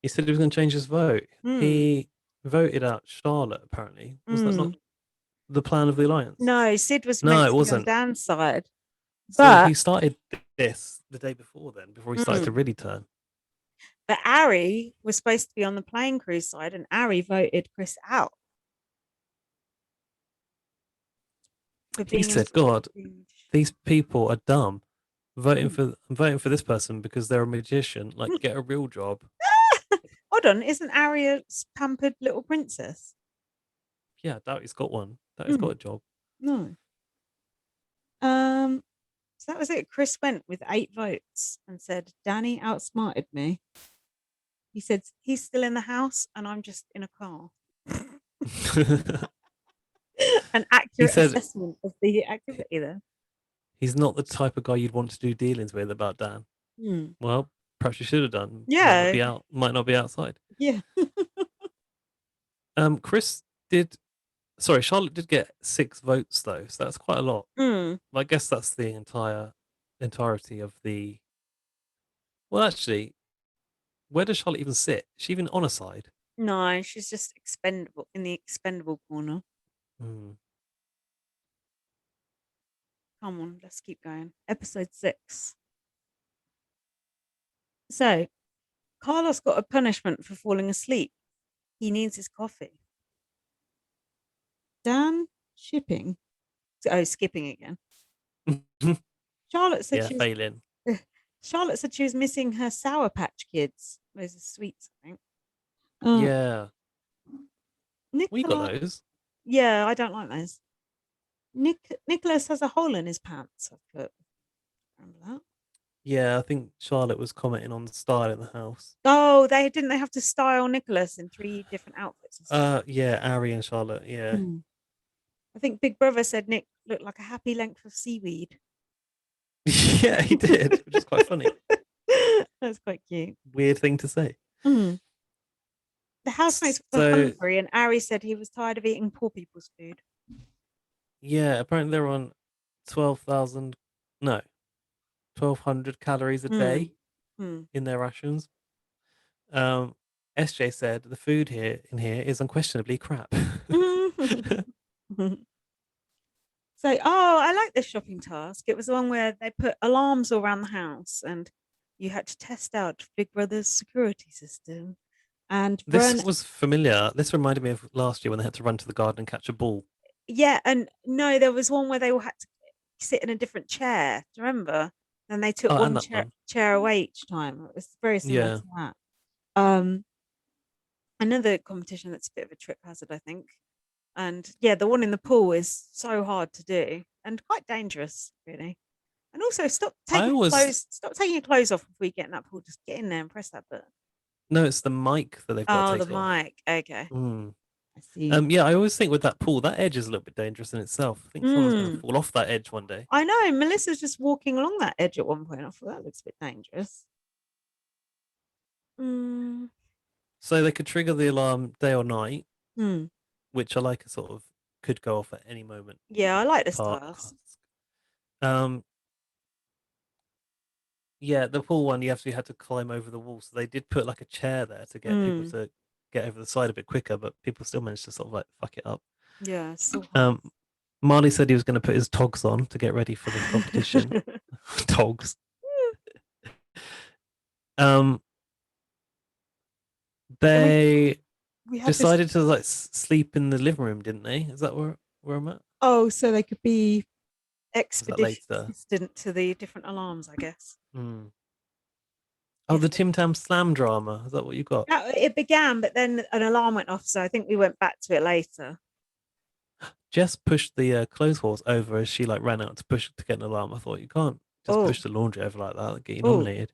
Speaker 2: He said he was going to change his vote. He voted out Charlotte, apparently. Was that not the plan of the alliance?
Speaker 1: No, Sid was
Speaker 2: No,
Speaker 1: meant
Speaker 2: it
Speaker 1: to be on
Speaker 2: wasn't.
Speaker 1: Dan's side.
Speaker 2: So
Speaker 1: But
Speaker 2: he started this the day before then, before he started to really turn.
Speaker 1: But Ari was supposed to be on the playing crew side, and Ari voted Chris out.
Speaker 2: He said, "God, these people are dumb. I'm voting for this person because they're a magician. Like, get a real job."
Speaker 1: Hold on, isn't Ari a pampered little princess?
Speaker 2: Yeah, I doubt he's got one. That he's got a job.
Speaker 1: No. So that was it. Chris went with 8 votes and said, "Danny outsmarted me." He said he's still in the house and I'm just in a car. An accurate assessment of the activity there.
Speaker 2: He's not the type of guy you'd want to do dealings with about Dan. Well, perhaps you should have done.
Speaker 1: Yeah.
Speaker 2: Might not be outside.
Speaker 1: Yeah.
Speaker 2: Chris did. Sorry, Charlotte did get 6 votes though, so that's quite a lot. I guess that's the entirety of the. Well, actually, where does Charlotte even sit? Is she even on a side?
Speaker 1: No, she's just expendable in the expendable corner. Come on, let's keep going. Episode 6. So, Carlos got a punishment for falling asleep. He needs his coffee. Dan skipping again. Charlotte said
Speaker 2: failing.
Speaker 1: Charlotte said she was missing her Sour Patch Kids. Those are sweets, I think.
Speaker 2: Yeah. We got those.
Speaker 1: Yeah, I don't like those. Nicholas has a hole in his pants. I've put. Remember that?
Speaker 2: Yeah, I think Charlotte was commenting on the style in the house.
Speaker 1: Oh, they have to style Nicholas in 3 different outfits.
Speaker 2: Yeah, Ari and Charlotte. Yeah.
Speaker 1: I think Big Brother said Nick looked like a happy length of seaweed.
Speaker 2: Yeah, he did, which is quite funny.
Speaker 1: That's quite cute.
Speaker 2: Weird thing to say.
Speaker 1: The housemates were hungry, and Ari said he was tired of eating poor people's food.
Speaker 2: Yeah, apparently they're on 1,200 calories a day in their rations. SJ said the food in here is unquestionably crap.
Speaker 1: So, I like this shopping task. It was the one where they put alarms all around the house and you had to test out Big Brother's security system. And
Speaker 2: this was familiar. This reminded me of last year when they had to run to the garden and catch a ball.
Speaker 1: Yeah, and no, there was one where they all had to sit in a different chair. Do you remember? And they took one chair away each time. It was very similar to that. Another competition that's a bit of a trip hazard, I think. And yeah, the one in the pool is so hard to do and quite dangerous, really. And also, stop taking your clothes off before you get in that pool. Just get in there and press that button.
Speaker 2: No, it's the mic that they've got to take off.
Speaker 1: Mic. Okay.
Speaker 2: I see. Yeah, I always think with that pool, that edge is a little bit dangerous in itself. I think someone's going to fall off that edge one day.
Speaker 1: I know. Melissa's just walking along that edge at one point. I thought that looks a bit dangerous.
Speaker 2: So they could trigger the alarm day or night, which I like. A sort of could go off at any moment.
Speaker 1: Yeah, I like this task.
Speaker 2: Yeah, the pool one you actually had to climb over the wall, so they did put like a chair there to get people
Speaker 1: Mm,
Speaker 2: to get over the side a bit quicker, but people still managed to sort of like fuck it up.
Speaker 1: yeah, it's still hot.
Speaker 2: Um, Marley said he was going to put his togs on to get ready for the competition. Togs. Um,
Speaker 1: So
Speaker 2: they
Speaker 1: we had this.
Speaker 2: decided to like sleep in the living room, didn't they? Is that where I'm at?
Speaker 1: Oh, so they could be
Speaker 2: Was that
Speaker 1: expeditious
Speaker 2: later?
Speaker 1: assistant to the different alarms, I guess.
Speaker 2: Hmm. Oh,
Speaker 1: If
Speaker 2: the
Speaker 1: they,
Speaker 2: Tim Tam Slam drama. Is that what you got?
Speaker 1: it began, but then an alarm went off, so I think we went back to it later.
Speaker 2: Jess pushed the clothes horse over as she like ran out to push to get an alarm. I thought you can't just
Speaker 1: Oh,
Speaker 2: push the laundry over like that and get you
Speaker 1: oh,
Speaker 2: nominated.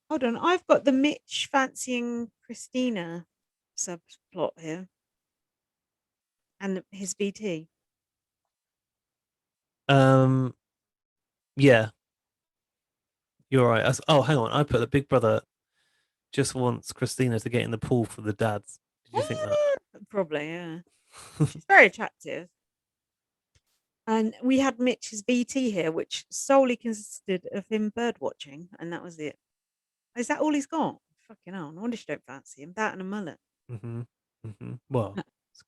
Speaker 1: hold on. I've got the Mitch fancying Christina subplot here and his BT.
Speaker 2: Um, yeah, you're right. Oh, hang on. I put the Big Brother just wants Christina to get in the pool for the dads. Did you think that?
Speaker 1: Probably, yeah. She's very attractive. And we had Mitch's BT here, which solely consisted of him bird watching, and that was it. Is that all he's got? Fucking hell. No wonder she don't fancy him. That and a mullet.
Speaker 2: hmm Well, it's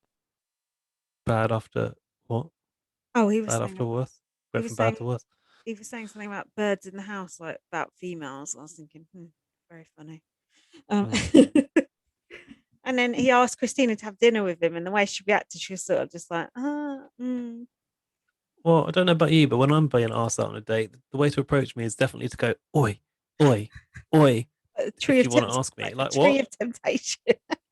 Speaker 2: bad after what?
Speaker 1: Oh,
Speaker 2: Bad after worse.
Speaker 1: he
Speaker 2: Went
Speaker 1: was
Speaker 2: from bad to
Speaker 1: saying
Speaker 2: worse.
Speaker 1: he was saying something about birds in the house, like about females. I was thinking, very funny. Um,
Speaker 2: Mm.
Speaker 1: and then he asked Christina to have dinner with him, and the way she reacted, she was sort of just like,
Speaker 2: Well, I don't know about you, but when I'm being asked out on a date, the way to approach me is definitely to go, oi, oi, oi,
Speaker 1: a tree
Speaker 2: if
Speaker 1: of
Speaker 2: you want to
Speaker 1: tempt-
Speaker 2: ask me.
Speaker 1: a
Speaker 2: Like,
Speaker 1: tree
Speaker 2: what?
Speaker 1: of temptation.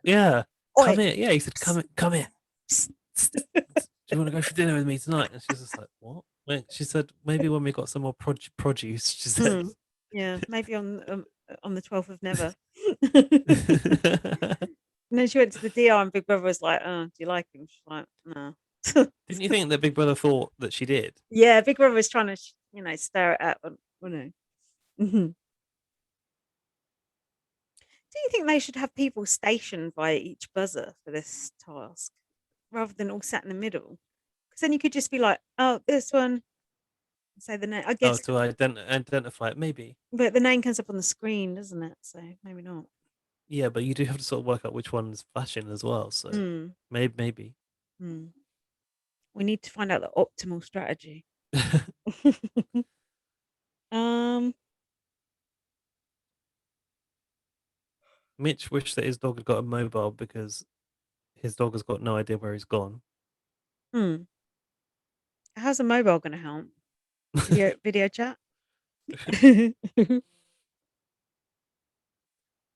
Speaker 2: Yeah, come
Speaker 1: Oi.
Speaker 2: here. Yeah, he said,
Speaker 1: Psst,
Speaker 2: come here.
Speaker 1: psst.
Speaker 2: Do you want to go for dinner with me tonight? And she's just like, what? Wait, she said, maybe when we got some more produce, she said.
Speaker 1: Yeah, maybe on the 12th of never. And then she went to the DR and Big Brother was like, "Oh, do you like him?" She's like, "No."
Speaker 2: Didn't you think that Big Brother thought that she did?
Speaker 1: Yeah, Big Brother was trying to, stir it up. No. Mhm. Do you think they should have people stationed by each buzzer for this task rather than all sat in the middle? Because then you could just be like, "Oh, this one," say the name. I
Speaker 2: Oh,
Speaker 1: guess,
Speaker 2: to identify it, maybe.
Speaker 1: but the name comes up on the screen, doesn't it? So maybe not.
Speaker 2: Yeah, but you do have to sort of work out which one's fashion as well. So
Speaker 1: Hmm.
Speaker 2: maybe.
Speaker 1: Hmm. We need to find out the optimal strategy. um.
Speaker 2: Mitch wished that his dog had got a mobile because his dog has got no idea where he's gone.
Speaker 1: Hmm. How's a mobile going to help? Video chat.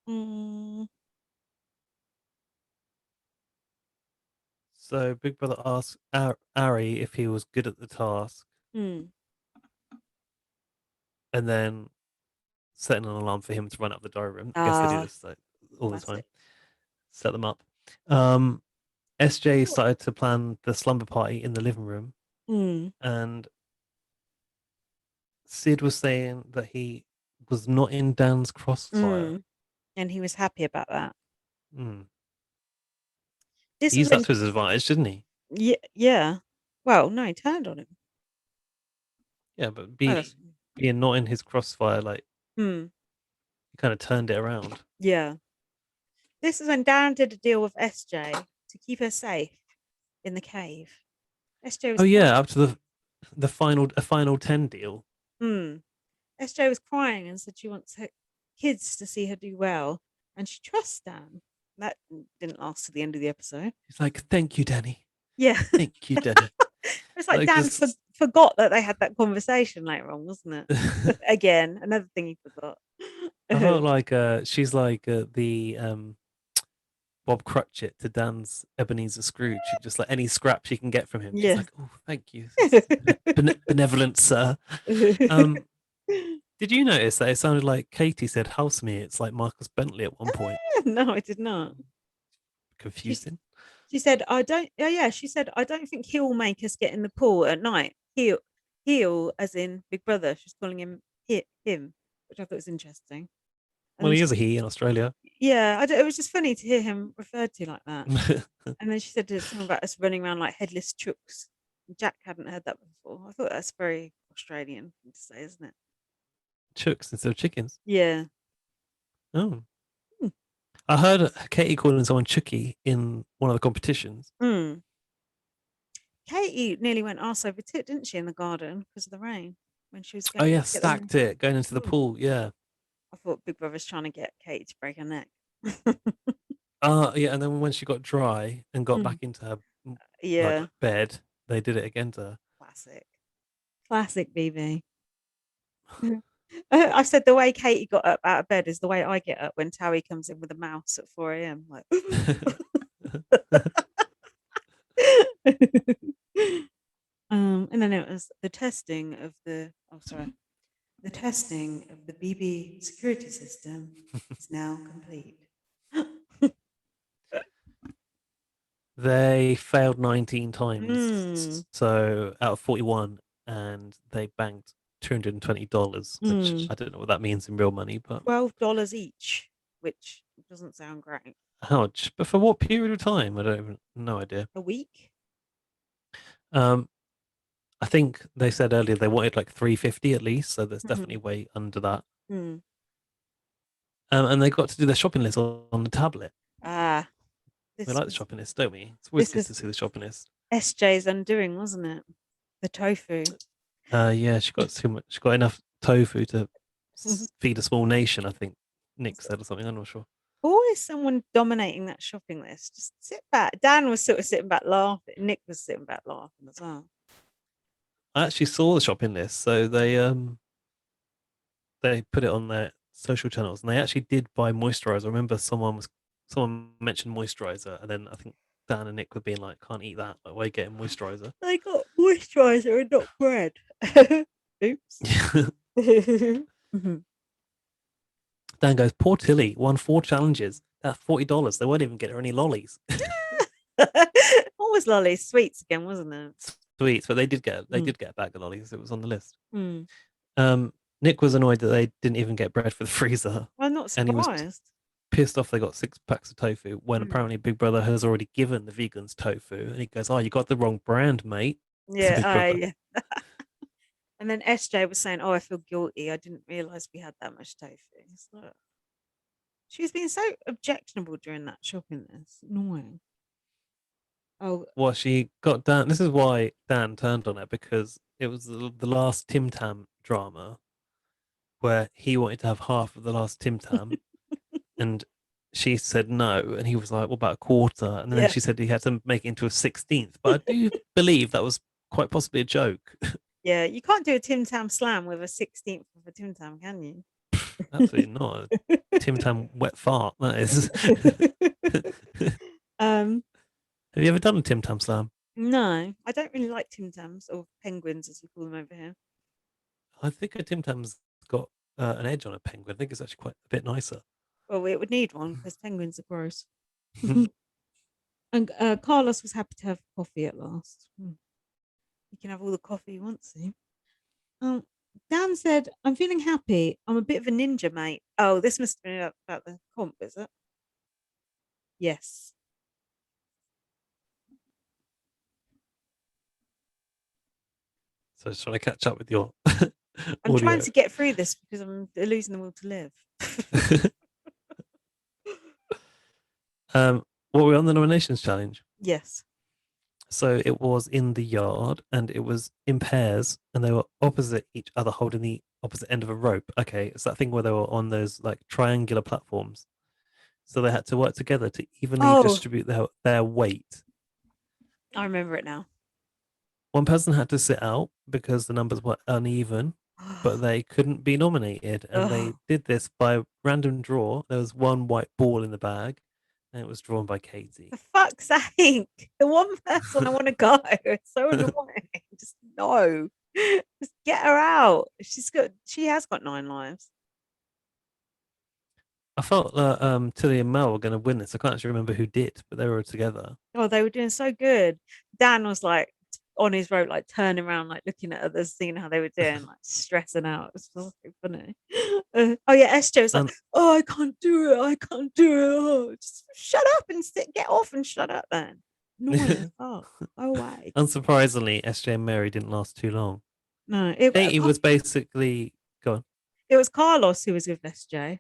Speaker 1: Mm,
Speaker 2: So Big Brother asked Ari if he was good at the task,
Speaker 1: hmm.
Speaker 2: and then setting an alarm for him to run up the diary room. I guess they do
Speaker 1: Ah,
Speaker 2: this like all the time.
Speaker 1: classic.
Speaker 2: Set them up. Um, SJ started to plan the slumber party in the living room,
Speaker 1: Mm,
Speaker 2: and Sid was saying that he was not in Dan's crossfire.
Speaker 1: mm. And he was happy about that.
Speaker 2: Mm.
Speaker 1: This
Speaker 2: He
Speaker 1: was
Speaker 2: used that
Speaker 1: when,
Speaker 2: to his advantage, didn't he?
Speaker 1: yeah, yeah. Well, no, he turned on him.
Speaker 2: Yeah, but
Speaker 1: Oh, that's,
Speaker 2: being not in his crossfire, like
Speaker 1: hmm,
Speaker 2: he kind of turned it around.
Speaker 1: yeah. This is when Dan did a deal with SJ to keep her safe in the cave. SJ was
Speaker 2: Oh
Speaker 1: crying.
Speaker 2: yeah, up to the final 10 deal.
Speaker 1: Hmm. SJ was crying and said she wants her kids to see her do well, and she trusts Dan. That didn't last to the end of the episode.
Speaker 2: He's like, "Thank you, Danny.
Speaker 1: Yeah.
Speaker 2: Thank you, Danny."
Speaker 1: It's like
Speaker 2: Like
Speaker 1: Dan
Speaker 2: just
Speaker 1: forgot that they had that conversation later on, wasn't it? Again, another thing he forgot.
Speaker 2: I felt like she's like the Bob Cratchit to Dan's Ebenezer Scrooge. She just like any scrap she can get from him. She's
Speaker 1: Yeah.
Speaker 2: like, "Oh, thank you, benevolent sir." Um, did you notice that it sounded like Katie said "house me"? It's like Marcus Bentley at one point.
Speaker 1: No, I did not. She
Speaker 2: Confusing.
Speaker 1: she said, I don't, oh yeah, she said, I don't think he'll make us get in the pool at night. He'll, as in Big Brother. She's calling him him, which I thought was interesting. And
Speaker 2: Well,
Speaker 1: then
Speaker 2: he
Speaker 1: she
Speaker 2: is a
Speaker 1: said,
Speaker 2: he in Australia.
Speaker 1: yeah, it was just funny to hear him referred to like that. And then she said something about us running around like headless chooks. Jack hadn't heard that before. I thought that's very Australian thing to say, isn't it?
Speaker 2: chooks instead of chickens.
Speaker 1: Yeah.
Speaker 2: Oh,
Speaker 1: Hmm.
Speaker 2: I heard Katie calling someone Chucky in one of the competitions.
Speaker 1: Mm. Katie nearly went arse over tit, didn't she, in the garden because of the rain when she was
Speaker 2: Oh
Speaker 1: going
Speaker 2: yeah,
Speaker 1: to get the rain.
Speaker 2: stacked it going into the
Speaker 1: Mm.
Speaker 2: pool. Yeah.
Speaker 1: I thought Big Brother's trying to get Katie to break her neck.
Speaker 2: Yeah, and then when she got dry and got
Speaker 1: Mm.
Speaker 2: back into her like
Speaker 1: Yeah.
Speaker 2: bed, they did it again to her.
Speaker 1: Classic. Classic BB. I said the way Katie got up out of bed is the way I get up when Towie comes in with a mouse at 4 a.m. Like, and then it was the testing of the, oh, sorry, the testing of the BB security system is now complete.
Speaker 2: They failed 19 times,
Speaker 1: Mm,
Speaker 2: so out of 41, and they banked $220, which
Speaker 1: mm.
Speaker 2: I don't know what that means in real money, but
Speaker 1: $12 each, which doesn't sound great.
Speaker 2: ouch. But for what period of time? I don't even, no idea.
Speaker 1: A week?
Speaker 2: Um, I think they said earlier they wanted like 350 at least, so that's
Speaker 1: Mm-hmm.
Speaker 2: definitely way under that.
Speaker 1: Mm.
Speaker 2: And they got to do their shopping list on the tablet.
Speaker 1: Ah,
Speaker 2: We
Speaker 1: this
Speaker 2: like the
Speaker 1: was
Speaker 2: shopping list, don't we? It's always
Speaker 1: this
Speaker 2: good
Speaker 1: was
Speaker 2: to see the shopping list.
Speaker 1: SJ's undoing, wasn't it? The tofu.
Speaker 2: Yeah, she got too much. She got enough tofu to feed a small nation. I think Nick said or something. I'm not sure.
Speaker 1: Always someone dominating that shopping list. Just sit back. Dan was sort of sitting back laughing. Nick was sitting back laughing as well.
Speaker 2: I actually saw the shopping list, so they put it on their social channels, and they actually did buy moisturizer. I remember someone mentioned moisturizer, and then I think Dan and Nick were being like, "Can't eat that. Like, why are you getting moisturizer?"
Speaker 1: They got moisturizer and not bread. Oops.
Speaker 2: Dan goes, "Poor Tilly won 4 challenges. That's $40. They won't even get her any lollies."
Speaker 1: What was Lolly's sweets again, wasn't it?
Speaker 2: Sweets, but they
Speaker 1: Mm.
Speaker 2: did get a bag of lollies. It was on the list.
Speaker 1: Mm.
Speaker 2: Nick was annoyed that they didn't even get bread for the freezer,
Speaker 1: I'm not
Speaker 2: and he was
Speaker 1: surprised.
Speaker 2: pissed off they got 6 packs of tofu when
Speaker 1: Mm.
Speaker 2: apparently Big Brother has already given the vegans tofu, and he goes, "Oh, you got the wrong brand, mate." To
Speaker 1: Yeah,
Speaker 2: Big Brother.
Speaker 1: I. And then SJ was saying, "Oh, I feel guilty. I didn't realize we had that much tofu." It's like, she was being so objectionable during that shopping list. Annoying. Oh,
Speaker 2: Well, she got Dan. This is why Dan turned on her because it was the last Tim Tam drama where he wanted to have half of the last Tim Tam, and she said no, and he was like, "What about a quarter?" And then
Speaker 1: yeah.
Speaker 2: she said he had to make it into a 16th. But I do believe that was quite possibly a joke.
Speaker 1: Yeah, you can't do a Tim Tam slam with a 16th of a Tim Tam, can you?
Speaker 2: Absolutely not. Tim Tam wet fart. That is.
Speaker 1: um,
Speaker 2: Have you ever done a Tim Tam slam?
Speaker 1: no, I don't really like Tim Tams or penguins as we call them over here.
Speaker 2: I think a Tim Tam's got an edge on a penguin. I think it's actually quite a bit nicer.
Speaker 1: Well, it would need one because penguins are gross. And Carlos was happy to have coffee at last. You can have all the coffee you want to. Um, Dan said, "I'm feeling happy. I'm a bit of a ninja, mate." Oh, this must have been about the comp, is it? Yes.
Speaker 2: So just trying to catch up with your
Speaker 1: I'm trying
Speaker 2: audio.
Speaker 1: to get through this because I'm losing the will to live.
Speaker 2: What were we on the nominations challenge?
Speaker 1: Yes.
Speaker 2: So it was in the yard and it was in pairs and they were opposite each other holding the opposite end of a rope. Okay, it's that thing where they were on those like triangular platforms. So they had to work together to evenly
Speaker 1: Oh,
Speaker 2: distribute their weight.
Speaker 1: I remember it now.
Speaker 2: One person had to sit out because the numbers were uneven, but they couldn't be nominated. And they
Speaker 1: Oh,
Speaker 2: did this by random draw. There was one white ball in the bag, and it was drawn by Katie.
Speaker 1: for fuck's sake. The one person I want to go. It's so annoying. Just no. Just get her out. She has got 9 lives.
Speaker 2: I felt that Tilly and Mel were going to win this. I can't actually remember who did, but they were together.
Speaker 1: Oh, they were doing so good. Dan was like on his rope, like turning around, like looking at others, seeing how they were doing, like stressing out. It was so funny. Oh yeah, SJ was like,
Speaker 2: And
Speaker 1: "Oh, I can't do it. I can't do it. Oh, just shut up and sit, get off and shut up then." Annoying as fuck. Go away.
Speaker 2: unsurprisingly, SJ and Mary didn't last too long.
Speaker 1: No, it,
Speaker 2: Katie was basically gone.
Speaker 1: it was Carlos who was with SJ,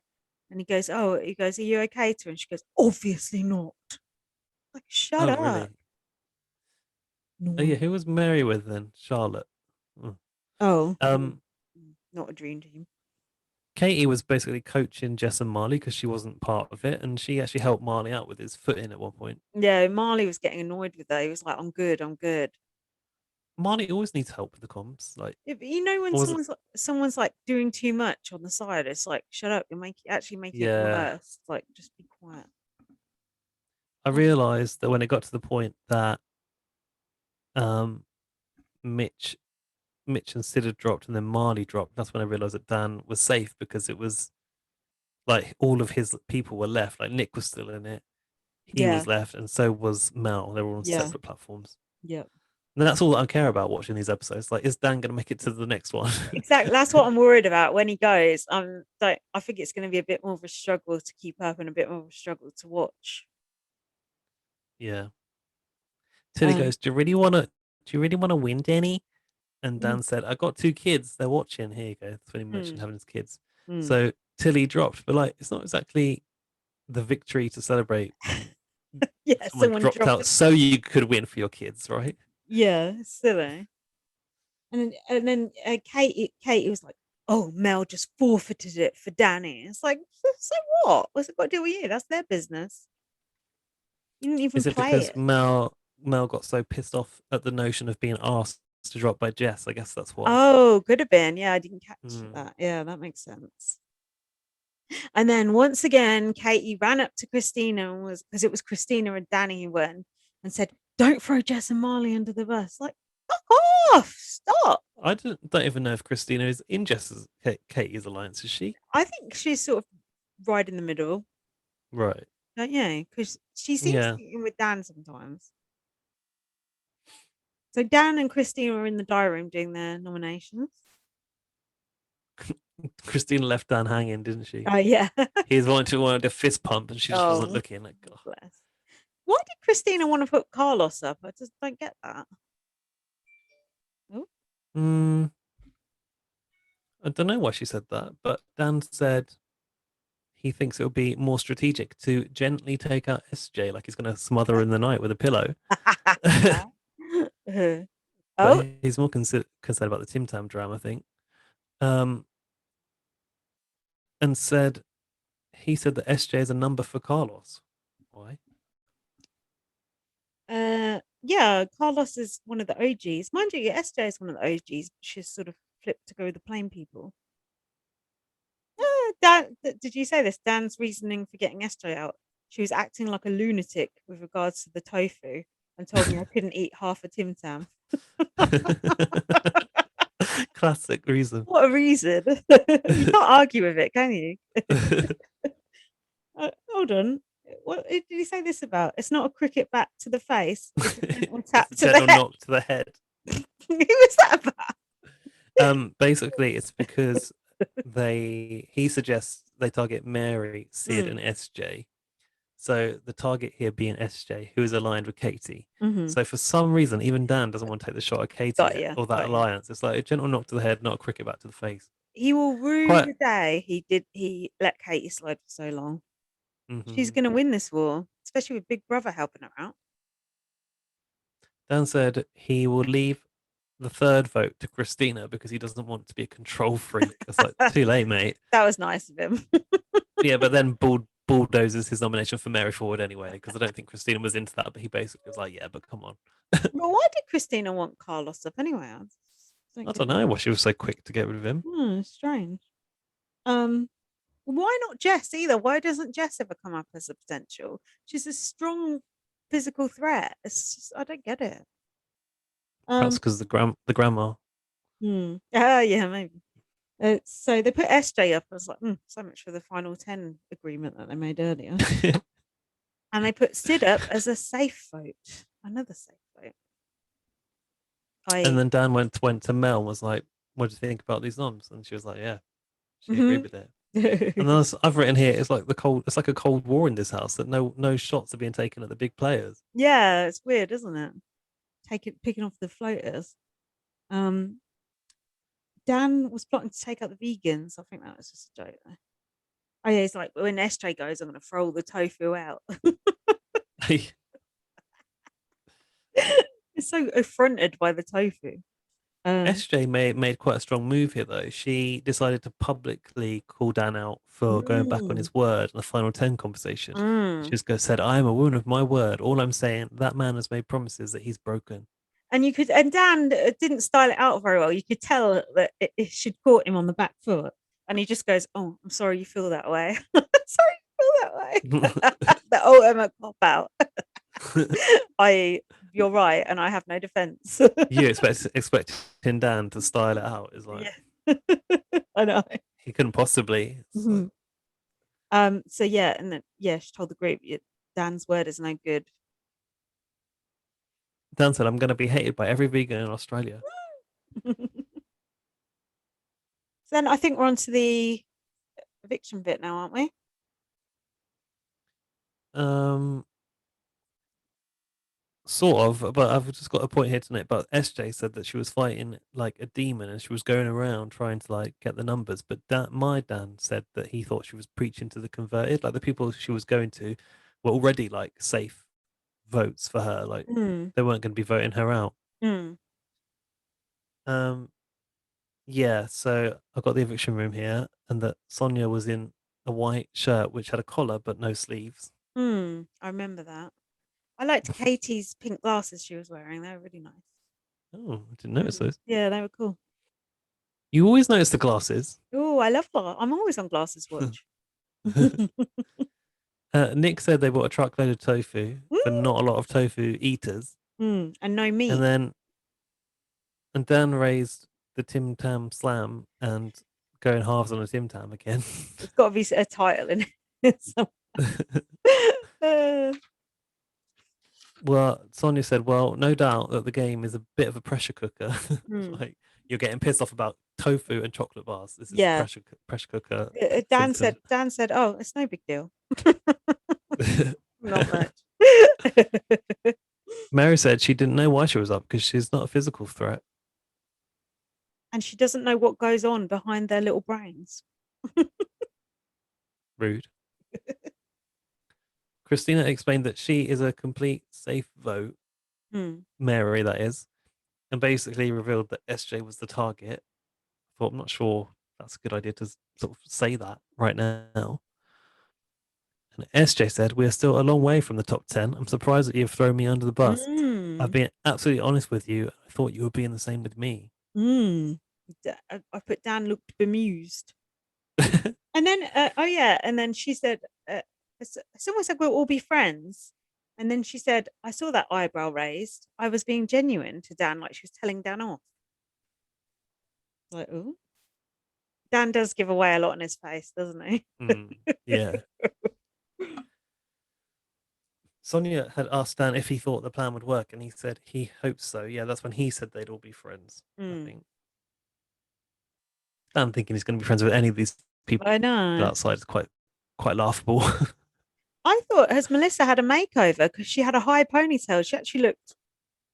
Speaker 1: and he goes, "Oh," he goes, "Are you okay?" To her, and she goes, "Obviously not." Like, shut
Speaker 2: Oh,
Speaker 1: up,
Speaker 2: really? Oh, yeah.
Speaker 1: normal.
Speaker 2: Who was Mary with then? Charlotte. Hmm.
Speaker 1: Oh,
Speaker 2: Um,
Speaker 1: not a dream team.
Speaker 2: Katie was basically coaching Jess and Marley because she wasn't part of it, and she actually helped Marley out with his foot in at one point.
Speaker 1: Yeah, Marley was getting annoyed with her. He was like, "I'm good, I'm good."
Speaker 2: Marley always needs help with the comms. Like,
Speaker 1: Yeah, but you know when
Speaker 2: or was it?
Speaker 1: someone's like doing too much on the side, it's like, shut up, you're making actually making it
Speaker 2: Yeah,
Speaker 1: worse. Like, just be quiet.
Speaker 2: I realized that when it got to the point that um Mitch, Mitch and Sid had dropped, and then Marley dropped. That's when I realized that Dan was safe because it was like all of his people were left. Like Nick was still in it, he
Speaker 1: Yeah,
Speaker 2: was left, and so was Mel. They were on
Speaker 1: yeah,
Speaker 2: separate platforms.
Speaker 1: yeah.
Speaker 2: And that's all that I care about watching these episodes. Like, is Dan going to make it to the next one?
Speaker 1: Exactly. That's what I'm worried about when he goes. I think it's going to be a bit more of a struggle to keep up and a bit more of a struggle to watch.
Speaker 2: Yeah. Tilly
Speaker 1: Um,
Speaker 2: goes, "Do you really want to? Do you really want to win, Danny?" And
Speaker 1: mm,
Speaker 2: Dan said, "I got two kids. They're watching. Here you go." That's when he mentioned
Speaker 1: mm,
Speaker 2: having his kids.
Speaker 1: mm.
Speaker 2: So Tilly dropped, but like, it's not exactly the victory to celebrate
Speaker 1: Yeah,
Speaker 2: someone
Speaker 1: someone
Speaker 2: dropped out
Speaker 1: dropping.
Speaker 2: so you could win for your kids, right?
Speaker 1: Yeah, silly. And then Katie was like, "Oh, Mel just forfeited it for Danny." It's like, so what? What's it got to do with you? That's their business. You didn't even
Speaker 2: Is it
Speaker 1: play
Speaker 2: because
Speaker 1: it.
Speaker 2: Mel got so pissed off at the notion of being asked to drop by Jess? I guess that's why.
Speaker 1: Oh, could have been. Yeah, I didn't catch
Speaker 2: Hmm.
Speaker 1: that. Yeah, that makes sense. And then once again, Katie ran up to Christina and was because it was Christina and Danny who went and said, "Don't throw Jess and Marley under the bus." Like, fuck off! Stop.
Speaker 2: I don't even know if Christina is in Jess's Katie's alliance. Is she?
Speaker 1: I think she's sort of right in the middle,
Speaker 2: Right.
Speaker 1: don't you? Because she seems to
Speaker 2: Yeah.
Speaker 1: be in with Dan sometimes. So Dan and Christina are in the diary room doing their nominations.
Speaker 2: Christina left Dan hanging, didn't she?
Speaker 1: Oh yeah.
Speaker 2: He's wanted to fist pump, and she just wasn't
Speaker 1: Oh,
Speaker 2: looking. Like, oh.
Speaker 1: bless. Why did Christina want to put Carlos up? I just don't get that. Oh.
Speaker 2: Hmm. I don't know why she said that, but Dan said he thinks it would be more strategic to gently take out SJ, like he's going to smother her in the night with a pillow.
Speaker 1: Oh,
Speaker 2: But he's more concerned about the Tim Tam drama, I think. Um, and said he said that SJ is a number for Carlos. Why?
Speaker 1: yeah, Carlos is one of the OGs. Mind you, SJ is one of the OGs. She's sort of flipped to go with the plain people. Did you say this? Dan's reasoning for getting SJ out. She was acting like a lunatic with regards to the tofu and told me I couldn't eat half a Tim Tam.
Speaker 2: Classic reason.
Speaker 1: What a reason. You can't argue with it, can you? Hold on. What did he say this about? It's not a cricket bat to the face, it's a gentle
Speaker 2: It's
Speaker 1: tap
Speaker 2: a
Speaker 1: to the
Speaker 2: gentle
Speaker 1: head.
Speaker 2: knock to the head.
Speaker 1: Who was that about?
Speaker 2: Basically, it's because he suggests they target Mary, Sid,
Speaker 1: Mm,
Speaker 2: and SJ. So the target here being SJ, who is aligned with Katie.
Speaker 1: hmm.
Speaker 2: So for some reason, even Dan doesn't want to take the shot at Katie
Speaker 1: Got
Speaker 2: yet,
Speaker 1: you.
Speaker 2: or that
Speaker 1: Got you.
Speaker 2: alliance. It's like a gentle knock to the head, not a cricket bat to the face.
Speaker 1: He will rue
Speaker 2: Quite.
Speaker 1: the day he did. He let Katie slide for so long. She's
Speaker 2: Hmm.
Speaker 1: going to win this war, especially with Big Brother helping her out.
Speaker 2: Dan said he will leave the third vote to Christina because he doesn't want to be a control freak. It's like
Speaker 1: That
Speaker 2: too late, mate.
Speaker 1: was nice of him.
Speaker 2: Yeah, but then bulldozes his nomination for Mary forward anyway because I don't think Christina was into that. But he basically was like, "Yeah, but come on."
Speaker 1: Well, why did Christina want Carlos up anyway? I don't
Speaker 2: I
Speaker 1: get
Speaker 2: don't
Speaker 1: it.
Speaker 2: know why she was so quick to get rid of him.
Speaker 1: Strange. Um, why not Jess either? Why doesn't Jess ever come up as a potential? She's a strong physical threat. It's just, I don't get it.
Speaker 2: Perhaps
Speaker 1: Um,
Speaker 2: because the grandma.
Speaker 1: yeah, maybe. So they put SJ up. I was like, so much for the final 10 agreement that they made earlier. And they put Sid up as a safe vote, another safe vote.
Speaker 2: And
Speaker 1: I
Speaker 2: then Dan went to Mel and was like, "What do you think about these noms?" And she was like, "Yeah." She agreed
Speaker 1: Mhm.
Speaker 2: with it. And then I've written here, it's like it's like a cold war in this house that no shots are being taken at the big players.
Speaker 1: Yeah, it's weird, isn't it? Picking off the floaters. Um, Dan was plotting to take out the vegans. I think that was just a joke. Though. Oh yeah, he's like, when SJ goes, I'm going to throw all the tofu out. It's so affronted by the tofu.
Speaker 2: SJ made quite a strong move here, though. She decided to publicly call Dan out for going back on
Speaker 1: Mm,
Speaker 2: his word in the final 10 conversation. She
Speaker 1: mm.
Speaker 2: just said, I am a woman of my word. All I'm saying, that man has made promises that he's broken.
Speaker 1: And you could, and Dan didn't style it out very well. You could tell that it should caught him on the back foot, and he just goes, "Oh, I'm sorry you feel that way. Sorry you feel that way." The ultimate cop out. I, you're right, and I have no defense.
Speaker 2: You expecting Dan to style it out is like,
Speaker 1: Yeah, I know.
Speaker 2: he couldn't possibly. So
Speaker 1: Mhm. So yeah, and then yeah, she told the group, Dan's word is no good.
Speaker 2: Dan said, I'm going to be hated by every vegan in Australia.
Speaker 1: So then I think we're on to the eviction bit now, aren't we?
Speaker 2: Um, Sort of, but I've just got a point here tonight. But SJ said that she was fighting like a demon and she was going around trying to like get the numbers. But my Dan said that he thought she was preaching to the converted, like the people she was going to were already like safe votes for her. Like
Speaker 1: Mm,
Speaker 2: they weren't going to be voting her out.
Speaker 1: mm,
Speaker 2: Um, yeah. So I got the eviction room here, and that Sonia was in a white shirt which had a collar but no sleeves.
Speaker 1: I remember that. I liked Katie's pink glasses she was wearing. They were really nice.
Speaker 2: Oh, I didn't notice those.
Speaker 1: Yeah, they were cool.
Speaker 2: You always notice the glasses.
Speaker 1: Oh, I love glasses. I'm always on glasses watch.
Speaker 2: Nick said they bought a truckload of tofu for
Speaker 1: Mm,
Speaker 2: not a lot of tofu eaters,
Speaker 1: and no
Speaker 2: and
Speaker 1: meat.
Speaker 2: then Dan raised the Tim Tam Slam and going halves on a Tim Tam again.
Speaker 1: It's got to be a title in it. Uh,
Speaker 2: Well, Sonia said, "Well, no doubt that the game is a bit of a pressure cooker.
Speaker 1: mm,
Speaker 2: Like you're getting pissed off about tofu and chocolate bars. This is
Speaker 1: yeah.
Speaker 2: pressure cooker
Speaker 1: Dan
Speaker 2: filtered."
Speaker 1: said. Dan said, "Oh, it's no big deal. Not much."
Speaker 2: Mary said she didn't know why she was up because she's not a physical threat.
Speaker 1: And she doesn't know what goes on behind their little brains.
Speaker 2: Rude. Christina explained that she is a complete safe vote,
Speaker 1: Mm,
Speaker 2: Mary, that is, and basically revealed that SJ was the target. I thought, I'm not sure that's a good idea to sort of say that right now. And SJ said, we're still a long way from the top 10. I'm surprised that you've thrown me under the bus. I've
Speaker 1: mm,
Speaker 2: been absolutely honest with you. I thought you were being the same with me.
Speaker 1: mm. I put Dan looked bemused. And then, oh yeah, and then she said, it's almost like we'll all be friends. And then she said, I saw that eyebrow raised. I was being genuine to Dan, like she was telling Dan off. Like, oh, Dan does give away a lot on his face, doesn't he?
Speaker 2: Yeah. Sonia had asked Dan if he thought the plan would work, and he said he hoped so. Yeah, that's when he said they'd all be friends, I
Speaker 1: Mm,
Speaker 2: think. Dan thinking he's going to be friends with any of these people
Speaker 1: I know.
Speaker 2: outside is quite laughable.
Speaker 1: I thought, has Melissa had a makeover? Because she had a high ponytail. She actually looked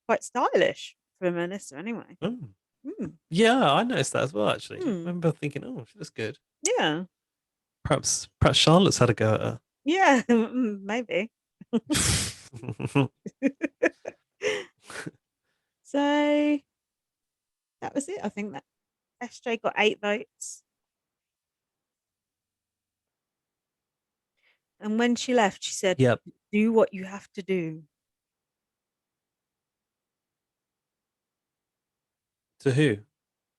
Speaker 1: quite stylish for Melissa, anyway.
Speaker 2: Mm.
Speaker 1: Mm,
Speaker 2: Yeah, I noticed that as well. Actually, I
Speaker 1: mm,
Speaker 2: remember thinking, "Oh, she looks good."
Speaker 1: yeah,
Speaker 2: Perhaps Charlotte's had a go at
Speaker 1: yeah, maybe.
Speaker 2: her.
Speaker 1: So that was it. I think that SJ got 8 votes. And when she left, she said,
Speaker 2: Yep.
Speaker 1: do what you have to do.
Speaker 2: To who?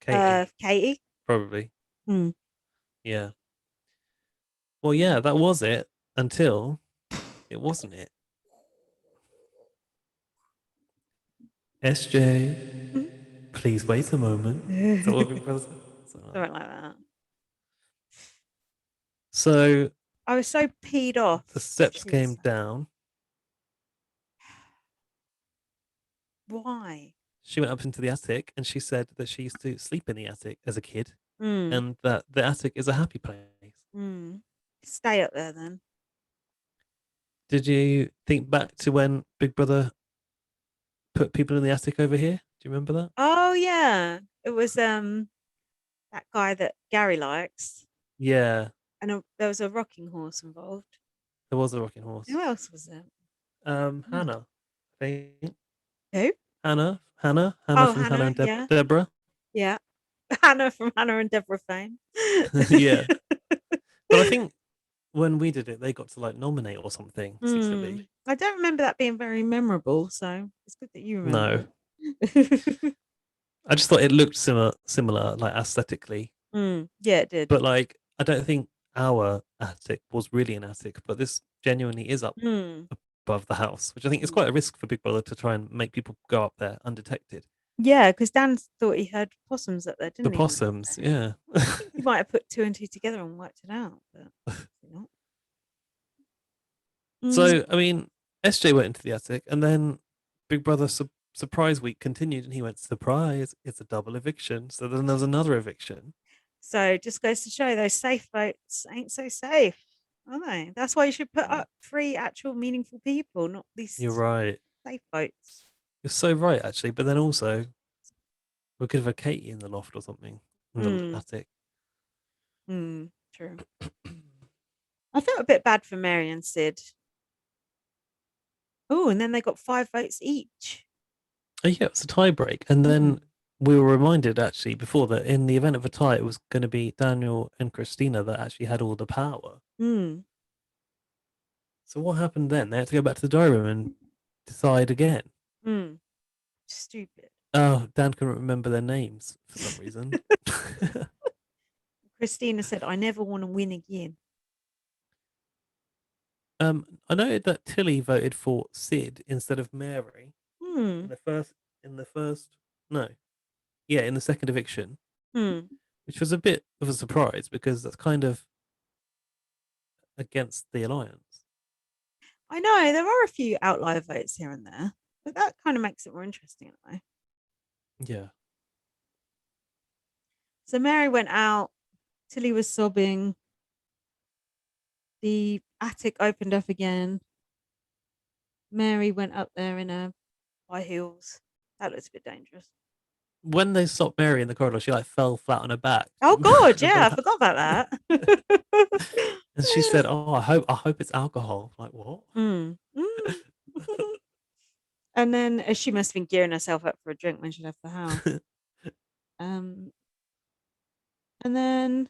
Speaker 2: Katie,
Speaker 1: Katie.
Speaker 2: probably.
Speaker 1: Hmm.
Speaker 2: Yeah. Well, yeah, that was it until it wasn't it. SJ, please wait a moment. Is that what
Speaker 1: Something
Speaker 2: Big Brother said? Something like that.
Speaker 1: like that.
Speaker 2: So
Speaker 1: I was so peed off.
Speaker 2: the steps
Speaker 1: She was
Speaker 2: came
Speaker 1: like,
Speaker 2: down.
Speaker 1: why?
Speaker 2: She went up into the attic and she said that she used to sleep in the attic as a kid
Speaker 1: Mm,
Speaker 2: and that the attic is a happy place.
Speaker 1: mm. Stay up there then.
Speaker 2: Did you think back to when Big Brother put people in the attic over here? Do you remember that?
Speaker 1: Oh yeah. It was that guy that Gary likes,
Speaker 2: Yeah,
Speaker 1: and there was a rocking horse involved.
Speaker 2: there was a rocking horse.
Speaker 1: Who else was there? Hmm.
Speaker 2: Hannah, I think.
Speaker 1: Who?
Speaker 2: Hannah
Speaker 1: Oh,
Speaker 2: from Hannah
Speaker 1: Hannah.
Speaker 2: and
Speaker 1: Yeah,
Speaker 2: Deborah.
Speaker 1: yeah. Hannah from Hannah and Deborah fame.
Speaker 2: Yeah, but I think when we did it, they got to like nominate or something secretly.
Speaker 1: I don't remember that being very memorable, so it's good that you remember
Speaker 2: No,
Speaker 1: it.
Speaker 2: I just thought it looked similar, like aesthetically.
Speaker 1: Yeah, it did.
Speaker 2: But like, I don't think our attic was really an attic, but this genuinely is up
Speaker 1: Mm.
Speaker 2: above the house, which I think is quite a risk for Big Brother to try and make people go up there undetected.
Speaker 1: Yeah, because Dan thought he heard possums up there,
Speaker 2: The
Speaker 1: didn't he?
Speaker 2: possums, yeah.
Speaker 1: I think he might have put two and two together and worked it out, but not. Mm.
Speaker 2: So, I mean, SJ went into the attic, and then Big Brother surprise week continued, and he went, surprise, it's a double eviction. So then there was another eviction.
Speaker 1: So just goes to show those safe votes ain't so safe, are they? That's why you should put up three actual meaningful people, not
Speaker 2: You're
Speaker 1: these
Speaker 2: right.
Speaker 1: safe votes.
Speaker 2: You're so right, actually. But then also, we could have a Katie in the loft or something in the
Speaker 1: Mm.
Speaker 2: attic.
Speaker 1: True. I felt a bit bad for Mary and Sid. Oh, and then they got 5 votes each.
Speaker 2: Oh, yeah, it's a tie break. And then we were reminded, actually, before that in the event of a tie, it was going to be Daniel and Christina that actually had all the power.
Speaker 1: Mm.
Speaker 2: So what happened then? They had to go back to the diary room and decide again.
Speaker 1: Mm. Stupid.
Speaker 2: Oh, Dan couldn't remember their names for some reason.
Speaker 1: Christina said, I never want to win again.
Speaker 2: I noted that Tilly voted for Sid instead of Mary
Speaker 1: Hmm.
Speaker 2: in the first, no, yeah, in the second eviction,
Speaker 1: Hmm.
Speaker 2: which was a bit of a surprise because that's kind of against the alliance.
Speaker 1: I know there are a few outlier votes here and there, but that kind of makes it more interesting, anyway.
Speaker 2: Yeah.
Speaker 1: So Mary went out. Tilly was sobbing. The attic opened up again. Mary went up there in her high heels. That looks a bit dangerous.
Speaker 2: When they stopped Mary in the corridor, she like fell flat on her back.
Speaker 1: Oh God,
Speaker 2: Remember
Speaker 1: yeah, I
Speaker 2: that?
Speaker 1: forgot about that.
Speaker 2: And she said, "Oh, I hope it's alcohol." Like what?
Speaker 1: Mm. And then she must have been gearing herself up for a drink when she left the house. Um, and then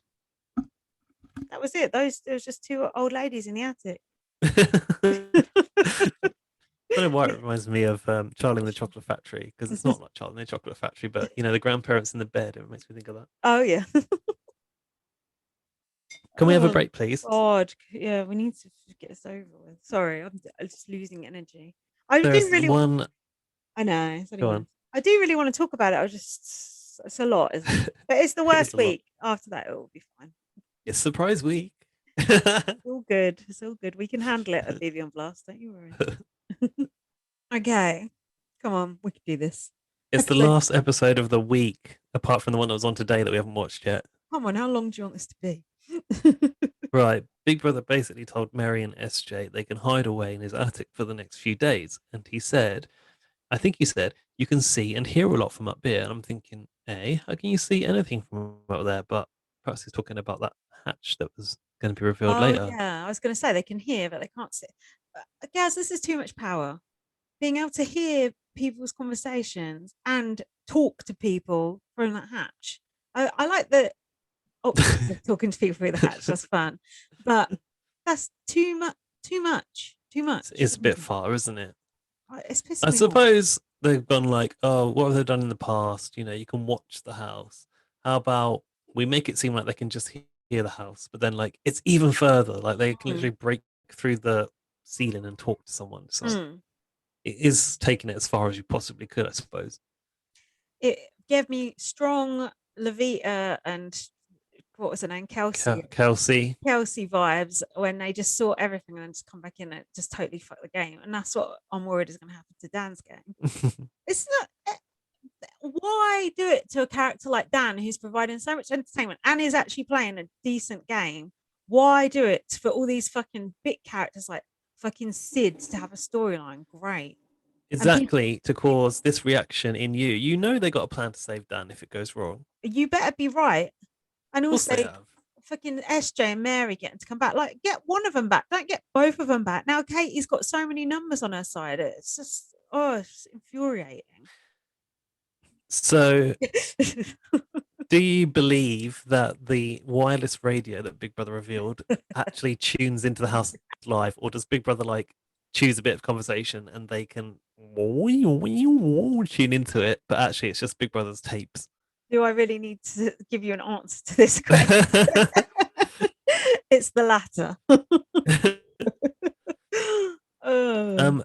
Speaker 1: that was it. There was just two old ladies in the attic.
Speaker 2: I don't know why it reminds me of Charlie and the Chocolate Factory because it's not like Charlie and the Chocolate Factory, but you know the grandparents in the bed. It makes me think of that.
Speaker 1: Oh yeah.
Speaker 2: Can we have a
Speaker 1: Oh
Speaker 2: break, please?
Speaker 1: God, yeah, we need to get this over with. Sorry, I'm just losing energy. I do
Speaker 2: There's
Speaker 1: really.
Speaker 2: one.
Speaker 1: I know it's only
Speaker 2: Go
Speaker 1: one.
Speaker 2: on.
Speaker 1: I do really want to talk about it. I just it's a lot, isn't it? But it's the
Speaker 2: It's
Speaker 1: worst
Speaker 2: a lot.
Speaker 1: week. After that, it will be fine.
Speaker 2: It's surprise week.
Speaker 1: It's all good. It's all good. We can handle it at Levy on Blast. Don't you worry. Okay, come on, we can do this.
Speaker 2: It's the
Speaker 1: Episode.
Speaker 2: last episode of the week, apart from the one that was on today that we haven't watched yet.
Speaker 1: Come on, how long do you want this to be?
Speaker 2: Right. Big Brother basically told Mary and SJ they can hide away in his attic for the next few days. And he said, I think he said, you can see and hear a lot from up here. And I'm thinking, how can you see anything from up there? But perhaps he's talking about that hatch that was going to be revealed
Speaker 1: Oh
Speaker 2: later.
Speaker 1: yeah, I was going to say they can hear, but they can't see. Gaz, this is too much power. Being able to hear people's conversations and talk to people from that hatch. I like the optics of talking to people through the hatch. That's fun, but that's too much. Too much. Too much.
Speaker 2: It's a bit far, isn't it?
Speaker 1: It's pissing
Speaker 2: I
Speaker 1: me off.
Speaker 2: suppose they've gone like, oh, what have they done in the past? You know, you can watch the house. How about we make it seem like they can just hear the house, but then like it's even further. Like they can literally break through the ceiling and talk to someone. So it is taking it as far as you possibly could, I suppose.
Speaker 1: It gave me strong Levita and what was her name, Kelsey.
Speaker 2: Kelsey.
Speaker 1: Kelsey vibes when they just saw everything and then just come back in and just totally fuck the game. And that's what I'm worried is going to happen to Dan's game. It's not. Why do it to a character like Dan who's providing so much entertainment and is actually playing a decent game? Why do it for all these fucking bit characters like fucking Sid to have a storyline? Great.
Speaker 2: Exactly, to cause this reaction in you. You know they got a plan to save Dan if it goes wrong.
Speaker 1: You better be right. And
Speaker 2: Of course
Speaker 1: also,
Speaker 2: they have.
Speaker 1: fucking SJ and Mary getting to come back. Like, get one of them back. Don't get both of them back. Now, Katie's got so many numbers on her side. It's just, it's infuriating.
Speaker 2: So, do you believe that the wireless radio that Big Brother revealed actually tunes into the house live, or does Big Brother like choose a bit of conversation and they can tune into it, but actually it's just Big Brother's tapes?
Speaker 1: Do I really need to give you an answer to this question? It's the latter.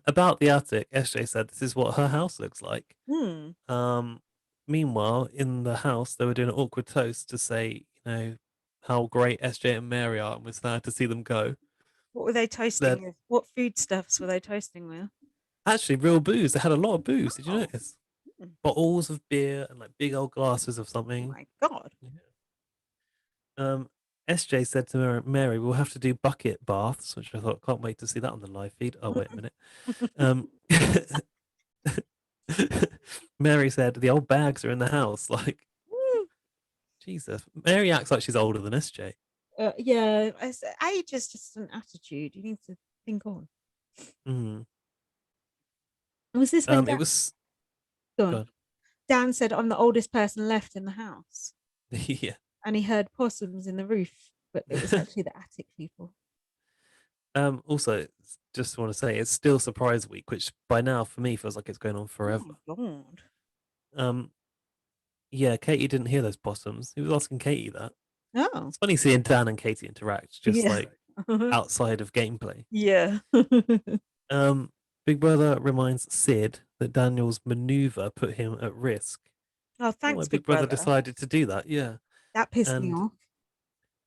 Speaker 2: About the attic, SJ said this is what her house looks like.
Speaker 1: Hmm.
Speaker 2: Meanwhile, in the house, they were doing an awkward toast to say, how great SJ and Mary are, and was sad to see them go.
Speaker 1: What were they
Speaker 2: They're
Speaker 1: toasting with? What foodstuffs were they toasting with?
Speaker 2: actually real booze. They had a lot of booze. Did you
Speaker 1: Oh,
Speaker 2: notice? Bottles of beer and like big old glasses of
Speaker 1: oh
Speaker 2: something.
Speaker 1: my God.
Speaker 2: Yeah. SJ said to Mary, "We'll have to do bucket baths," which I thought, can't wait to see that on the live feed. Oh, wait a minute. Um, Mary said the old bags are in the house. Like, Jesus. Mary acts like she's older than SJ.
Speaker 1: Yeah, age is just an attitude. You need to think on.
Speaker 2: Mm.
Speaker 1: Was this when
Speaker 2: It
Speaker 1: Dan?
Speaker 2: was
Speaker 1: Go on.
Speaker 2: God.
Speaker 1: Dan said, "I'm the oldest person left in the house,"
Speaker 2: Yeah.
Speaker 1: and he heard possums in the roof, but it was actually the attic people.
Speaker 2: Also, just want to say it's still surprise week, which by now for me feels like it's going on forever.
Speaker 1: Oh my God.
Speaker 2: Yeah, Katie didn't hear those possums. He was asking Katie that.
Speaker 1: Oh.
Speaker 2: It's funny seeing Dan and Katie interact, just
Speaker 1: Yeah.
Speaker 2: like outside of gameplay.
Speaker 1: Yeah.
Speaker 2: Big Brother reminds Sid that Daniel's maneuver put him at risk.
Speaker 1: Oh,
Speaker 2: Why
Speaker 1: thanks,
Speaker 2: Big
Speaker 1: Big
Speaker 2: Brother
Speaker 1: Brother.
Speaker 2: decided to do that, yeah.
Speaker 1: That pissed me
Speaker 2: And
Speaker 1: off.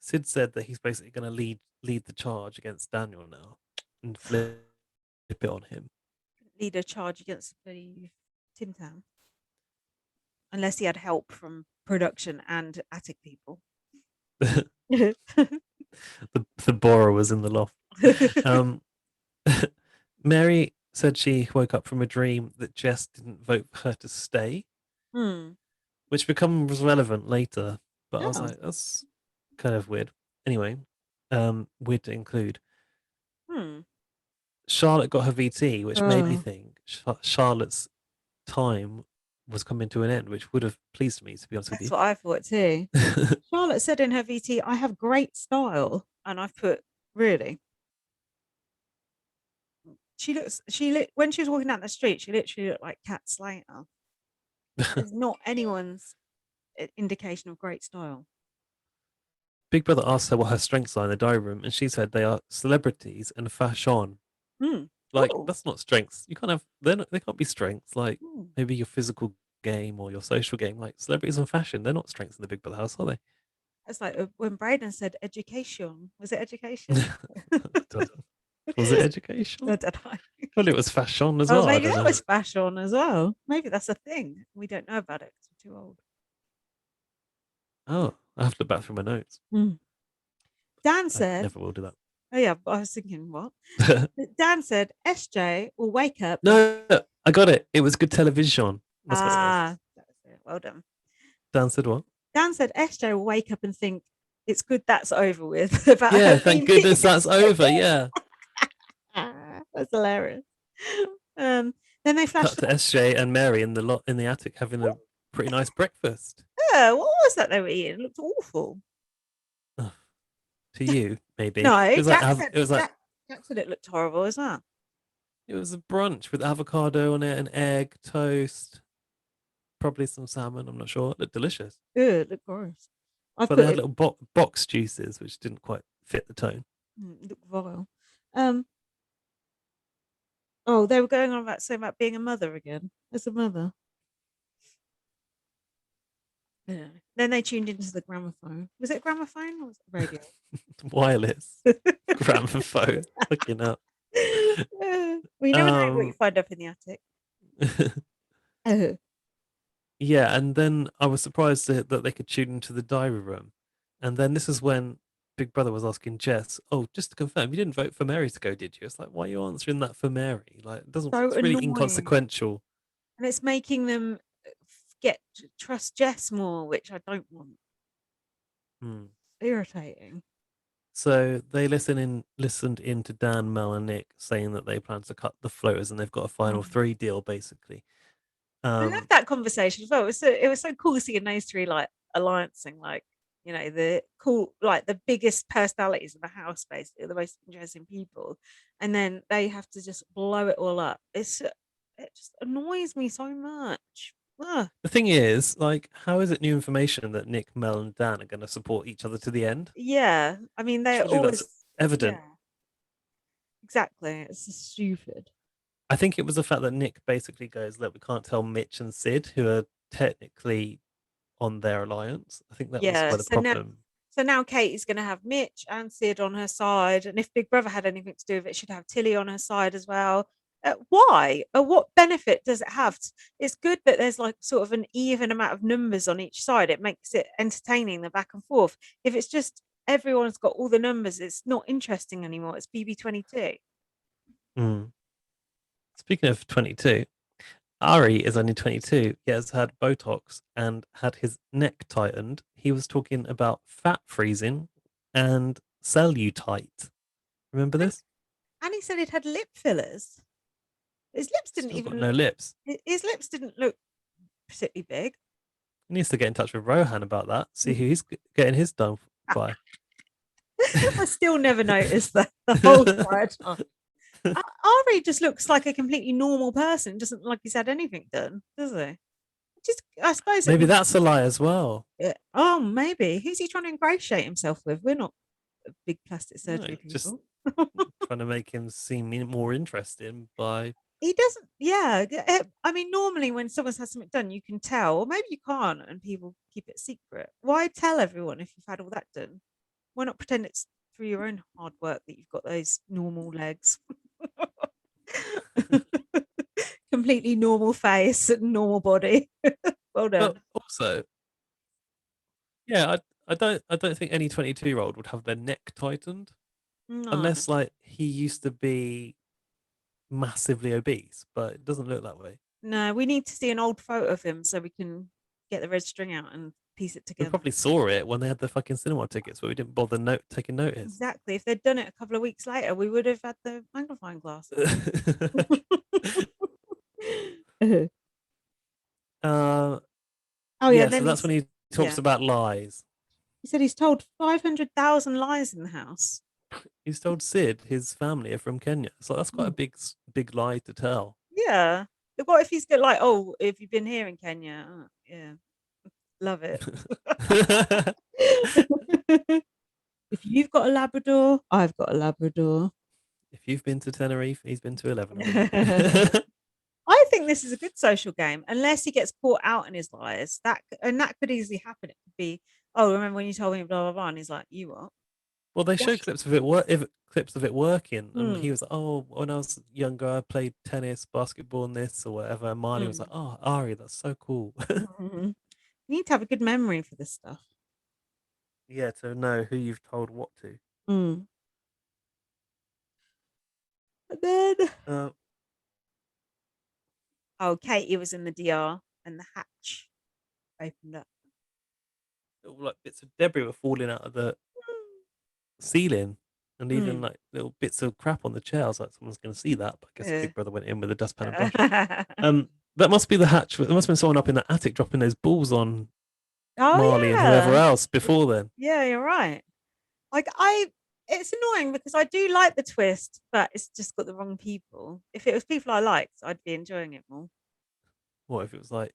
Speaker 2: Sid said that he's basically going to lead the charge against Daniel now and flip it on him.
Speaker 1: Lead a charge against the Tim Tam. Unless he had help from production and attic people.
Speaker 2: the borer was in the loft. Mary said she woke up from a dream that Jess didn't vote for her to stay, which becomes relevant later. But I was like, that's kind of weird. Anyway, weird to include. Charlotte got her VT, which made me think Charlotte's time was coming to an end, which would have pleased me, to be honest with you.
Speaker 1: That's what I thought too. Charlotte said in her VT, "I have great style," and I've put, really. When she was walking down the street, she literally looked like Cat Slater. There's not anyone's indication of great style.
Speaker 2: Big Brother asked her what her strengths are in the diary room, and she said they are celebrities and fashion. Like, that's not strengths. You can't have, they can't be strengths. Like, maybe your physical game or your social game. Like, celebrities and fashion, they're not strengths in the Big Brother house, are they?
Speaker 1: It's like when Braden said education. Was it education?
Speaker 2: Was it education?
Speaker 1: I don't know.
Speaker 2: Well, it was fashion as
Speaker 1: Oh,
Speaker 2: well.
Speaker 1: maybe that was fashion as well. Maybe that's a thing. We don't know about it because we're too old.
Speaker 2: Oh, I have to look back through my notes.
Speaker 1: Dan said,
Speaker 2: I never will do that.
Speaker 1: Oh, yeah, I was thinking, what? Dan said, SJ will wake up.
Speaker 2: No, I got it. It was good television. That's what it was.
Speaker 1: That was it. Well done.
Speaker 2: Dan said what?
Speaker 1: Dan said, SJ will wake up and think, it's good that's over with.
Speaker 2: Yeah, thank goodness that's over. Yeah.
Speaker 1: That's hilarious. Then they flashed
Speaker 2: Cut to SJ and Mary in the attic having a pretty nice breakfast.
Speaker 1: Yeah, what was that they were eating? It looked awful.
Speaker 2: To you, maybe.
Speaker 1: No,
Speaker 2: it was
Speaker 1: Jack said it looked horrible as well.
Speaker 2: It was a brunch with avocado on it, an egg, toast, probably some salmon. I'm not sure. It looked delicious.
Speaker 1: It looked gross.
Speaker 2: But they had little box juices, which didn't quite fit the tone.
Speaker 1: Looked vile. Oh, they were going on about saying about being a mother again. As a mother. Yeah. Then they tuned into the gramophone. Was it a gramophone or was it radio?
Speaker 2: Wireless gramophone. Fucking up.
Speaker 1: Well, you never know what you find up in the attic.
Speaker 2: Yeah, and then I was surprised that they could tune into the diary room. And then this is when Big Brother was asking Jess, "Oh, just to confirm, you didn't vote for Mary to go, did you?" It's like, why are you answering that for Mary? Like, it doesn't.
Speaker 1: So
Speaker 2: it's really
Speaker 1: annoying.
Speaker 2: inconsequential.
Speaker 1: And it's making them trust Jess more, which I don't want.
Speaker 2: Hmm.
Speaker 1: Irritating.
Speaker 2: So they listened in to Dan, Mel, and Nick saying that they plan to cut the floaters and they've got a final
Speaker 1: Oh.
Speaker 2: three deal basically.
Speaker 1: I love
Speaker 2: Um,
Speaker 1: that conversation as well. It was so cool seeing those three like alliancing, like the cool, like the biggest personalities in the house, basically the most interesting people, and then they have to just blow it all up. It just annoys me so much. Ugh.
Speaker 2: the thing is, like, how is it new information that Nick, Mel, and Dan are going to support each other to the end?
Speaker 1: Yeah, I mean they're
Speaker 2: Surely that's
Speaker 1: always,
Speaker 2: evident.
Speaker 1: yeah, exactly. It's just stupid.
Speaker 2: I think it was the fact that Nick basically goes, "Look, we can't tell Mitch and Sid, who are technically on their alliance." I think that was
Speaker 1: Yeah,
Speaker 2: where the problem.
Speaker 1: so now Katie's going to have Mitch and Sid on her side, and if Big Brother had anything to do with it, she'd have Tilly on her side as well. Why? What benefit does it have? It's good that there's like sort of an even amount of numbers on each side. It makes it entertaining, the back and forth. If it's just everyone's got all the numbers, it's not interesting anymore. It's BB22.
Speaker 2: Hmm. Speaking of 22, Ari is only 22, yet has had Botox and had his neck tightened. He was talking about fat freezing and cellulite. Remember
Speaker 1: And,
Speaker 2: this?
Speaker 1: and he said he'd had lip fillers. His lips didn't
Speaker 2: Still got
Speaker 1: even.
Speaker 2: no lips.
Speaker 1: His lips didn't look particularly big.
Speaker 2: He needs to get in touch with Rohan about that, see who he's getting his done by.
Speaker 1: I still never noticed that the whole entire time. Ari just looks like a completely normal person. Doesn't look like he's had anything done, does he? Just, I suppose it
Speaker 2: Maybe
Speaker 1: must.
Speaker 2: that's a lie as well.
Speaker 1: Oh, maybe. Who's he trying to ingratiate himself with? We're not big plastic
Speaker 2: No,
Speaker 1: surgery
Speaker 2: just
Speaker 1: people.
Speaker 2: trying to make him seem more interesting by.
Speaker 1: He doesn't. Yeah. I mean, normally when someone's had something done, you can tell, or maybe you can't, and people keep it secret. Why tell everyone if you've had all that done? Why not pretend it's through your own hard work that you've got those normal legs? Completely normal face and normal body. Well
Speaker 2: But
Speaker 1: done.
Speaker 2: also, yeah, I don't think any 22-year-old would have their neck tightened
Speaker 1: No,
Speaker 2: unless like he used to be massively obese, but it doesn't look that way.
Speaker 1: no, we need to see an old photo of him so we can get the red string out and piece it
Speaker 2: We
Speaker 1: together.
Speaker 2: probably saw it when they had the fucking cinema tickets, but we didn't bother taking notice.
Speaker 1: Exactly. If they'd done it a couple of weeks later, we would have had the magnifying glass out.
Speaker 2: uh,
Speaker 1: Oh yeah,
Speaker 2: yeah, so
Speaker 1: then
Speaker 2: that's when he talks
Speaker 1: yeah.
Speaker 2: about lies.
Speaker 1: He said he's told 500,000 lies in the house.
Speaker 2: He's told Sid his family are from Kenya. So that's quite a
Speaker 1: Mm.
Speaker 2: big lie to tell.
Speaker 1: Yeah. What if he's got like, oh, if you've been here in Kenya? Yeah, love it. If you've got a Labrador, I've got a Labrador.
Speaker 2: If you've been to Tenerife, he's been to 11 of them.
Speaker 1: I think this is a good social game, unless he gets caught out in his lies. That could easily happen. It could be, oh, remember when you told me blah blah blah, and he's like, you what?
Speaker 2: Well, they show
Speaker 1: What?
Speaker 2: clips of it clips of it working, and he
Speaker 1: Mm,
Speaker 2: was like, "Oh, when I was younger, I played tennis, basketball, and this or whatever." And Marley was like,
Speaker 1: mm,
Speaker 2: "Oh, Ari, that's so cool."
Speaker 1: mhm. You need to have a good memory for this stuff.
Speaker 2: Yeah, to know who you've told what to.
Speaker 1: Mm. And then,
Speaker 2: Uh,
Speaker 1: oh, Katie was in the DR, and the hatch opened up.
Speaker 2: like bits of debris were falling out of the ceiling, and even
Speaker 1: Mm.
Speaker 2: like little bits of crap on the chair. I was like, "Someone's going to see that." But I guess
Speaker 1: Uh,
Speaker 2: Big Brother went in with a dustpan and brush. That must be the hatch. There must have been someone up in the attic dropping those balls on
Speaker 1: oh
Speaker 2: Marley and whoever
Speaker 1: yeah,
Speaker 2: else before then.
Speaker 1: yeah, you're right. Like it's annoying because I do like the twist, but it's just got the wrong people. If it was people I liked, I'd be enjoying it more.
Speaker 2: What if it was like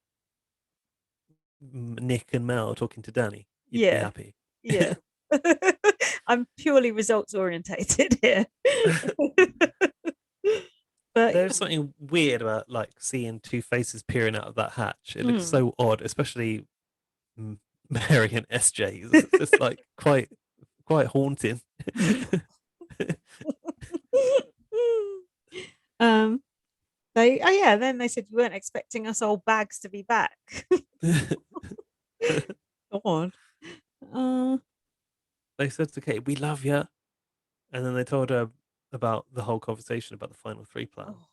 Speaker 2: Nick and Mel talking to Danny? You'd be
Speaker 1: Yeah,
Speaker 2: happy.
Speaker 1: yeah. I'm purely results orientated here. But
Speaker 2: There's something weird about like seeing two faces peering out of that hatch. It looks
Speaker 1: mm.
Speaker 2: so odd, especially Mary and SJ. It's just like quite haunting.
Speaker 1: um, they oh yeah, then they said you weren't expecting us old bags to be back. God. Uh,
Speaker 2: They said to Kate, "We love you," and then they told her about the whole conversation about the final three plan.
Speaker 1: oh.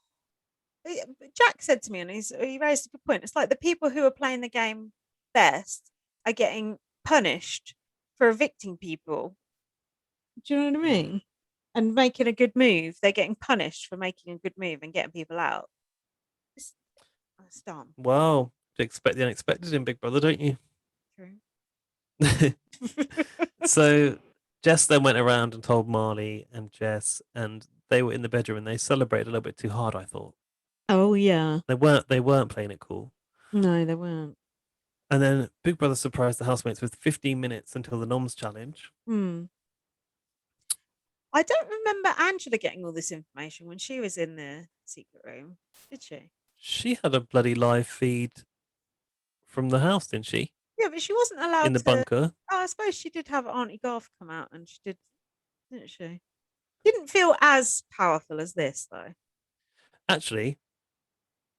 Speaker 1: Jack said to me, and he raised a good point. It's like the people who are playing the game best are getting punished, for evicting people. Do you know what I
Speaker 2: Mm.
Speaker 1: mean? And making a good move. They're getting punished for making a good move and getting people out. It's, it's dumb.
Speaker 2: Well, you expect the unexpected in Big Brother, don't you?
Speaker 1: True.
Speaker 2: So Jess then went around and told Marley and Jess, and they were in the bedroom and they celebrated a little bit too hard, I thought.
Speaker 1: Oh yeah.
Speaker 2: They weren't playing it cool.
Speaker 1: No, they weren't.
Speaker 2: And then Big Brother surprised the housemates with 15 minutes until the noms challenge.
Speaker 1: Hmm. I don't remember Angela getting all this information when she was in the secret room, did she?
Speaker 2: She had a bloody live feed from the house, didn't she?
Speaker 1: Yeah, but she wasn't
Speaker 2: In
Speaker 1: allowed
Speaker 2: the
Speaker 1: to.
Speaker 2: bunker.
Speaker 1: Oh, I suppose she did have Auntie Garth come out, and she did, didn't she? Didn't feel as powerful as this, though.
Speaker 2: Actually,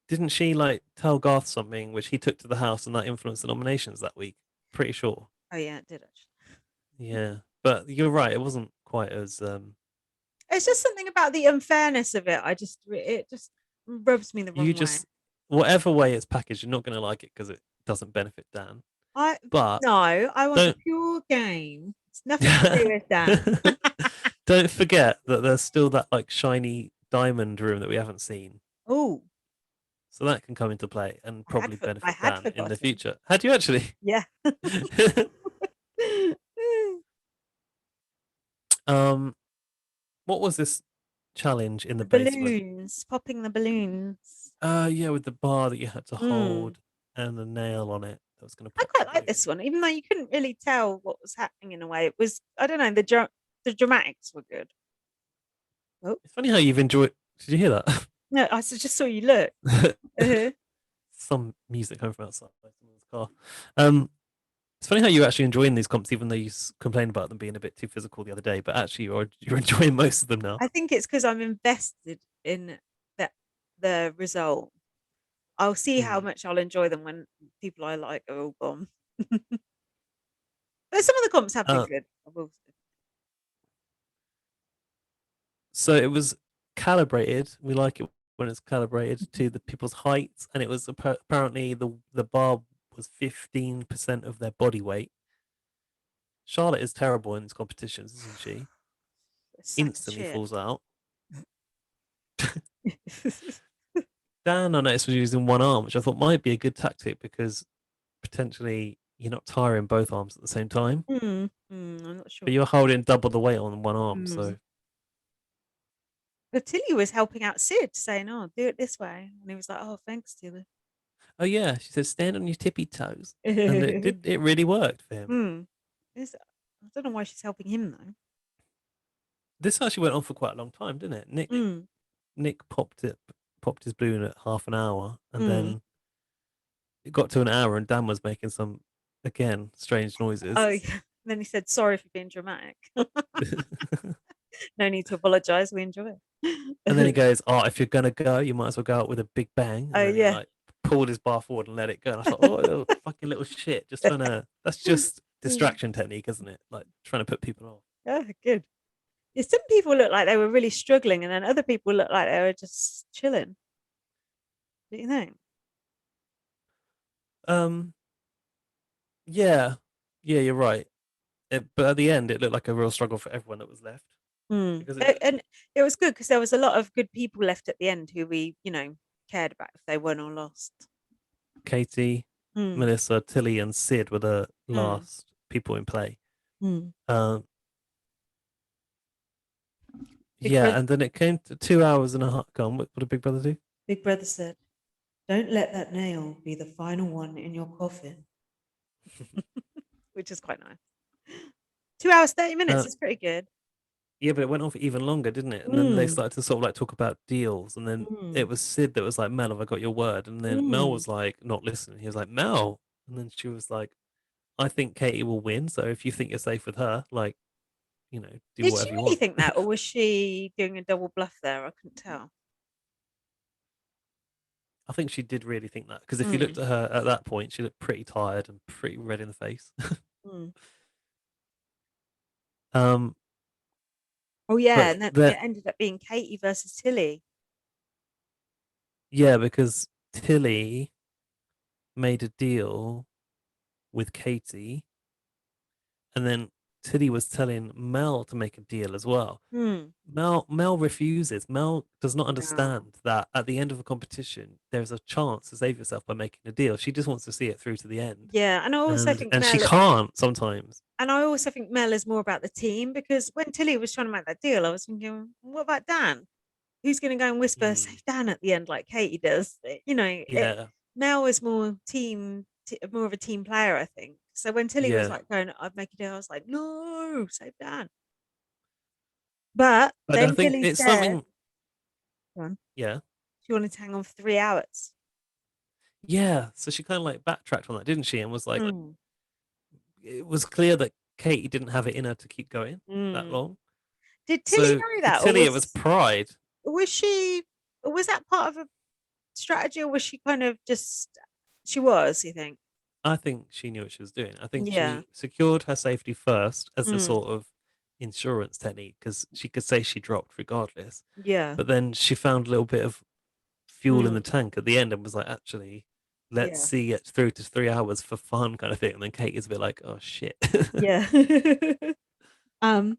Speaker 2: didn't she like tell Garth something which he took to the house and that influenced the nominations that week? Pretty sure.
Speaker 1: Oh yeah, it did actually.
Speaker 2: Yeah. But you're right, it wasn't quite as
Speaker 1: It's just something about the unfairness of it. It just rubs me the
Speaker 2: you
Speaker 1: wrong way.
Speaker 2: just whatever way it's packaged, you're not gonna like it because it doesn't benefit Dan.
Speaker 1: I
Speaker 2: But
Speaker 1: no, I want a
Speaker 2: don't
Speaker 1: pure game. It's nothing to do with Dan.
Speaker 2: don't forget that there's still that like shiny diamond room that we haven't seen.
Speaker 1: Oh,
Speaker 2: So that can come into play and probably
Speaker 1: I
Speaker 2: benefit
Speaker 1: had
Speaker 2: Dan in the
Speaker 1: forgotten.
Speaker 2: future. Had you actually?
Speaker 1: Yeah.
Speaker 2: um, what was this challenge in the
Speaker 1: The
Speaker 2: basement?
Speaker 1: balloons, popping the balloons.
Speaker 2: Yeah, with the bar that you had to
Speaker 1: Mm.
Speaker 2: hold and the nail on it that was going to
Speaker 1: I
Speaker 2: pop the
Speaker 1: quite like
Speaker 2: balloon.
Speaker 1: this one, even though you couldn't really tell what was happening in a way. It was, I don't know, the dramatics were good. Oh,
Speaker 2: It's funny how you've enjoyed. Did you hear that?
Speaker 1: no, just saw you look. Uh-huh.
Speaker 2: Some music coming from outside someone's car. Um, it's funny how you're actually enjoying these comps, even though you complained about them being a bit too physical the other day. But actually, you're enjoying most of them now.
Speaker 1: I think it's because I'm invested in the the result. I'll see how
Speaker 2: Mm.
Speaker 1: much I'll enjoy them when people I like are all gone. But some of the comps have been
Speaker 2: Uh,
Speaker 1: good. I will say.
Speaker 2: so it was calibrated. We like it when it's calibrated to the people's heights, and it was apparently the bar was 15% of their body weight. Charlotte is terrible in these competitions, isn't she?
Speaker 1: It's sack of
Speaker 2: Instantly
Speaker 1: shit.
Speaker 2: falls out. Dan, I noticed, was using one arm, which I thought might be a good tactic because potentially you're not tiring both arms at the same time,
Speaker 1: I'm not
Speaker 2: but
Speaker 1: sure.
Speaker 2: you're holding double the weight on one arm.
Speaker 1: Mm.
Speaker 2: So,
Speaker 1: But Tilly was helping out Sid, saying, "Oh, do it this way," and he was like, "Oh, thanks, Tilly."
Speaker 2: oh yeah, she said stand on your tippy toes, and it did. It really worked for him.
Speaker 1: Hmm. I don't know why she's helping him though.
Speaker 2: This actually went on for quite a long time, didn't it?
Speaker 1: Mm.
Speaker 2: Nick popped his balloon at half an hour, and
Speaker 1: Mm.
Speaker 2: then it got to an hour, and Dan was making some again strange
Speaker 1: Oh,
Speaker 2: noises.
Speaker 1: yeah. Then he said, "Sorry for being dramatic. No need to apologize. We enjoy
Speaker 2: And then he
Speaker 1: it."
Speaker 2: goes, "Oh, if you're gonna go, you might as well go out with a big bang."
Speaker 1: Oh
Speaker 2: And then he
Speaker 1: yeah.
Speaker 2: like pulled his bar forward and let it go. And I thought, "Oh, little fucking little shit, just trying to." That's just distraction technique, isn't it? Like trying to put people off.
Speaker 1: Yeah, good. Yeah, some people look like they were really struggling, and then other people look like they were just chilling. Do you think?
Speaker 2: Um, yeah, yeah, you're right. But at the end, it looked like a real struggle for everyone that was left
Speaker 1: Mm.
Speaker 2: because it,
Speaker 1: And it was good because there was a lot of good people left at the end who we, cared about if they won or lost.
Speaker 2: Katie,
Speaker 1: Mm.
Speaker 2: Melissa, Tilly, and Sid were the
Speaker 1: Mm.
Speaker 2: last people in play.
Speaker 1: Mm.
Speaker 2: Um,
Speaker 1: Big
Speaker 2: yeah,
Speaker 1: brother,
Speaker 2: and then it came to 2 hours and a half. Gone. What did Big Brother do?
Speaker 1: Big Brother said, "Don't let that nail be the final one in your coffin," which is quite nice. 2 hours, 30 minutes
Speaker 2: Uh,
Speaker 1: is pretty good.
Speaker 2: yeah, but it went on for even longer, didn't it? And then they
Speaker 1: Mm.
Speaker 2: started to sort of like talk about deals, and then it
Speaker 1: Mm.
Speaker 2: was Sid that was like, "Mel, have I got your word?" And then Mel
Speaker 1: Mm.
Speaker 2: was like, not listening. He was like, "Mel," and then she was like, "I think Katie will win. So if you think you're safe with her, like, do
Speaker 1: Did she
Speaker 2: whatever you
Speaker 1: really
Speaker 2: want."
Speaker 1: think that, or was she doing a double bluff there? I couldn't tell.
Speaker 2: I think she did really think that because if you looked
Speaker 1: Mm.
Speaker 2: at her at that point, she looked pretty tired and pretty red in the face.
Speaker 1: Mm.
Speaker 2: um,
Speaker 1: Oh yeah,
Speaker 2: but
Speaker 1: and then it
Speaker 2: that
Speaker 1: ended up being Katie versus Tilly.
Speaker 2: yeah, because Tilly made a deal with Katie, and then Tilly was telling Mel to make a deal as well.
Speaker 1: Hmm.
Speaker 2: Mel refuses. Mel does not
Speaker 1: No.
Speaker 2: understand that at the end of a competition, there's a chance to save yourself by making a deal. She just wants to see it through to the end,
Speaker 1: Yeah, and I also think
Speaker 2: and she can't sometimes.
Speaker 1: Mel is more about the team because when Tilly was trying to make that deal, I was thinking, what about Dan? Who's going to go and whisper
Speaker 2: Mm,
Speaker 1: save Dan at the end like Katie does?
Speaker 2: yeah,
Speaker 1: Mel is more of a team player, I think. So when Tilly was
Speaker 2: yeah.
Speaker 1: like going, I'd make a deal, I was like, no, save Dan. But
Speaker 2: But I
Speaker 1: then
Speaker 2: think
Speaker 1: Tilly
Speaker 2: it's
Speaker 1: said,
Speaker 2: something.
Speaker 1: go on,
Speaker 2: Yeah,
Speaker 1: she wanted to hang on for 3 hours.
Speaker 2: yeah. So she kind of like backtracked on that, didn't she? And was like,
Speaker 1: Mm,
Speaker 2: it was clear that Katie didn't have it in her to keep going that
Speaker 1: mm.
Speaker 2: long.
Speaker 1: Did Tilly
Speaker 2: So
Speaker 1: know
Speaker 2: for
Speaker 1: that, or
Speaker 2: Tilly, it was pride.
Speaker 1: was she was that part of a strategy, or was she kind of just she was? You think?
Speaker 2: I think she knew what she was doing. I think
Speaker 1: Yeah.
Speaker 2: she secured her safety first as a
Speaker 1: Mm,
Speaker 2: sort of insurance technique because she could say she dropped regardless.
Speaker 1: yeah.
Speaker 2: But then she found a little bit of fuel in the
Speaker 1: Mm,
Speaker 2: tank at the end and was like, actually, let's
Speaker 1: yeah.
Speaker 2: see it through to 3 hours for fun kind of thing. And then Kate is a bit like, oh shit.
Speaker 1: Yeah. um.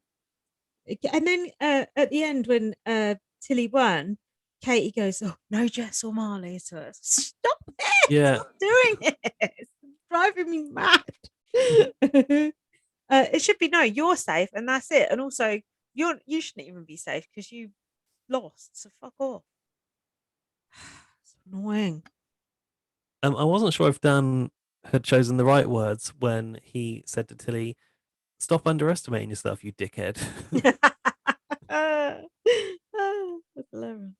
Speaker 1: And then at the end, when Tilly won, Katie goes, "Oh no, Jess or Marley to her. Stop it!
Speaker 2: Yeah.
Speaker 1: Stop doing it! It's driving me mad." It should be no, you're safe, and that's it. And also, you shouldn't even be safe because you lost. So fuck off. It's annoying.
Speaker 2: I wasn't sure if Dan had chosen the right words when he said to Tilly, stop underestimating yourself, you dickhead.
Speaker 1: That's hilarious.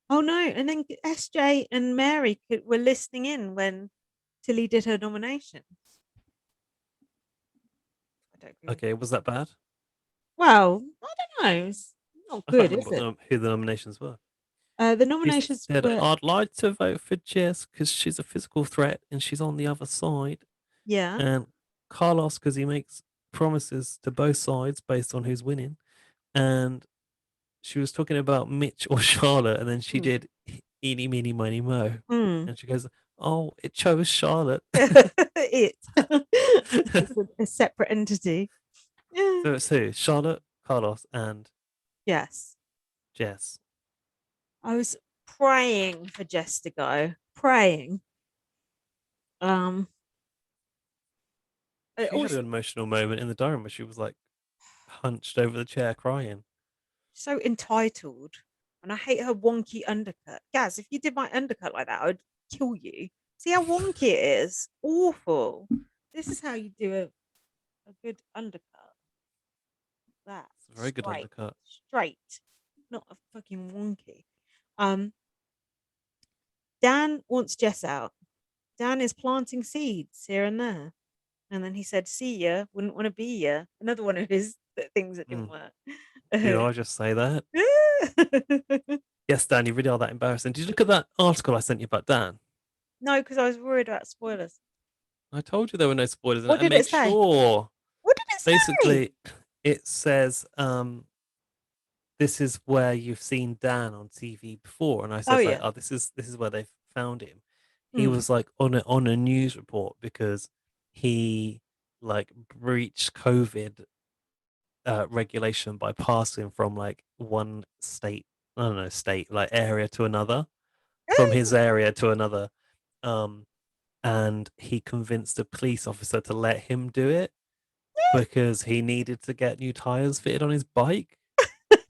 Speaker 1: Oh no! And then SJ and Mary were listening in when Tilly did her nomination. I don't agree with
Speaker 2: Okay,
Speaker 1: that.
Speaker 2: was that bad?
Speaker 1: Well, I don't know. It's not
Speaker 2: I can't
Speaker 1: good,
Speaker 2: remember
Speaker 1: is it?
Speaker 2: who the nominations were.
Speaker 1: The
Speaker 2: She
Speaker 1: nominations
Speaker 2: said,
Speaker 1: were,
Speaker 2: I'd like to vote for Jess because she's a physical threat and she's on the other side.
Speaker 1: yeah.
Speaker 2: And Carlos because he makes promises to both sides based on who's winning. And she was talking about Mitch or Charlotte, and then she
Speaker 1: Mm.
Speaker 2: did eeny, meeny, miny, mo.
Speaker 1: Mm.
Speaker 2: And she goes, oh, it chose Charlotte.
Speaker 1: It. It's a separate entity. Yeah.
Speaker 2: So it's who? Charlotte, Carlos, and
Speaker 1: Yes.
Speaker 2: Jess.
Speaker 1: I was praying for Jess to go. Praying. Um.
Speaker 2: She had an
Speaker 1: Also,
Speaker 2: emotional moment in the diary where she was like hunched over the chair crying.
Speaker 1: so entitled. And I hate her wonky undercut. Gaz, if you did my undercut like that, I would kill you. See how wonky it is? Awful. This is how you do a good undercut. That
Speaker 2: It's a very good
Speaker 1: straight,
Speaker 2: undercut.
Speaker 1: straight, not a fucking wonky. Um, Dan wants Jess out. Dan is planting seeds here and there. And then he said, see ya, wouldn't want to be ya. Another one of his things that didn't
Speaker 2: Mm.
Speaker 1: work.
Speaker 2: Did I just say that? Yes, Dan, you really are that embarrassing. Did you look at that article I sent you about Dan?
Speaker 1: No, because I was worried about spoilers.
Speaker 2: I told you there were no spoilers in it.
Speaker 1: What
Speaker 2: I
Speaker 1: did it
Speaker 2: made
Speaker 1: say?
Speaker 2: sure.
Speaker 1: What did it say?
Speaker 2: Basically, it says this is where you've seen Dan on TV before, and I
Speaker 1: Oh
Speaker 2: said like,
Speaker 1: yeah.
Speaker 2: oh, this is where they've found him. He
Speaker 1: Mm.
Speaker 2: was like on a news report because he like breached COVID regulation by passing from like one state, I don't know, state like area to another, from his area to another, um, and he convinced a police officer to let him do it because he needed to get new tires fitted on his bike.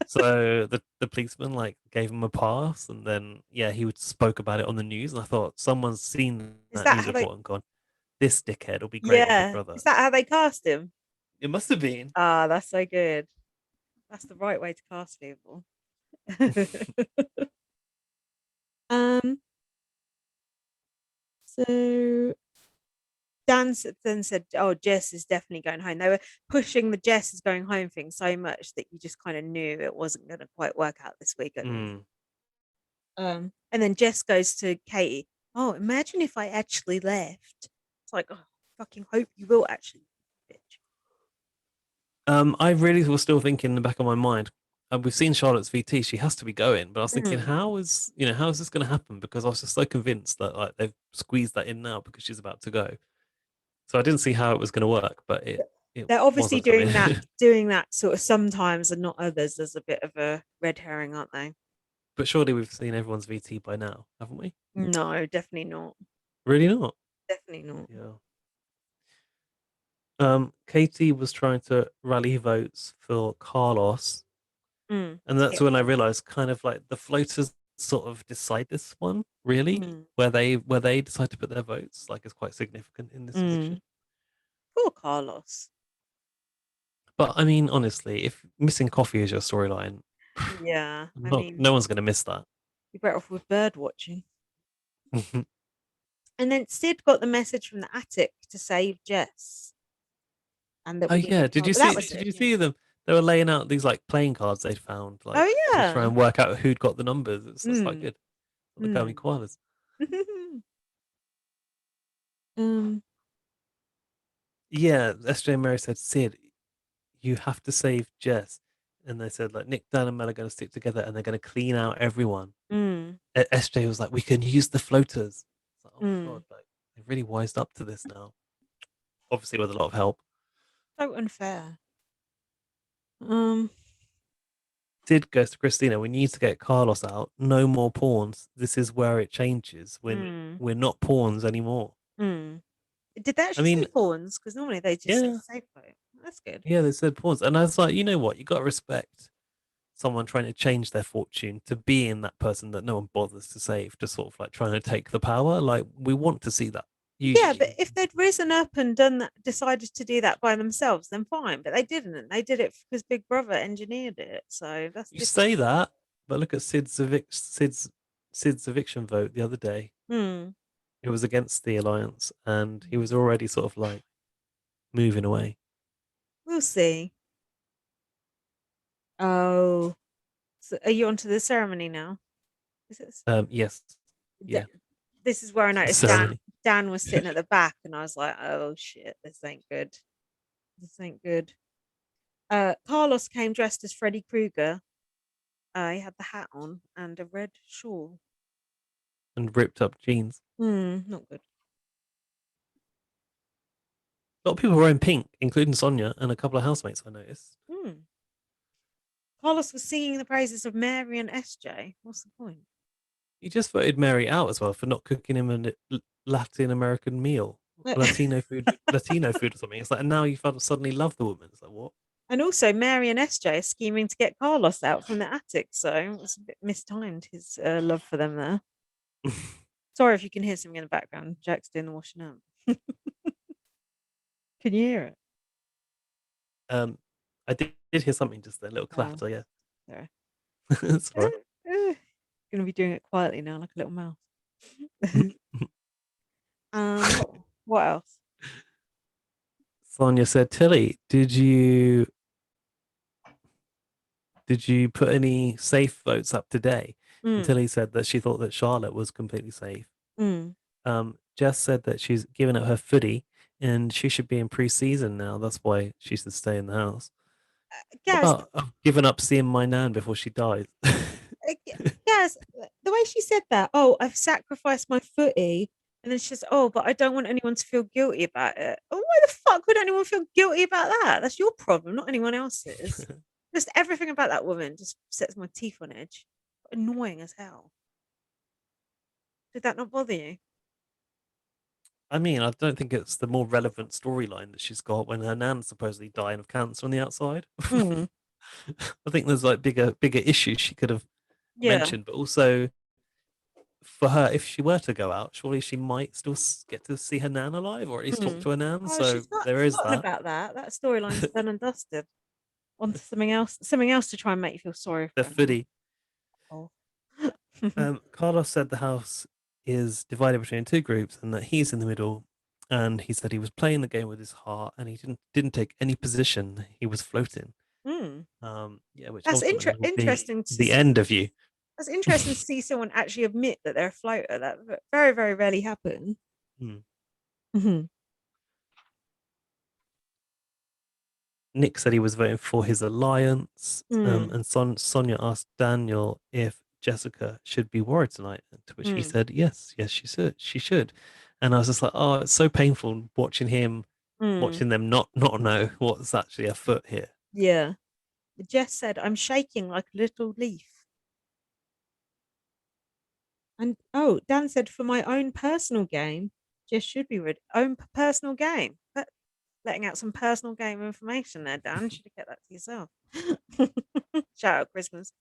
Speaker 2: So the policeman like gave him a pass, and then yeah, he spoke about it on the news, and I thought someone's seen
Speaker 1: Is
Speaker 2: that
Speaker 1: that
Speaker 2: news
Speaker 1: how they?
Speaker 2: report and gone, "This dickhead will be great on Big
Speaker 1: Yeah.
Speaker 2: Brother."
Speaker 1: Is that how they cast him?
Speaker 2: It must have been.
Speaker 1: Ah, that's so good. That's the right way to cast people. um. So then said, "Oh, Jess is definitely going home." They were pushing the Jess is going home thing so much that you just kind of knew it wasn't going to quite work out this week at least.
Speaker 2: Mm.
Speaker 1: And then Jess goes to Katie. Oh, imagine if I actually left. It's like, oh, fucking hope you will actually, bitch.
Speaker 2: I really was still thinking in the back of my mind. We've seen Charlotte's VT; she has to be going. But I was thinking,
Speaker 1: Mm.
Speaker 2: how is this going to happen? Because I was just so convinced that like they've squeezed that in now because she's about to go. So I didn't see how it was going to work, but it. it
Speaker 1: They're obviously
Speaker 2: wasn't coming.
Speaker 1: doing that sort of sometimes and not others. There's a bit of a red herring, aren't they?
Speaker 2: But surely we've seen everyone's VT by now, haven't we?
Speaker 1: No, definitely not.
Speaker 2: Really not.
Speaker 1: Definitely not.
Speaker 2: Yeah. Katie was trying to rally votes for Carlos, and
Speaker 1: To
Speaker 2: that's
Speaker 1: get
Speaker 2: when I
Speaker 1: Carlos.
Speaker 2: realized kind of like the floaters sort of decide this one, really,
Speaker 1: Mm,
Speaker 2: where they decide to put their votes, like is quite significant in this
Speaker 1: mm.
Speaker 2: eviction.
Speaker 1: Poor Carlos.
Speaker 2: But I mean, honestly, if missing coffee is your storyline,
Speaker 1: Yeah, I
Speaker 2: not
Speaker 1: mean,
Speaker 2: no one's gonna miss that.
Speaker 1: you're better off with bird watching. And then Sid got the message from the attic to save Jess, and that
Speaker 2: Oh
Speaker 1: we
Speaker 2: yeah,
Speaker 1: needed
Speaker 2: did
Speaker 1: help.
Speaker 2: you
Speaker 1: But that
Speaker 2: see?
Speaker 1: was
Speaker 2: Did
Speaker 1: it.
Speaker 2: you
Speaker 1: Yeah.
Speaker 2: see them? They were laying out these like playing cards they'd found, like
Speaker 1: Oh
Speaker 2: to try
Speaker 1: yeah.
Speaker 2: and work out who'd got the numbers. It's quite
Speaker 1: Mm,
Speaker 2: good. The gummy
Speaker 1: mm.
Speaker 2: koalas.
Speaker 1: um.
Speaker 2: Yeah, SJ and Mary said, Sid, you have to save Jess. And they said, like, Nick, Dan, and Mel are going to stick together and they're going to clean out everyone.
Speaker 1: Mm,
Speaker 2: SJ was like, we can use the floaters. It's like, oh my God,
Speaker 1: mm.
Speaker 2: like, they've really wised up to this now. Obviously, with a lot of help.
Speaker 1: So unfair. Um.
Speaker 2: Sid goes to Christina, we need to get Carlos out. No more pawns. This is where it changes when
Speaker 1: Mm,
Speaker 2: we're not pawns anymore.
Speaker 1: mm. Did they
Speaker 2: I
Speaker 1: actually say
Speaker 2: mean,
Speaker 1: pawns? Because normally they just say
Speaker 2: yeah,
Speaker 1: safe vote. That's good.
Speaker 2: yeah, they said pawns. And I was like, you know what? You got to respect someone trying to change their fortune to being that person that no one bothers to save, to sort of like trying to take the power. Like we want to see that
Speaker 1: Yeah, but
Speaker 2: usually.
Speaker 1: if they'd risen up and done that, decided to do that by themselves, then fine. But they didn't. They did it because Big Brother engineered it. So that's
Speaker 2: You
Speaker 1: different.
Speaker 2: say that, but look at Sid's eviction vote the other day.
Speaker 1: Hmm.
Speaker 2: It was against the alliance, and he was already sort of like moving away.
Speaker 1: We'll see. Oh, so are you onto the ceremony now? Is it?
Speaker 2: Yes,
Speaker 1: Da-
Speaker 2: yeah,
Speaker 1: This is where I
Speaker 2: the
Speaker 1: noticed Dan.
Speaker 2: ceremony.
Speaker 1: Dan was sitting at the back, and I was like, "Oh shit, this ain't good. This ain't good." Carlos came dressed as Freddy Krueger. He had the hat on and a red shawl.
Speaker 2: And ripped up jeans.
Speaker 1: Not good.
Speaker 2: A lot of people were in pink, including Sonia and a couple of housemates. I noticed.
Speaker 1: Hmm. Carlos was singing the praises of Mary and SJ. What's the point?
Speaker 2: He just voted Mary out as well for not cooking him a Latin American meal, Latino food or something. It's like, and now you suddenly love the woman. It's like, what?
Speaker 1: And also, Mary and SJ are scheming to get Carlos out from the attic, so it was a bit mistimed his love for them there. Sorry if you can hear something in the background. Jack's doing the washing up. Can you hear it?
Speaker 2: um, I did hear something just there, a little
Speaker 1: Oh,
Speaker 2: clatter. Yeah,
Speaker 1: sorry.
Speaker 2: that's all
Speaker 1: Gonna be doing it quietly now, like a little mouse.
Speaker 2: right.
Speaker 1: What else?
Speaker 2: Sonia said, Tilly, did you put any safe votes up today? And
Speaker 1: Mm,
Speaker 2: Tilly said that she thought that Charlotte was completely safe.
Speaker 1: mm.
Speaker 2: Jess said that she's given up her footy and she should be in pre-season now. That's why she should stay in the house. What
Speaker 1: Gaz,
Speaker 2: about I've given up seeing my nan before she dies?
Speaker 1: Gaz, the way she said that, oh, I've sacrificed my footy, and then she says, oh, but I don't want anyone to feel guilty about it. Oh, why the fuck would anyone feel guilty about that? That's your problem, not anyone else's. Just everything about that woman just sets my teeth on edge. Annoying as hell. Did that not bother you?
Speaker 2: I mean, I don't think it's the more relevant storyline that she's got when her nan's supposedly dying of cancer on the outside.
Speaker 1: Mm,
Speaker 2: I think there's like bigger issues she could have
Speaker 1: yeah.
Speaker 2: mentioned, but also for her, if she were to go out, surely she might still get to see her nan alive, or at least talk
Speaker 1: Mm.
Speaker 2: to her nan.
Speaker 1: Oh,
Speaker 2: So
Speaker 1: she's not
Speaker 2: there is
Speaker 1: forgotten
Speaker 2: that.
Speaker 1: about that. That storyline's done and dusted. On to something else to try and make you feel sorry
Speaker 2: The
Speaker 1: for her now.
Speaker 2: footy.
Speaker 1: Oh.
Speaker 2: Carlos said the house is divided between two groups, and that he's in the middle. And he said he was playing the game with his heart, and he didn't take any position. He was floating.
Speaker 1: Mm.
Speaker 2: Yeah, which
Speaker 1: That's
Speaker 2: ultimately will be
Speaker 1: interesting
Speaker 2: the end of you.
Speaker 1: that's interesting to see someone actually admit that they're a floater. That very, very rarely happens.
Speaker 2: Hmm.
Speaker 1: Mhm.
Speaker 2: Nick said he was voting for his alliance,
Speaker 1: Mm.
Speaker 2: and Sonia asked Daniel if Jessica should be worried tonight, to which he
Speaker 1: Mm.
Speaker 2: said, yes, yes, she should. And I was just like, oh, it's so painful watching him
Speaker 1: Mm,
Speaker 2: watching them not know what's actually afoot here.
Speaker 1: yeah. Jess said, I'm shaking like a little leaf. And oh, Dan said, for my own personal game, Jess should be read own personal game. But letting out some personal game information there, Dan. Should have kept that to yourself. Shout out Christmas.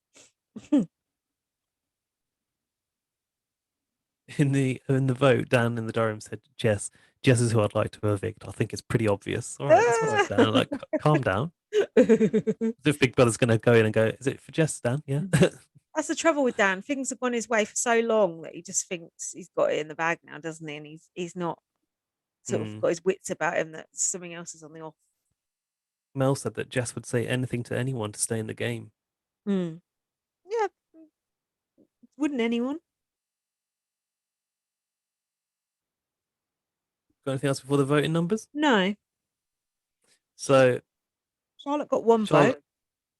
Speaker 2: In the vote, Dan in the diary room said, Jess is who I'd like to evict. I think it's pretty obvious. All right, Dan. Like, calm down. As if Big Brother's gonna go in and go, is it for Jess, Dan? Yeah.
Speaker 1: That's the trouble with Dan. Things have gone his way for so long that he just thinks he's got it in the bag now, doesn't he? And he's not sort of
Speaker 2: Mm.
Speaker 1: got his wits about him that something else is on the off.
Speaker 2: Mel said that Jess would say anything to anyone to stay in the game.
Speaker 1: Mm. Yeah, wouldn't anyone?
Speaker 2: Got anything else before the voting numbers?
Speaker 1: No.
Speaker 2: So
Speaker 1: Charlotte got one vote.
Speaker 2: Charlotte,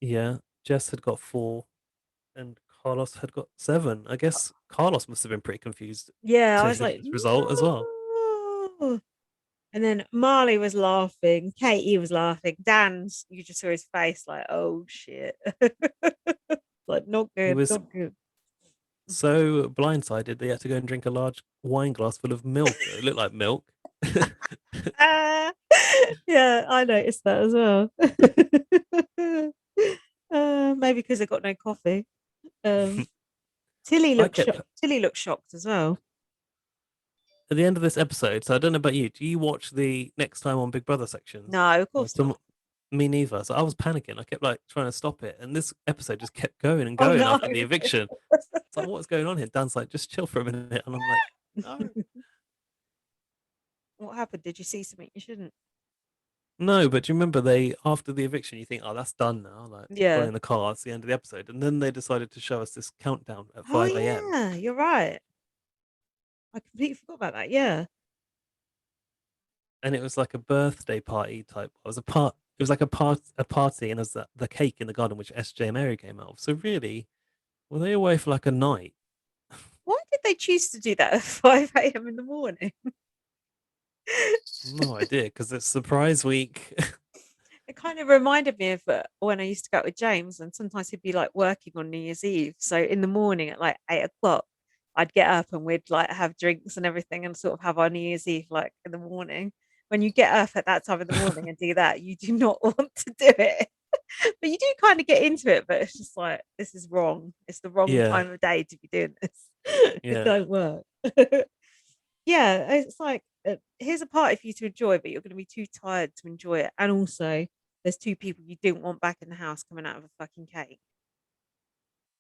Speaker 2: yeah, Jess had got 4, and Carlos had got 7. I guess Carlos must have been pretty confused
Speaker 1: Yeah, I
Speaker 2: to
Speaker 1: was
Speaker 2: hear
Speaker 1: like,
Speaker 2: his result as well.
Speaker 1: no. And then Marley was laughing, Katie was laughing, Dan's, you just saw his face like, oh shit. Like, not
Speaker 2: He
Speaker 1: good,
Speaker 2: was
Speaker 1: not good.
Speaker 2: so blindsided they had to go and drink a large wine glass full of milk. It looked like milk.
Speaker 1: Ah, yeah, I noticed that as well. Maybe because I got no coffee. Um,
Speaker 2: I kept
Speaker 1: Tilly looked shocked as well.
Speaker 2: at the end of this episode. So I don't know about you. Do you watch the next time on Big Brother sections?
Speaker 1: No, of
Speaker 2: Or
Speaker 1: course not.
Speaker 2: me neither. So I was panicking. I kept like trying to stop it, and this episode just kept going and
Speaker 1: Oh
Speaker 2: going
Speaker 1: no.
Speaker 2: after the eviction. It's like, what's going on here? Dan's like, just chill for a minute, and I'm like, no.
Speaker 1: What happened? Did you see something you shouldn't?
Speaker 2: No, but do you remember they after the eviction you think, oh, that's done now, like
Speaker 1: Yeah.
Speaker 2: playing the car, it's the end of the episode. And then they decided to show us this countdown at
Speaker 1: Oh
Speaker 2: 5 a.m.
Speaker 1: yeah, you're right. I completely forgot about that. Yeah.
Speaker 2: And it was like a birthday party type. It was like a party and it was the cake in the garden which SJ and Mary came out of. So really, were they away for like a night?
Speaker 1: Why did they choose to do that at 5 a.m. in the morning?
Speaker 2: No idea, because it's surprise week.
Speaker 1: It kind of reminded me of when I used to go out with James, and sometimes he'd be like working on New Year's Eve. So in the morning at like 8 o'clock, I'd get up and we'd like have drinks and everything and sort of have our New Year's Eve like in the morning. When you get up at that time of the morning and do that, you do not want to do it. But you do kind of get into it, but it's just like, this is wrong. It's the wrong
Speaker 2: Yeah,
Speaker 1: time of day to be doing this. It
Speaker 2: yeah.
Speaker 1: don't work. Yeah, it's like here's a party for you to enjoy, but you're going to be too tired to enjoy it. And also, there's 2 people you didn't want back in the house coming out of a fucking cake.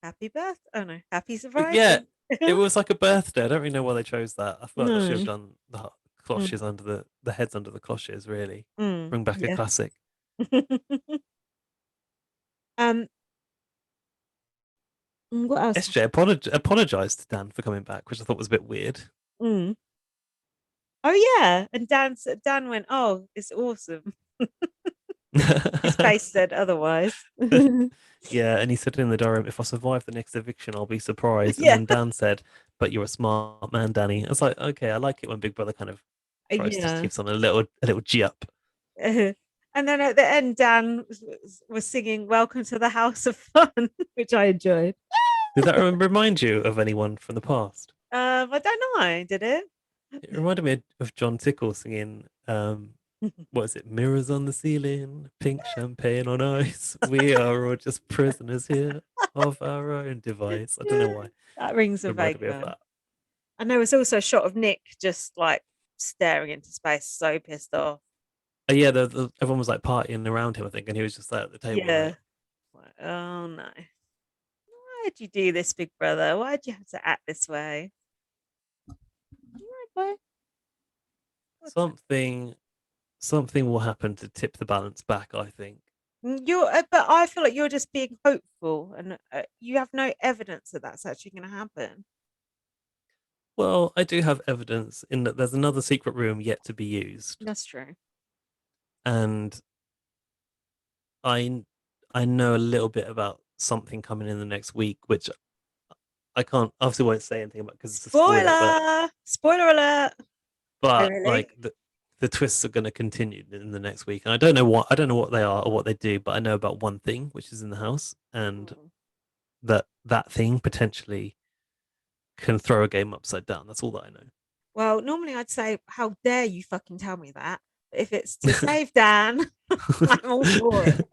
Speaker 1: Happy birthday! Oh no, happy surprise!
Speaker 2: Yeah, it was like a birthday. I don't really know why they chose that. I feel like they should have
Speaker 1: No.
Speaker 2: done the
Speaker 1: Mm,
Speaker 2: cloches under the heads under the cloches, really. Bring back a
Speaker 1: yeah.
Speaker 2: classic.
Speaker 1: um, what else?
Speaker 2: SJ apologized to Dan for coming back, which I thought was a bit weird.
Speaker 1: Mm. Oh yeah, and Dan went, "Oh, it's awesome." His face said otherwise.
Speaker 2: Yeah, and he said in the diary, if I survive the next eviction, I'll be surprised. And
Speaker 1: Yeah,
Speaker 2: then Dan said, but you're a smart man, Danny. I was like, okay, I like it when Big Brother kind of tries to
Speaker 1: yeah.
Speaker 2: give someone a little G up.
Speaker 1: And then at the end, Dan was singing "Welcome to the House of Fun," which I enjoyed.
Speaker 2: Did that remind you of anyone from the past?
Speaker 1: I don't know, did it?
Speaker 2: It reminded me of John Tickle singing, what is it? Mirrors on the ceiling, pink champagne on ice. We are all just prisoners here of our own device. I don't know
Speaker 1: Yeah,
Speaker 2: why. It
Speaker 1: that rings a vague
Speaker 2: reminded me of
Speaker 1: bell.
Speaker 2: that.
Speaker 1: And there was also a shot of Nick just like staring into space, so pissed off.
Speaker 2: Yeah, everyone was like partying around him, I think, and he was just there at the table,
Speaker 1: Yeah.
Speaker 2: like,
Speaker 1: Like, oh no. Why'd you do this, big brother? Why'd you have to act this way? You right, boy? What's that?
Speaker 2: something something will happen to tip the balance back, I think.
Speaker 1: But I feel like you're just being hopeful, and you have no evidence that that's actually going to happen.
Speaker 2: Well, I do have evidence in that there's another secret room yet to be used,
Speaker 1: That's true.
Speaker 2: and I I know a little bit about something coming in the next week, which I can't obviously won't say anything about because it's a spoiler,
Speaker 1: Spoiler! Spoiler alert! Oh,
Speaker 2: but
Speaker 1: really?
Speaker 2: like the the twists are going to continue in the next week, and I don't know what they are or what they do, but I know about one thing which is in the house, and
Speaker 1: Hmm.
Speaker 2: that thing potentially can throw a game upside down. That's all that I
Speaker 1: Well, normally I'd say, "How dare you fucking tell me that?" But if it's to save Dan, I'm all for it.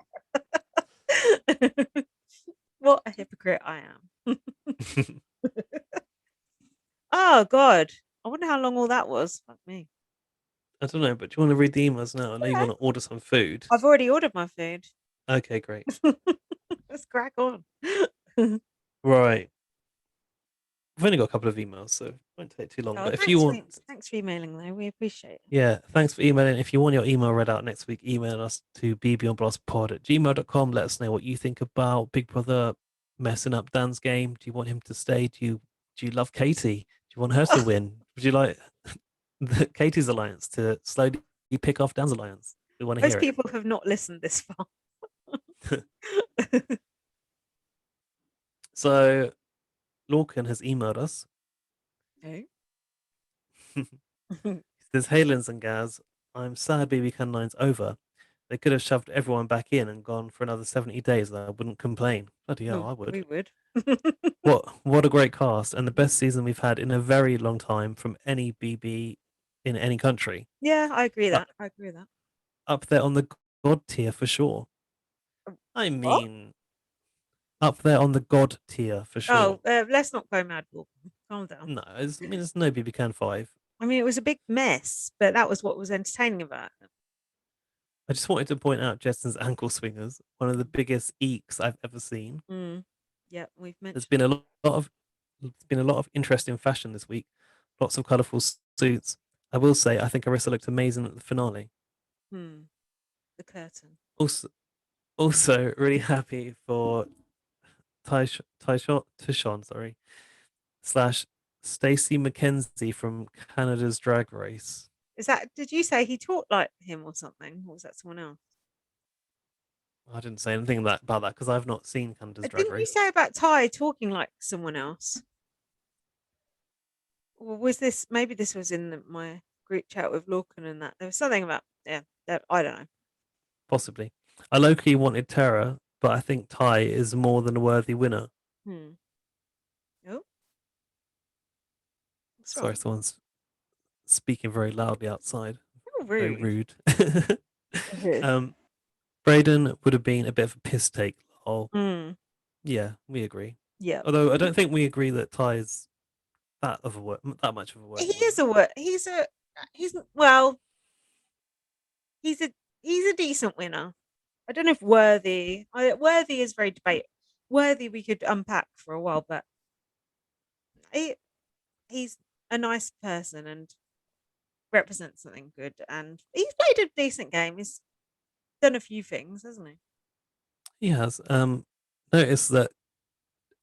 Speaker 1: What a hypocrite I am.
Speaker 2: know.
Speaker 1: Oh God. I wonder how long all that was. Fuck me.
Speaker 2: I don't know, but do you want to read the emails now? I know you
Speaker 1: Okay.
Speaker 2: want to order some food.
Speaker 1: I've already ordered my food.
Speaker 2: Okay, great.
Speaker 1: Let's crack on.
Speaker 2: Right. We've only got a couple of emails, so it won't take too long.
Speaker 1: Oh,
Speaker 2: But if you want,
Speaker 1: thanks for emailing though. We appreciate it.
Speaker 2: yeah, thanks for emailing. If you want your email read out next week, email us to bbonblastpod@gmail.com. Let us know what you think about Big Brother messing up Dan's game. Do you want him to stay? Do you love Katie? Do you want her to win? Would you like Katie's alliance to slowly pick off Dan's alliance? We want to
Speaker 1: Most
Speaker 2: hear
Speaker 1: people have not listened this far.
Speaker 2: it. So Lorcan has emailed us.
Speaker 1: No.
Speaker 2: Says, "Hey, Linz and Gaz, I'm sad BB9's over. They could have shoved everyone back in and gone for another 70 days, and I wouldn't complain. Bloody hell, I would.
Speaker 1: We would.
Speaker 2: What a great cast, and the best season we've had in a very long time from any BB in any country.
Speaker 1: Yeah, I agree
Speaker 2: Up,
Speaker 1: that. I agree with that.
Speaker 2: up there on the God tier for sure. I
Speaker 1: What?
Speaker 2: mean, up there on the God tier for
Speaker 1: Oh,
Speaker 2: sure.
Speaker 1: let's not go mad, Walker. Calm down.
Speaker 2: No, it's no BB 5.
Speaker 1: I mean, it was a big mess, but that was what was entertaining about it.
Speaker 2: I just wanted to point out Justin's ankle swingers, one of the biggest eeks I've ever seen.
Speaker 1: Mm. Yeah, we've
Speaker 2: There's
Speaker 1: mentioned
Speaker 2: been a
Speaker 1: that.
Speaker 2: lot of there's been a lot of interesting fashion this week. Lots of colourful suits. I will say, I think Arissa looked amazing at the finale.
Speaker 1: Hmm. The curtain.
Speaker 2: Also, really happy for Tishon, sorry, slash Stacey McKenzie from Canada's Drag Race.
Speaker 1: Is that? Did you say he talked like him or something, or was that someone else?
Speaker 2: I didn't say anything about that because I've not seen Canada's Drag
Speaker 1: Didn't you
Speaker 2: Race.
Speaker 1: say about Ty talking like someone else? Or was this maybe this was in my group chat with Lorcan and that? There was something about I don't know.
Speaker 2: Possibly. I low-key wanted Tara, but I think Ty is more than a worthy winner.
Speaker 1: Hmm. Oh, what's
Speaker 2: Sorry,
Speaker 1: wrong?
Speaker 2: someone's speaking very loudly outside.
Speaker 1: Oh,
Speaker 2: Very
Speaker 1: rude.
Speaker 2: rude.
Speaker 1: Rude.
Speaker 2: um, Braden would have been a bit of a piss take. Oh,
Speaker 1: Mm.
Speaker 2: yeah, we agree.
Speaker 1: Yeah.
Speaker 2: Although I don't think we agree that Ty is that much of a
Speaker 1: He
Speaker 2: worthy winner.
Speaker 1: is a wor- he's well, he's a he's a decent winner. I don't know if worthy is very debate. Worthy we could unpack for a while, but he, he's a nice person and represents something good. And he's played a decent game. He's done a few things, hasn't he?
Speaker 2: He has. Notice that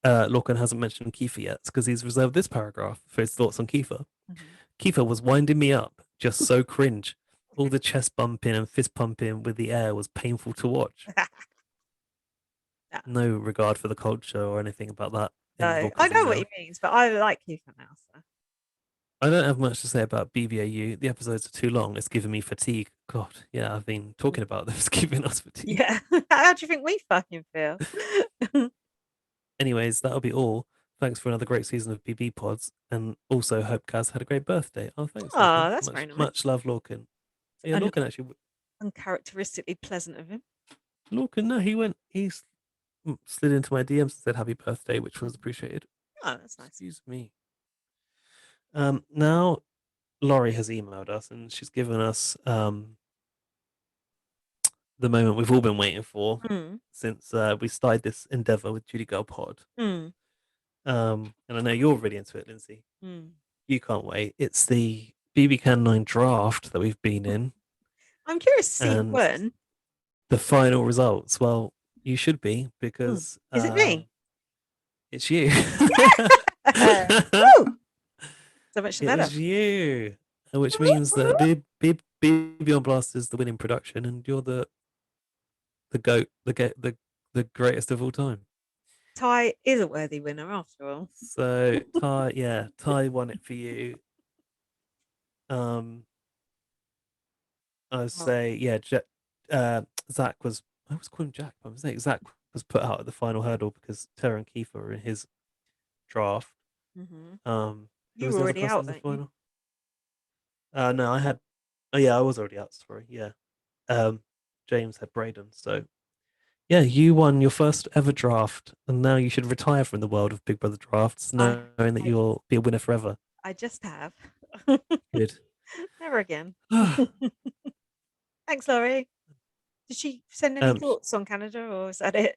Speaker 2: Lorcan hasn't mentioned Kiefer yet because he's reserved this paragraph for his thoughts on Kiefer.
Speaker 1: Mm-hmm.
Speaker 2: Kiefer was winding me up, just so cringe. All the chest bumping and fist pumping with the air was painful to watch.
Speaker 1: Yeah.
Speaker 2: No regard for the culture or anything about that in
Speaker 1: No, I
Speaker 2: Lorcan's
Speaker 1: know what he
Speaker 2: email.
Speaker 1: means, but I like Kiefer now. So.
Speaker 2: I don't have much to say about BBAU. The episodes are too long. It's giving me fatigue. God, yeah, I've been talking about this, giving us fatigue.
Speaker 1: Yeah. How do you think we fucking feel?
Speaker 2: Anyways, that'll be all. Thanks for another great season of BB Pods, and also hope Kaz had a great birthday. Oh, thanks,
Speaker 1: Oh,
Speaker 2: Lorcan.
Speaker 1: that's very
Speaker 2: Much
Speaker 1: nice.
Speaker 2: much love, Lorcan. Yeah,
Speaker 1: And
Speaker 2: Lorcan actually.
Speaker 1: uncharacteristically pleasant of him.
Speaker 2: Lorcan, no, he slid into my DMs and said happy birthday, which was appreciated.
Speaker 1: Oh, that's nice.
Speaker 2: Excuse me. Now Laurie has emailed us and she's given us the moment we've all been waiting for
Speaker 1: Mm,
Speaker 2: since we started this endeavor with Judy Girl Pod.
Speaker 1: mm,
Speaker 2: And I know you're really into it, Lindsay.
Speaker 1: mm.
Speaker 2: You can't wait. It's the BB Can 9 draft that we've been in
Speaker 1: I'm curious to see who
Speaker 2: and
Speaker 1: won.
Speaker 2: the final results. Well, you should be
Speaker 1: Mm.
Speaker 2: because
Speaker 1: Is it me?
Speaker 2: it's you.
Speaker 1: Woo! So much the
Speaker 2: It
Speaker 1: better.
Speaker 2: is you, which means that BB on Blast is the winning production, and you're the goat, the greatest of all time.
Speaker 1: Ty is a worthy winner after all.
Speaker 2: So Ty won it for you. Um, I'd
Speaker 1: Oh.
Speaker 2: say Zach was. I was calling him Jack by mistake. Zach was put out at the final hurdle because Terra and Kiefer were in his draft.
Speaker 1: Hmm.
Speaker 2: Who
Speaker 1: You
Speaker 2: was
Speaker 1: were
Speaker 2: the other
Speaker 1: already
Speaker 2: person
Speaker 1: out,
Speaker 2: in the
Speaker 1: don't you?
Speaker 2: final? No, I had. Oh yeah, I was already out. Sorry, yeah. Um, James had Braden. So yeah, you won your first ever draft, and now you should retire from the world of Big Brother drafts,
Speaker 1: I
Speaker 2: knowing that
Speaker 1: I
Speaker 2: you'll be a winner forever.
Speaker 1: I just have.
Speaker 2: Good.
Speaker 1: Never again. Thanks, Laurie. Did she send any
Speaker 2: um,
Speaker 1: thoughts on Canada, or is that it?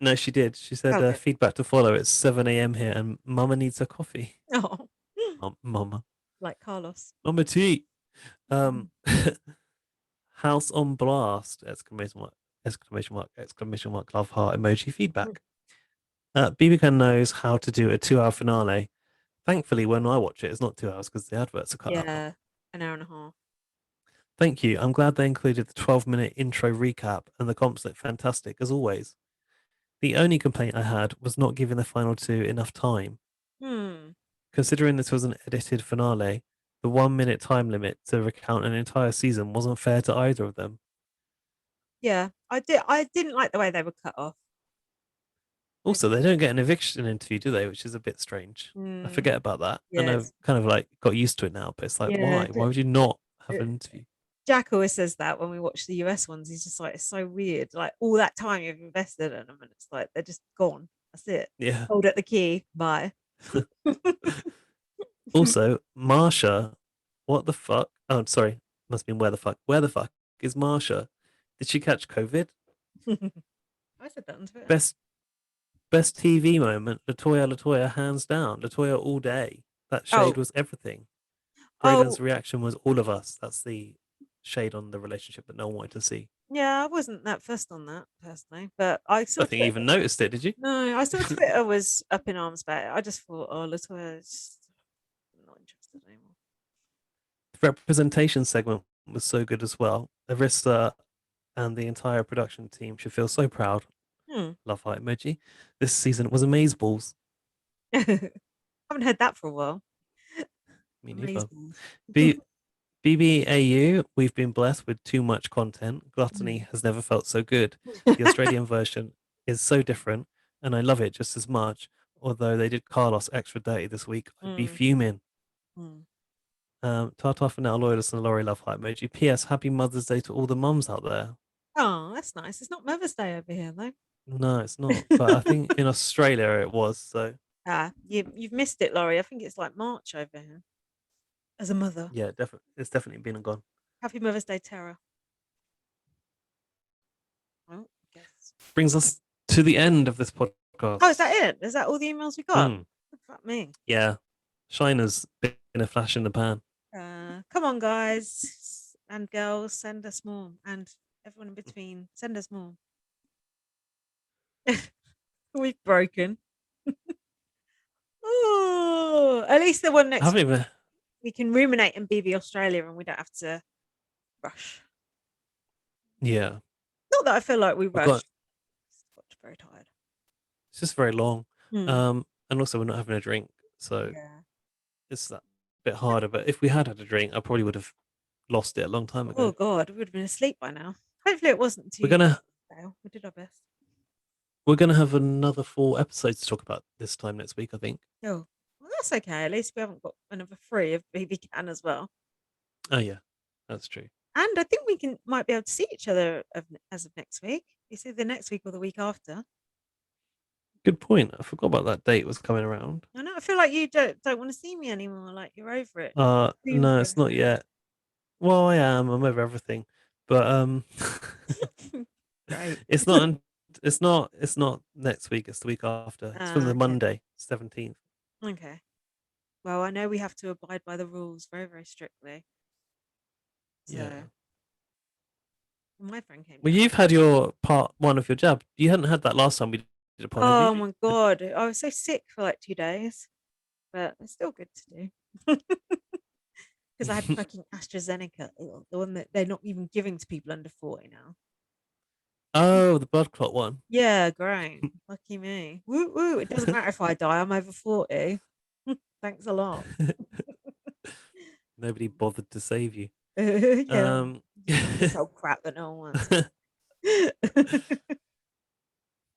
Speaker 2: no, she did. She said
Speaker 1: Oh, good.
Speaker 2: feedback to follow. It's 7 a.m. here, and Mama needs her coffee.
Speaker 1: Oh,
Speaker 2: Mama,
Speaker 1: like Carlos.
Speaker 2: Mama tea.
Speaker 1: Mm.
Speaker 2: Um, House on blast! Exclamation mark! Exclamation mark! Exclamation mark! Love heart emoji feedback. BB knows how to do a 2 hour finale. Thankfully, when I watch it, it's not 2 hours because the adverts are cut out.
Speaker 1: Yeah, an hour and a half.
Speaker 2: Thank you. I'm glad they included the 12-minute intro recap and the comps look fantastic as always. The only complaint I had was not giving the final two enough time.
Speaker 1: Hmm.
Speaker 2: Considering this was an edited finale, the 1 minute time limit to recount an entire season wasn't fair to either of them.
Speaker 1: Yeah, I did. I didn't like the way they were cut off. I
Speaker 2: Also, they don't get an eviction interview, do they? Which is a bit strange. I
Speaker 1: mm,
Speaker 2: forget about that. And I've
Speaker 1: yes,
Speaker 2: kind of like got used to it now, but it's like,
Speaker 1: yeah.
Speaker 2: why? Why would you not
Speaker 1: Uh,
Speaker 2: have an interview?
Speaker 1: Jack always says that when we watch the US ones. He's just like, it's so weird. Like all that time you've invested in them, and it's like they're just gone. That's it.
Speaker 2: Yeah.
Speaker 1: Hold at the key. Bye.
Speaker 2: Also, Marsha, what the fuck? Oh, sorry. Must mean where the fuck? Where the fuck is Marsha? Did she catch COVID?
Speaker 1: I said that on Twitter.
Speaker 2: Best best TV moment, Latoya, hands down. Latoya all day. That shade
Speaker 1: Oh,
Speaker 2: was everything.
Speaker 1: oh,
Speaker 2: Braden's reaction was all of us. That's the shade on the relationship that no one wanted to see.
Speaker 1: yeah. I wasn't that fussed on that personally, but I
Speaker 2: I
Speaker 1: saw
Speaker 2: don't think you
Speaker 1: Twitter.
Speaker 2: even noticed it, did you?
Speaker 1: No, I saw Twitter was up in arms about it. I just thought, oh, Latoya's not interested anymore.
Speaker 2: The representation segment was so good as well. Arista and the entire production team should feel so proud.
Speaker 1: Hmm.
Speaker 2: Love heart emoji. This season was amazeballs.
Speaker 1: Haven't heard that for a while.
Speaker 2: Me neither.
Speaker 1: Amazeballs.
Speaker 2: B- BBAU, we've been blessed with too much content.
Speaker 1: Mm.
Speaker 2: Gluttony has never felt so good. The Australian version is so different, and I love it just as much. Although they did Carlos extra dirty this week, I'd be
Speaker 1: Mm.
Speaker 2: fuming.
Speaker 1: Mm.
Speaker 2: Tata for now, Loyalist and Laurie love heart emoji. P.S. Happy Mother's Day to all the mums out there.
Speaker 1: Oh, that's nice. It's not Mother's Day over here though.
Speaker 2: No, it's not. But I think in Australia it was. So
Speaker 1: You've missed it, Laurie. I think it's like March over here. As a mother,
Speaker 2: yeah, definitely, it's definitely been and gone.
Speaker 1: happy Mother's Day, Tara. Well, I guess.
Speaker 2: Brings us to the end of this
Speaker 1: Oh, is
Speaker 2: podcast.
Speaker 1: that it? Is that all the emails we got?
Speaker 2: Mm,
Speaker 1: Fuck me.
Speaker 2: yeah, Shiner's been a flash in the pan.
Speaker 1: Come on, guys and girls, send us more, and everyone in between, send us more. We've broken. Oh, at least the one
Speaker 2: I
Speaker 1: next
Speaker 2: haven't
Speaker 1: week
Speaker 2: even.
Speaker 1: we can ruminate in BB Australia, and we don't have to rush.
Speaker 2: Yeah,
Speaker 1: Not that I feel like we
Speaker 2: we've got.
Speaker 1: rushed. Got very tired.
Speaker 2: It's just very long.
Speaker 1: Hmm.
Speaker 2: And also we're not having a drink, so
Speaker 1: Yeah.
Speaker 2: it's that bit harder. But if we had had a drink, I probably would have lost it a long time
Speaker 1: Oh
Speaker 2: ago.
Speaker 1: God, we would have been asleep by now. Hopefully, it wasn't
Speaker 2: We're
Speaker 1: too
Speaker 2: gonna
Speaker 1: stale. We did our best.
Speaker 2: we're gonna have another 4 episodes to talk about this time next week, I think.
Speaker 1: Oh, well, that's okay. At least we haven't got another three of BB Can as well.
Speaker 2: Oh yeah, that's true.
Speaker 1: And I think we can might be able to see each other as of next week. You see the next week or the week after.
Speaker 2: Good point. I forgot about that date was coming around.
Speaker 1: I know. I feel like you don't want to see me anymore. Like you're over it. Soon
Speaker 2: No,
Speaker 1: for
Speaker 2: it's not
Speaker 1: everything.
Speaker 2: yet. Well, I am. I'm over everything, but
Speaker 1: Great.
Speaker 2: it's not. It's not next week. It's the week after. It's from the
Speaker 1: Okay.
Speaker 2: Monday, 17th.
Speaker 1: Okay. Well, I know we have to abide by the rules very, very strictly.
Speaker 2: Yeah.
Speaker 1: So my friend came
Speaker 2: Well,
Speaker 1: down.
Speaker 2: you've had your part one of your jab. You hadn't had that last time we did a pod, have
Speaker 1: Oh
Speaker 2: you?
Speaker 1: my God. I was so sick for like 2 days, but it's still good to do. Because I had fucking AstraZeneca, the one that they're not even giving to people under 40 now.
Speaker 2: Oh, the blood clot one.
Speaker 1: Yeah, great. Lucky me. Woo woo. It doesn't matter if I die, I'm over 40. Thanks a lot.
Speaker 2: Nobody bothered to save you.
Speaker 1: Yeah.
Speaker 2: Um,
Speaker 1: This old crap that no one wants.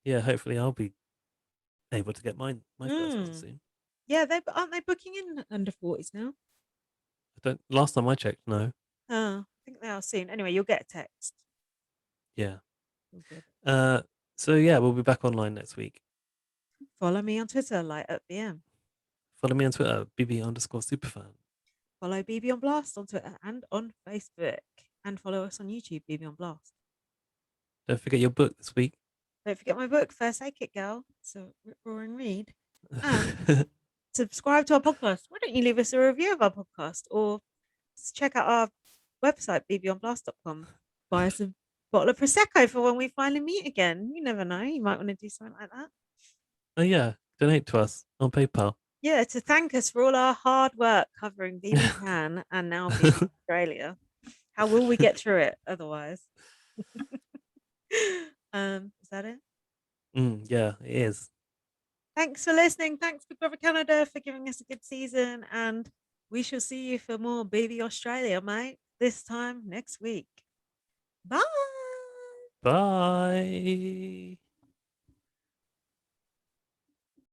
Speaker 2: yeah, hopefully I'll be able to get my first one
Speaker 1: Mm.
Speaker 2: soon.
Speaker 1: Yeah, they aren't they booking in under 40s now?
Speaker 2: I don't. Last time I checked, no.
Speaker 1: Oh, I think they are soon. Anyway, you'll get a text.
Speaker 2: Yeah.
Speaker 1: All good.
Speaker 2: Uh, so yeah, we'll be back online next week.
Speaker 1: Follow me on Twitter, like at BM.
Speaker 2: Follow me on Twitter, bb_superfan.
Speaker 1: Follow BB on Blast on Twitter and on Facebook. And follow us on YouTube, BB on Blast.
Speaker 2: Don't forget your book this week.
Speaker 1: Don't forget my book, First Aid Kit Girl. So rip roaring read. And subscribe to our podcast. Why don't you leave us a review of our podcast or check out our website, bbonblast.com. Buy us a bottle of Prosecco for when we finally meet again. You never know. You might want to do something like that.
Speaker 2: Oh yeah, donate to us on PayPal.
Speaker 1: Yeah, to thank us for all our hard work covering BB Can and now BB Australia. How will we get through it otherwise? Is that it?
Speaker 2: Yeah, it is.
Speaker 1: Thanks for listening. Thanks, Big Brother Canada, for giving us a good season. And we shall see you for more Baby Australia, mate, this time next week. Bye.
Speaker 2: Bye.